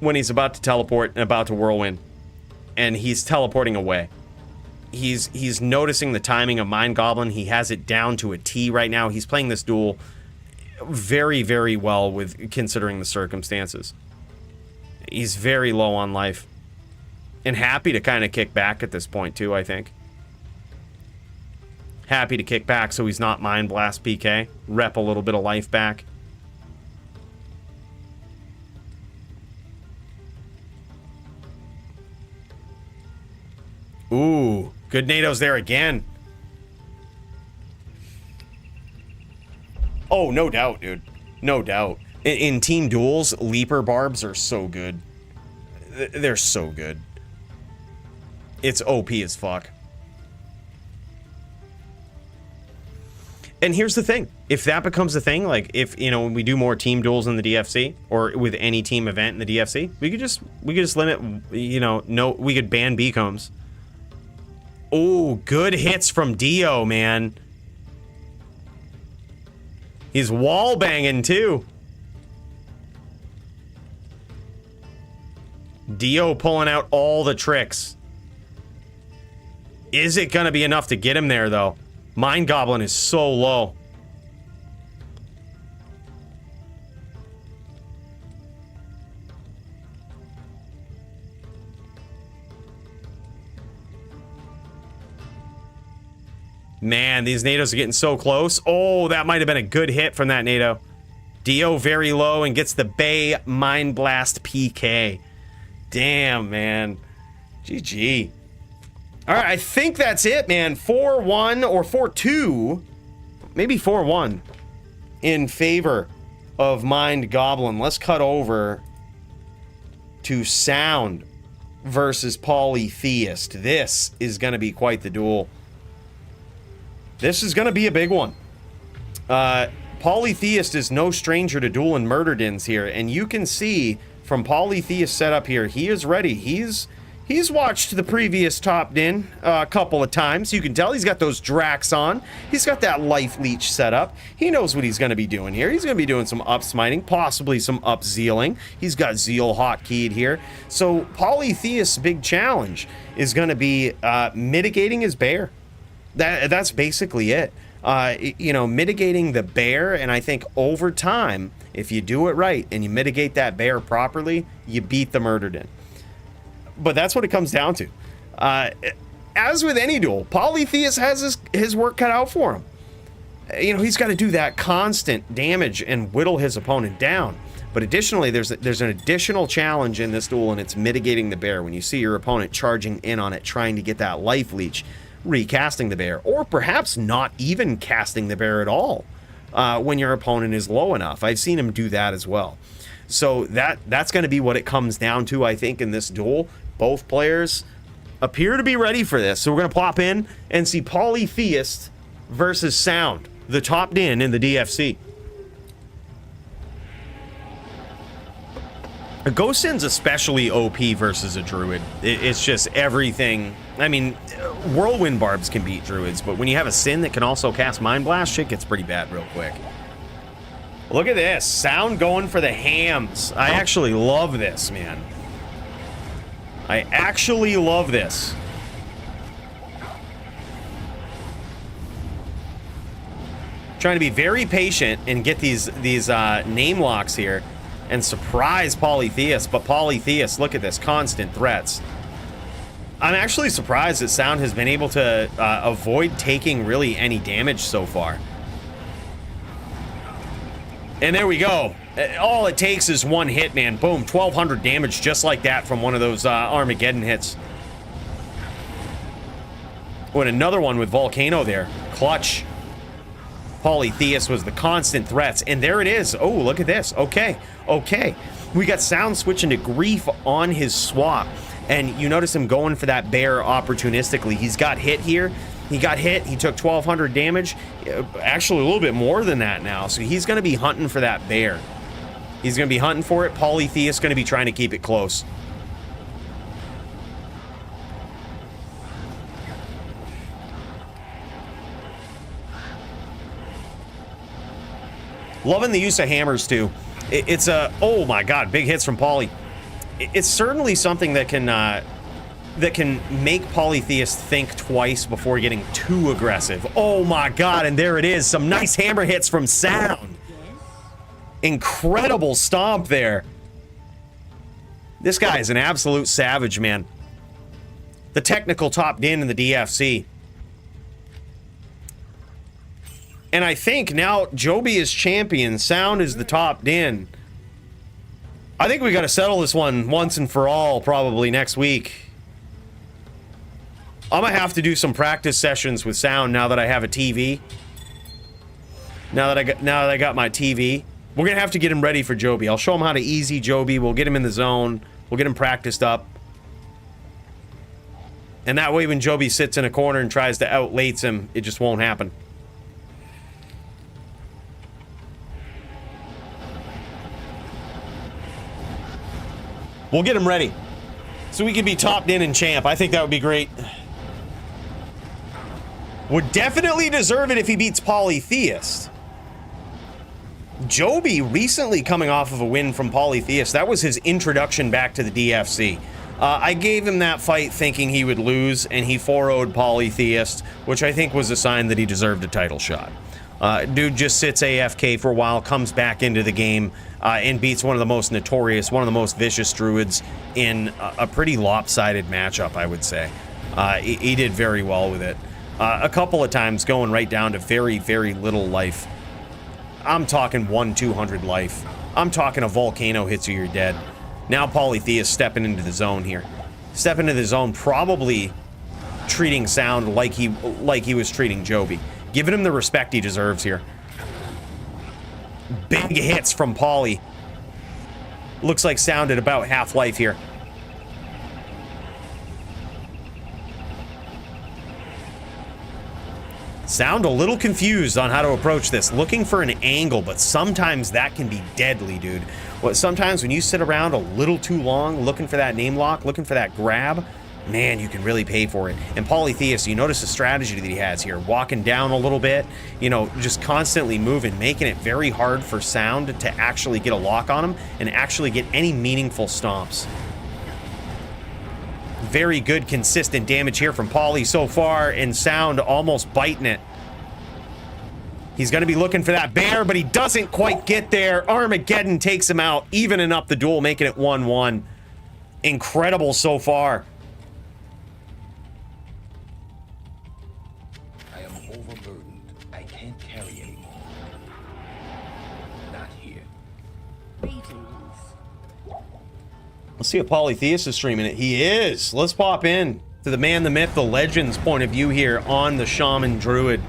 when he's about to teleport and about to whirlwind, and he's teleporting away. He's noticing the timing of Mind Goblin. He has it down to a T right now. He's playing this duel very, very well with considering the circumstances. He's very low on life and happy to kind of kick back at this point too, I think. Happy to kick back so he's not Mind Blast PK. Rep a little bit of life back. Ooh, good NATOs there again. Oh, no doubt, dude. No doubt. In team duels, Leaper Barbs are so good. They're so good. It's OP as fuck. And here's the thing. If that becomes a thing, like if, you know, when we do more team duels in the DFC or with any team event in the DFC, we could just limit, you know, we could ban beacombs. Oh, good hits from Dio, man. He's wall banging too. Dio pulling out all the tricks. Is it gonna be enough to get him there though? Mind Goblin is so low. Man, these NATOs are getting so close. Oh, that might have been a good hit from that NATO. Dio very low and gets the Bay Mind Blast PK. Damn, man. GG. All right, I think that's it, man. 4-1 or 4-2. Maybe 4-1 in favor of Mind Goblin. Let's cut over to Sound versus Polytheist. This is going to be quite the duel. This is going to be a big one. Polytheist is no stranger to dueling murder dins here, and you can see from Polytheist setup here, he is ready. He's watched the previous top din a couple of times. You can tell he's got those Drax on. He's got that life leech set up. He knows what he's going to be doing here. He's going to be doing some up smiting, possibly some up zealing. He's got zeal hotkeyed here. So Polytheist's big challenge is going to be mitigating his bear. That's basically it. You know, mitigating the bear, and I think over time, if you do it right and you mitigate that bear properly, you beat the murder din. But that's what it comes down to. As with any duel, Polytheist has his work cut out for him. You know, he's got to do that constant damage and whittle his opponent down. But additionally, there's an additional challenge in this duel, and it's mitigating the bear. When you see your opponent charging in on it, trying to get that life leech, recasting the bear, or perhaps not even casting the bear at all when your opponent is low enough. I've seen him do that as well. So that's going to be what it comes down to, I think, in this duel. Both players appear to be ready for this. So we're going to plop in and see Polytheist versus Sound, the top din in the DFC. A Ghost Sin's especially OP versus a Druid. It's just everything. I mean, Whirlwind Barbs can beat Druids, but when you have a Sin that can also cast Mind Blast, shit gets pretty bad real quick. Look at this. Sound going for the hams. I actually love this, man. I actually love this. Trying to be very patient and get these name locks here and surprise Polytheist. But Polytheist, look at this. Constant threats. I'm actually surprised that Sound has been able to avoid taking really any damage so far. And there we go. All it takes is one hit, man. Boom, 1,200 damage just like that from one of those Armageddon hits. Oh, and another one with Volcano there. Clutch. Polytheus was the constant threats. And there it is. Oh, look at this. Okay, okay. We got Sound switching to Grief on his swap. And you notice him going for that bear opportunistically. He's got hit here. He got hit. He took 1,200 damage. Actually, a little bit more than that now. So he's going to be hunting for that bear. He's going to be hunting for it. Polytheus going to be trying to keep it close. Loving the use of hammers, too. It's a... Oh, my God. Big hits from Poly. It's certainly something that can make Polytheus think twice before getting too aggressive. Oh my God, and there it is. Some nice hammer hits from Sound. Incredible stomp there. This guy is an absolute savage, man. The technical top din in the DFC. And I think now Joby is champion. Sound is the top din. I think we got to settle this one once and for all probably next week. I'm gonna have to do some practice sessions with Sound now that I have a TV. Now that I got my TV, we're gonna have to get him ready for Joby. I'll show him how to easy Joby. We'll get him in the zone. We'll get him practiced up. And that way when Joby sits in a corner and tries to outlates him, it just won't happen. We'll get him ready so we can be topped in and champ. I think that would be great. Would definitely deserve it if he beats Polytheist. Joby recently coming off of a win from Polytheist. That was his introduction back to the DFC. I gave him that fight thinking he would lose, and he 4-0'd Polytheist, which I think was a sign that he deserved a title shot. Dude just sits AFK for a while, comes back into the game, and beats one of the most notorious, one of the most vicious druids in a pretty lopsided matchup, I would say. He did very well with it. A couple of times going right down to very, very little life. I'm talking 1-200 life. I'm talking a volcano hits you, you're dead. Now Polytheus stepping into the zone here. Stepping into the zone, probably treating Sound like he was treating Joby. Giving him the respect he deserves here. Big hits from Poly. Looks like Sound at about half life here. Sound a little confused on how to approach this. Looking for an angle, but sometimes that can be deadly, dude. Sometimes when you sit around a little too long looking for that name lock, looking for that grab, man, you can really pay for it. And Polytheus, you notice the strategy that he has here. Walking down a little bit, you know, just constantly moving, making it very hard for Sound to actually get a lock on him and actually get any meaningful stomps. Very good, consistent damage here from Poly so far, and Sound almost biting it. He's going to be looking for that bear, but he doesn't quite get there. Armageddon takes him out, evening up the duel, making it 1-1. Incredible so far. I am overburdened. I can't carry anymore. Not here. Greetings. Let's see if Polytheus is streaming it. He is. Let's pop in to the man, the myth, the legend's point of view here on the Shaman Druid.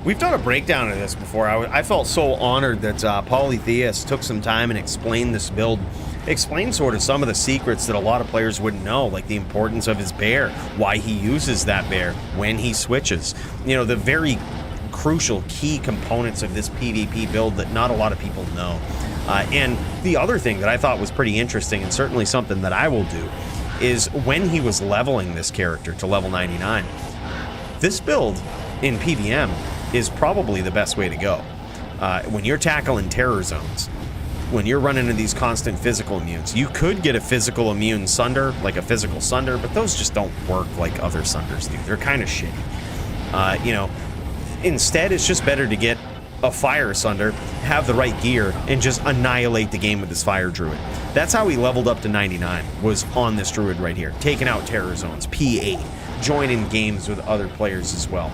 We've done a breakdown of this before. I felt so honored that Polytheus took some time and explained this build. Explained sort of some of the secrets that a lot of players wouldn't know, like the importance of his bear, why he uses that bear, when he switches. You know, the very crucial key components of this PvP build that not a lot of people know. And the other thing that I thought was pretty interesting, and certainly something that I will do, is when he was leveling this character to level 99, this build in PVM is probably the best way to go. When you're tackling terror zones, when you're running into these constant physical immunes, you could get a physical immune sunder, like a physical sunder, but those just don't work like other sunders do. They're kind of shitty. You know, instead, it's just better to get a fire sunder, have the right gear, and just annihilate the game with this fire druid. That's how he leveled up to 99, was on this druid right here, taking out terror zones, P8, joining games with other players as well.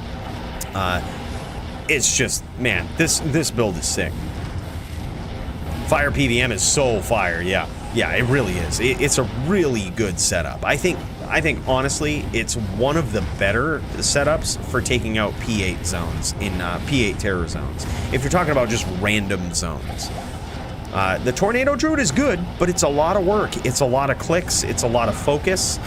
It's just, man, this build is sick. Fire PVM is so fire, yeah. Yeah, it really is. It's a really good setup. I think honestly, it's one of the better setups for taking out P8 zones in P8 terror zones. If you're talking about just random zones. The Tornado Druid is good, but it's a lot of work. It's a lot of clicks. It's a lot of focus.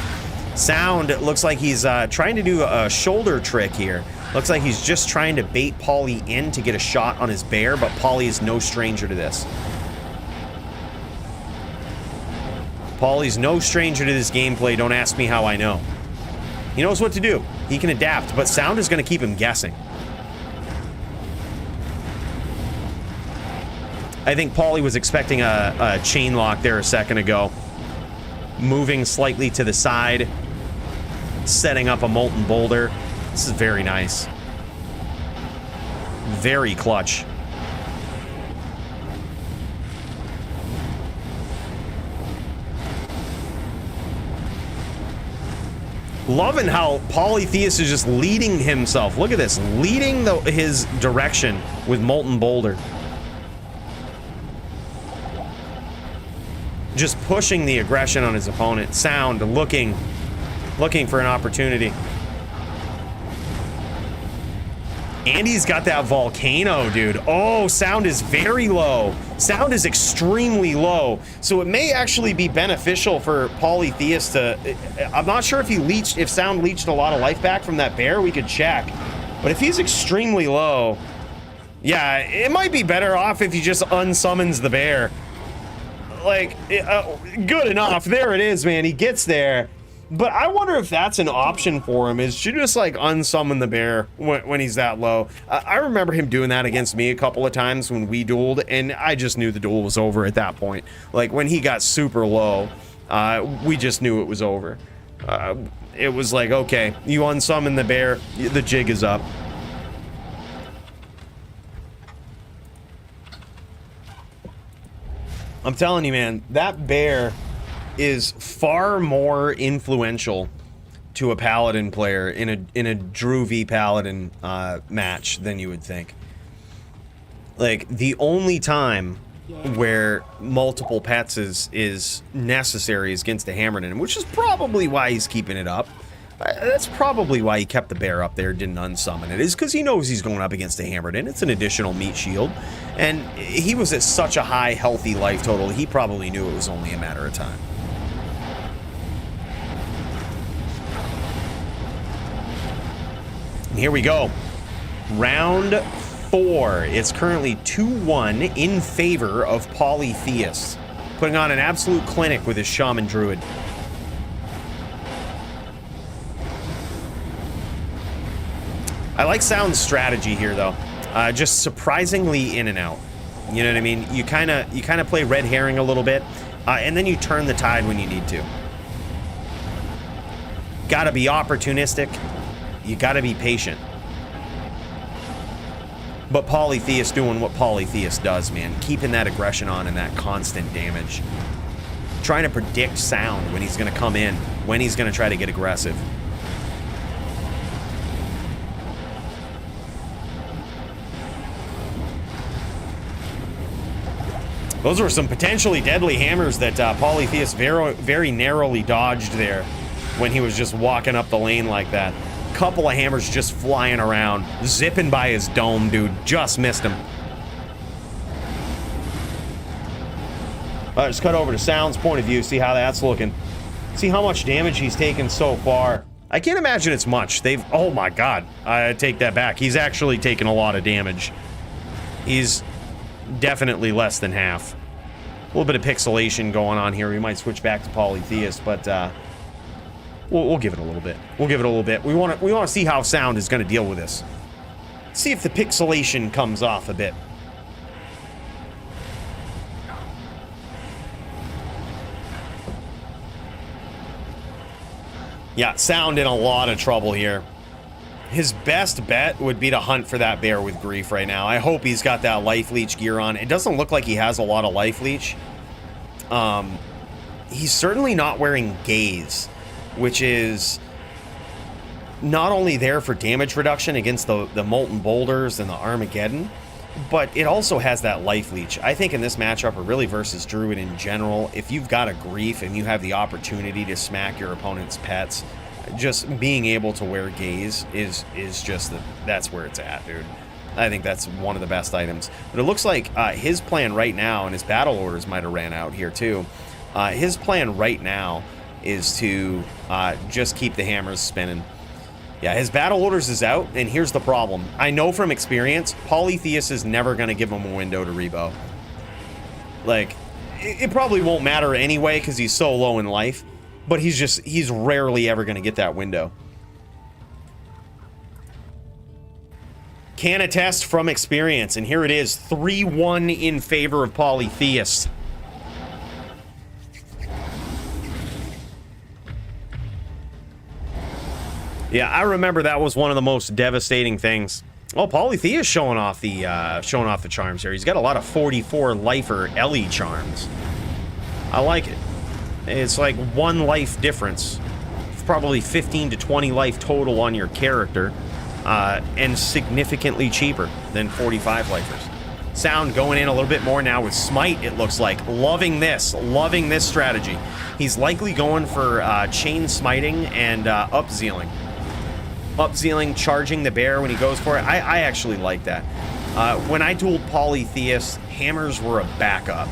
Sound, it looks like he's trying to do a shoulder trick here. Looks like he's just trying to bait Polly in to get a shot on his bear, but Polly is no stranger to this. Polly's no stranger to this gameplay. Don't ask me how I know. He knows what to do. He can adapt, but Sound is going to keep him guessing. I think Polly was expecting a chain lock there a second ago. Moving slightly to the side. Setting up a Molten Boulder. This is very nice. Very clutch. Loving how Polytheus is just leading himself. Look at this. Leading his direction with Molten Boulder. Just pushing the aggression on his opponent. Sound looking for an opportunity. And he's got that volcano, dude. Oh, Sound is very low. Sound is extremely low. So it may actually be beneficial for Polytheus to... I'm not sure if Sound leached a lot of life back from that bear. We could check. But if he's extremely low... Yeah, it might be better off if he just unsummons the bear. Like, good enough. There it is, man. He gets there. But I wonder if that's an option for him, is to just like unsummon the bear when he's that low. I remember him doing that against me a couple of times when we dueled, and I just knew the duel was over at that point. Like when he got super low, we just knew it was over. It was like, okay, you unsummon the bear, the jig is up. I'm telling you, man, that bear is far more influential to a Paladin player in a Drew v Paladin match than you would think. Like, the only time where multiple pets is necessary is against the Hammerden, which is probably why he's keeping it up. That's probably why he kept the bear up there, didn't unsummon it, is because he knows he's going up against a Hammerden. It's an additional meat shield, and he was at such a high healthy life total, he probably knew it was only a matter of time. Here we go. Round 4. It's currently 2-1 in favor of Polytheus, putting on an absolute clinic with his Shaman Druid. I like Sound's strategy here, though. Just surprisingly in and out. You know what I mean? You kind of play red herring a little bit, and then you turn the tide when you need to. Gotta be opportunistic. You gotta be patient. But Polytheus doing what Polytheus does, man. Keeping that aggression on and that constant damage. Trying to predict Sound when he's gonna come in, when he's gonna try to get aggressive. Those were some potentially deadly hammers that Polytheus very narrowly dodged there when he was just walking up the lane like that. Couple of hammers just flying around, zipping by his dome, dude. Just missed him. Let's cut over to Sound's point of view, see how that's looking. See how much damage he's taken so far. I can't imagine it's much. Oh my god, I take that back. He's actually taken a lot of damage. He's definitely less than half. A little bit of pixelation going on here. We might switch back to Polytheus, but we'll give it a little bit. We'll give it a little bit. We want to see how Sound is going to deal with this. See if the pixelation comes off a bit. Yeah, Sound in a lot of trouble here. His best bet would be to hunt for that bear with Grief right now. I hope he's got that life leech gear on. It doesn't look like he has a lot of life leech. He's certainly not wearing Gaze, which is not only there for damage reduction against the Molten Boulders and the Armageddon, but it also has that life leech. I think in this matchup, or really versus druid in general, if you've got a grief and you have the opportunity to smack your opponent's pets, just being able to wear gaze is just that's where it's at, dude. I think that's one of the best items. But it looks like his plan right now, and his battle orders might have ran out here too. His plan right now is to just keep the hammers spinning. Yeah, his battle orders is out, and here's the problem. I know from experience, Polytheus is never going to give him a window to rebo. Like, it probably won't matter anyway because he's so low in life, but he's rarely ever going to get that window. Can attest from experience, and here it is, 3-1 in favor of Polytheus. Yeah, I remember that was one of the most devastating things. Oh, Polytheus showing off the charms here. He's got a lot of 44 lifer Ellie charms. I like it. It's like 1 life difference. It's probably 15 to 20 life total on your character, and significantly cheaper than 45 lifers. Sound going in a little bit more now with Smite, it looks like. Loving this strategy. He's likely going for chain smiting and up-zealing. Up-zealing, charging the bear when he goes for it. I actually like that. When I dueled Polytheus, hammers were a backup.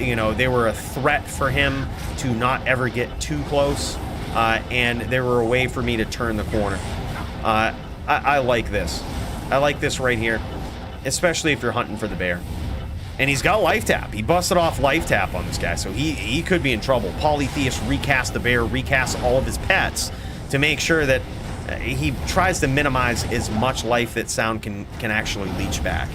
You know, they were a threat for him to not ever get too close, and they were a way for me to turn the corner. I like this. I like this right here, especially if you're hunting for the bear. And he's got life tap. He busted off life tap on this guy, so he could be in trouble. Polytheus recast the bear, recast all of his pets to make sure that he tries to minimize as much life that Sound can actually leech back.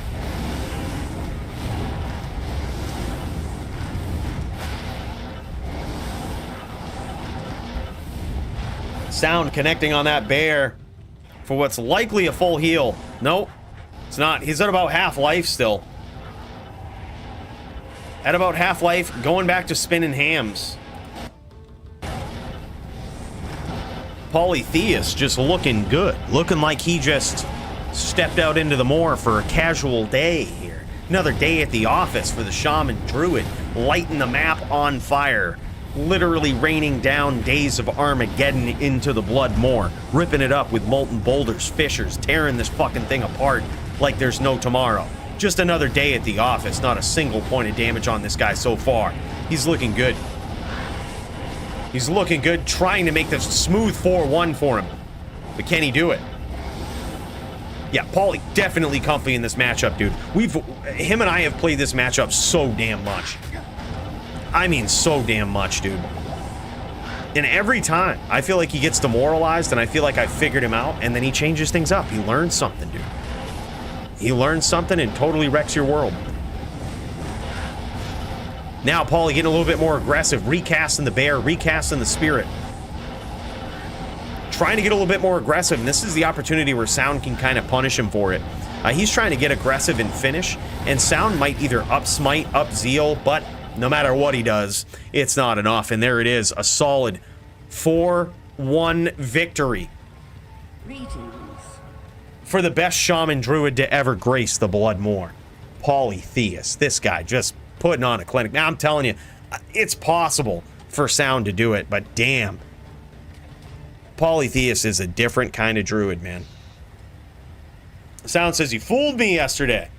Sound connecting on that bear for what's likely a full heal. Nope, it's not. He's at about half life still. At about half life, going back to spinning hams. Polytheus just looking good. Looking like he just stepped out into the moor for a casual day here. Another day at the office for the shaman druid, lighting the map on fire. Literally raining down days of Armageddon into the blood moor. Ripping it up with molten boulders, fissures, tearing this fucking thing apart like there's no tomorrow. Just another day at the office. Not a single point of damage on this guy so far. He's looking good. He's looking good, trying to make this smooth 4-1 for him. But can he do it? Yeah, Paulie definitely comfy in this matchup, dude. Him and I have played this matchup so damn much. I mean, so damn much, dude. And every time, I feel like he gets demoralized, and I feel like I figured him out, and then he changes things up. He learns something, dude. He learns something and totally wrecks your world. Now, Paulie getting a little bit more aggressive, recasting the bear, recasting the spirit. Trying to get a little bit more aggressive, and this is the opportunity where Sound can kind of punish him for it. He's trying to get aggressive and finish, and Sound might either up smite, up zeal, but no matter what he does, it's not enough. And there it is, a solid 4-1 victory. Greetings. For the best shaman druid to ever grace the Bloodmoor. Polytheus, this guy just putting on a clinic. Now I'm telling you, it's possible for Sound to do it, but damn. Polytheus is a different kind of druid, man. Sound says, you fooled me yesterday.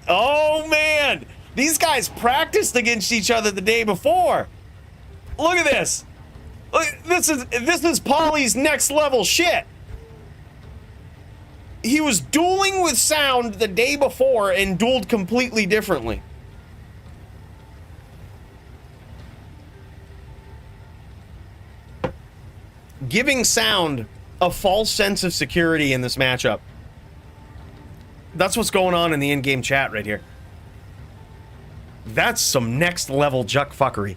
Oh, man. These guys practiced against each other the day before. Look at this. Look, this is Poly's next level shit. He was dueling with Sound the day before and dueled completely differently. Giving Sound a false sense of security in this matchup. That's what's going on in the in-game chat right here. That's some next level juck fuckery.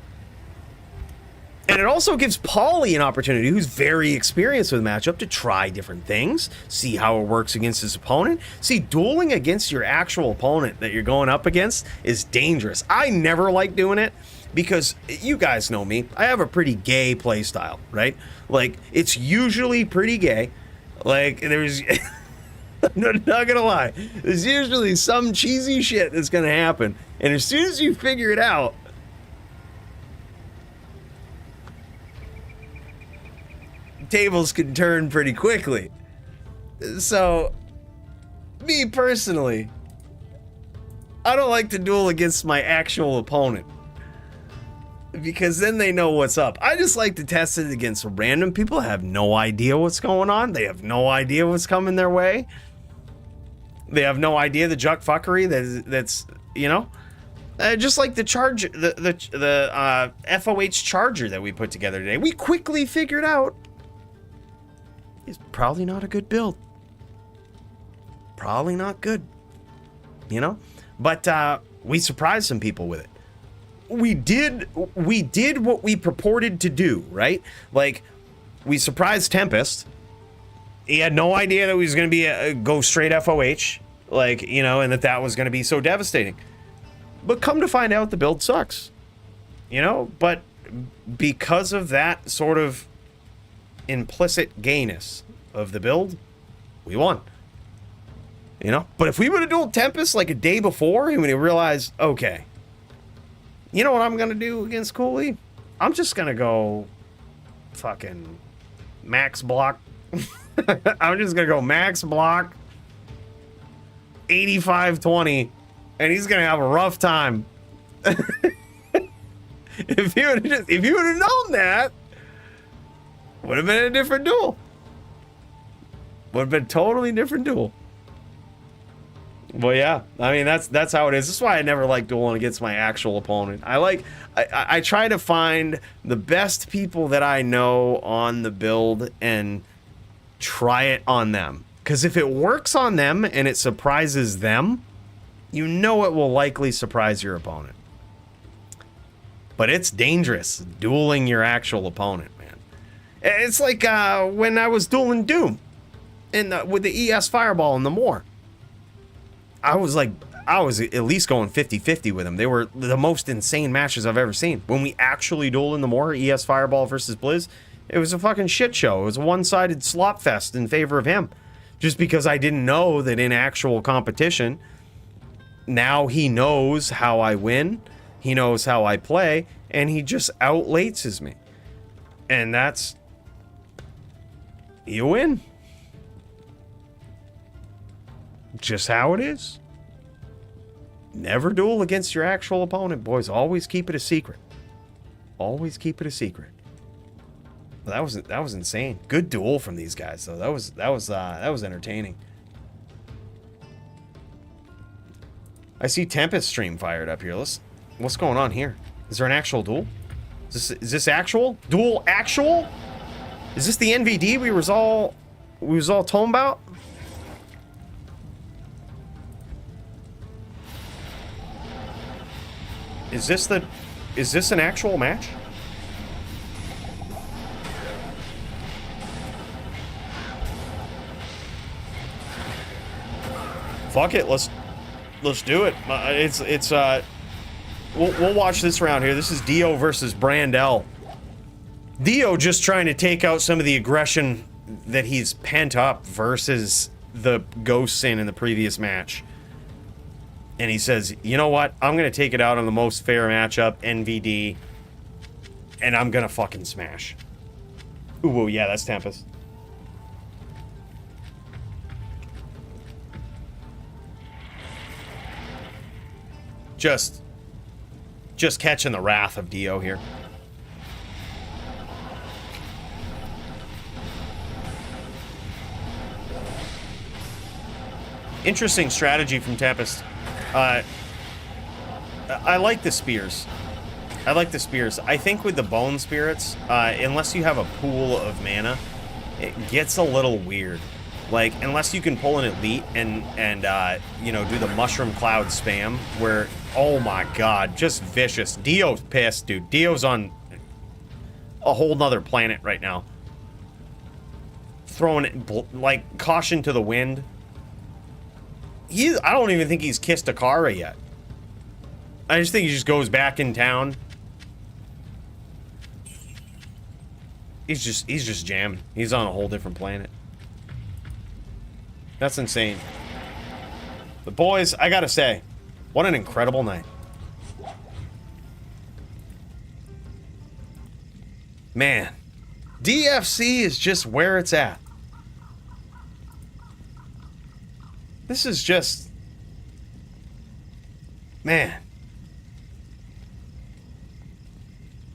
And it also gives Paulie an opportunity, who's very experienced with the matchup, to try different things, see how it works against his opponent. See, dueling against your actual opponent that you're going up against is dangerous. I never like doing it because you guys know me. I have a pretty gay play style, right? Like, it's usually pretty gay. Like, there's... I'm not gonna lie. There's usually some cheesy shit that's gonna happen. And as soon as you figure it out... tables can turn pretty quickly. So, me personally, I don't like to duel against my actual opponent. Because then they know what's up. I just like to test it against random people who have no idea what's going on. They have no idea what's coming their way. They have no idea the juck fuckery that's you know, just like the charge, the FOH charger that we put together today. We quickly figured out it's probably not a good build. Probably not good, you know. But we surprised some people with it. We did what we purported to do, right? Like, we surprised Tempest. He had no idea that he was going to be go straight FOH, like, you know, and that was going to be so devastating. But come to find out, the build sucks, you know. But because of that sort of implicit gayness of the build, we won, you know. But if we would have dueled Tempest like a day before, and we realized, okay, you know what I'm going to do against Cooley? I'm just going to go fucking max block. I'm just going to go max block 85-20, and he's going to have a rough time. If you would have known that, would have been a different duel. Would have been a totally different duel. Well, yeah, I mean, that's how it is. This is why I never like dueling against my actual opponent. I try to find the best people that I know on the build and try it on them. Because if it works on them and it surprises them, you know it will likely surprise your opponent. But it's dangerous dueling your actual opponent, man. It's like when I was dueling Doom with the ES Fireball in the Moor. I was at least going 50-50 with them. They were the most insane matches I've ever seen. When we actually dueled in the Moor, ES Fireball versus Blizz, it was a fucking shit show. It was a one-sided slop fest in favor of him. Just because I didn't know that in actual competition, now he knows how I win, he knows how I play, and he just outlates me. And that's... you win. Just how it is. Never duel against your actual opponent, boys. Always keep it a secret. Always keep it a secret. That was insane. Good duel from these guys, though. That was entertaining. I see Tempest stream fired up here. What's going on here? Is there an actual duel? Is this actual duel? Actual? Is this the NVD we was all talking about? Is this an actual match? Fuck it, let's do it. We'll watch this round here. This is Dio versus Brandel. Dio just trying to take out some of the aggression that he's pent up versus the Ghost Sin in the previous match. And he says, you know what? I'm going to take it out on the most fair matchup, NVD, and I'm going to fucking smash. Ooh, yeah, that's Tempest. Just catching the wrath of Dio here. Interesting strategy from Tempest. I like the spears. I think with the Bone Spirits, unless you have a pool of mana, it gets a little weird. Like, unless you can pull an elite and you know, do the Mushroom Cloud spam, where, oh my god, just vicious. Dio's pissed, dude. Dio's on a whole nother planet right now. Throwing it, like, caution to the wind. I don't even think he's kissed Akara yet. I just think he just goes back in town. He's just jamming. He's on a whole different planet. That's insane. But boys, I gotta say, what an incredible night. Man, DFC is just where it's at. This is just... Man.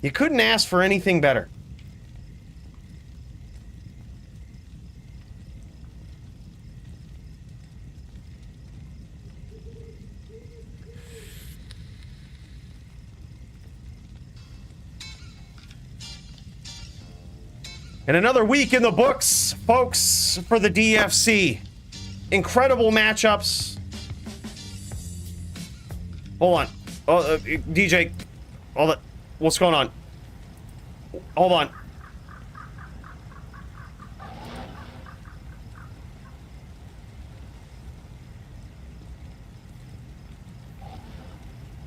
You couldn't ask for anything better. And another week in the books, folks, for the DFC. Incredible matchups. Hold on. Oh, DJ, hold on. What's going on? Hold on.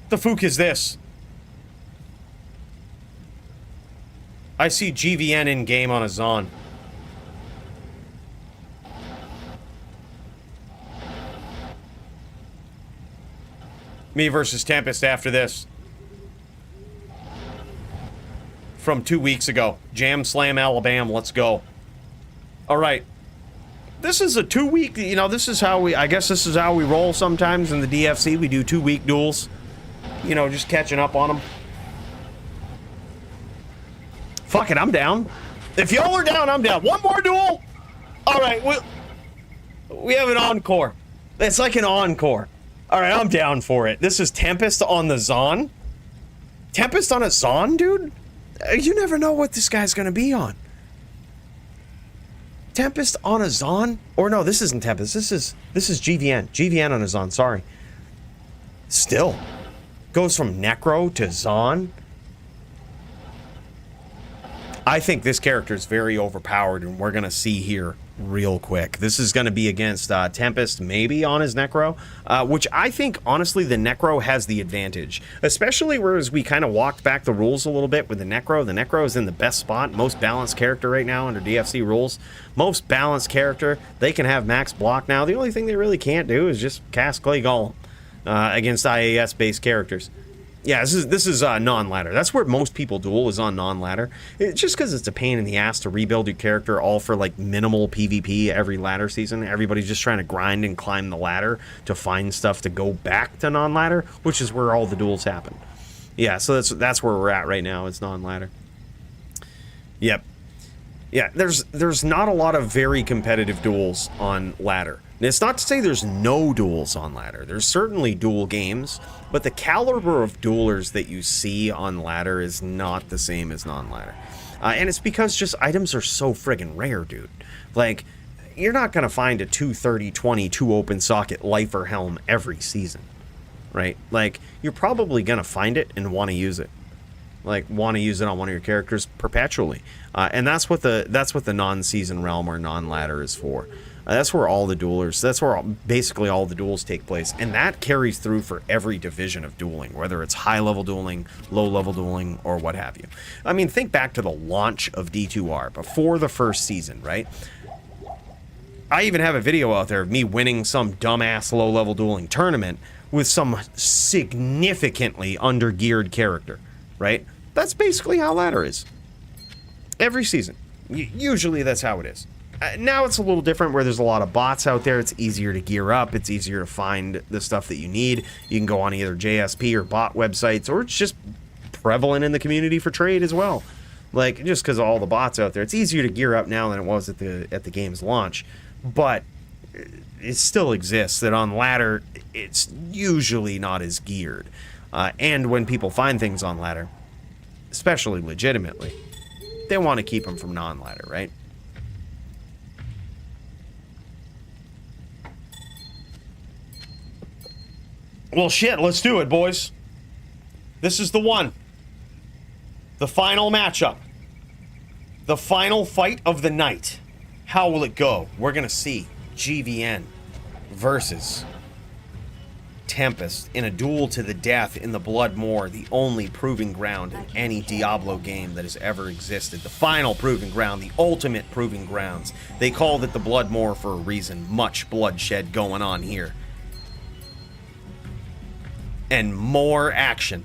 The fook is this? I see GVN in game on a Zon. Me versus Tempest after this. From 2 weeks ago. Jam Slam Alabama, let's go. Alright. This is a 2 week, you know, this is how we, I guess this is how we roll sometimes in the DFC. We do 2 week duels. You know, just catching up on them. Fuck it, I'm down. If y'all are down, I'm down. One more duel? Alright, we have an encore. It's like an encore. Alright, I'm down for it. This is Tempest on the Zon. Tempest on a Zon, dude? You never know what this guy's gonna be on. Tempest on a Zon? Or no, this isn't Tempest. This is GVN. GVN on a Zon, sorry. Still. Goes from Necro to Zon. I think this character is very overpowered, and we're going to see here real quick. This is going to be against Tempest, maybe on his Necro, which I think, honestly, the Necro has the advantage. Especially whereas we kind of walked back the rules a little bit with the Necro. The Necro is in the best spot, most balanced character right now under DFC rules. Most balanced character. They can have max block now. The only thing they really can't do is just cast Clay Golem against IAS-based characters. Yeah, this is non-ladder. That's where most people duel, is on non-ladder. It's just because it's a pain in the ass to rebuild your character all for like minimal PvP every ladder season. Everybody's just trying to grind and climb the ladder to find stuff to go back to non-ladder, which is where all the duels happen. Yeah, so that's where we're at right now. It's non-ladder. Yep. Yeah, there's not a lot of very competitive duels on ladder. And it's not to say there's no duels on ladder. There's certainly duel games, but the caliber of duelers that you see on ladder is not the same as non-ladder. And it's because just items are so friggin' rare, dude. Like, you're not going to find a 230-20 2-open socket lifer helm every season, right? Like, you're probably going to find it and want to use it. Like, want to use it on one of your characters perpetually. And that's what the non-season realm or non-ladder is for. That's where all the duelers, that's where basically all the duels take place. And that carries through for every division of dueling, whether it's high-level dueling, low-level dueling, or what have you. I mean, think back to the launch of D2R, before the first season, right? I even have a video out there of me winning some dumbass low-level dueling tournament with some significantly under-geared character, right? That's basically how ladder is. Every season. Usually that's how it is. Now it's a little different where there's a lot of bots out there. It's easier to gear up. It's easier to find the stuff that you need. You can go on either JSP or bot websites, or it's just prevalent in the community for trade as well. Like, just because of all the bots out there. It's easier to gear up now than it was at the game's launch. But it still exists that on ladder, it's usually not as geared. And when people find things on ladder, especially legitimately, they want to keep them from non-ladder, right? Well, shit, let's do it, boys. This is the one. The final matchup. The final fight of the night. How will it go? We're going to see GVN versus Tempest in a duel to the death in the Bloodmoor, the only proving ground in any Diablo game that has ever existed. The final proving ground, the ultimate proving grounds. They called it the Bloodmoor for a reason. Much bloodshed going on here. And more action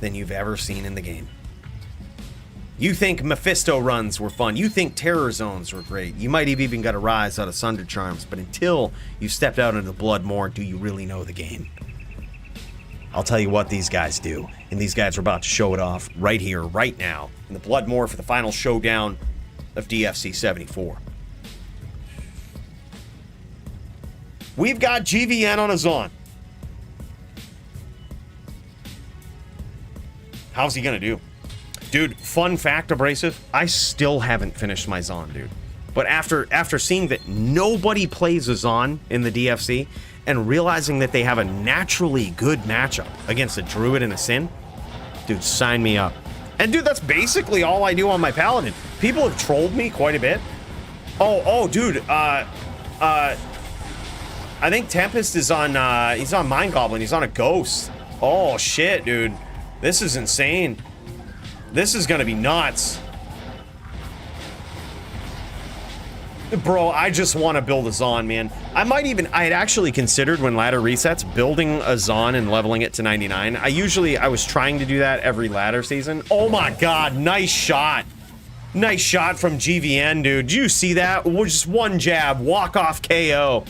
than you've ever seen in the game. You think Mephisto runs were fun. You think Terror Zones were great. You might have even got a rise out of Sunder Charms, but until you stepped out into the Bloodmoor, do you really know the game? I'll tell you what these guys do, and these guys are about to show it off right here, right now, in the Bloodmoor for the final showdown of DFC 74. We've got GVN on a Zon. How's he gonna do? Dude, fun fact, Abrasive, I still haven't finished my Zon, dude. But after seeing that nobody plays a Zon in the DFC and realizing that they have a naturally good matchup against a Druid and a Sin, dude, sign me up. And dude, that's basically all I do on my Paladin. People have trolled me quite a bit. Oh, dude, I think Tempest is on, he's on Mind Goblin, he's on a Ghost. Oh, shit, dude. This is insane. This is gonna be nuts. Bro, I just want to build a Zon, man. I had actually considered when ladder resets, building a Zon and leveling it to 99. I was trying to do that every ladder season. Oh my god, nice shot. Nice shot from GVN, dude. Did you see that? Just one jab, walk off KO.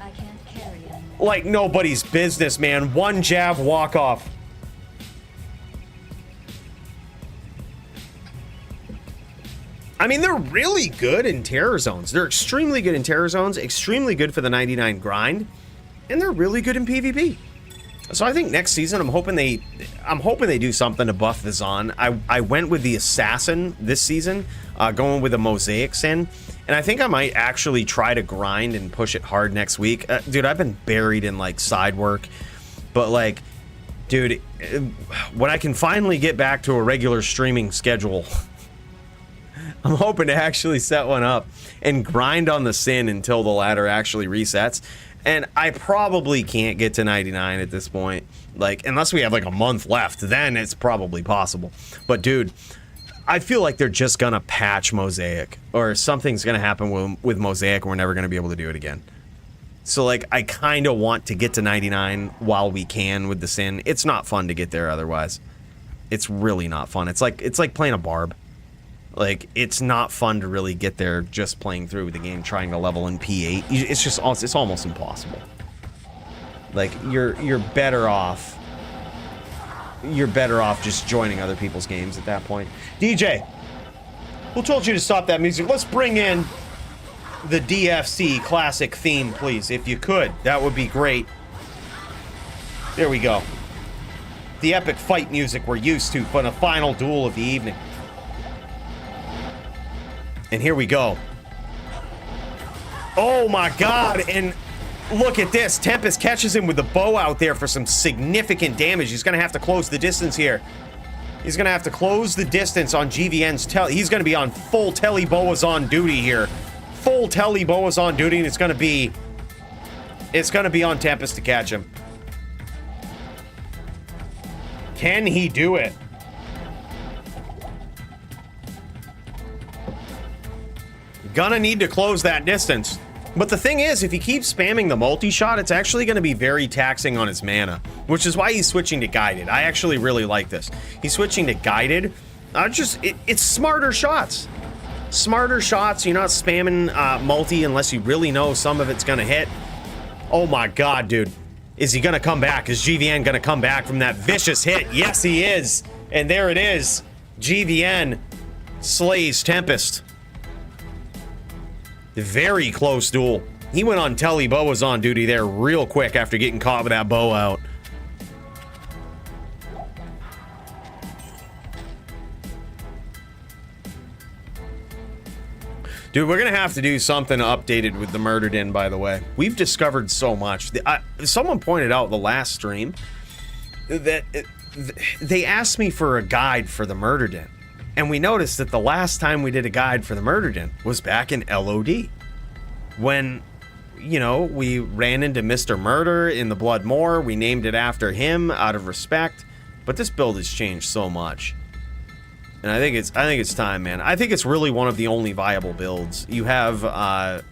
I can't carry him. Like nobody's business, man. One jab, walk off. I mean, they're really good in Terror Zones. They're extremely good in Terror Zones, extremely good for the 99 grind, and they're really good in PvP. So I think next season, I'm hoping they do something to buff the Zon. I went with the Assassin this season, going with a Mosaic Sin, and I think I might actually try to grind and push it hard next week. Dude, I've been buried in like side work, but like, dude, when I can finally get back to a regular streaming schedule, I'm hoping to actually set one up and grind on the Sin until the ladder actually resets. And I probably can't get to 99 at this point. Like, unless we have like a month left, then it's probably possible. But dude, I feel like they're just gonna patch Mosaic, or something's gonna happen with Mosaic and we're never gonna be able to do it again. So like, I kind of want to get to 99 while we can with the Sin. It's not fun to get there otherwise. It's really not fun. It's like playing a barb. Like, it's not fun to really get there just playing through the game trying to level in P8. It's almost impossible. Like, you're better off. You're better off just joining other people's games at that point. DJ, who told you to stop that music? Let's bring in the DFC classic theme, please, if you could. That would be great. There we go. The epic fight music we're used to for the final duel of the evening. And here we go. Oh my god, and look at this. Tempest catches him with the bow out there for some significant damage. He's gonna have to close the distance here. He's gonna have to close the distance on GVN's telly. He's gonna be on full telly boas on duty here. Full telly boas on duty, and it's gonna be on Tempest to catch him. Can he do it? Gonna need to close that distance. But the thing is, if he keeps spamming the multi-shot, it's actually gonna be very taxing on his mana, which is why he's switching to Guided. I actually really like this. He's switching to Guided. It's smarter shots. Smarter shots, you're not spamming multi unless you really know some of it's gonna hit. Oh my god, dude. Is he gonna come back? Is GVN gonna come back from that vicious hit? Yes, he is. And there it is. GVN slays Tempest. Very close duel. He went on telly boas on duty there real quick after getting caught with that bow out. Dude, we're gonna have to do something updated with the Murdered In, by the way. We've discovered so much. Someone pointed out the last stream that they asked me for a guide for the Murdered In. And we noticed that the last time we did a guide for the Murdered In was back in LOD. When you know, we ran into Mr. Murder in the Blood Moor. We named it after him out of respect. But this build has changed so much. And I think it's time, man. I think it's really one of the only viable builds. You have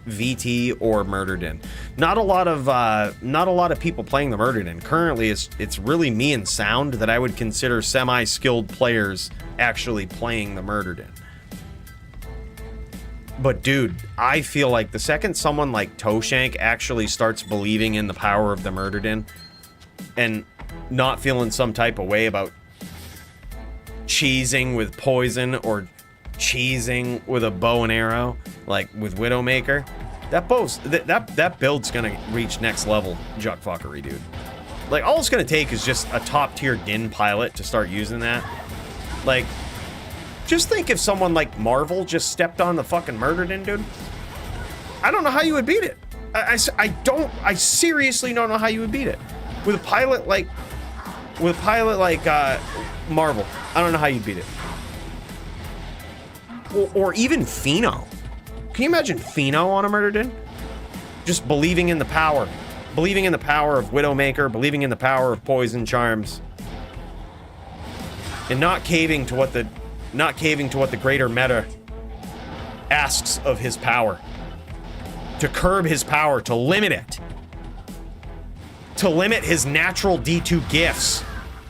VT or Murdered In. Not a lot of people playing the Murdered In. Currently, it's really me and Sound that I would consider semi-skilled players actually playing the Murdered In. But dude, I feel like the second someone like Toshank actually starts believing in the power of the Murdered In and not feeling some type of way about cheesing with poison or cheesing with a bow and arrow, like with Widowmaker, that build's gonna reach next level juckfuckery, dude. Like, all it's gonna take is just a top tier Din pilot to start using that. Like, just think if someone like Marvel just stepped on the fucking Murdered In, dude. I don't know how you would beat it. I seriously don't know how you would beat it. With a pilot like Marvel, I don't know how you'd beat it. Or even Pheno. Can you imagine Pheno on a Murdered In? Just believing in the power. Believing in the power of Widowmaker, believing in the power of Poison Charms. And not caving to what the greater meta asks of his power. To curb his power, to limit it. To limit his natural D2 gifts.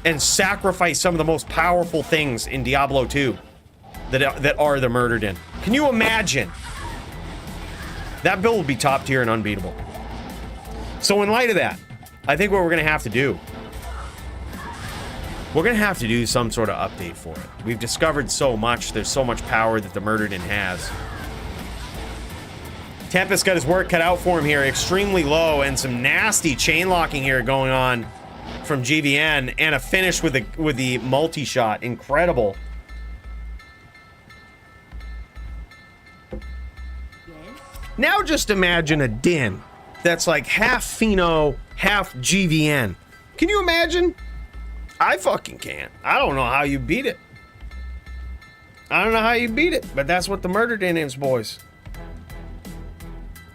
And sacrifice some of the most powerful things in Diablo 2 that are the Murdered In. Can you imagine? That build will be top tier and unbeatable. So in light of that, I think what we're gonna have to do, we're gonna have to do some sort of update for it. We've discovered so much. There's so much power that the Murdered In has. Tempest got his work cut out for him here, extremely low, and some nasty chain locking here going on from GVN, and a finish with the multi-shot. Incredible. Now just imagine a Din that's like half Pheno, half GVN. Can you imagine? I fucking can't. I don't know how you beat it. I don't know how you beat it, but that's what the Murdered In is, boys.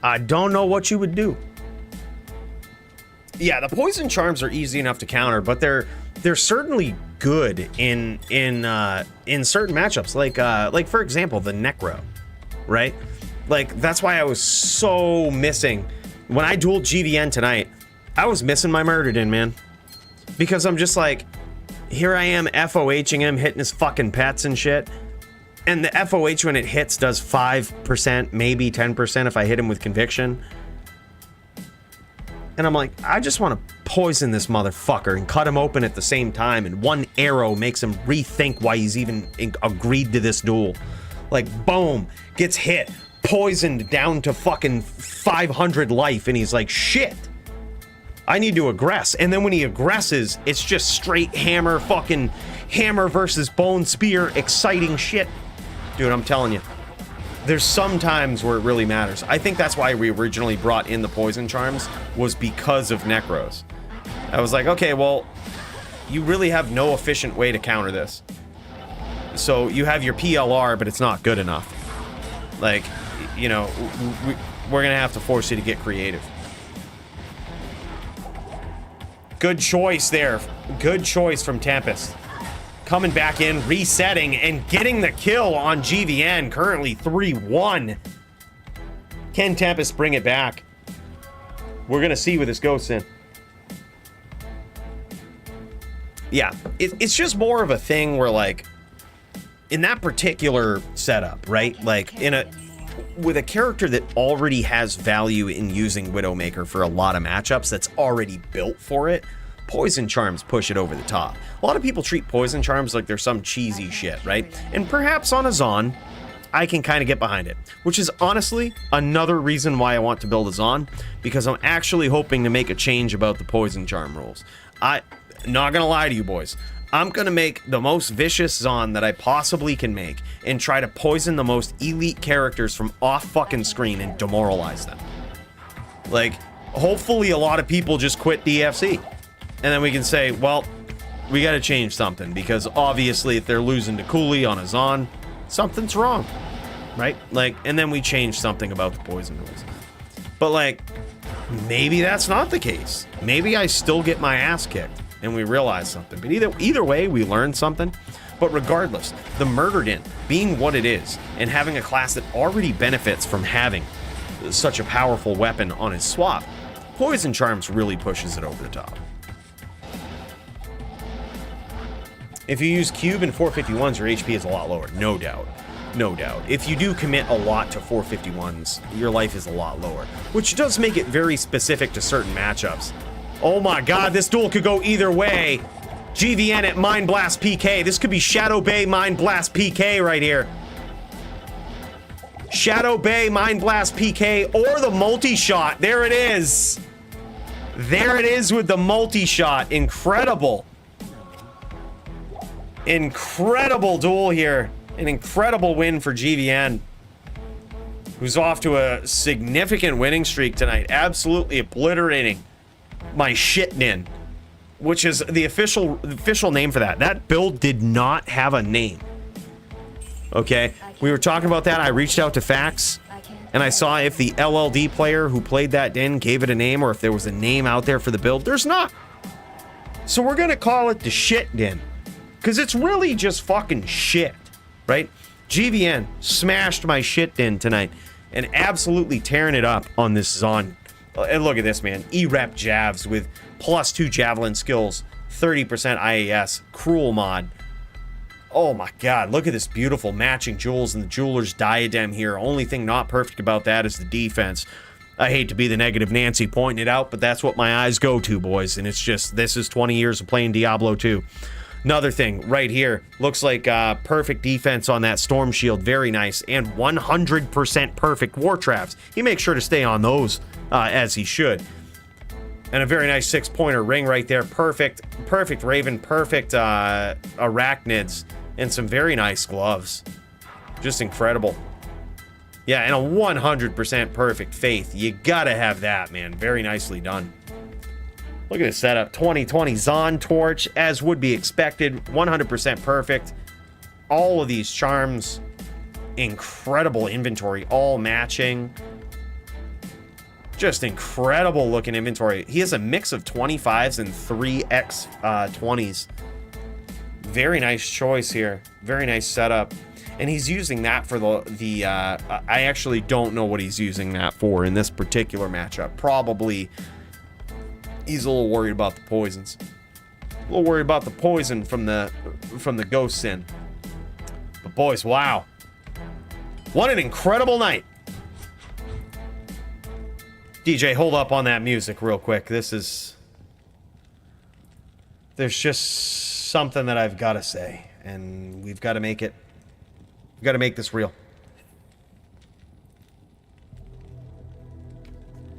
I don't know what you would do. Yeah, the Poison Charms are easy enough to counter, but they're certainly good in certain matchups. Like for example, the Necro, right? Like, that's why I was so missing when I dueled GVN tonight. I was missing my Murdered In, man, because I'm just like, here I am FOHing him, hitting his fucking pets and shit, and the FOH when it hits does 5%, maybe 10% if I hit him with conviction. And I'm like, I just want to poison this motherfucker and cut him open at the same time, and one arrow makes him rethink why he's even agreed to this duel. Like, boom, gets hit, poisoned down to fucking 500 life, and he's like, shit, I need to aggress. And then when he aggresses, it's just straight hammer, fucking hammer versus bone spear, exciting shit. Dude, I'm telling you. There's some times where it really matters. I think that's why we originally brought in the Poison Charms, was because of Necros. I was like, okay, well, you really have no efficient way to counter this. So you have your PLR, but it's not good enough. Like, you know, we're gonna have to force you to get creative. Good choice there. Good choice from Tempest. Coming back in, resetting, and getting the kill on GVN. Currently 3-1. Can Tempest bring it back? We're going to see with this Ghost in. Yeah, it's just more of a thing where, like, in that particular setup, right? Like, with a character that already has value in using Widowmaker for a lot of matchups, that's already built for it, Poison Charms push it over the top. A lot of people treat Poison Charms like they're some cheesy shit, right? And perhaps on a Zon, I can kind of get behind it, which is honestly another reason why I want to build a Zon, because I'm actually hoping to make a change about the Poison Charm rules. I'm not gonna lie to you boys. I'm gonna make the most vicious Zon that I possibly can make and try to poison the most elite characters from off fucking screen and demoralize them. Like, hopefully a lot of people just quit DFC. And then we can say, well, we got to change something, because obviously if they're losing to Cooley on a Zon, something's wrong, right? Like, and then we change something about the poison rules. But like, maybe that's not the case. Maybe I still get my ass kicked and we realize something. But either way, we learned something. But regardless, the Murdered In being what it is and having a class that already benefits from having such a powerful weapon on his swap, Poison Charms really pushes it over the top. If you use Cube and 451s, your HP is a lot lower, no doubt. No doubt. If you do commit a lot to 451s, your life is a lot lower, which does make it very specific to certain matchups. Oh my god, this duel could go either way. GVN at Mind Blast PK. This could be Shadow Bay Mind Blast PK right here. Shadow Bay Mind Blast PK or the multi-shot. There it is. There it is with the multi-shot. Incredible. Incredible duel here. An incredible win for GVN, who's off to a significant winning streak tonight. Absolutely obliterating my shit din, which is the official name for that. That build did not have a name. Okay, we were talking about that. I reached out to Fax, and I saw if the LLD player who played that din gave it a name, or if there was a name out there for the build. There's not. So we're gonna call it the shit din, because it's really just fucking shit, right? GVN smashed my shit din tonight and absolutely tearing it up on this Zon. And look at this, man. E-Rep Javs with +2 Javelin skills, 30% IAS, Cruel mod. Oh my god, look at this beautiful matching jewels and the Jeweler's Diadem here. Only thing not perfect about that is the defense. I hate to be the negative Nancy pointing it out, but that's what my eyes go to, boys. And it's just, this is 20 years of playing Diablo 2. Another thing right here, looks like perfect defense on that Storm Shield, very nice, and 100% perfect War Traps. He makes sure to stay on those as he should. And a very nice 6-pointer ring right there, perfect Raven, perfect Arachnids, and some very nice gloves. Just incredible. Yeah, and a 100% perfect Faith. You gotta have that, man. Very nicely done. Look at this setup. 2020 Zon Torch, as would be expected. 100% perfect. All of these charms. Incredible inventory. All matching. Just incredible looking inventory. He has a mix of 25s and 3x20s. Very nice choice here. Very nice setup. And he's using that for the I actually don't know what he's using that for in this particular matchup. Probably he's a little worried about the poisons. A little worried about the poison from the Ghost Sin. But boys, wow. What an incredible night. DJ, hold up on that music real quick. There's just something that I've got to say, and we've got to make it. We've got to make this real.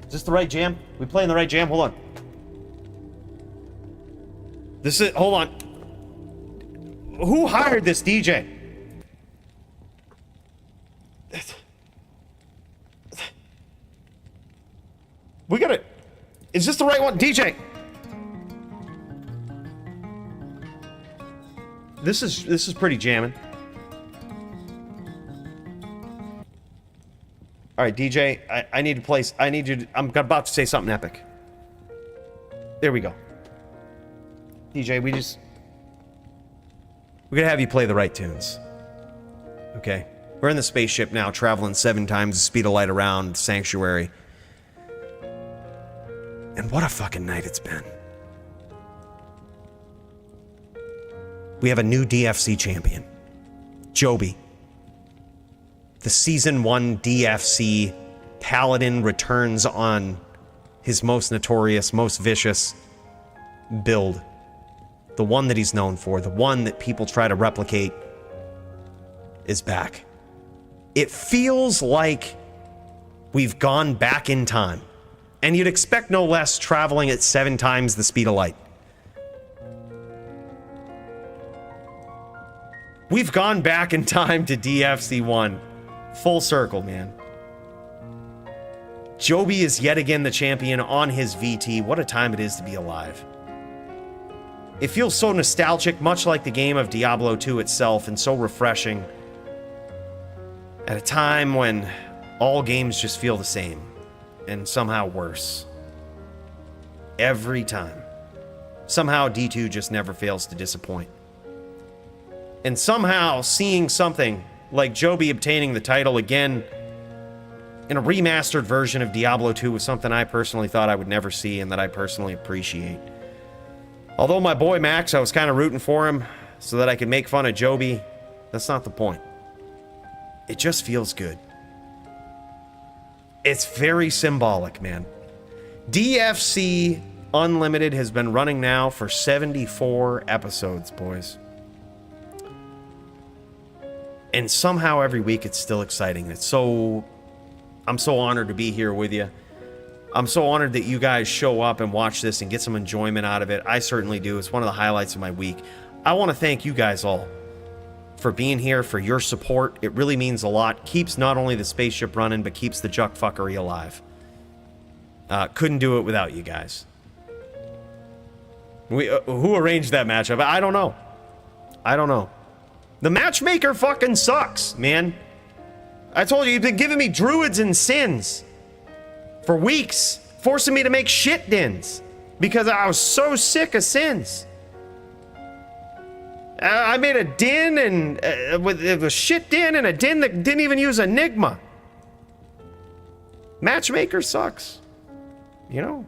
Is this the right jam? We playing the right jam? Hold on. This is, hold on. Who hired this DJ? We gotta, is this the right one? DJ! This is pretty jamming. Alright, DJ, I need to place, I need you to, I'm about to say something epic. There we go. DJ, we're gonna have you play the right tunes. Okay? We're in the spaceship now, traveling 7 times the speed of light around Sanctuary. And what a fucking night it's been. We have a new DFC champion. Joby. The Season 1 DFC Paladin returns on his most notorious, most vicious build. The one that he's known for, the one that people try to replicate, is back. It feels like we've gone back in time. And you'd expect no less traveling at 7 times the speed of light. We've gone back in time to DFC 1. Full circle, man. Joby is yet again the champion on his VT. What a time it is to be alive. It feels so nostalgic, much like the game of Diablo 2 itself, and so refreshing. At a time when all games just feel the same. And somehow worse. every time. Somehow D2 just never fails to disappoint. And somehow seeing something like Joby obtaining the title again in a remastered version of Diablo 2 was something I personally thought I would never see and that I personally appreciate. Although my boy Max, I was kind of rooting for him so that I could make fun of Joby, that's not the point. It just feels good. It's very symbolic, man. DFC Unlimited has been running now for 74 episodes, boys. And somehow every week it's still exciting. I'm so honored to be here with you. I'm so honored that you guys show up and watch this and get some enjoyment out of it. I certainly do. It's one of the highlights of my week. I want to thank you guys all for being here, for your support. It really means a lot. Keeps not only the spaceship running, but keeps the Juck fuckery alive. Couldn't do it without you guys. Who arranged that matchup? I don't know. I don't know. The matchmaker fucking sucks, man. I told you, you've been giving me druids and sins for weeks, forcing me to make shit dins because I was so sick of sins. I made a din and with a shit din and a din that didn't even use Enigma. Matchmaker sucks. You know,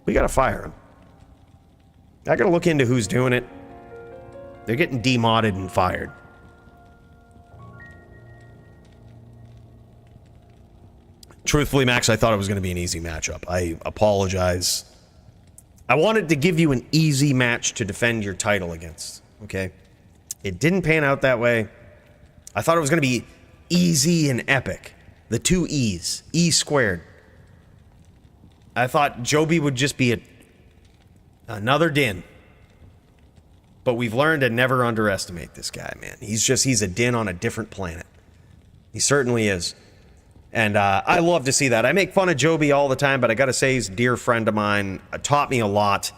we gotta fire him. I gotta look into who's doing it. They're getting demodded and fired. Truthfully, Max, I thought it was going to be an easy matchup. I apologize. I wanted to give you an easy match to defend your title against, okay? It didn't pan out that way. I thought it was going to be easy and epic. The two E's. E squared. I thought Joby would just be another din. But we've learned to never underestimate this guy, man. He's a din on a different planet. He certainly is. And I love to see that. I make fun of Joby all the time, but I gotta say he's a dear friend of mine. Taught me a lot.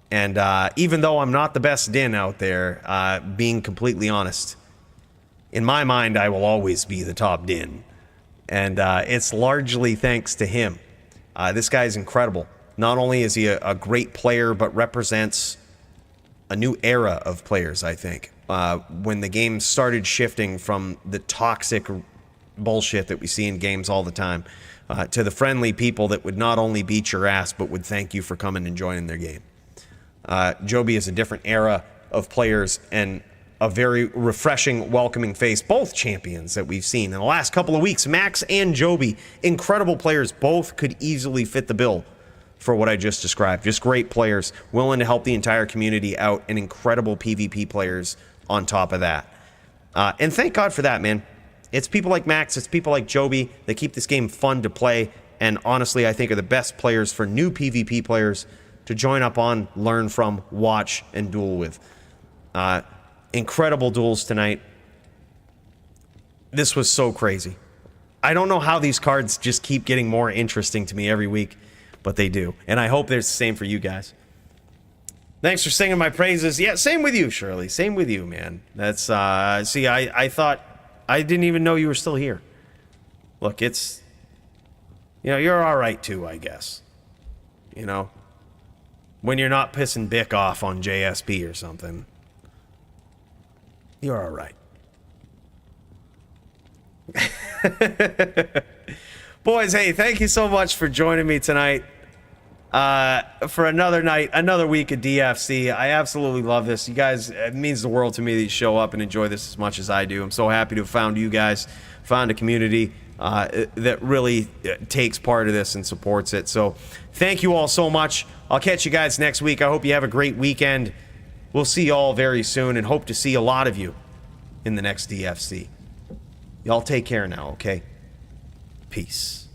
And even though I'm not the best din out there, being completely honest, in my mind, I will always be the top din. And it's largely thanks to him. This guy's incredible. Not only is he a great player, but represents a new era of players, I think. When the game started shifting from the toxic bullshit that we see in games all the time, to the friendly people that would not only beat your ass, but would thank you for coming and joining their game. Joby is a different era of players and a very refreshing, welcoming face. Both champions that we've seen in the last couple of weeks, Max and Joby, incredible players, both could easily fit the bill for what I just described. Just great players, willing to help the entire community out, and incredible PvP players on top of that. And thank God for that, man. It's people like Max, it's people like Joby that keep this game fun to play, and honestly, I think are the best players for new PvP players to join up on, learn from, watch, and duel with. Incredible duels tonight. This was so crazy. I don't know how these cards just keep getting more interesting to me every week, but they do. And I hope there's the same for you guys. Thanks for singing my praises. Yeah, same with you, Shirley. Same with you, man. That's, see, I thought, I didn't even know you were still here. Look, it's, you know, you're all right too, I guess. You know, when you're not pissing Bick off on JSP or something, you're all right. Boys, hey, thank you so much for joining me tonight for another night, another week of DFC. I absolutely love this. You guys, it means the world to me that you show up and enjoy this as much as I do. I'm so happy to have found you guys, found a community that really takes part of this and supports it. So thank you all so much. I'll catch you guys next week. I hope you have a great weekend. We'll see you all very soon and hope to see a lot of you in the next DFC. Y'all take care now, okay? Peace.